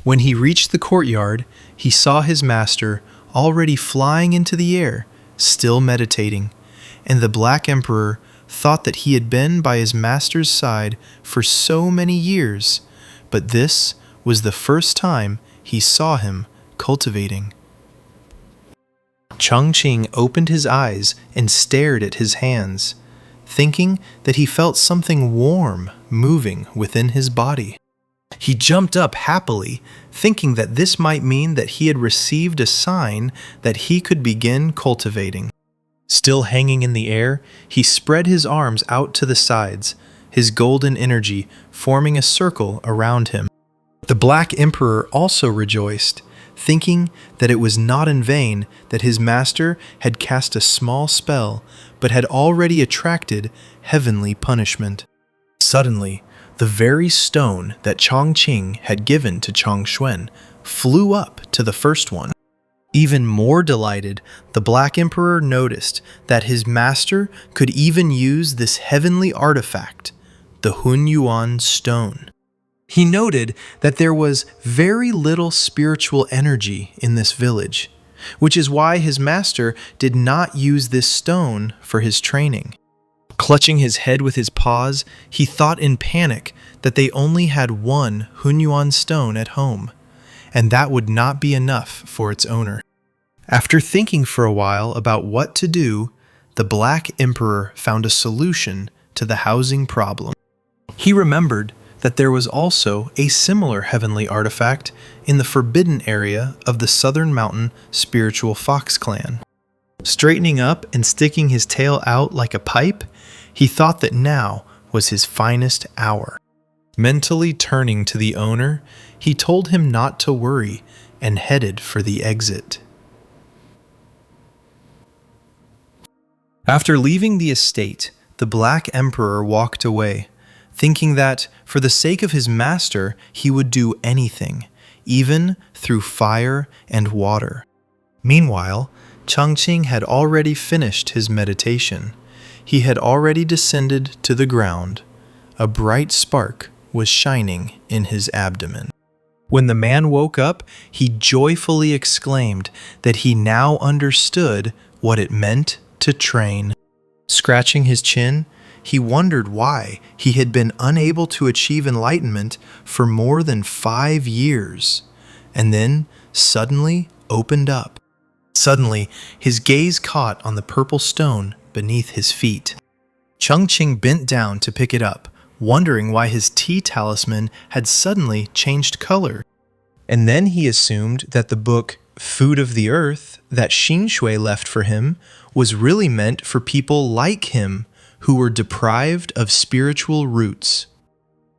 When he reached the courtyard, he saw his master already flying into the air, still meditating, and the Black Emperor thought that he had been by his master's side for so many years, but this was the first time he saw him cultivating. Changqing opened his eyes and stared at his hands, thinking that he felt something warm moving within his body. He jumped up happily, thinking that this might mean that he had received a sign that he could begin cultivating. Still hanging in the air, he spread his arms out to the sides, his golden energy forming a circle around him. The Black Emperor also rejoiced, thinking that it was not in vain that his master had cast a small spell, but had already attracted heavenly punishment. Suddenly, the very stone that Changqing had given to Changxuan flew up to the first one. Even more delighted, the Black Emperor noticed that his master could even use this heavenly artifact, the Hunyuan stone. He noted that there was very little spiritual energy in this village, which is why his master did not use this stone for his training. Clutching his head with his paws, he thought in panic that they only had one Hunyuan stone at home, and that would not be enough for its owner. After thinking for a while about what to do, the Black Emperor found a solution to the housing problem. He remembered that there was also a similar heavenly artifact in the forbidden area of the Southern Mountain Spiritual Fox Clan. Straightening up and sticking his tail out like a pipe, he thought that now was his finest hour. Mentally turning to the owner, he told him not to worry and headed for the exit. After leaving the estate, the Black Emperor walked away, thinking that, for the sake of his master, he would do anything, even through fire and water. Meanwhile, Changqing had already finished his meditation. He had already descended to the ground. A bright spark was shining in his abdomen. When the man woke up, he joyfully exclaimed that he now understood what it meant to train. Scratching his chin, he wondered why he had been unable to achieve enlightenment for more than 5 years, and then suddenly opened up. Suddenly, his gaze caught on the purple stone beneath his feet. Changqing bent down to pick it up, wondering why his tea talisman had suddenly changed color. And then he assumed that the book Food of the Earth that Xinshui left for him was really meant for people like him who were deprived of spiritual roots.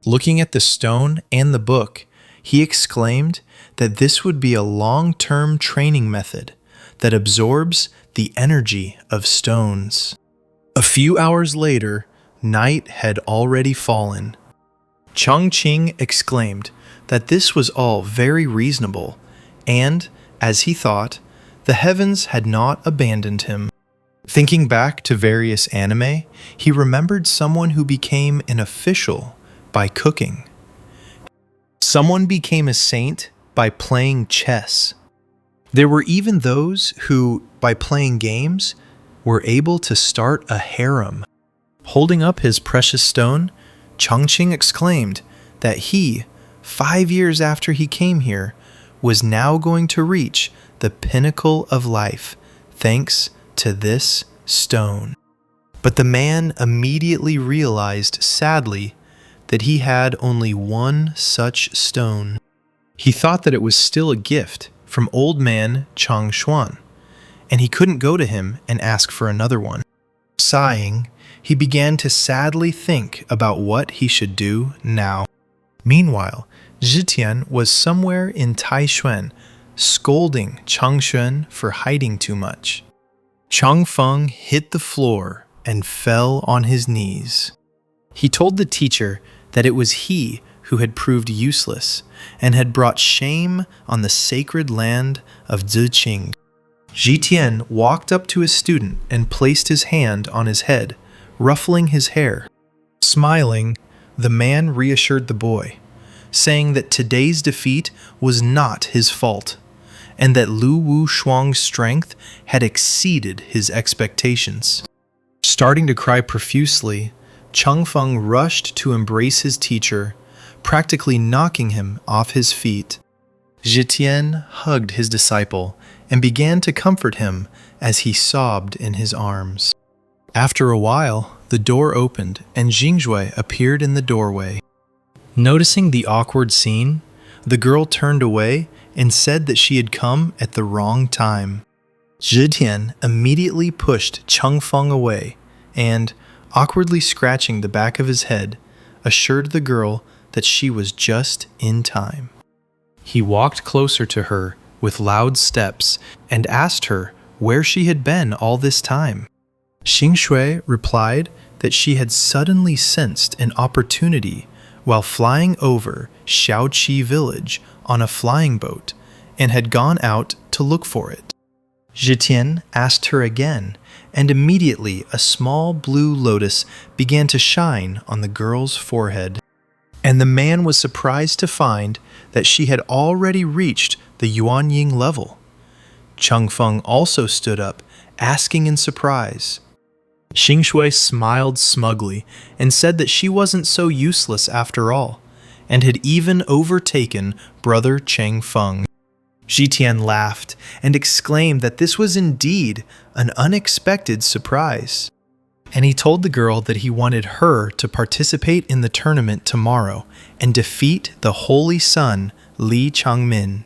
Looking at the stone and the book, he exclaimed that this would be a long-term training method that absorbs the energy of stones. A few hours later, night had already fallen. Changqing exclaimed that this was all very reasonable, and, as he thought, the heavens had not abandoned him. Thinking back to various anime, he remembered someone who became an official by cooking. Someone became a saint by playing chess. There were even those who, by playing games, were able to start a harem. Holding up his precious stone, Changqing exclaimed that he, 5 years after he came here, was now going to reach the pinnacle of life, thanks to this stone. But the man immediately realized, sadly, that he had only one such stone. He thought that it was still a gift from old man Chang Xuan, and he couldn't go to him and ask for another one. Sighing, he began to sadly think about what he should do now. Meanwhile, Zhitian was somewhere in Taishuan, scolding Changxuan for hiding too much. Changfeng hit the floor and fell on his knees. He told the teacher that it was he who had proved useless and had brought shame on the sacred land of Ziqing. Zhitian walked up to his student and placed his hand on his head, ruffling his hair. Smiling, the man reassured the boy, saying that today's defeat was not his fault, and that Lu Wu Shuang's strength had exceeded his expectations. Starting to cry profusely, Changfeng rushed to embrace his teacher, practically knocking him off his feet. Zhitian hugged his disciple and began to comfort him as he sobbed in his arms. After a while, the door opened and Jingzhui appeared in the doorway. Noticing the awkward scene, the girl turned away and said that she had come at the wrong time. Zhitian immediately pushed Changfeng away and, awkwardly scratching the back of his head, assured the girl that she was just in time. He walked closer to her with loud steps and asked her where she had been all this time. Xingshui replied that she had suddenly sensed an opportunity while flying over Shaoqi village on a flying boat and had gone out to look for it. Zhitian asked her again, and immediately a small blue lotus began to shine on the girl's forehead. And the man was surprised to find that she had already reached the Yuanying level. Changfeng also stood up, asking in surprise. Xingshui smiled smugly and said that she wasn't so useless after all, and had even overtaken brother Changfeng. Zhitian laughed and exclaimed that this was indeed an unexpected surprise. And he told the girl that he wanted her to participate in the tournament tomorrow and defeat the Holy Sun, Li Changmin.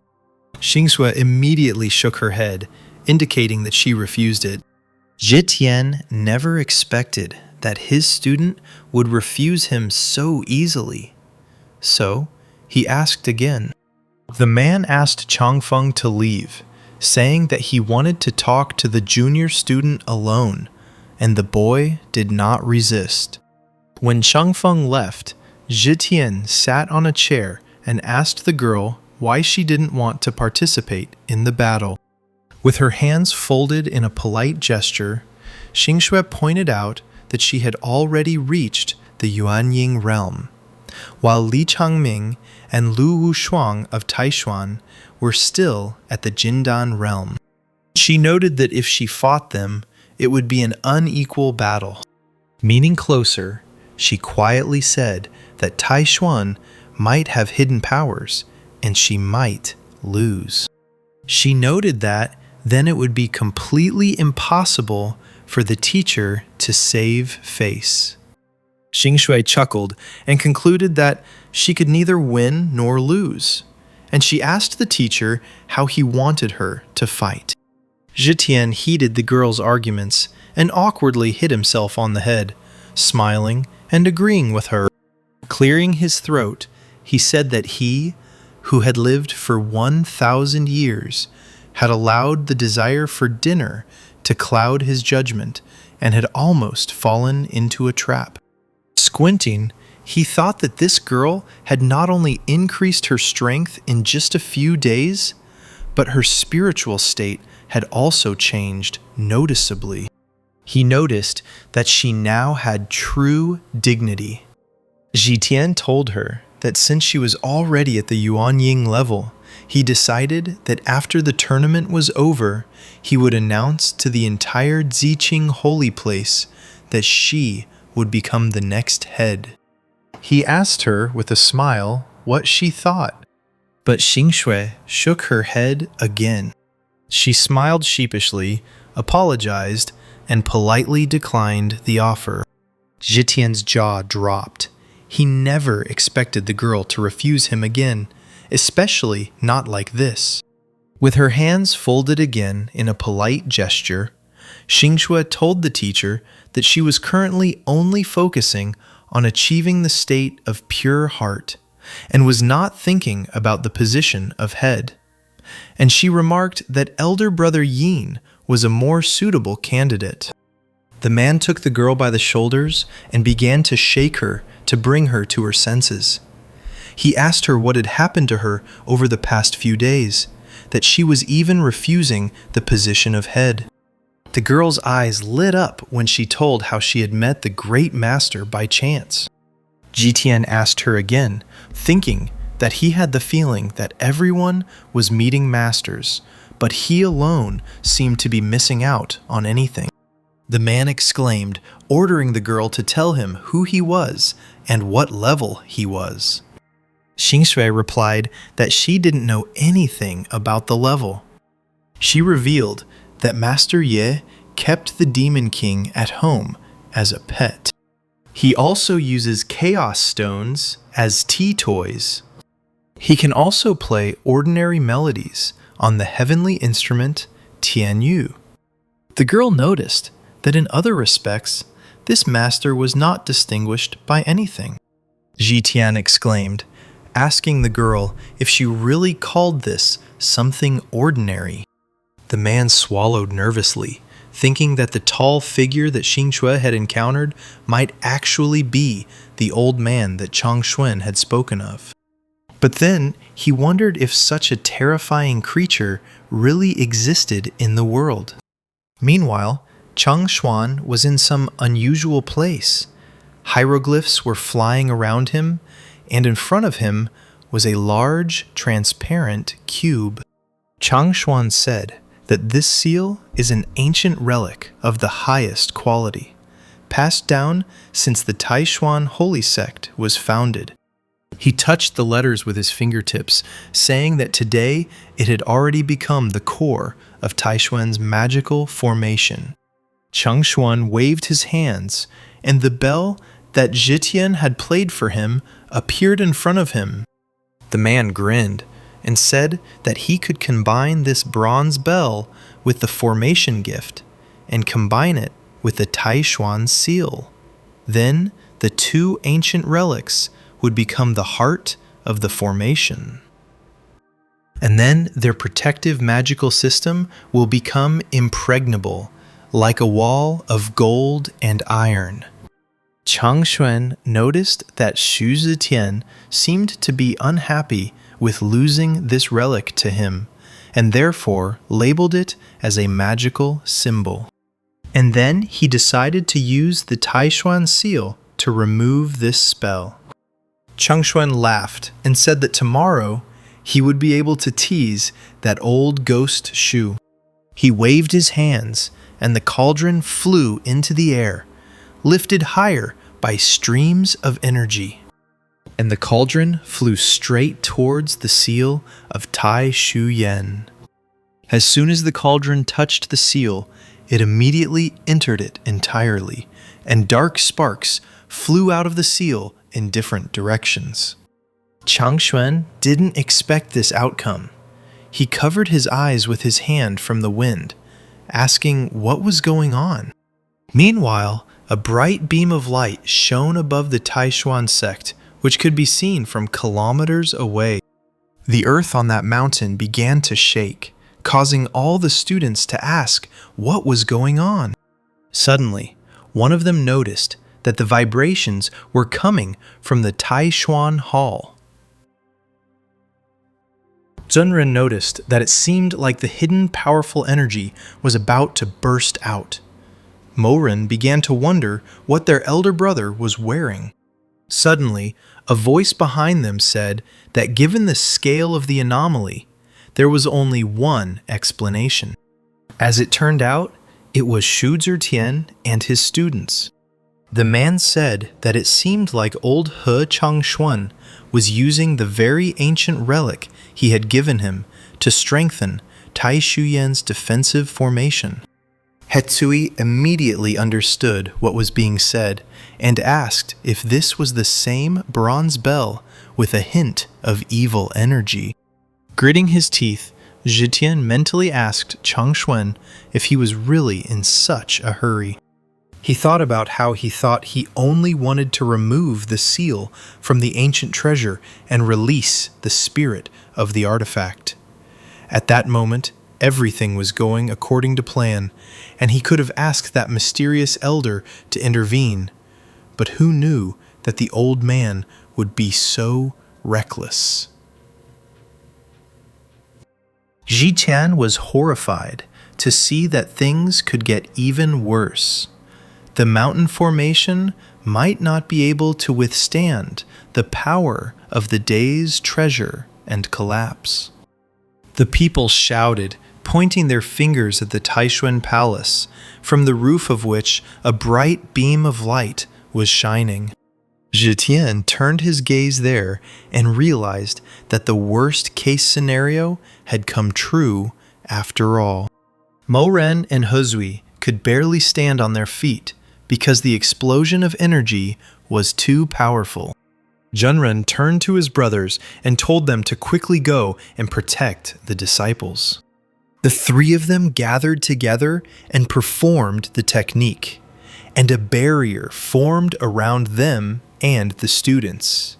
Xingshui immediately shook her head, indicating that she refused it. Zhitian never expected that his student would refuse him so easily. So, he asked again. The man asked Changfeng to leave, saying that he wanted to talk to the junior student alone, and the boy did not resist. When Changfeng left, Zhitian sat on a chair and asked the girl why she didn't want to participate in the battle. With her hands folded in a polite gesture, Xingshui pointed out that she had already reached the Yuanying realm, while Li Changming and Lu Wushuang of Taishuan were still at the Jindan realm. She noted that if she fought them, it would be an unequal battle. Meaning closer, she quietly said that Taishuan might have hidden powers, and she might lose. She noted that then it would be completely impossible for the teacher to save face. Xingshui chuckled and concluded that she could neither win nor lose, and she asked the teacher how he wanted her to fight. Zhitian heeded the girl's arguments and awkwardly hit himself on the head, smiling and agreeing with her. Clearing his throat, he said that he, who had lived for 1,000 years, had allowed the desire for dinner to cloud his judgment and had almost fallen into a trap. Squinting, he thought that this girl had not only increased her strength in just a few days, but her spiritual state had also changed noticeably. He noticed that she now had true dignity. Zhitian told her that since she was already at the Yuanying level, he decided that after the tournament was over, he would announce to the entire Ziqing holy place that she would become the next head. He asked her with a smile what she thought, but Xingshui shook her head again. She smiled sheepishly, apologized, and politely declined the offer. Zhitian's jaw dropped. He never expected the girl to refuse him again, especially not like this. With her hands folded again in a polite gesture, Xingshui told the teacher that she was currently only focusing on achieving the state of pure heart and was not thinking about the position of head. And she remarked that elder brother Yin was a more suitable candidate. The man took the girl by the shoulders and began to shake her to bring her to her senses. He asked her what had happened to her over the past few days, that she was even refusing the position of head. The girl's eyes lit up when she told how she had met the great master by chance. Zhitian asked her again, thinking that he had the feeling that everyone was meeting masters, but he alone seemed to be missing out on anything. The man exclaimed, ordering the girl to tell him who he was and what level he was. Xingshui replied that she didn't know anything about the level. She revealed that Master Ye kept the Demon King at home as a pet. He also uses chaos stones as tea toys. He can also play ordinary melodies on the heavenly instrument Tianyu. The girl noticed that in other respects, this master was not distinguished by anything. Zhitian exclaimed, asking the girl if she really called this something ordinary. The man swallowed nervously, thinking that the tall figure that Xingshui had encountered might actually be the old man that Changxuan had spoken of. But then he wondered if such a terrifying creature really existed in the world. Meanwhile, Changxuan was in some unusual place. Hieroglyphs were flying around him, and in front of him was a large, transparent cube. Changshuan said that this seal is an ancient relic of the highest quality, passed down since the Taishuan holy sect was founded. He touched the letters with his fingertips, saying that today it had already become the core of Taishuan's magical formation. Changshuan waved his hands, and the bell that Zhitian had played for him appeared in front of him. The man grinned and said that he could combine this bronze bell with the formation gift and combine it with the Taishuan seal. Then the two ancient relics would become the heart of the formation. And then their protective magical system will become impregnable, like a wall of gold and iron. Changshuan noticed that Xu Zetian seemed to be unhappy with losing this relic to him, and therefore labeled it as a magical symbol. And then he decided to use the Taishuan seal to remove this spell. Changshuan laughed and said that tomorrow he would be able to tease that old ghost Xu. He waved his hands, and the cauldron flew into the air, lifted higher by streams of energy. And the cauldron flew straight towards the seal of Tai Shu Yen. As soon as the cauldron touched the seal, it immediately entered it entirely, and dark sparks flew out of the seal in different directions. Changshuan didn't expect this outcome. He covered his eyes with his hand from the wind, asking what was going on. Meanwhile, a bright beam of light shone above the Taishuan sect, which could be seen from kilometers away. The earth on that mountain began to shake, causing all the students to ask what was going on. Suddenly, one of them noticed that the vibrations were coming from the Taishuan Hall. Zhenren noticed that it seemed like the hidden powerful energy was about to burst out. Moren began to wonder what their elder brother was wearing. Suddenly, a voice behind them said that given the scale of the anomaly, there was only one explanation. As it turned out, it was Xu Zetian and his students. The man said that it seemed like old He Changshuan was using the very ancient relic he had given him to strengthen Tai Shuyen's defensive formation. Hetsui immediately understood what was being said and asked if this was the same bronze bell with a hint of evil energy. Gritting his teeth, Zhitian mentally asked Changshuan if he was really in such a hurry. He thought about how he thought he only wanted to remove the seal from the ancient treasure and release the spirit of the artifact. At that moment, everything was going according to plan, and he could have asked that mysterious elder to intervene. But who knew that the old man would be so reckless? Zhitian was horrified to see that things could get even worse. The mountain formation might not be able to withstand the power of the day's treasure and collapse. The people shouted, pointing their fingers at the Taishuan Palace, from the roof of which a bright beam of light was shining. Zhitian turned his gaze there and realized that the worst-case scenario had come true after all. Moren and Hezui could barely stand on their feet because the explosion of energy was too powerful. Zhenren turned to his brothers and told them to quickly go and protect the disciples. The three of them gathered together and performed the technique, and a barrier formed around them and the students.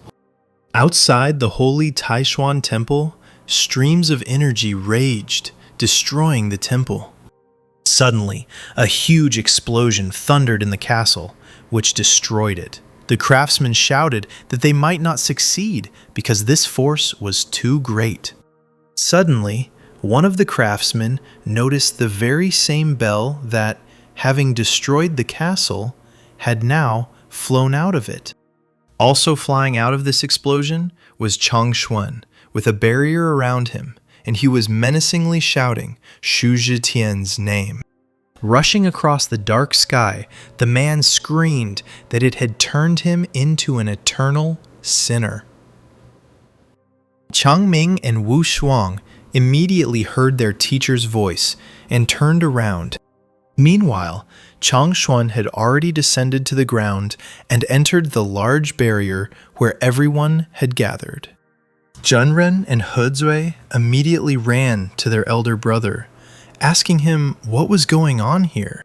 Outside the holy Taishuan temple, streams of energy raged, destroying the temple. Suddenly, a huge explosion thundered in the castle, which destroyed it. The craftsmen shouted that they might not succeed because this force was too great. Suddenly, one of the craftsmen noticed the very same bell that, having destroyed the castle, had now flown out of it. Also flying out of this explosion was Chang Xuan, with a barrier around him, and he was menacingly shouting Shu Zhitian's name. Rushing across the dark sky, the man screamed that it had turned him into an eternal sinner. Chang Ming and Wu Shuang immediately heard their teacher's voice and turned around. Meanwhile, Chang Xuan had already descended to the ground and entered the large barrier where everyone had gathered. Junren and Hezui immediately ran to their elder brother, asking him what was going on here.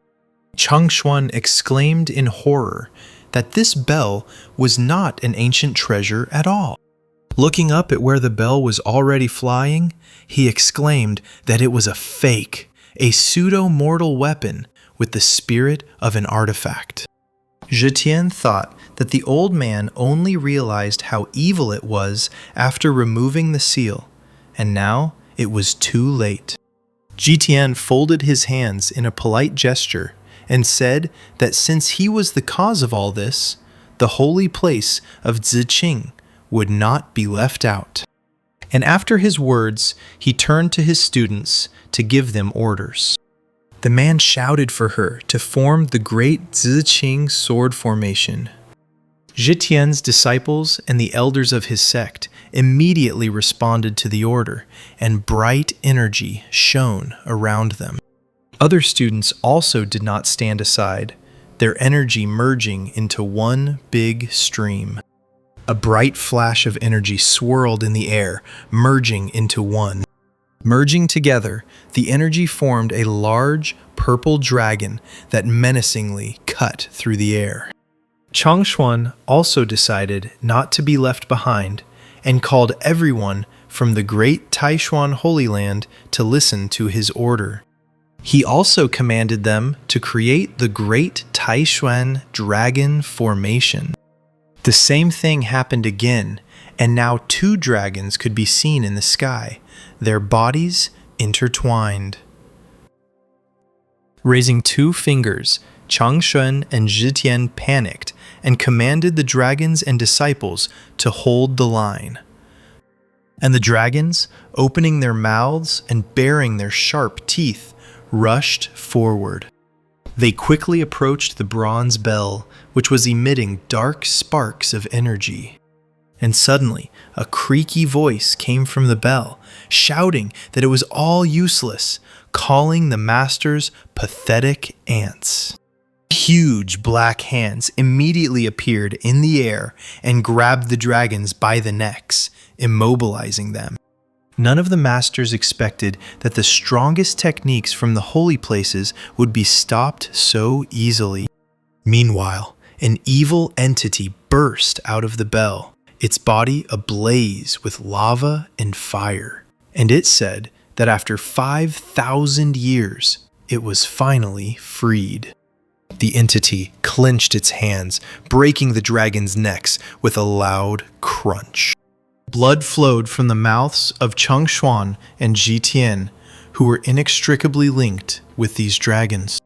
Chang Xuan exclaimed in horror that this bell was not an ancient treasure at all. Looking up at where the bell was already flying, he exclaimed that it was a fake, a pseudo-mortal weapon with the spirit of an artifact. Zhitian thought that the old man only realized how evil it was after removing the seal, and now it was too late. Zhitian folded his hands in a polite gesture and said that since he was the cause of all this, the holy place of Ziqing would not be left out. And after his words, he turned to his students to give them orders. The man shouted for her to form the great Ziqing sword formation. Zhitian's disciples and the elders of his sect immediately responded to the order, and bright energy shone around them. Other students also did not stand aside, their energy merging into one big stream. A bright flash of energy swirled in the air, merging into one. Merging together, the energy formed a large purple dragon that menacingly cut through the air. Chang Xuan also decided not to be left behind and called everyone from the Great Taishuan Holy Land to listen to his order. He also commanded them to create the Great Taishuan Dragon Formation. The same thing happened again, and now 2 dragons could be seen in the sky, their bodies intertwined. Raising 2 fingers, Chang Xuan and Zhitian panicked and commanded the dragons and disciples to hold the line. And the dragons, opening their mouths and baring their sharp teeth, rushed forward. They quickly approached the bronze bell, which was emitting dark sparks of energy. And suddenly, a creaky voice came from the bell, shouting that it was all useless, calling the masters pathetic ants. Huge black hands immediately appeared in the air and grabbed the dragons by the necks, immobilizing them. None of the masters expected that the strongest techniques from the holy places would be stopped so easily. Meanwhile, an evil entity burst out of the bell, its body ablaze with lava and fire. And it said that after 5,000 years, it was finally freed. The entity clenched its hands, breaking the dragons' necks with a loud crunch. Blood flowed from the mouths of Chang Xuan and Zhitian, who were inextricably linked with these dragons.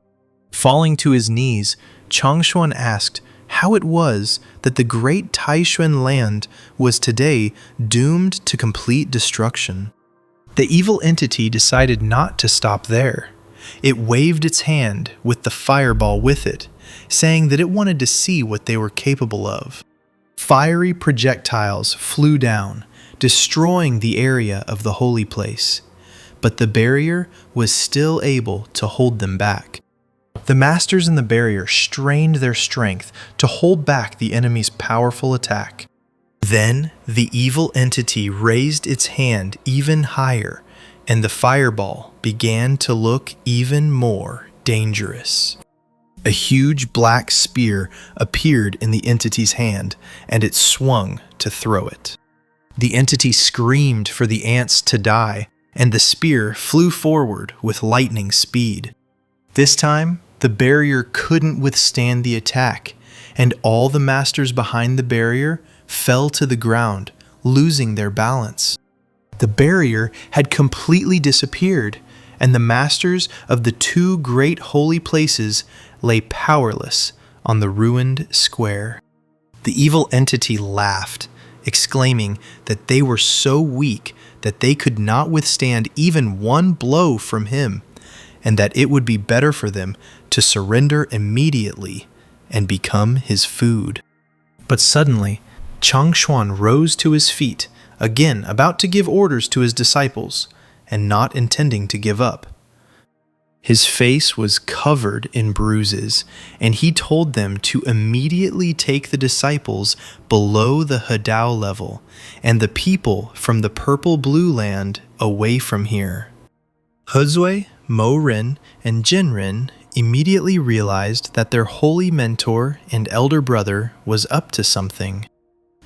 Falling to his knees, Chang Xuan asked how it was that the great Taishuan land was today doomed to complete destruction. The evil entity decided not to stop there. It waved its hand with the fireball with it, saying that it wanted to see what they were capable of. Fiery projectiles flew down, destroying the area of the holy place, but the barrier was still able to hold them back. The masters in the barrier strained their strength to hold back the enemy's powerful attack. Then the evil entity raised its hand even higher, and the fireball began to look even more dangerous. A huge black spear appeared in the entity's hand, and it swung to throw it. The entity screamed for the ants to die, and the spear flew forward with lightning speed. This time, the barrier couldn't withstand the attack, and all the masters behind the barrier fell to the ground, losing their balance. The barrier had completely disappeared, and the masters of the 2 great holy places lay powerless on the ruined square. The evil entity laughed, exclaiming that they were so weak that they could not withstand even one blow from him, and that it would be better for them to surrender immediately and become his food. But suddenly, Chang Xuan rose to his feet, again about to give orders to his disciples, and not intending to give up. His face was covered in bruises, and he told them to immediately take the disciples below the Hadao level, and the people from the purple-blue land away from here. Hezui, Mo Ren, and Jin Ren immediately realized that their holy mentor and elder brother was up to something.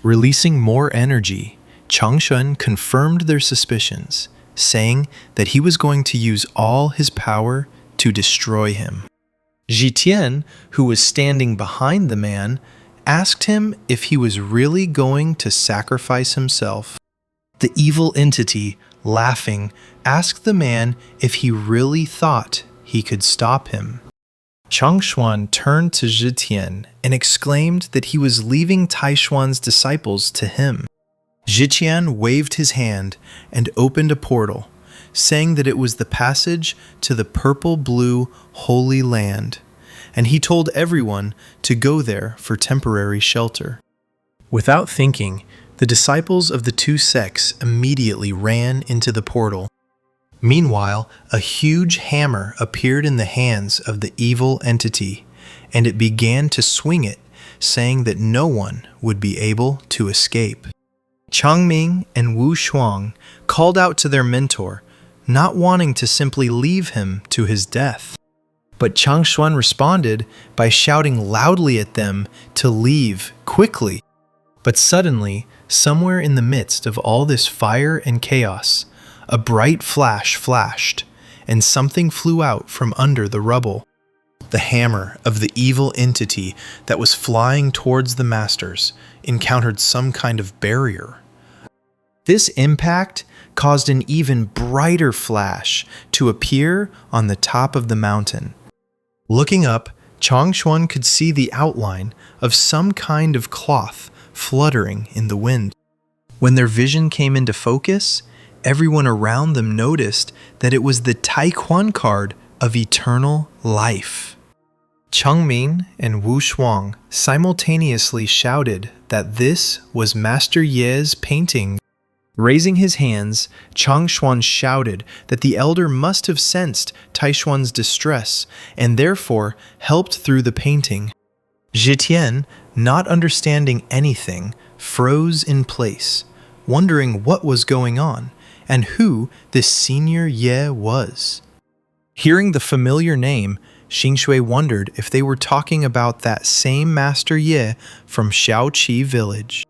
Releasing more energy, Changshun confirmed their suspicions, saying that he was going to use all his power to destroy him. Jitian, who was standing behind the man, asked him if he was really going to sacrifice himself. The evil entity, laughing, asked the man if he really thought he could stop him. Changshuan turned to Jitian and exclaimed that he was leaving Taishuan's disciples to him. Jitian waved his hand and opened a portal, saying that it was the passage to the purple-blue Holy Land, and he told everyone to go there for temporary shelter. Without thinking, the disciples of the two sects immediately ran into the portal. Meanwhile, a huge hammer appeared in the hands of the evil entity, and it began to swing it, saying that no one would be able to escape. Changming and Wu Shuang called out to their mentor, not wanting to simply leave him to his death. But Changshuan responded by shouting loudly at them to leave quickly. But suddenly, somewhere in the midst of all this fire and chaos, a bright flash flashed, and something flew out from under the rubble. The hammer of the evil entity that was flying towards the masters encountered some kind of barrier. This impact caused an even brighter flash to appear on the top of the mountain. Looking up, Changshuan could see the outline of some kind of cloth fluttering in the wind. When their vision came into focus, everyone around them noticed that it was the Taekwon card of eternal life. Changming and Wu Shuang simultaneously shouted that this was Master Ye's painting. Raising his hands, Changshuan shouted that the elder must have sensed Taishuan's distress and therefore helped through the painting. Jitian, not understanding anything, froze in place, wondering what was going on and who this senior Ye was. Hearing the familiar name, Xingshui wondered if they were talking about that same Master Ye from Shaoqi village.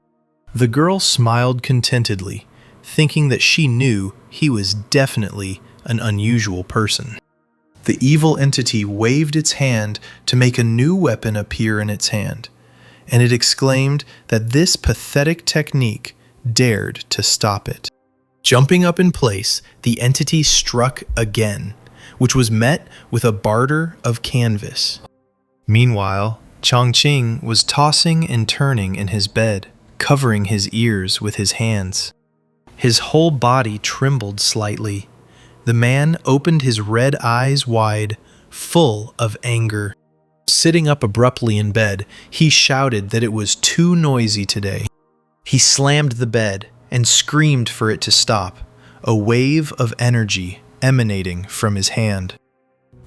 The girl smiled contentedly, thinking that she knew he was definitely an unusual person. The evil entity waved its hand to make a new weapon appear in its hand, and it exclaimed that this pathetic technique dared to stop it. Jumping up in place, the entity struck again, which was met with a barter of canvas. Meanwhile, Changqing was tossing and turning in his bed, covering his ears with his hands. His whole body trembled slightly. The man opened his red eyes wide, full of anger. Sitting up abruptly in bed, he shouted that it was too noisy today. He slammed the bed and screamed for it to stop, a wave of energy emanating from his hand.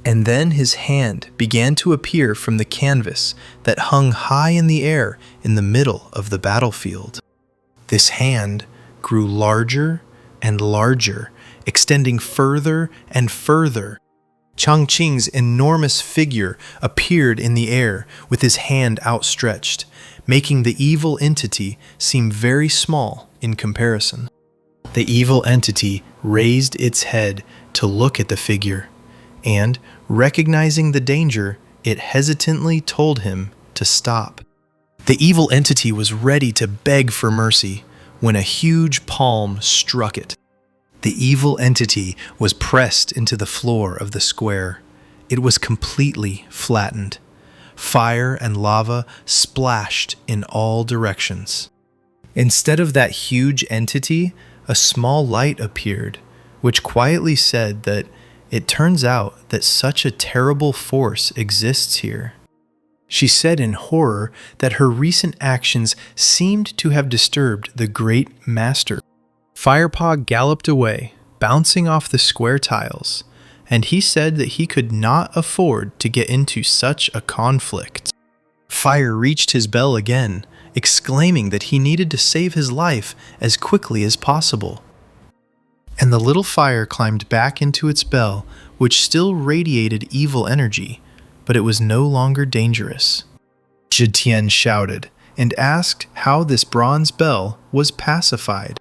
And then his hand began to appear from the canvas that hung high in the air in the middle of the battlefield. This hand grew larger and larger, extending further and further. Changqing's enormous figure appeared in the air with his hand outstretched, making the evil entity seem very small in comparison. The evil entity raised its head to look at the figure, and, recognizing the danger, it hesitantly told him to stop. The evil entity was ready to beg for mercy when a huge palm struck it. The evil entity was pressed into the floor of the square. It was completely flattened. Fire and lava splashed in all directions. Instead of that huge entity, a small light appeared, which quietly said that it turns out that such a terrible force exists here. She said in horror that her recent actions seemed to have disturbed the great master. Firepaw galloped away, bouncing off the square tiles, and he said that he could not afford to get into such a conflict. Fire reached his bell again, exclaiming that he needed to save his life as quickly as possible. And the little fire climbed back into its bell, which still radiated evil energy, but it was no longer dangerous. Zhitian shouted and asked how this bronze bell was pacified.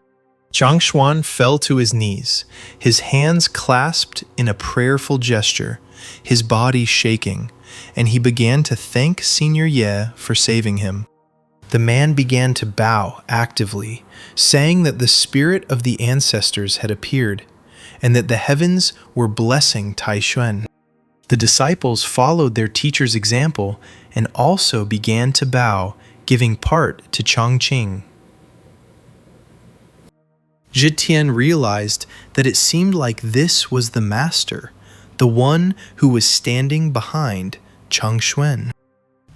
Changshuan fell to his knees, his hands clasped in a prayerful gesture, his body shaking, and he began to thank Senior Ye for saving him. The man began to bow actively, saying that the spirit of the ancestors had appeared, and that the heavens were blessing Taishuan. The disciples followed their teacher's example and also began to bow, giving part to Chongqing. Zhitian realized that it seemed like this was the master, the one who was standing behind Changshuan.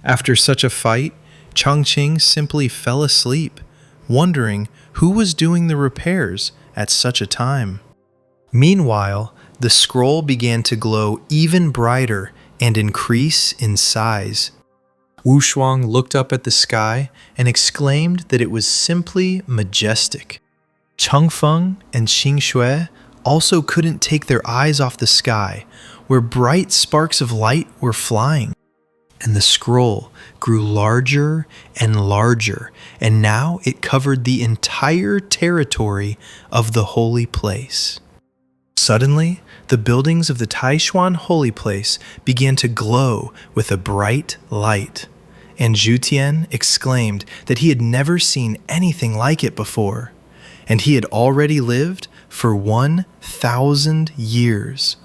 After such a fight, Chongqing simply fell asleep, wondering who was doing the repairs at such a time. Meanwhile, the scroll began to glow even brighter and increase in size. Wu Shuang looked up at the sky and exclaimed that it was simply majestic. Chengfeng and Xingxue also couldn't take their eyes off the sky, where bright sparks of light were flying. And the scroll grew larger and larger, and now it covered the entire territory of the holy place. Suddenly, the buildings of the Taishuan holy place began to glow with a bright light, and Zhutian exclaimed that he had never seen anything like it before, and he had already lived for 1,000 years.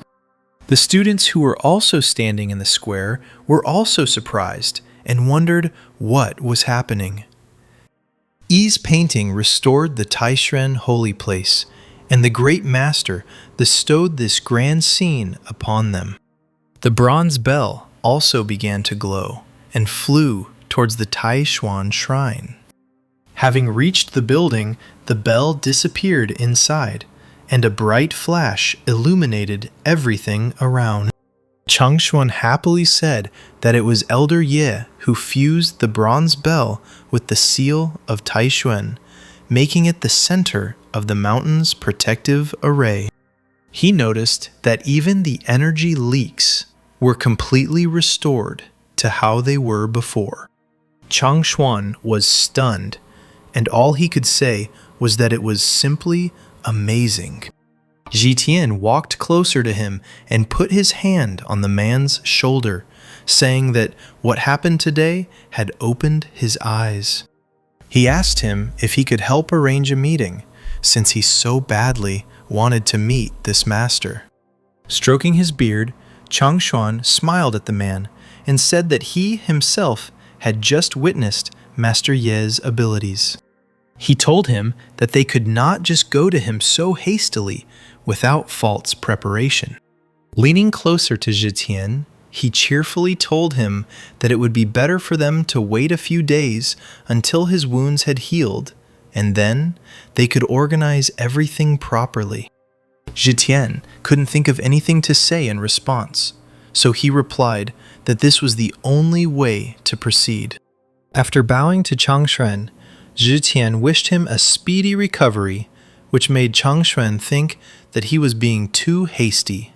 The students who were also standing in the square were also surprised and wondered what was happening. Yi's painting restored the Taishuan holy place, and the great master bestowed this grand scene upon them. The bronze bell also began to glow and flew towards the Taishuan shrine. Having reached the building, the bell disappeared inside, and a bright flash illuminated everything around. Changshuan happily said that it was Elder Ye who fused the bronze bell with the seal of Taishuan, making it the center of the mountain's protective array. He noticed that even the energy leaks were completely restored to how they were before. Changshuan was stunned, and all he could say was that it was simply amazing. Zhitian walked closer to him and put his hand on the man's shoulder, saying that what happened today had opened his eyes. He asked him if he could help arrange a meeting, since he so badly wanted to meet this master. Stroking his beard, Changshuan smiled at the man and said that he himself had just witnessed Master Ye's abilities. He told him that they could not just go to him so hastily without false preparation. Leaning closer to Zhitian, he cheerfully told him that it would be better for them to wait a few days until his wounds had healed, and then they could organize everything properly. Zhitian couldn't think of anything to say in response, so he replied that this was the only way to proceed. After bowing to Changshuan, Zhitian wished him a speedy recovery, which made Changshuan think that he was being too hasty.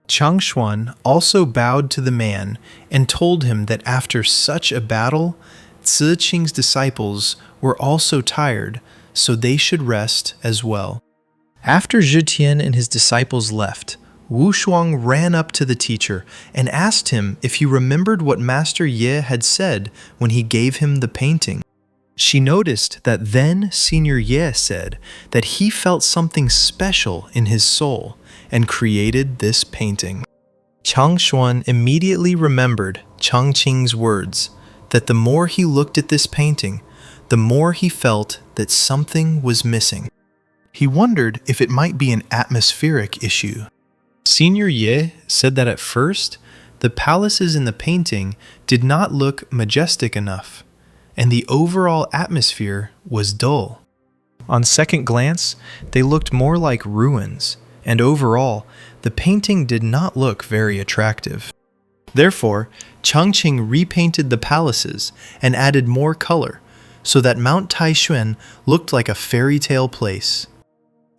Changshuan also bowed to the man and told him that after such a battle, Ziqing's disciples were also tired, so they should rest as well. After Zhitian and his disciples left, Wu Shuang ran up to the teacher and asked him if he remembered what Master Ye had said when he gave him the painting. She noticed that then Senior Ye said that he felt something special in his soul and created this painting. Chang Xuan immediately remembered Chang Qing's words that the more he looked at this painting, the more he felt that something was missing. He wondered if it might be an atmospheric issue. Senior Ye said that at first, the palaces in the painting did not look majestic enough, and the overall atmosphere was dull. On second glance, they looked more like ruins, and overall, the painting did not look very attractive. Therefore, Chang Qing repainted the palaces and added more color, so that Mount Taishuan looked like a fairy tale place.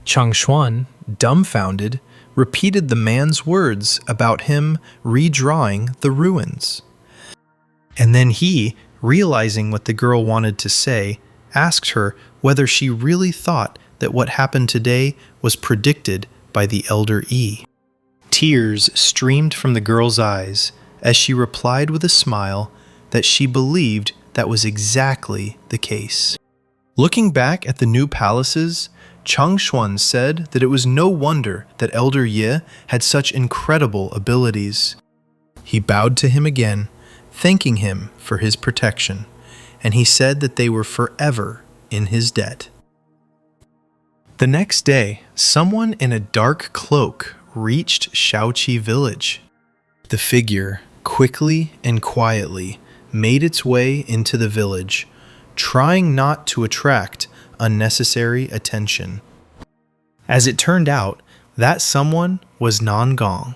Chang Xuan, dumbfounded, repeated the man's words about him redrawing the ruins. And then he, realizing what the girl wanted to say, asked her whether she really thought that what happened today was predicted by the Elder Yi. Tears streamed from the girl's eyes as she replied with a smile that she believed that was exactly the case. Looking back at the new palaces, Chang Xuan said that it was no wonder that Elder Ye had such incredible abilities. He bowed to him again, thanking him for his protection, and he said that they were forever in his debt. The next day, someone in a dark cloak reached Shaoqi village. The figure, quickly and quietly, made its way into the village, trying not to attract unnecessary attention. As it turned out, that someone was Nangong.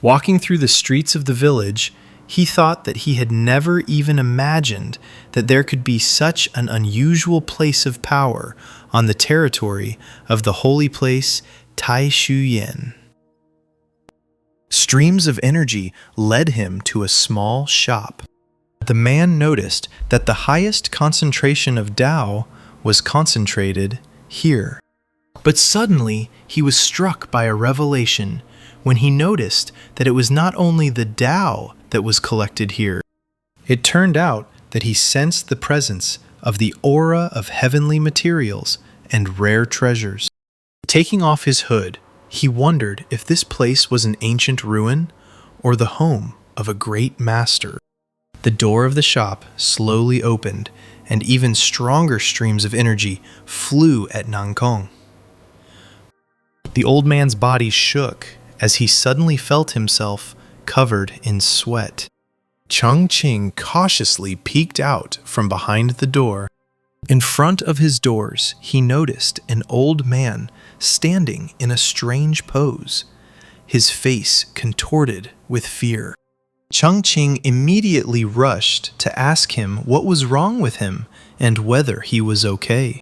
Walking through the streets of the village, he thought that he had never even imagined that there could be such an unusual place of power on the territory of the holy place Taishuyan. Streams of energy led him to a small shop. The man noticed that the highest concentration of Tao was concentrated here. But suddenly, he was struck by a revelation when he noticed that it was not only the Tao that was collected here. It turned out that he sensed the presence of the aura of heavenly materials and rare treasures. Taking off his hood, he wondered if this place was an ancient ruin or the home of a great master. The door of the shop slowly opened, and even stronger streams of energy flew at Nangong. The old man's body shook as he suddenly felt himself covered in sweat. Chang Qing cautiously peeked out from behind the door. In front of his doors, he noticed an old man standing in a strange pose, his face contorted with fear. Chang Qing immediately rushed to ask him what was wrong with him and whether he was okay.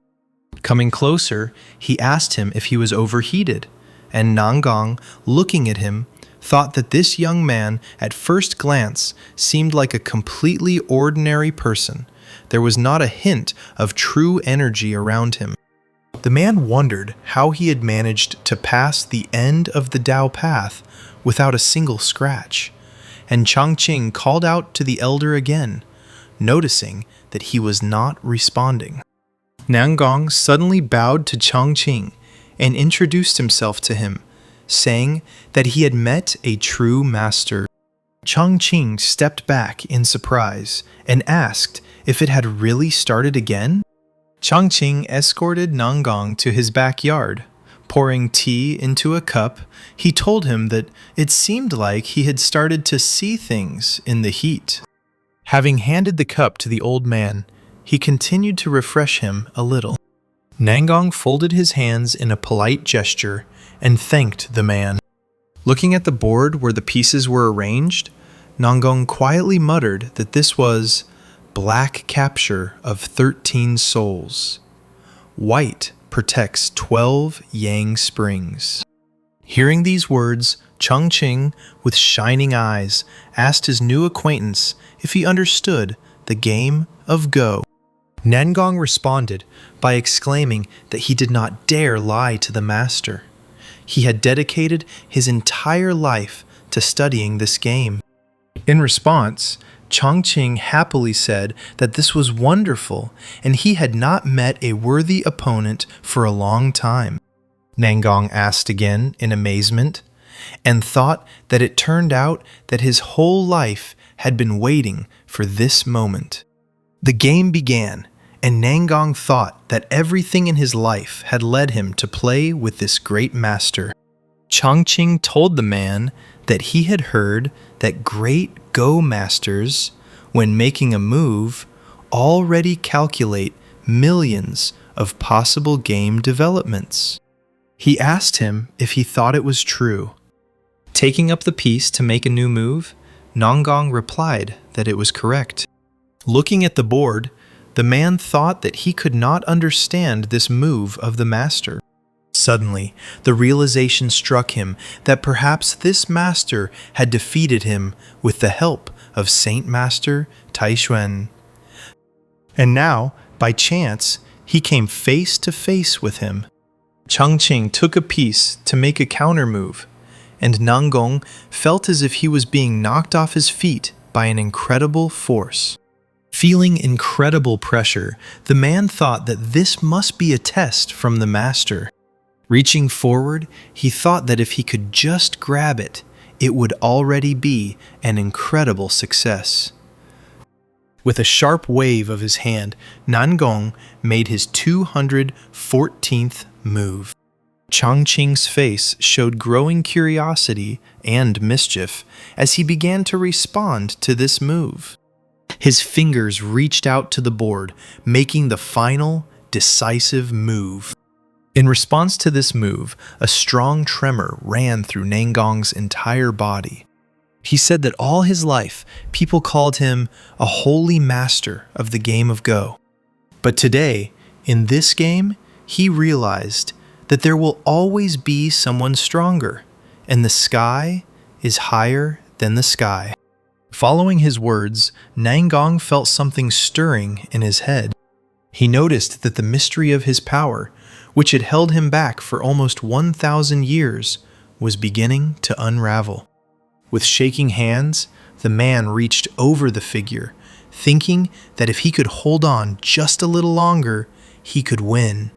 Coming closer, he asked him if he was overheated, and Nangong, looking at him, thought that this young man at first glance seemed like a completely ordinary person. There was not a hint of true energy around him. The man wondered how he had managed to pass the end of the Tao path without a single scratch, and Chang Qing called out to the elder again, noticing that he was not responding. Nangong suddenly bowed to Chang Qing and introduced himself to him, saying that he had met a true master. Chang Qing stepped back in surprise and asked if it had really started again. Chang Qing escorted Nangong to his backyard. Pouring tea into a cup, he told him that it seemed like he had started to see things in the heat. Having handed the cup to the old man, he continued to refresh him a little. Nangong folded his hands in a polite gesture and thanked the man. Looking at the board where the pieces were arranged, Nangong quietly muttered that this was black capture of 13 souls. White protects 12 yang springs. Hearing these words, Chang Qing, with shining eyes, asked his new acquaintance if he understood the game of Go. Nangong responded by exclaiming that he did not dare lie to the master. He had dedicated his entire life to studying this game. In response, Chang Qing happily said that this was wonderful and he had not met a worthy opponent for a long time. Nangong asked again in amazement, and thought that it turned out that his whole life had been waiting for this moment. The game began, and Nangong thought that everything in his life had led him to play with this great master. Chongqing told the man that he had heard that great Go masters, when making a move, already calculate millions of possible game developments. He asked him if he thought it was true. Taking up the piece to make a new move, Nangong replied that it was correct. Looking at the board, the man thought that he could not understand this move of the master. Suddenly, the realization struck him that perhaps this master had defeated him with the help of Saint Master Taishuan. And now, by chance, he came face to face with him. Chongqing took a piece to make a counter move, and Nangong felt as if he was being knocked off his feet by an incredible force. Feeling incredible pressure, the man thought that this must be a test from the master. Reaching forward, he thought that if he could just grab it, it would already be an incredible success. With a sharp wave of his hand, Nangong made his 214th move. Chongqing's face showed growing curiosity and mischief as he began to respond to this move. His fingers reached out to the board, making the final, decisive move. In response to this move, a strong tremor ran through Nangong's entire body. He said that all his life, people called him a holy master of the game of Go. But today, in this game, he realized that there will always be someone stronger, and the sky is higher than the sky. Following his words, Nangong felt something stirring in his head. He noticed that the mystery of his power, which had held him back for almost 1,000 years, was beginning to unravel. With shaking hands, the man reached over the figure, thinking that if he could hold on just a little longer, he could win.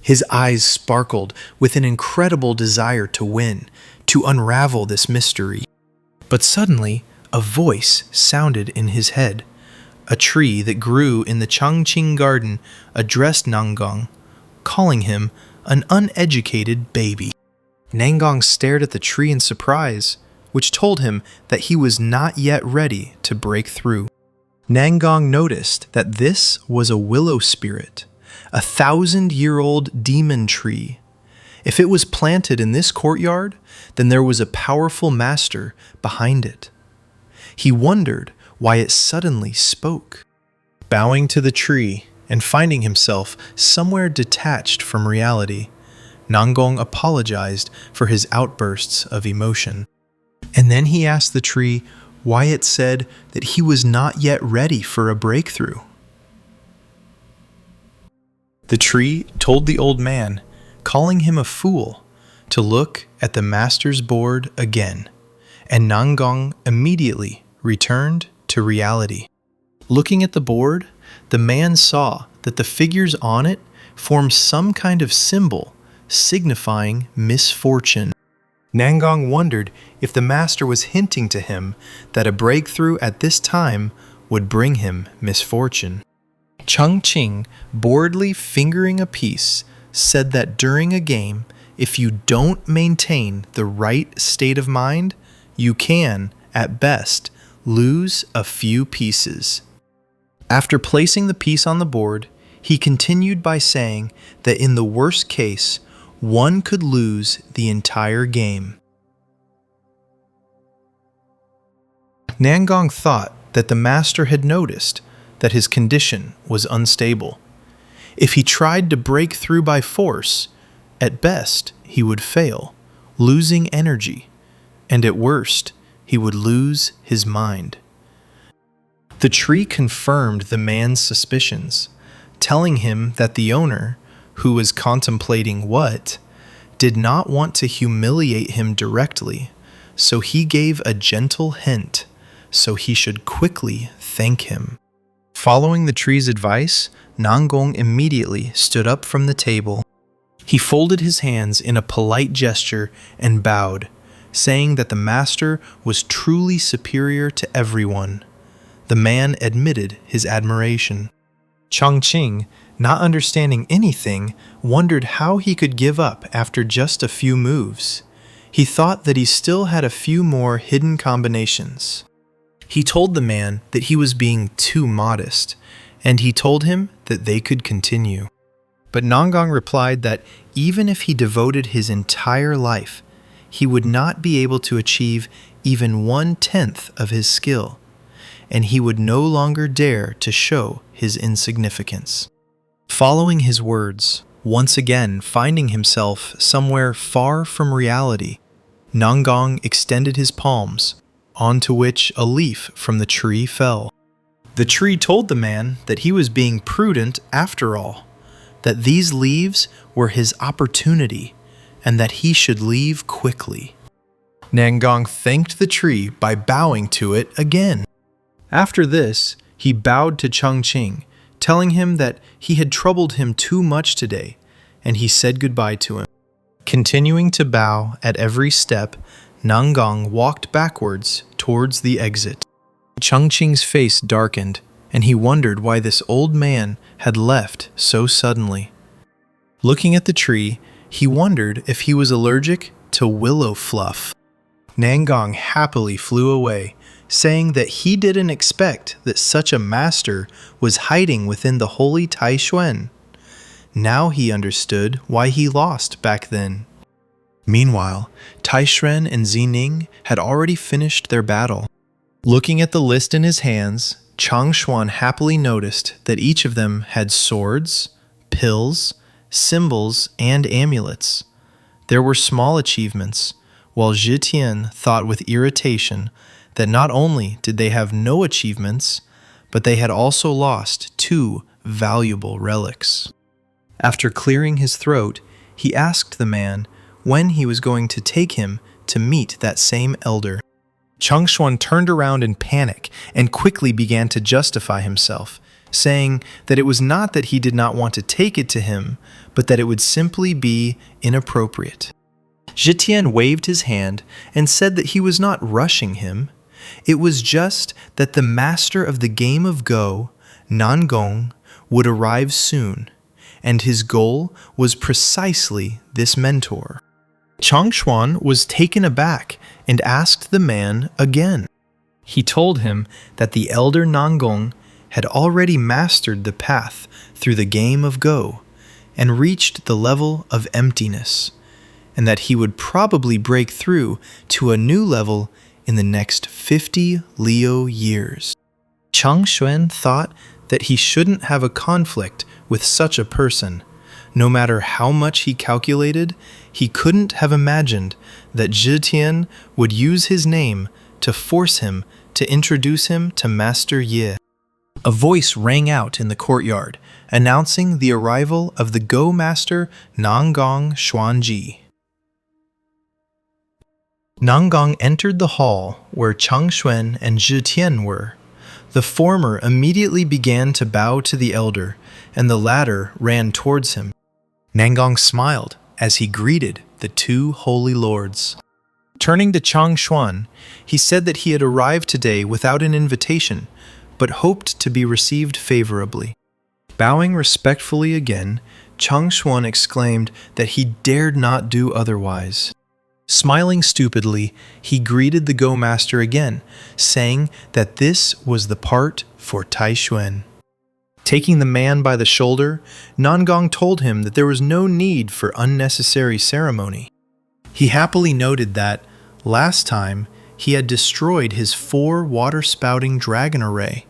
His eyes sparkled with an incredible desire to win, to unravel this mystery. But suddenly, a voice sounded in his head. A tree that grew in the Chongqing garden addressed Nangong, calling him an uneducated baby. Nangong stared at the tree in surprise, which told him that he was not yet ready to break through. Nangong noticed that this was a willow spirit, a 1,000-year-old demon tree. If it was planted in this courtyard, then there was a powerful master behind it. He wondered why it suddenly spoke. Bowing to the tree and finding himself somewhere detached from reality, Nangong apologized for his outbursts of emotion. And then he asked the tree why it said that he was not yet ready for a breakthrough. The tree told the old man, calling him a fool, to look at the master's board again, and Nangong immediately returned to reality. Looking at the board, the man saw that the figures on it formed some kind of symbol signifying misfortune. Nangong wondered if the master was hinting to him that a breakthrough at this time would bring him misfortune. Chongqing, boredly fingering a piece, said that during a game, if you don't maintain the right state of mind, you can, at best, lose a few pieces. After placing the piece on the board, he continued by saying that in the worst case, one could lose the entire game. Nangong thought that the master had noticed that his condition was unstable. If he tried to break through by force, at best he would fail, losing energy, and at worst he would lose his mind. The tree confirmed the man's suspicions, telling him that the owner, who was contemplating what, did not want to humiliate him directly, so he gave a gentle hint so he should quickly thank him. Following the tree's advice, Nangong immediately stood up from the table. He folded his hands in a polite gesture and bowed, saying that the master was truly superior to everyone. The man admitted his admiration. Chongqing, not understanding anything, wondered how he could give up after just a few moves. He thought that he still had a few more hidden combinations. He told the man that he was being too modest, and he told him that they could continue. But Nangong replied that even if he devoted his entire life, he would not be able to achieve even 1/10 of his skill, and he would no longer dare to show his insignificance. Following his words, once again finding himself somewhere far from reality, Nangong extended his palms, onto which a leaf from the tree fell. The tree told the man that he was being prudent after all, that these leaves were his opportunity, and that he should leave quickly. Nangong thanked the tree by bowing to it again. After this, he bowed to Chongqing, telling him that he had troubled him too much today, and he said goodbye to him. Continuing to bow at every step, Nangong walked backwards towards the exit. Chongqing's face darkened, and he wondered why this old man had left so suddenly. Looking at the tree, he wondered if he was allergic to willow fluff. Nangong happily flew away, saying that he didn't expect that such a master was hiding within the holy Taishuan. Now he understood why he lost back then. Meanwhile, Taishuan and Zining had already finished their battle. Looking at the list in his hands, Changshuan happily noticed that each of them had swords, pills, symbols, and amulets. There were small achievements, while Zhitian thought with irritation that not only did they have no achievements, but they had also lost 2 valuable relics. After clearing his throat, he asked the man when he was going to take him to meet that same elder. Changshuan turned around in panic and quickly began to justify himself, saying that it was not that he did not want to take it to him, but that it would simply be inappropriate. Zhitian waved his hand and said that he was not rushing him. It was just that the master of the game of Go, Nangong, would arrive soon, and his goal was precisely this mentor. Changshuan was taken aback and asked the man again. He told him that the elder Nangong had already mastered the path through the game of Go and reached the level of emptiness, and that he would probably break through to a new level in the next 50 Leo years. Changshuan thought that he shouldn't have a conflict with such a person. No matter how much he calculated, he couldn't have imagined that Zhitian would use his name to force him to introduce him to Master Ye. A voice rang out in the courtyard, announcing the arrival of the Go Master Nangong Xuanji. Nangong entered the hall where Changshuan and Zhitian were. The former immediately began to bow to the elder, and the latter ran towards him. Nangong smiled as he greeted the 2 holy lords. Turning to Changshuan, he said that he had arrived today without an invitation, but hoped to be received favorably. Bowing respectfully again, Changshuan exclaimed that he dared not do otherwise. Smiling stupidly, he greeted the Go Master again, saying that this was the part for Taishuan. Taking the man by the shoulder, Nangong told him that there was no need for unnecessary ceremony. He happily noted that, last time, he had destroyed his 4 water-spouting dragon array.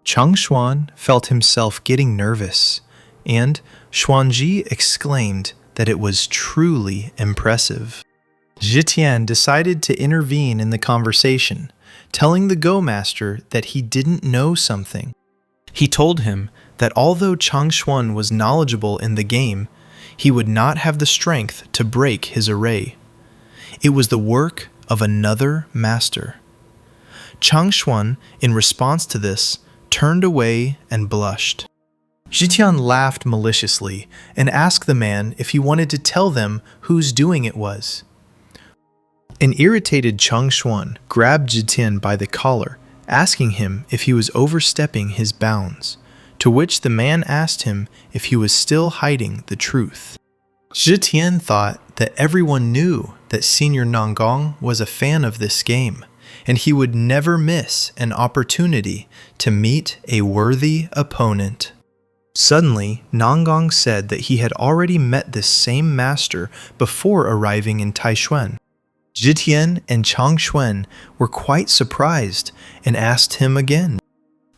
Changshuan felt himself getting nervous, and Xuanji exclaimed that it was truly impressive. Zhitian decided to intervene in the conversation, telling the Go Master that he didn't know something. He told him that although Changshuan was knowledgeable in the game, he would not have the strength to break his array. It was the work of another master. Changshuan, in response to this, turned away and blushed. Zhitian laughed maliciously and asked the man if he wanted to tell them whose doing it was. An irritated Chang Xuan grabbed Zhitian by the collar, asking him if he was overstepping his bounds, to which the man asked him if he was still hiding the truth. Zhitian thought that everyone knew that Senior Nangang was a fan of this game, and he would never miss an opportunity to meet a worthy opponent. Suddenly, Nangang said that he had already met this same master before arriving in Taishuan. Zhitian and Chang Xuan were quite surprised and asked him again.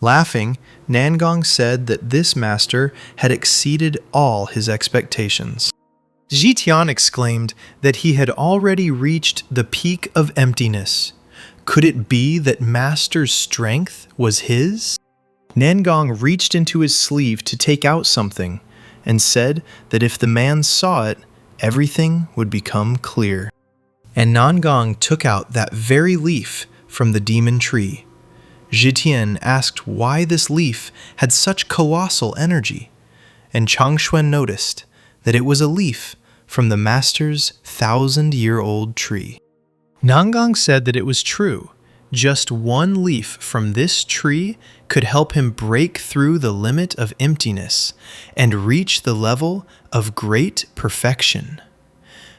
Laughing, Nangang said that this master had exceeded all his expectations. Zhitian exclaimed that he had already reached the peak of emptiness. Could it be that Master's strength was his? Nangang reached into his sleeve to take out something and said that if the man saw it, everything would become clear. And Nangang took out that very leaf from the demon tree. Zhitian asked why this leaf had such colossal energy, and Chang Xuan noticed that it was a leaf from the master's 1,000-year-old tree. Nangang said that it was true. Just one leaf from this tree could help him break through the limit of emptiness and reach the level of great perfection.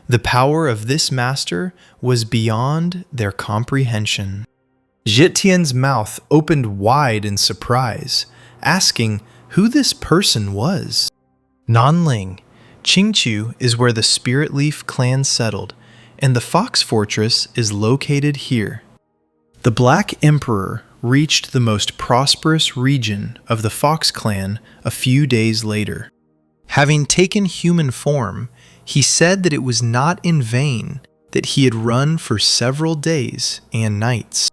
The power of this master was beyond their comprehension. Zhitian's mouth opened wide in surprise, asking who this person was. Nanling, Qingqiu is where the Spirit Leaf clan settled, and the Fox Fortress is located here. The Black Emperor reached the most prosperous region of the Fox clan a few days later. Having taken human form, he said that it was not in vain that he had run for several days and nights.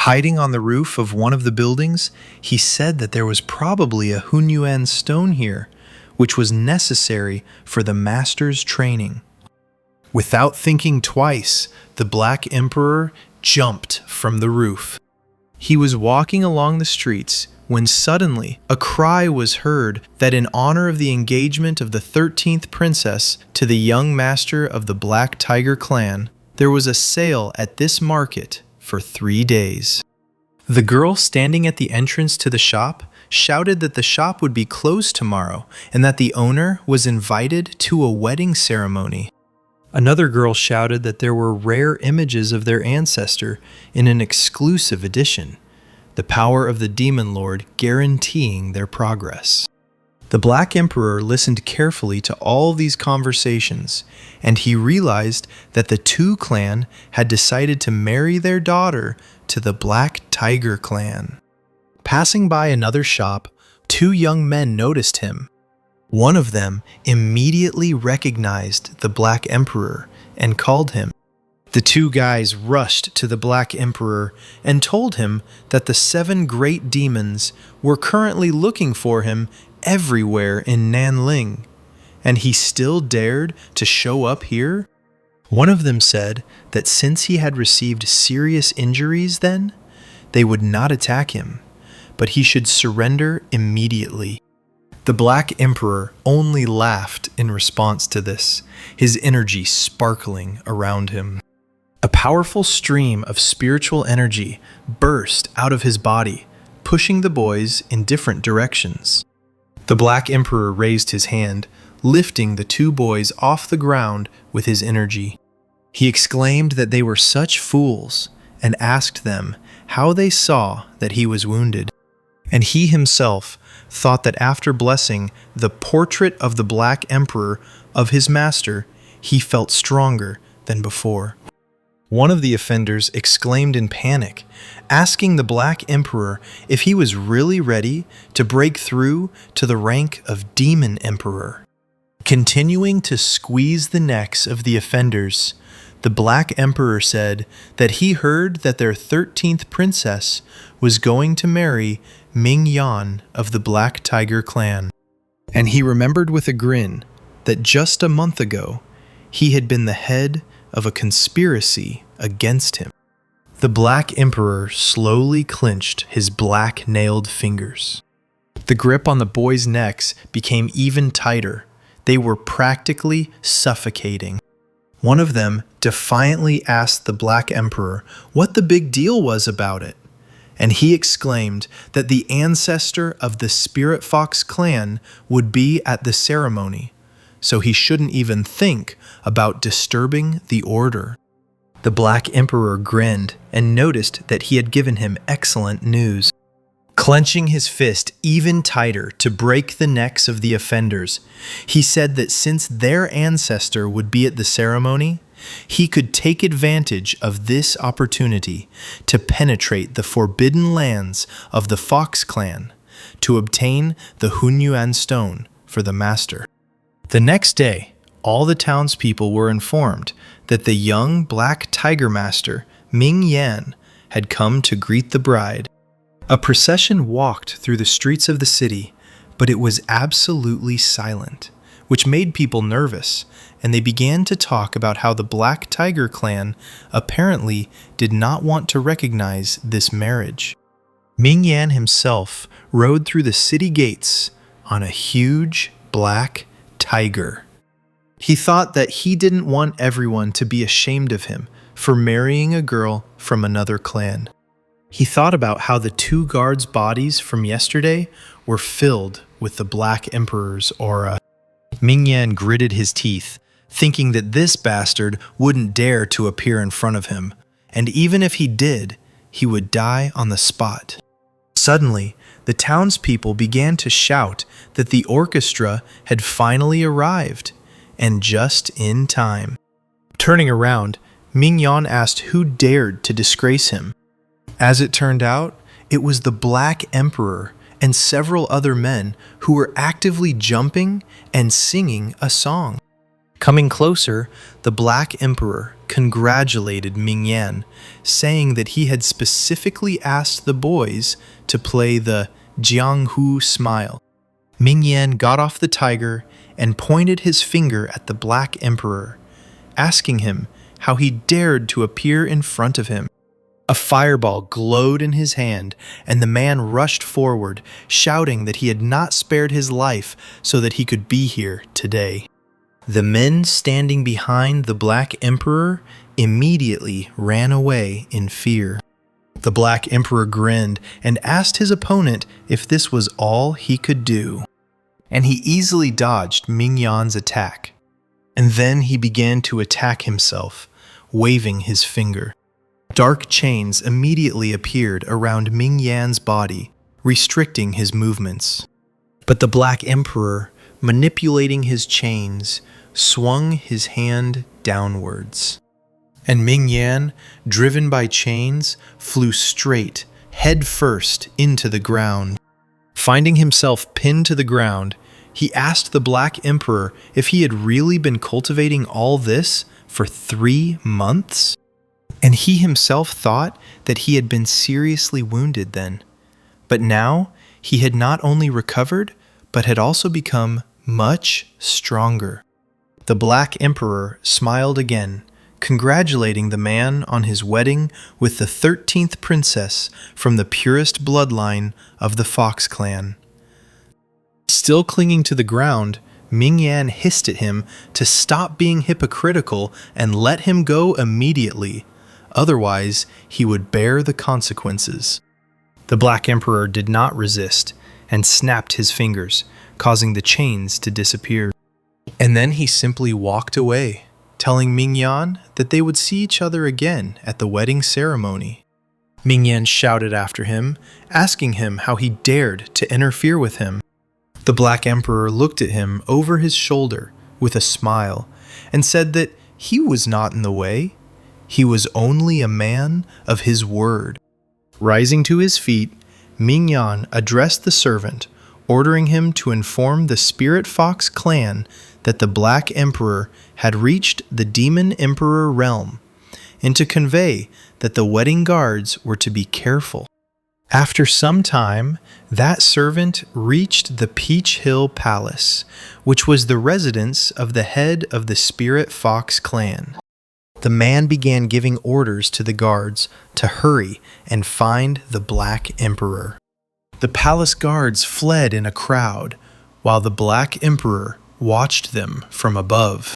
Hiding on the roof of one of the buildings, he said that there was probably a Hunyuan stone here, which was necessary for the master's training. Without thinking twice, the Black Emperor jumped from the roof. He was walking along the streets when suddenly a cry was heard that in honor of the engagement of the 13th princess to the young master of the Black Tiger clan, there was a sale at this market for 3 days. The girl standing at the entrance to the shop shouted that the shop would be closed tomorrow and that the owner was invited to a wedding ceremony. Another girl shouted that there were rare images of their ancestor in an exclusive edition, the power of the Demon Lord guaranteeing their progress. The Black Emperor listened carefully to all these conversations, and he realized that the Tu clan had decided to marry their daughter to the Black Tiger clan. Passing by another shop, 2 young men noticed him. One of them immediately recognized the Black Emperor and called him. The 2 guys rushed to the Black Emperor and told him that the 7 great demons were currently looking for him everywhere in Nanling, and he still dared to show up here? One of them said that since he had received serious injuries then, they would not attack him, but he should surrender immediately. The Black Emperor only laughed in response to this, his energy sparkling around him. A powerful stream of spiritual energy burst out of his body, pushing the boys in different directions. The Black Emperor raised his hand, lifting the 2 boys off the ground with his energy. He exclaimed that they were such fools and asked them how they saw that he was wounded. And he himself thought that after blessing the portrait of the Black Emperor of his master, he felt stronger than before. One of the offenders exclaimed in panic, asking the Black Emperor if he was really ready to break through to the rank of Demon Emperor. Continuing to squeeze the necks of the offenders, the Black Emperor said that he heard that their 13th princess was going to marry Ming Yan of the Black Tiger clan. And he remembered with a grin that just a month ago, he had been the head of a conspiracy against him. The Black Emperor slowly clenched his black-nailed fingers. The grip on the boys' necks became even tighter. They were practically suffocating. One of them defiantly asked the Black Emperor what the big deal was about it, and he exclaimed that the ancestor of the Spirit Fox clan would be at the ceremony, so he shouldn't even think about disturbing the order. The Black Emperor grinned and noticed that he had given him excellent news. Clenching his fist even tighter to break the necks of the offenders, he said that since their ancestor would be at the ceremony, he could take advantage of this opportunity to penetrate the forbidden lands of the Fox clan to obtain the Hunyuan stone for the master. The next day, all the townspeople were informed that the young Black Tiger Master, Ming Yan, had come to greet the bride. A procession walked through the streets of the city, but it was absolutely silent, which made people nervous, and they began to talk about how the Black Tiger clan apparently did not want to recognize this marriage. Ming Yan himself rode through the city gates on a huge black tiger. He thought that he didn't want everyone to be ashamed of him for marrying a girl from another clan. He thought about how the two guards' bodies from yesterday were filled with the Black Emperor's aura. Ming Yan gritted his teeth, thinking that this bastard wouldn't dare to appear in front of him, and even if he did, he would die on the spot. Suddenly, the townspeople began to shout that the orchestra had finally arrived, and just in time. Turning around, Ming Yan asked who dared to disgrace him. As it turned out, it was the Black Emperor and several other men who were actively jumping and singing a song. Coming closer, the Black Emperor congratulated Ming Yan, saying that he had specifically asked the boys to play the Jianghu Smile. Ming Yan got off the tiger and pointed his finger at the Black Emperor, asking him how he dared to appear in front of him. A fireball glowed in his hand, and the man rushed forward, shouting that he had not spared his life so that he could be here today. The men standing behind the Black Emperor immediately ran away in fear. The Black Emperor grinned and asked his opponent if this was all he could do, and he easily dodged Ming Yan's attack. And then he began to attack himself, waving his finger. Dark chains immediately appeared around Ming Yan's body, restricting his movements. But the Black Emperor, manipulating his chains, swung his hand downwards. And Ming Yan, driven by chains, flew straight, head first, into the ground. Finding himself pinned to the ground, he asked the Black Emperor if he had really been cultivating all this for 3 months. And he himself thought that he had been seriously wounded then. But now he had not only recovered, but had also become much stronger. The Black Emperor smiled again, congratulating the man on his wedding with the 13th princess from the purest bloodline of the Fox clan. Still clinging to the ground, Ming Yan hissed at him to stop being hypocritical and let him go immediately. Otherwise, he would bear the consequences. The Black Emperor did not resist and snapped his fingers, causing the chains to disappear. And then he simply walked away, telling Ming Yan that they would see each other again at the wedding ceremony. Ming Yan shouted after him, asking him how he dared to interfere with him. The Black Emperor looked at him over his shoulder with a smile and said that he was not in the way. He was only a man of his word. Rising to his feet, Ming Yan addressed the servant, ordering him to inform the Spirit Fox clan that the Black Emperor had reached the Demon Emperor realm, and to convey that the wedding guards were to be careful. After some time, that servant reached the Peach Hill Palace, which was the residence of the head of the Spirit Fox clan. The man began giving orders to the guards to hurry and find the Black Emperor. The palace guards fled in a crowd, while the Black Emperor watched them from above.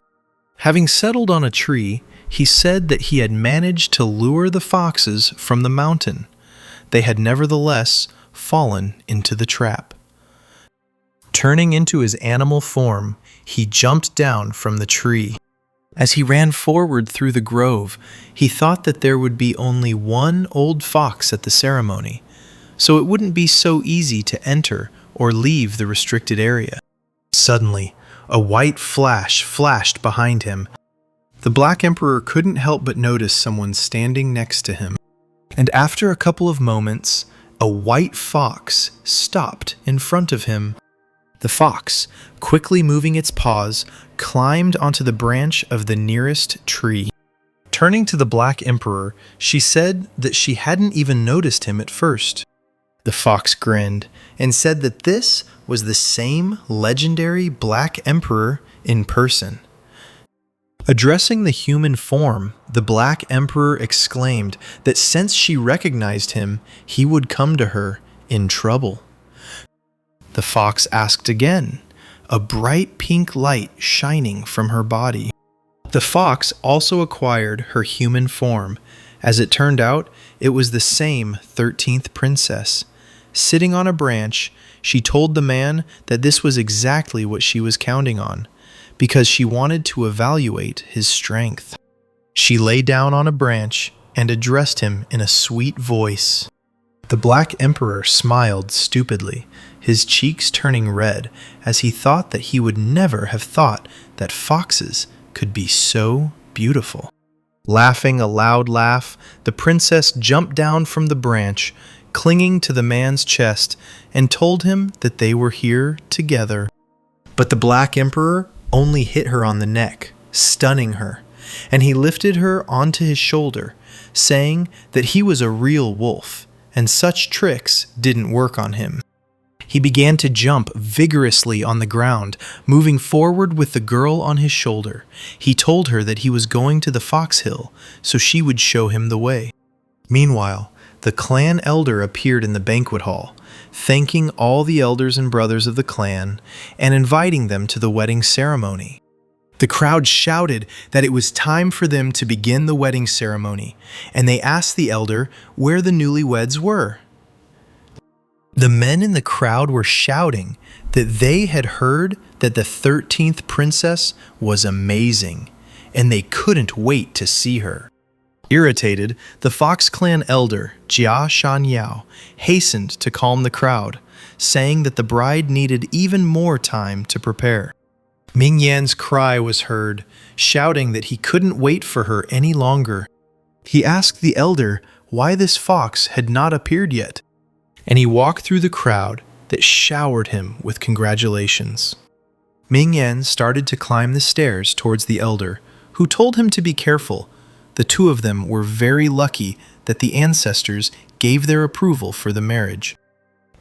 Having settled on a tree, he said that he had managed to lure the foxes from the mountain. They had nevertheless fallen into the trap. Turning into his animal form, he jumped down from the tree. As he ran forward through the grove, he thought that there would be only one old fox at the ceremony, so it wouldn't be so easy to enter or leave the restricted area. Suddenly, a white flash flashed behind him. The Black Emperor couldn't help but notice someone standing next to him. And after a couple of moments, a white fox stopped in front of him. The fox, quickly moving its paws, climbed onto the branch of the nearest tree. Turning to the Black Emperor, she said that she hadn't even noticed him at first. The fox grinned and said that this was the same legendary Black Emperor in person. Addressing the human form, the Black Emperor exclaimed that since she recognized him, he would come to her in trouble. The fox asked again, a bright pink light shining from her body. The fox also acquired her human form. As it turned out, it was the same 13th princess. Sitting on a branch, she told the man that this was exactly what she was counting on, because she wanted to evaluate his strength. She lay down on a branch and addressed him in a sweet voice. The Black Emperor smiled stupidly, his cheeks turning red, as he thought that he would never have thought that foxes could be so beautiful. Laughing a loud laugh, the princess jumped down from the branch, clinging to the man's chest, and told him that they were here together. But the Black Emperor only hit her on the neck, stunning her, and he lifted her onto his shoulder, saying that he was a real wolf, and such tricks didn't work on him. He began to jump vigorously on the ground, moving forward with the girl on his shoulder. He told her that he was going to the Fox Hill, so she would show him the way. Meanwhile, the clan elder appeared in the banquet hall, thanking all the elders and brothers of the clan and inviting them to the wedding ceremony. The crowd shouted that it was time for them to begin the wedding ceremony, and they asked the elder where the newlyweds were. The men in the crowd were shouting that they had heard that the 13th princess was amazing, and they couldn't wait to see her. Irritated, the Fox Clan elder, Jia Shan hastened to calm the crowd, saying that the bride needed even more time to prepare. Ming Yan's cry was heard, shouting that he couldn't wait for her any longer. He asked the elder why this fox had not appeared yet, and he walked through the crowd that showered him with congratulations. Ming Yan started to climb the stairs towards the elder, who told him to be careful. The two of them were very lucky that the ancestors gave their approval for the marriage.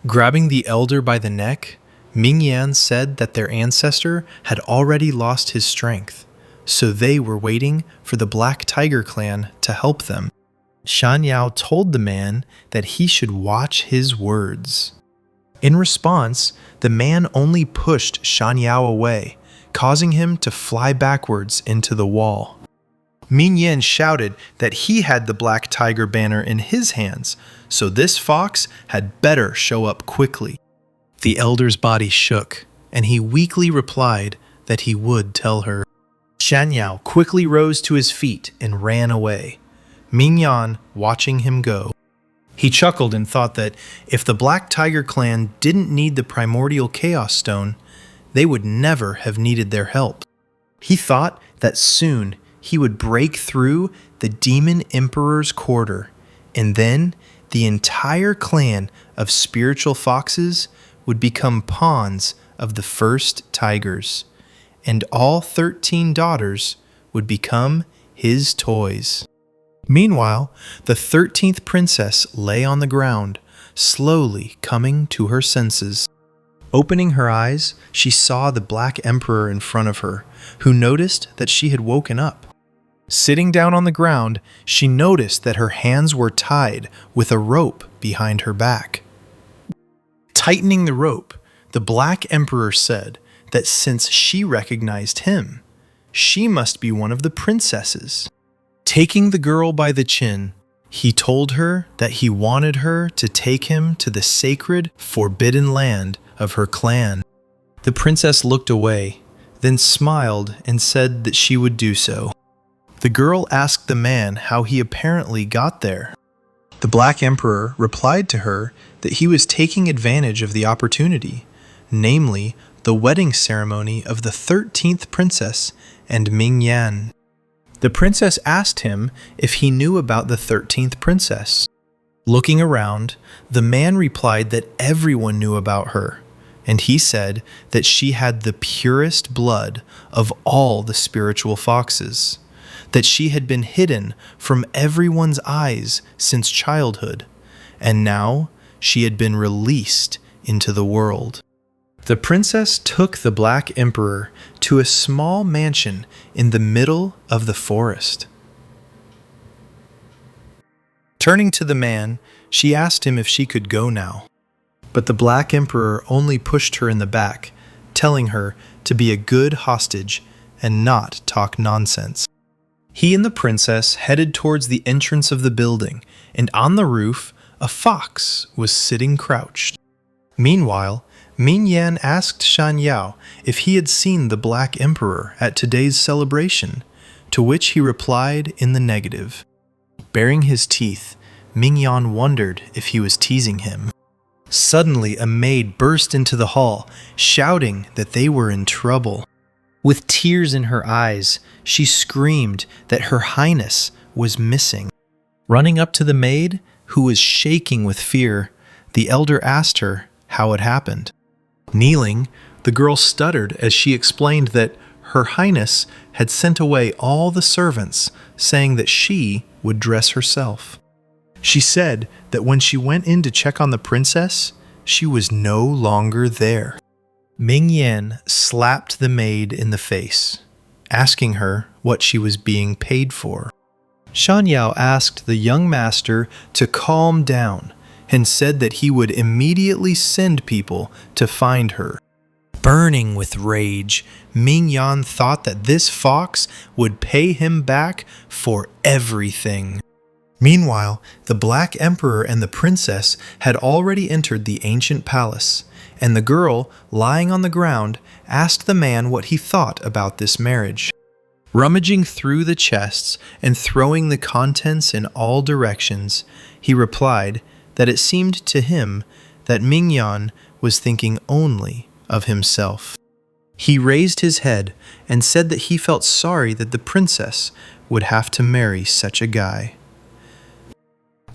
Grabbing the elder by the neck, Ming Yan said that their ancestor had already lost his strength, so they were waiting for the Black Tiger clan to help them. Shan Yao told the man that he should watch his words. In response, the man only pushed Shan Yao away, causing him to fly backwards into the wall. Ming Yan shouted that he had the Black Tiger banner in his hands, so this fox had better show up quickly. The elder's body shook, and he weakly replied that he would tell her. Shan Yao quickly rose to his feet and ran away, Ming Yan watching him go. He chuckled and thought that if the Black Tiger clan didn't need the primordial chaos stone, they would never have needed their help. He thought that soon he would break through the demon emperor's quarter, and then the entire clan of spiritual foxes would become pawns of the first tigers, and all 13 daughters would become his toys. Meanwhile, the 13th princess lay on the ground, slowly coming to her senses. Opening her eyes, she saw the Black Emperor in front of her, who noticed that she had woken up. Sitting down on the ground, she noticed that her hands were tied with a rope behind her back. Tightening the rope, the Black Emperor said that since she recognized him, She must be one of the princesses. Taking the girl by the chin, he told her that he wanted her to take him to the sacred, forbidden land of her clan. The princess looked away, then smiled and said that she would do so. The girl asked the man how he apparently got there. The Black Emperor replied to her that he was taking advantage of the opportunity, namely the wedding ceremony of the 13th princess and Ming Yan. The princess asked him if he knew about the 13th princess. Looking around, the man replied that everyone knew about her, and he said that she had the purest blood of all the spiritual foxes, that she had been hidden from everyone's eyes since childhood, and now she had been released into the world. The princess took the Black Emperor to a small mansion in the middle of the forest. Turning to the man, she asked him if she could go now. But the Black Emperor only pushed her in the back, telling her to be a good hostage and not talk nonsense. He and the princess headed towards the entrance of the building, and on the roof, a fox was sitting crouched. Meanwhile, Ming Yan asked Shan Yao if he had seen the Black Emperor at today's celebration, to which he replied in the negative. Baring his teeth, Ming Yan wondered if he was teasing him. Suddenly, a maid burst into the hall, shouting that they were in trouble. With tears in her eyes, she screamed that Her Highness was missing. Running up to the maid, who was shaking with fear, the elder asked her how it happened. Kneeling, the girl stuttered as she explained that Her Highness had sent away all the servants, saying that she would dress herself. She said that when she went in to check on the princess, she was no longer there. Ming Yan slapped the maid in the face, asking her what she was being paid for. Shan Yao asked the young master to calm down and said that he would immediately send people to find her. Burning with rage, Ming Yan thought that this fox would pay him back for everything. Meanwhile, the Black Emperor and the princess had already entered the ancient palace, and the girl, lying on the ground, asked the man what he thought about this marriage. Rummaging through the chests and throwing the contents in all directions, he replied that it seemed to him that Ming Yan was thinking only of himself. He raised his head and said that he felt sorry that the princess would have to marry such a guy.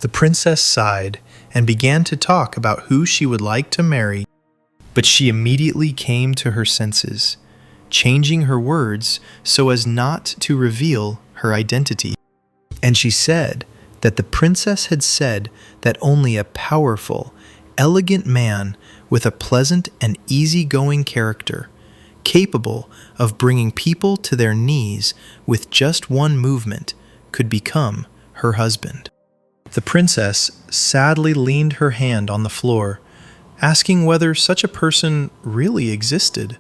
The princess sighed and began to talk about who she would like to marry, but she immediately came to her senses, changing her words so as not to reveal her identity. And she said that the princess had said that only a powerful, elegant man with a pleasant and easygoing character, capable of bringing people to their knees with just one movement, could become her husband. The princess sadly leaned her hand on the floor, asking whether such a person really existed.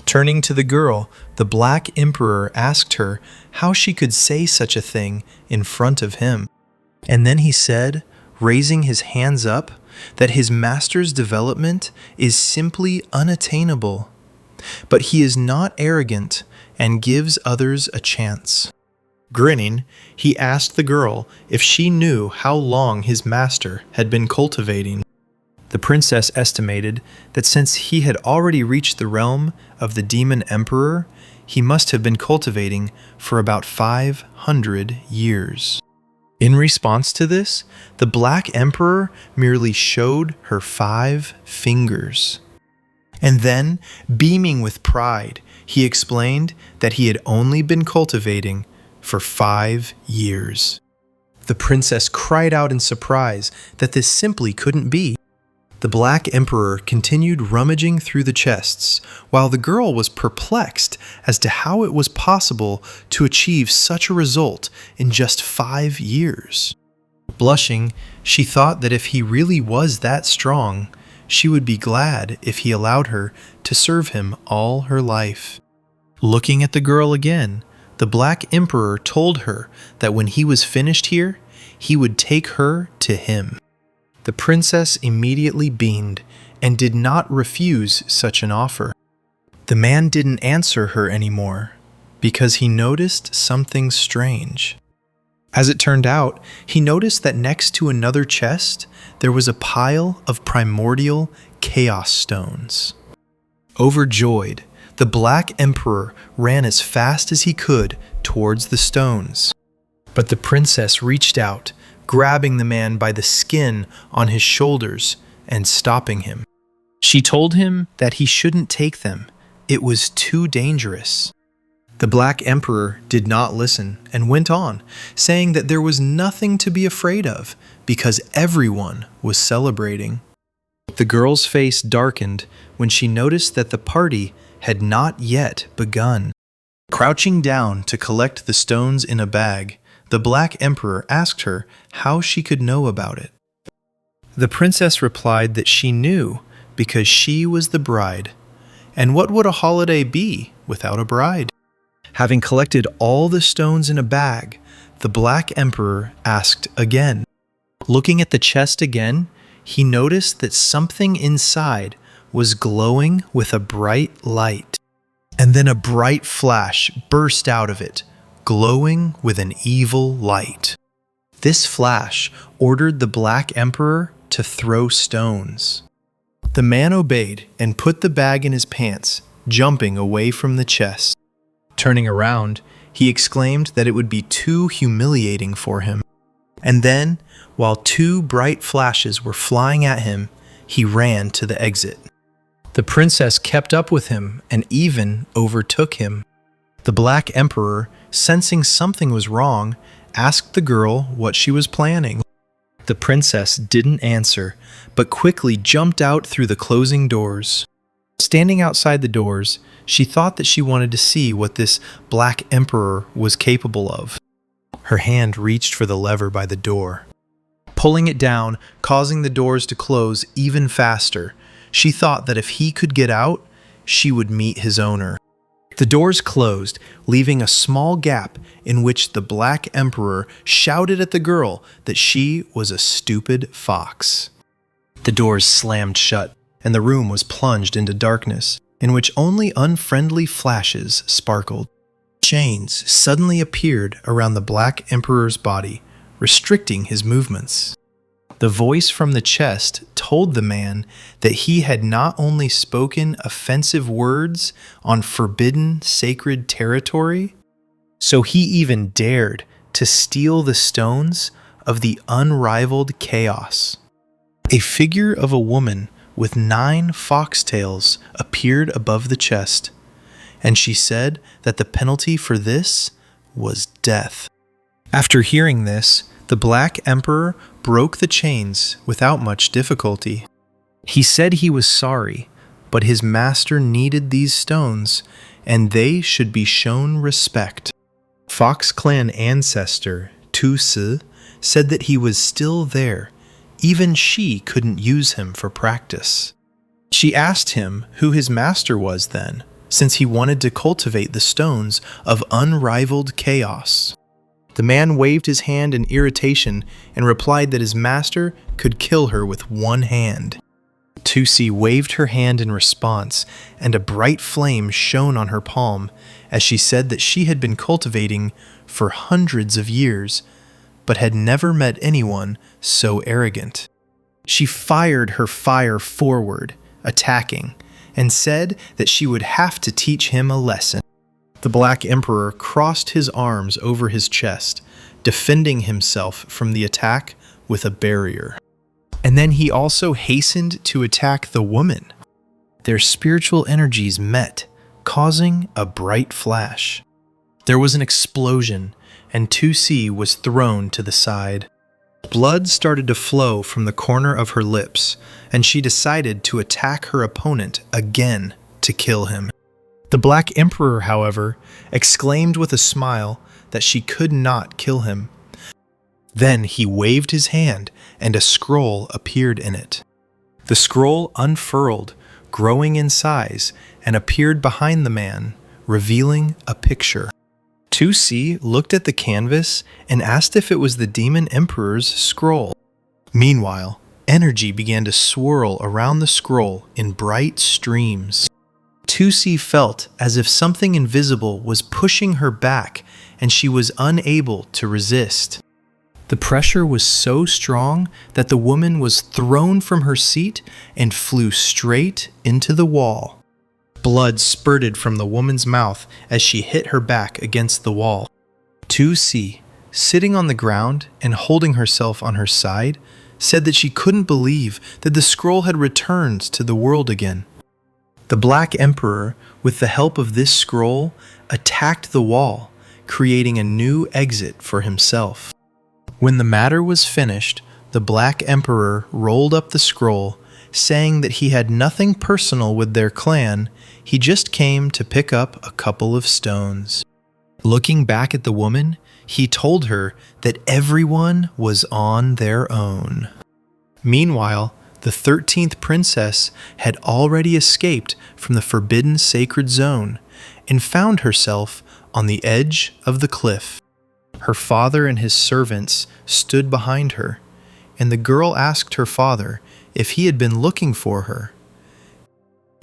Turning to the girl, the Black Emperor asked her how she could say such a thing in front of him. And then he said, raising his hands up, that his master's development is simply unattainable, but he is not arrogant and gives others a chance. Grinning, he asked the girl if she knew how long his master had been cultivating. The princess estimated that since he had already reached the realm of the Demon Emperor, he must have been cultivating for about 500 years. In response to this, the Black Emperor merely showed her 5 fingers. And then, beaming with pride, he explained that he had only been cultivating for 5 years. The princess cried out in surprise that this simply couldn't be. The Black Emperor continued rummaging through the chests, while the girl was perplexed as to how it was possible to achieve such a result in just 5 years. Blushing, she thought that if he really was that strong, she would be glad if he allowed her to serve him all her life. Looking at the girl again, the Black Emperor told her that when he was finished here, he would take her to him. The princess immediately beamed and did not refuse such an offer. The man didn't answer her anymore because he noticed something strange. As it turned out, he noticed that next to another chest, there was a pile of primordial chaos stones. Overjoyed, the Black Emperor ran as fast as he could towards the stones. But the princess reached out, grabbing the man by the skin on his shoulders and stopping him. She told him that he shouldn't take them. It was too dangerous. The Black Emperor did not listen and went on, saying that there was nothing to be afraid of because everyone was celebrating. The girl's face darkened when she noticed that the party had not yet begun. Crouching down to collect the stones in a bag, the Black Emperor asked her how she could know about it. The princess replied that she knew because she was the bride. And what would a holiday be without a bride? Having collected all the stones in a bag, the Black Emperor asked again. Looking at the chest again, he noticed that something inside was glowing with a bright light. And then a bright flash burst out of it, glowing with an evil light. This flash ordered the Black Emperor to throw stones. The man obeyed and put the bag in his pants, jumping away from the chest. Turning around, he exclaimed that it would be too humiliating for him. And then, while two bright flashes were flying at him, he ran to the exit. The princess kept up with him and even overtook him. The Black Emperor, sensing something was wrong, asked the girl what she was planning. The princess didn't answer, but quickly jumped out through the closing doors. Standing outside the doors, she thought that she wanted to see what this Black Emperor was capable of. Her hand reached for the lever by the door. Pulling it down, causing the doors to close even faster, she thought that if he could get out, she would meet his owner. The doors closed, leaving a small gap in which the Black Emperor shouted at the girl that she was a stupid fox. The doors slammed shut, and the room was plunged into darkness, in which only unfriendly flashes sparkled. Chains suddenly appeared around the Black Emperor's body, restricting his movements. The voice from the chest told the man that he had not only spoken offensive words on forbidden sacred territory, so he even dared to steal the stones of the unrivaled chaos. A figure of a woman with 9 foxtails appeared above the chest, and she said that the penalty for this was death. After hearing this, the Black Emperor broke the chains without much difficulty. He said he was sorry, but his master needed these stones, and they should be shown respect. Fox Clan ancestor Tu Si said that he was still there. Even she couldn't use him for practice. She asked him who his master was then, since he wanted to cultivate the stones of unrivaled chaos. The man waved his hand in irritation and replied that his master could kill her with one hand. Tusi waved her hand in response, and a bright flame shone on her palm as she said that she had been cultivating for hundreds of years, but had never met anyone so arrogant. She fired her fire forward, attacking, and said that she would have to teach him a lesson. The Black Emperor crossed his arms over his chest, defending himself from the attack with a barrier. And then he also hastened to attack the woman. Their spiritual energies met, causing a bright flash. There was an explosion, and Tusi was thrown to the side. Blood started to flow from the corner of her lips, and she decided to attack her opponent again to kill him. The Black Emperor, however, exclaimed with a smile that she could not kill him. Then he waved his hand, and a scroll appeared in it. The scroll unfurled, growing in size, and appeared behind the man, revealing a picture. 2C looked at the canvas and asked if it was the Demon Emperor's scroll. Meanwhile, energy began to swirl around the scroll in bright streams. 2C felt as if something invisible was pushing her back and she was unable to resist. The pressure was so strong that the woman was thrown from her seat and flew straight into the wall. Blood spurted from the woman's mouth as she hit her back against the wall. 2C, sitting on the ground and holding herself on her side, said that she couldn't believe that the scroll had returned to the world again. The Black Emperor, with the help of this scroll, attacked the wall, creating a new exit for himself. When the matter was finished, the Black Emperor rolled up the scroll, saying that he had nothing personal with their clan, he just came to pick up a couple of stones. Looking back at the woman, he told her that everyone was on their own. Meanwhile, the 13th princess had already escaped from the forbidden sacred zone and found herself on the edge of the cliff. Her father and his servants stood behind her, and the girl asked her father if he had been looking for her.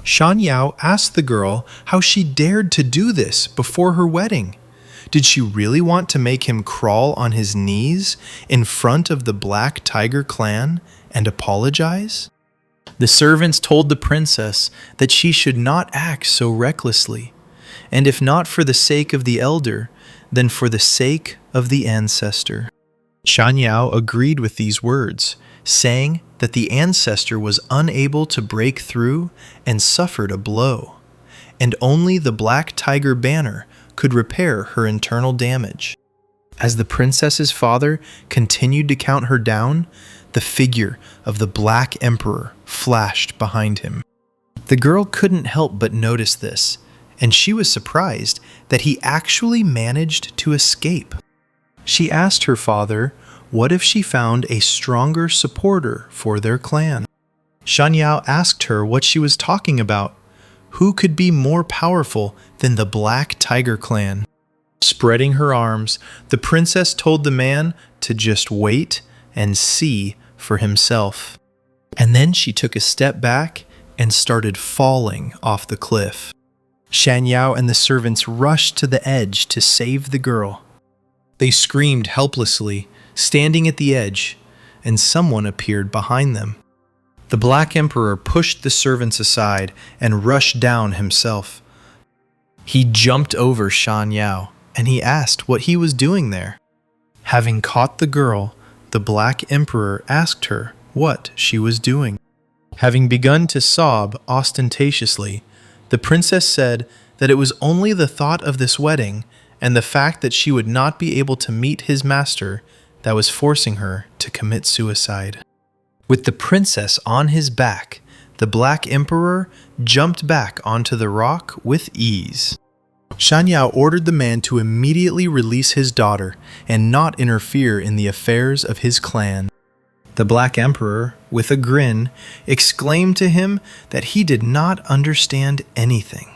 Shan Yao asked the girl how she dared to do this before her wedding. Did she really want to make him crawl on his knees in front of the Black Tiger clan and apologize? The servants told the princess that she should not act so recklessly, and if not for the sake of the elder, then for the sake of the ancestor. Shan Yao agreed with these words, saying that the ancestor was unable to break through and suffered a blow, and only the Black Tiger banner could repair her internal damage. As the princess's father continued to count her down, the figure of the Black Emperor flashed behind him. The girl couldn't help but notice this, and she was surprised that he actually managed to escape. She asked her father what if she found a stronger supporter for their clan. Shan Yao asked her what she was talking about. Who could be more powerful than the Black Tiger clan? Spreading her arms, the princess told the man to just wait and see for himself. And then she took a step back and started falling off the cliff. Shan Yao and the servants rushed to the edge to save the girl. They screamed helplessly, standing at the edge, and someone appeared behind them. The Black Emperor pushed the servants aside and rushed down himself. He jumped over Shan Yao, and he asked what he was doing there. Having caught the girl, the Black Emperor asked her what she was doing. Having begun to sob ostentatiously, the princess said that it was only the thought of this wedding and the fact that she would not be able to meet his master that was forcing her to commit suicide. With the princess on his back, the Black Emperor jumped back onto the rock with ease. Shan Yao ordered the man to immediately release his daughter and not interfere in the affairs of his clan. The Black Emperor, with a grin, exclaimed to him that he did not understand anything.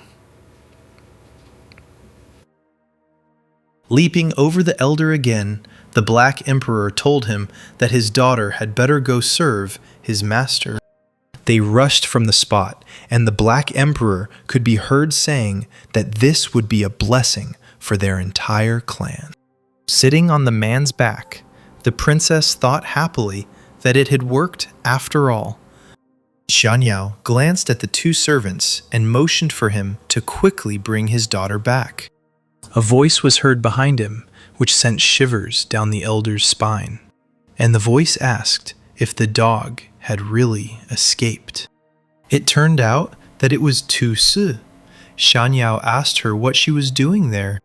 Leaping over the elder again, the Black Emperor told him that his daughter had better go serve his master. They rushed from the spot, and the Black Emperor could be heard saying that this would be a blessing for their entire clan. Sitting on the man's back, the princess thought happily that it had worked after all. Shan Yao glanced at the two servants and motioned for him to quickly bring his daughter back. A voice was heard behind him, which sent shivers down the elder's spine, and the voice asked if the dog had really escaped. It turned out that it was 2C. Shan Yao asked her what she was doing there.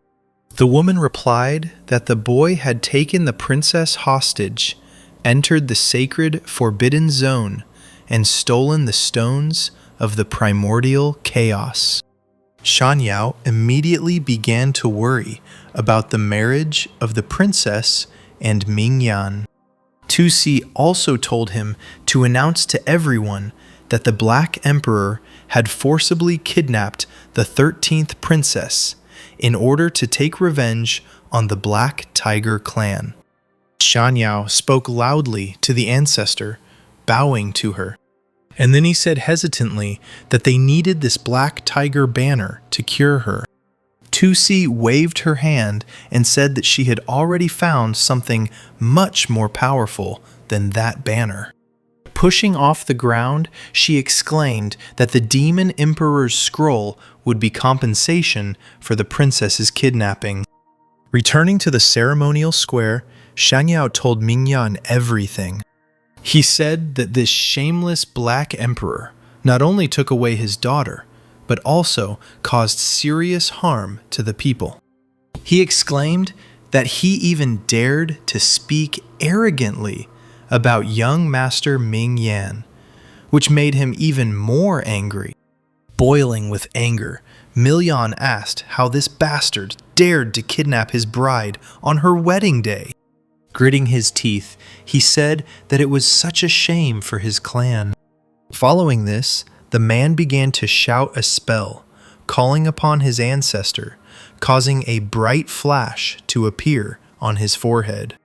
The woman replied that the boy had taken the princess hostage, entered the sacred forbidden zone, and stolen the stones of the primordial chaos. Shan Yao immediately began to worry about the marriage of the princess and Ming Yan. 2C also told him to announce to everyone that the Black Emperor had forcibly kidnapped the 13th princess in order to take revenge on the Black Tiger clan. Shan Yao spoke loudly to the ancestor, bowing to her. And then he said hesitantly that they needed this Black Tiger banner to cure her. Tusi waved her hand and said that she had already found something much more powerful than that banner. Pushing off the ground, she exclaimed that the Demon Emperor's scroll would be compensation for the princess's kidnapping. Returning to the ceremonial square, Shan Yao told Mingyan everything. He said that this shameless Black Emperor not only took away his daughter, but also caused serious harm to the people. He exclaimed that he even dared to speak arrogantly about young Master Ming Yan, which made him even more angry. Boiling with anger, Milyan asked how this bastard dared to kidnap his bride on her wedding day. Gritting his teeth, he said that it was such a shame for his clan. Following this, the man began to shout a spell, calling upon his ancestor, causing a bright flash to appear on his forehead.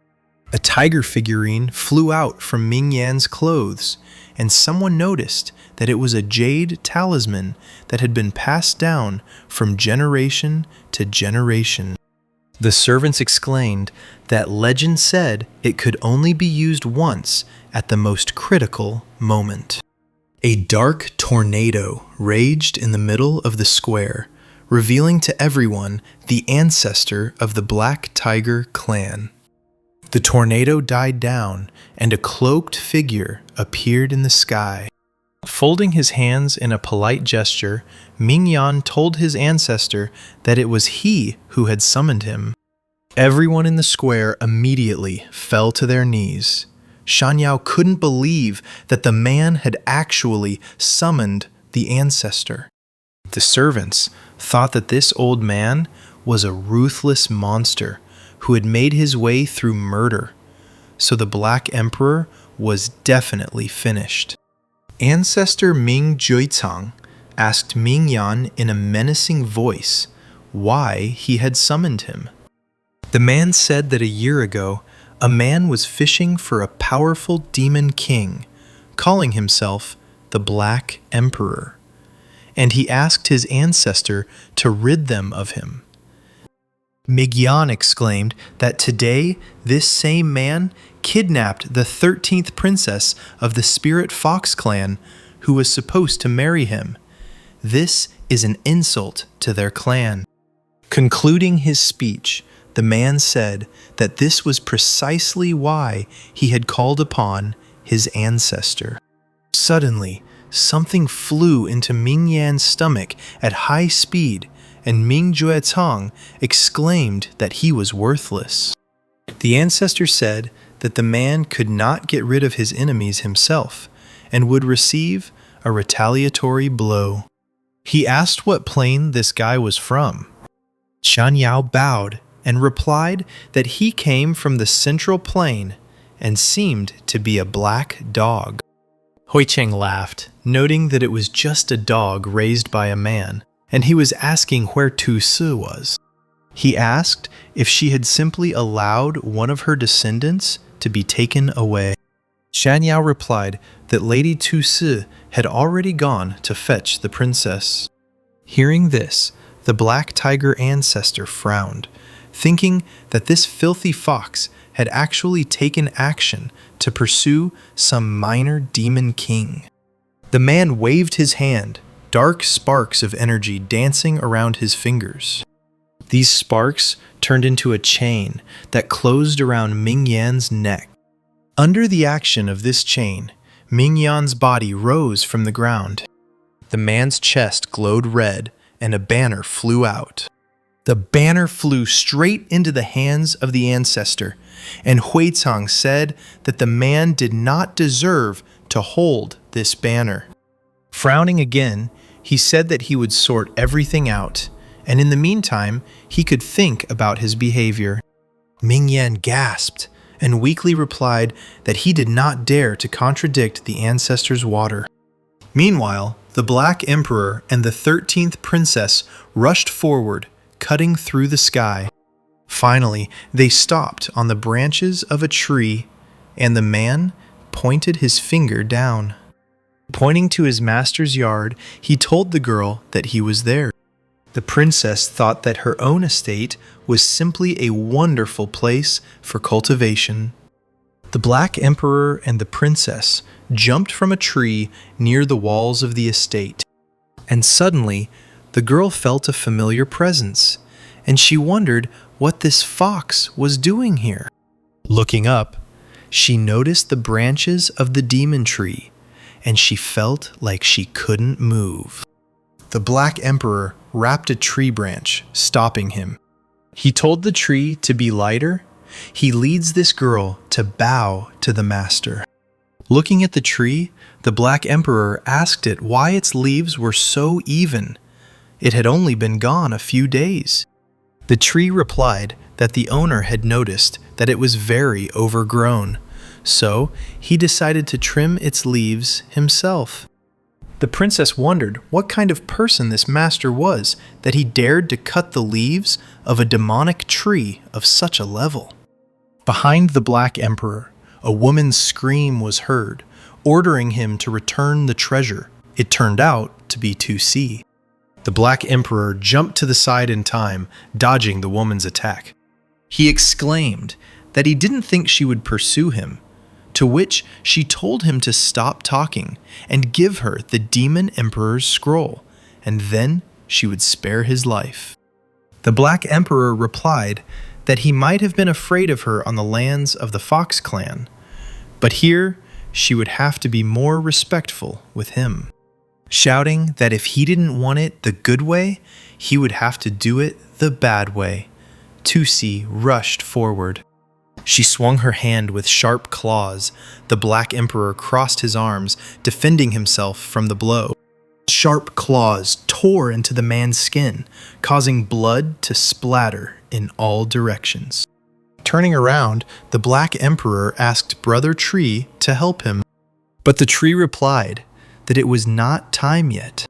A tiger figurine flew out from Ming Yan's clothes, and someone noticed that it was a jade talisman that had been passed down from generation to generation. The servants exclaimed that legend said it could only be used once at the most critical moment. A dark tornado raged in the middle of the square, revealing to everyone the ancestor of the Black Tiger clan. The tornado died down, and a cloaked figure appeared in the sky. Folding his hands in a polite gesture, Mingyan told his ancestor that it was he who had summoned him. Everyone in the square immediately fell to their knees. Shan Yao couldn't believe that the man had actually summoned the ancestor. The servants thought that this old man was a ruthless monster who had made his way through murder, so the Black Emperor was definitely finished. Ancestor Ming Juizang asked Ming Yan in a menacing voice why he had summoned him. The man said that a year ago, a man was fishing for a powerful demon king, calling himself the Black Emperor, and he asked his ancestor to rid them of him. Mingyan exclaimed that today this same man kidnapped the 13th princess of the Spirit Fox clan who was supposed to marry him. This is an insult to their clan. Concluding his speech, the man said that this was precisely why he had called upon his ancestor. Suddenly, something flew into Ming Yan's stomach at high speed, and Ming Juezhang exclaimed that he was worthless. The ancestor said that the man could not get rid of his enemies himself and would receive a retaliatory blow. He asked what plane this guy was from. Shan Yao bowed and replied that he came from the central plain and seemed to be a black dog. Hui Cheng laughed, noting that it was just a dog raised by a man, and he was asking where Tu Si was. He asked if she had simply allowed one of her descendants to be taken away. Shan Yao replied that Lady Tu Si had already gone to fetch the princess. Hearing this, the Black Tiger ancestor frowned, thinking that this filthy fox had actually taken action to pursue some minor demon king. The man waved his hand, dark sparks of energy dancing around his fingers. These sparks turned into a chain that closed around Ming Yan's neck. Under the action of this chain, Ming Yan's body rose from the ground. The man's chest glowed red, and a banner flew out. The banner flew straight into the hands of the ancestor, and Huizang said that the man did not deserve to hold this banner. Frowning again, he said that he would sort everything out, and in the meantime, he could think about his behavior. Ming Yan gasped and weakly replied that he did not dare to contradict the ancestor's water. Meanwhile, the Black Emperor and the 13th princess rushed forward, cutting through the sky. Finally, they stopped on the branches of a tree, and the man pointed his finger down. Pointing to his master's yard, he told the girl that he was there. The princess thought that her own estate was simply a wonderful place for cultivation. The Black Emperor and the princess jumped from a tree near the walls of the estate, and suddenly the girl felt a familiar presence, and she wondered what this fox was doing here. Looking up, she noticed the branches of the demon tree, and she felt like she couldn't move. The Black Emperor wrapped a tree branch, stopping him. He told the tree to be lighter. He leads this girl to bow to the master. Looking at the tree, the Black Emperor asked it why its leaves were so even. It had only been gone a few days. The tree replied that the owner had noticed that it was very overgrown, so he decided to trim its leaves himself. The princess wondered what kind of person this master was that he dared to cut the leaves of a demonic tree of such a level. Behind the Black Emperor, a woman's scream was heard, ordering him to return the treasure. It turned out to be 2C. The Black Emperor jumped to the side in time, dodging the woman's attack. He exclaimed that he didn't think she would pursue him, to which she told him to stop talking and give her the Demon Emperor's scroll, and then she would spare his life. The Black Emperor replied that he might have been afraid of her on the lands of the Fox clan, but here she would have to be more respectful with him, shouting that if he didn't want it the good way, he would have to do it the bad way. 2C rushed forward. She swung her hand with sharp claws. The Black Emperor crossed his arms, defending himself from the blow. Sharp claws tore into the man's skin, causing blood to splatter in all directions. Turning around, the Black Emperor asked Brother Tree to help him, but the tree replied that it was not time yet.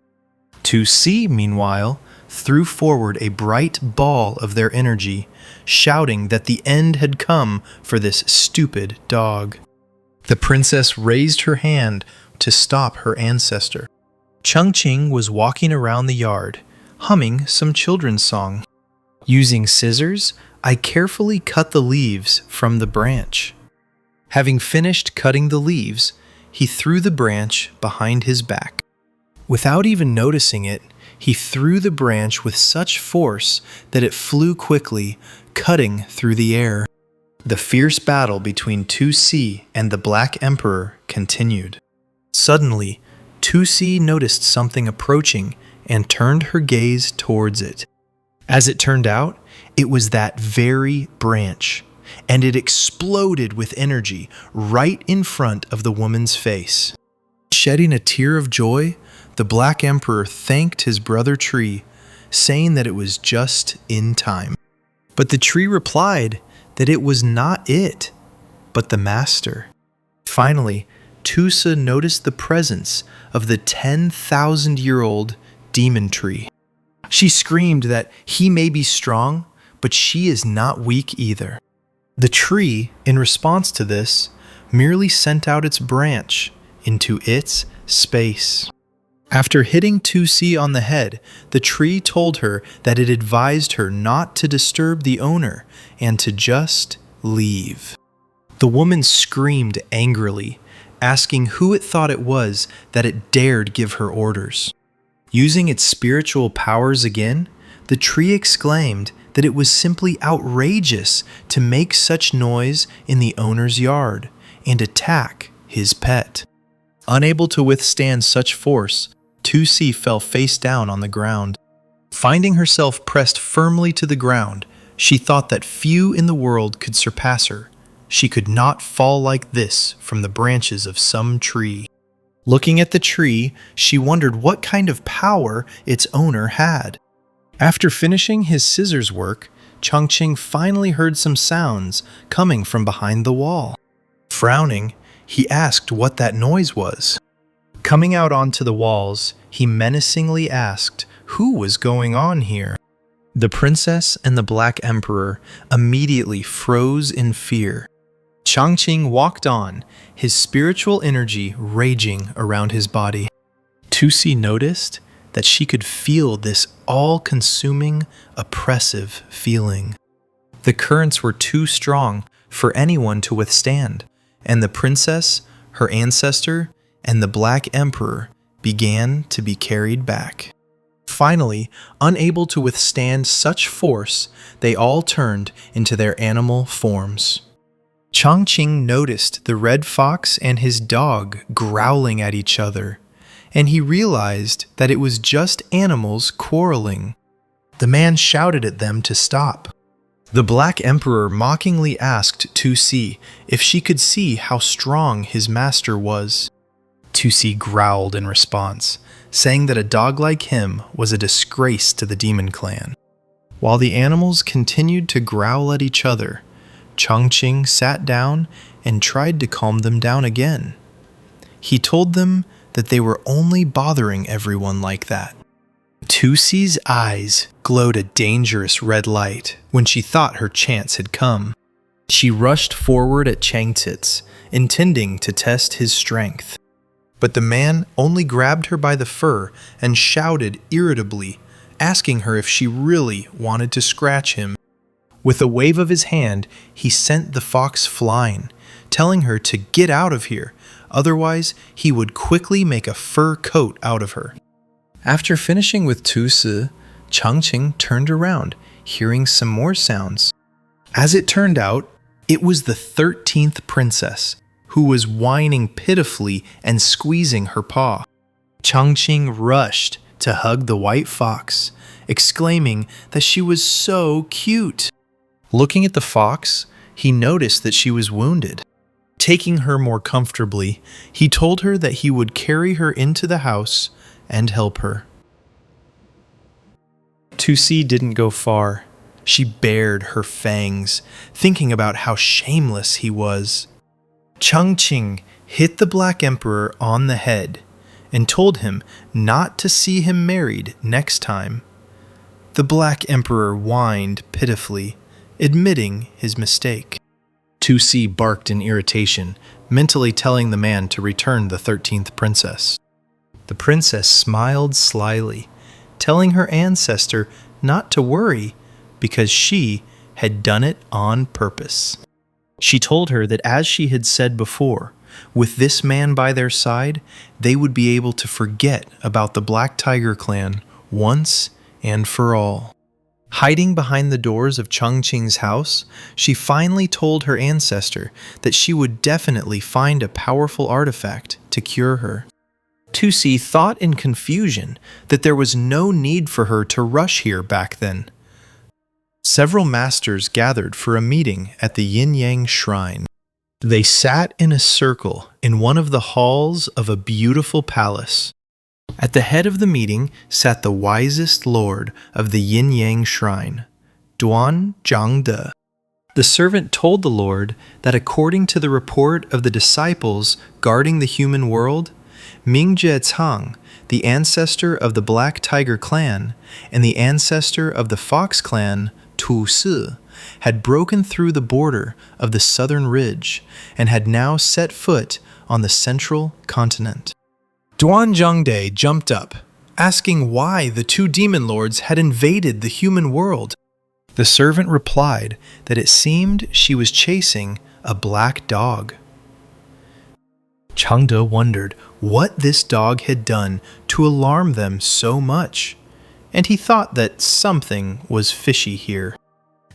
2C, meanwhile, threw forward a bright ball of their energy, shouting that the end had come for this stupid dog. The princess raised her hand to stop her ancestor. Changqing was walking around the yard, humming some children's song. Using scissors, I carefully cut the leaves from the branch. Having finished cutting the leaves, he threw the branch behind his back. Without even noticing it, he threw the branch with such force that it flew quickly, cutting through the air. The fierce battle between 2C and the Black Emperor continued. Suddenly, 2C noticed something approaching and turned her gaze towards it. As it turned out, it was that very branch, and it exploded with energy right in front of the woman's face. Shedding a tear of joy, the Black Emperor thanked his brother Tree, saying that it was just in time. But the tree replied that it was not it, but the master. Finally, Tusa noticed the presence of the 10,000-year-old demon tree. She screamed that he may be strong, but she is not weak either. The tree, in response to this, merely sent out its branch into its space. After hitting 2C on the head, the tree told her that it advised her not to disturb the owner and to just leave. The woman screamed angrily, asking who it thought it was that it dared give her orders. Using its spiritual powers again, the tree exclaimed that it was simply outrageous to make such noise in the owner's yard and attack his pet. Unable to withstand such force, 2C fell face down on the ground. Finding herself pressed firmly to the ground, she thought that few in the world could surpass her. She could not fall like this from the branches of some tree. Looking at the tree, she wondered what kind of power its owner had. After finishing his scissors work, Changqing finally heard some sounds coming from behind the wall. Frowning, he asked what that noise was. Coming out onto the walls, he menacingly asked who was going on here. The princess and the Black Emperor immediately froze in fear. Changqing walked on, his spiritual energy raging around his body. Tusi noticed that she could feel this all-consuming, oppressive feeling. The currents were too strong for anyone to withstand, and the princess, her ancestor, and the Black Emperor began to be carried back. Finally, unable to withstand such force, they all turned into their animal forms. Changqing noticed the red fox and his dog growling at each other, and he realized that it was just animals quarreling. The man shouted at them to stop. The Black Emperor mockingly asked Tusi if she could see how strong his master was. Tusi growled in response, saying that a dog like him was a disgrace to the demon clan. While the animals continued to growl at each other, Changqing sat down and tried to calm them down again. He told them that they were only bothering everyone like that. Tusi's eyes glowed a dangerous red light when she thought her chance had come. She rushed forward at Changtits, intending to test his strength. But the man only grabbed her by the fur and shouted irritably, asking her if she really wanted to scratch him. With a wave of his hand, he sent the fox flying, telling her to get out of here, otherwise he would quickly make a fur coat out of her. After finishing with Tusi, Changqing turned around, hearing some more sounds. As it turned out, it was the 13th princess, who was whining pitifully and squeezing her paw. Changqing rushed to hug the white fox, exclaiming that she was so cute. Looking at the fox, he noticed that she was wounded. Taking her more comfortably, he told her that he would carry her into the house and help her. Tusi didn't go far. She bared her fangs, thinking about how shameless he was. Changqing hit the Black Emperor on the head and told him not to see him married next time. The Black Emperor whined pitifully, admitting his mistake. Tusi barked in irritation, mentally telling the man to return the 13th princess. The princess smiled slyly, telling her ancestor not to worry because she had done it on purpose. She told her that, as she had said before, with this man by their side, they would be able to forget about the Black Tiger clan once and for all. Hiding behind the doors of Changqing's house, she finally told her ancestor that she would definitely find a powerful artifact to cure her. Tusi thought in confusion that there was no need for her to rush here back then. Several masters gathered for a meeting at the Yin-Yang Shrine. They sat in a circle in one of the halls of a beautiful palace. At the head of the meeting sat the wisest lord of the Yin-Yang Shrine, Duan Zhangde. The servant told the lord that according to the report of the disciples guarding the human world, Mingjie Cang, the ancestor of the Black Tiger clan, and the ancestor of the Fox clan, Tu Si, had broken through the border of the southern ridge and had now set foot on the central continent. Duan Zhangde jumped up, asking why the two demon lords had invaded the human world. The servant replied that it seemed she was chasing a black dog. Changde wondered what this dog had done to alarm them so much, and he thought that something was fishy here.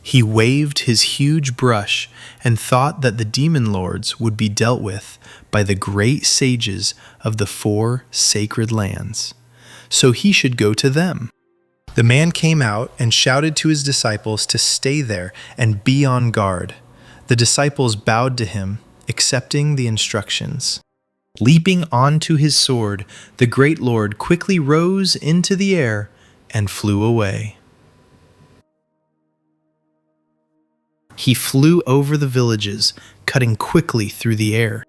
He waved his huge brush and thought that the demon lords would be dealt with by the great sages of the 4 sacred lands, so he should go to them. The man came out and shouted to his disciples to stay there and be on guard. The disciples bowed to him, accepting the instructions. Leaping onto his sword, the great lord quickly rose into the air and flew away. He flew over the villages, cutting quickly through the air.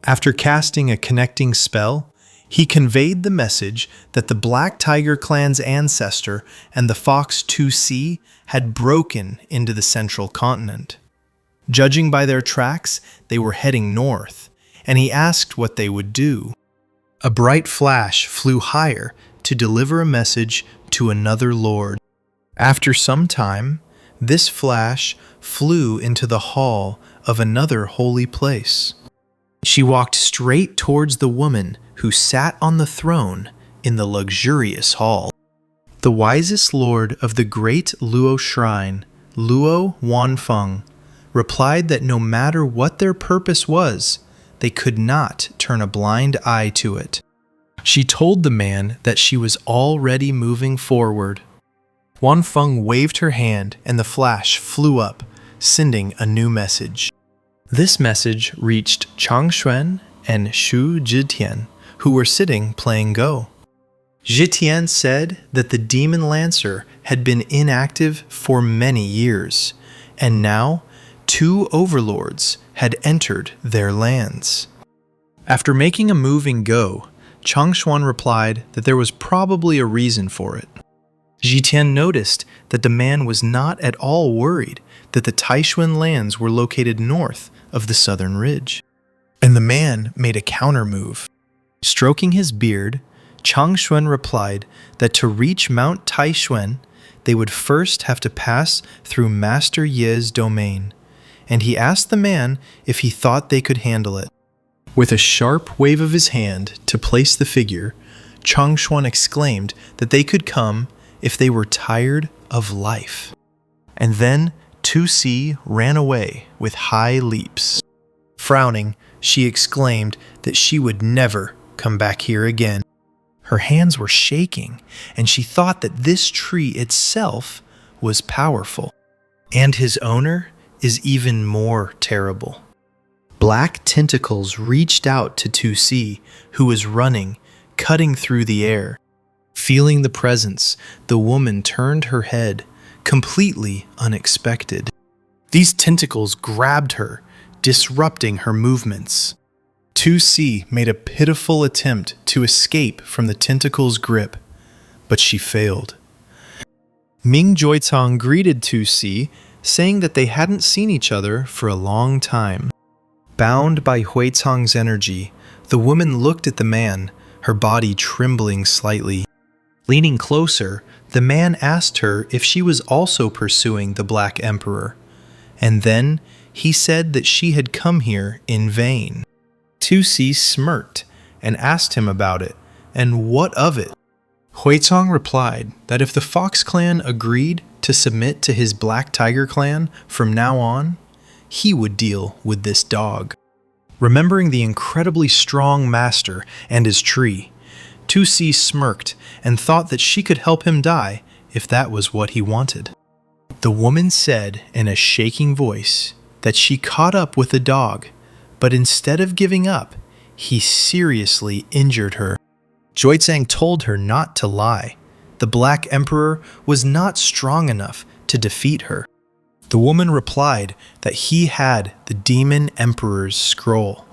After casting a connecting spell, He conveyed the message that the Black Tiger clan's ancestor and the Fox 2C had broken into the central continent. Judging by their tracks, they were heading north, and he asked what they would do. A bright flash flew higher to deliver a message to another lord. After some time, this flash flew into the hall of another holy place. She walked straight towards the woman who sat on the throne in the luxurious hall. The wisest lord of the great Luo shrine, Luo Wanfeng, replied that no matter what their purpose was, they could not turn a blind eye to it. She told the man that she was already moving forward. Wanfeng waved her hand and the flash flew up, sending a new message. This message reached Chang Xuan and Shu Zhitian, who were sitting playing Go. Zhitian said that the demon lancer had been inactive for many years, and now 2 overlords had entered their lands. After making a move in Go, Chang Xuan replied that there was probably a reason for it. Zhitian noticed that the man was not at all worried that the Taishuan lands were located north of the southern ridge. And the man made a counter move. Stroking his beard, Chang Xuan replied that to reach Mount Taishuan, they would first have to pass through Master Ye's domain, and he asked the man if he thought they could handle it. With a sharp wave of his hand to place the figure, Chang Xuan exclaimed that they could come if they were tired of life. And then 2C ran away with high leaps. Frowning, she exclaimed that she would never come back here again. Her hands were shaking, and she thought that this tree itself was powerful. And his owner is even more terrible. Black tentacles reached out to 2C, who was running, cutting through the air. Feeling the presence, the woman turned her head, completely unexpected. These tentacles grabbed her, disrupting her movements. 2C made a pitiful attempt to escape from the tentacles' grip, but she failed. Ming Joitong greeted 2C, saying that they hadn't seen each other for a long time. Bound by Huitong's energy, the woman looked at the man, her body trembling slightly. Leaning closer, the man asked her if she was also pursuing the Black Emperor, and then he said that she had come here in vain. 2C smirked and asked him about it, and what of it? Huitong replied that if the Fox clan agreed to submit to his Black Tiger clan from now on, he would deal with this dog. Remembering the incredibly strong master and his tree, 2C smirked and thought that she could help him die if that was what he wanted. The woman said in a shaking voice that she caught up with the dog, but instead of giving up, he seriously injured her. Joitzang told her not to lie. The Black Emperor was not strong enough to defeat her. The woman replied that he had the Demon Emperor's scroll.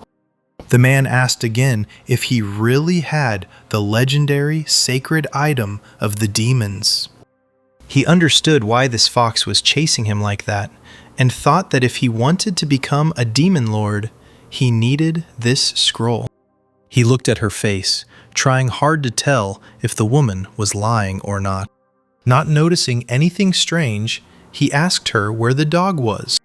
The man asked again if he really had the legendary sacred item of the demons. He understood why this fox was chasing him like that, and thought that if he wanted to become a demon lord, he needed this scroll. He looked at her face, trying hard to tell if the woman was lying or not. Not noticing anything strange, he asked her where the dog was.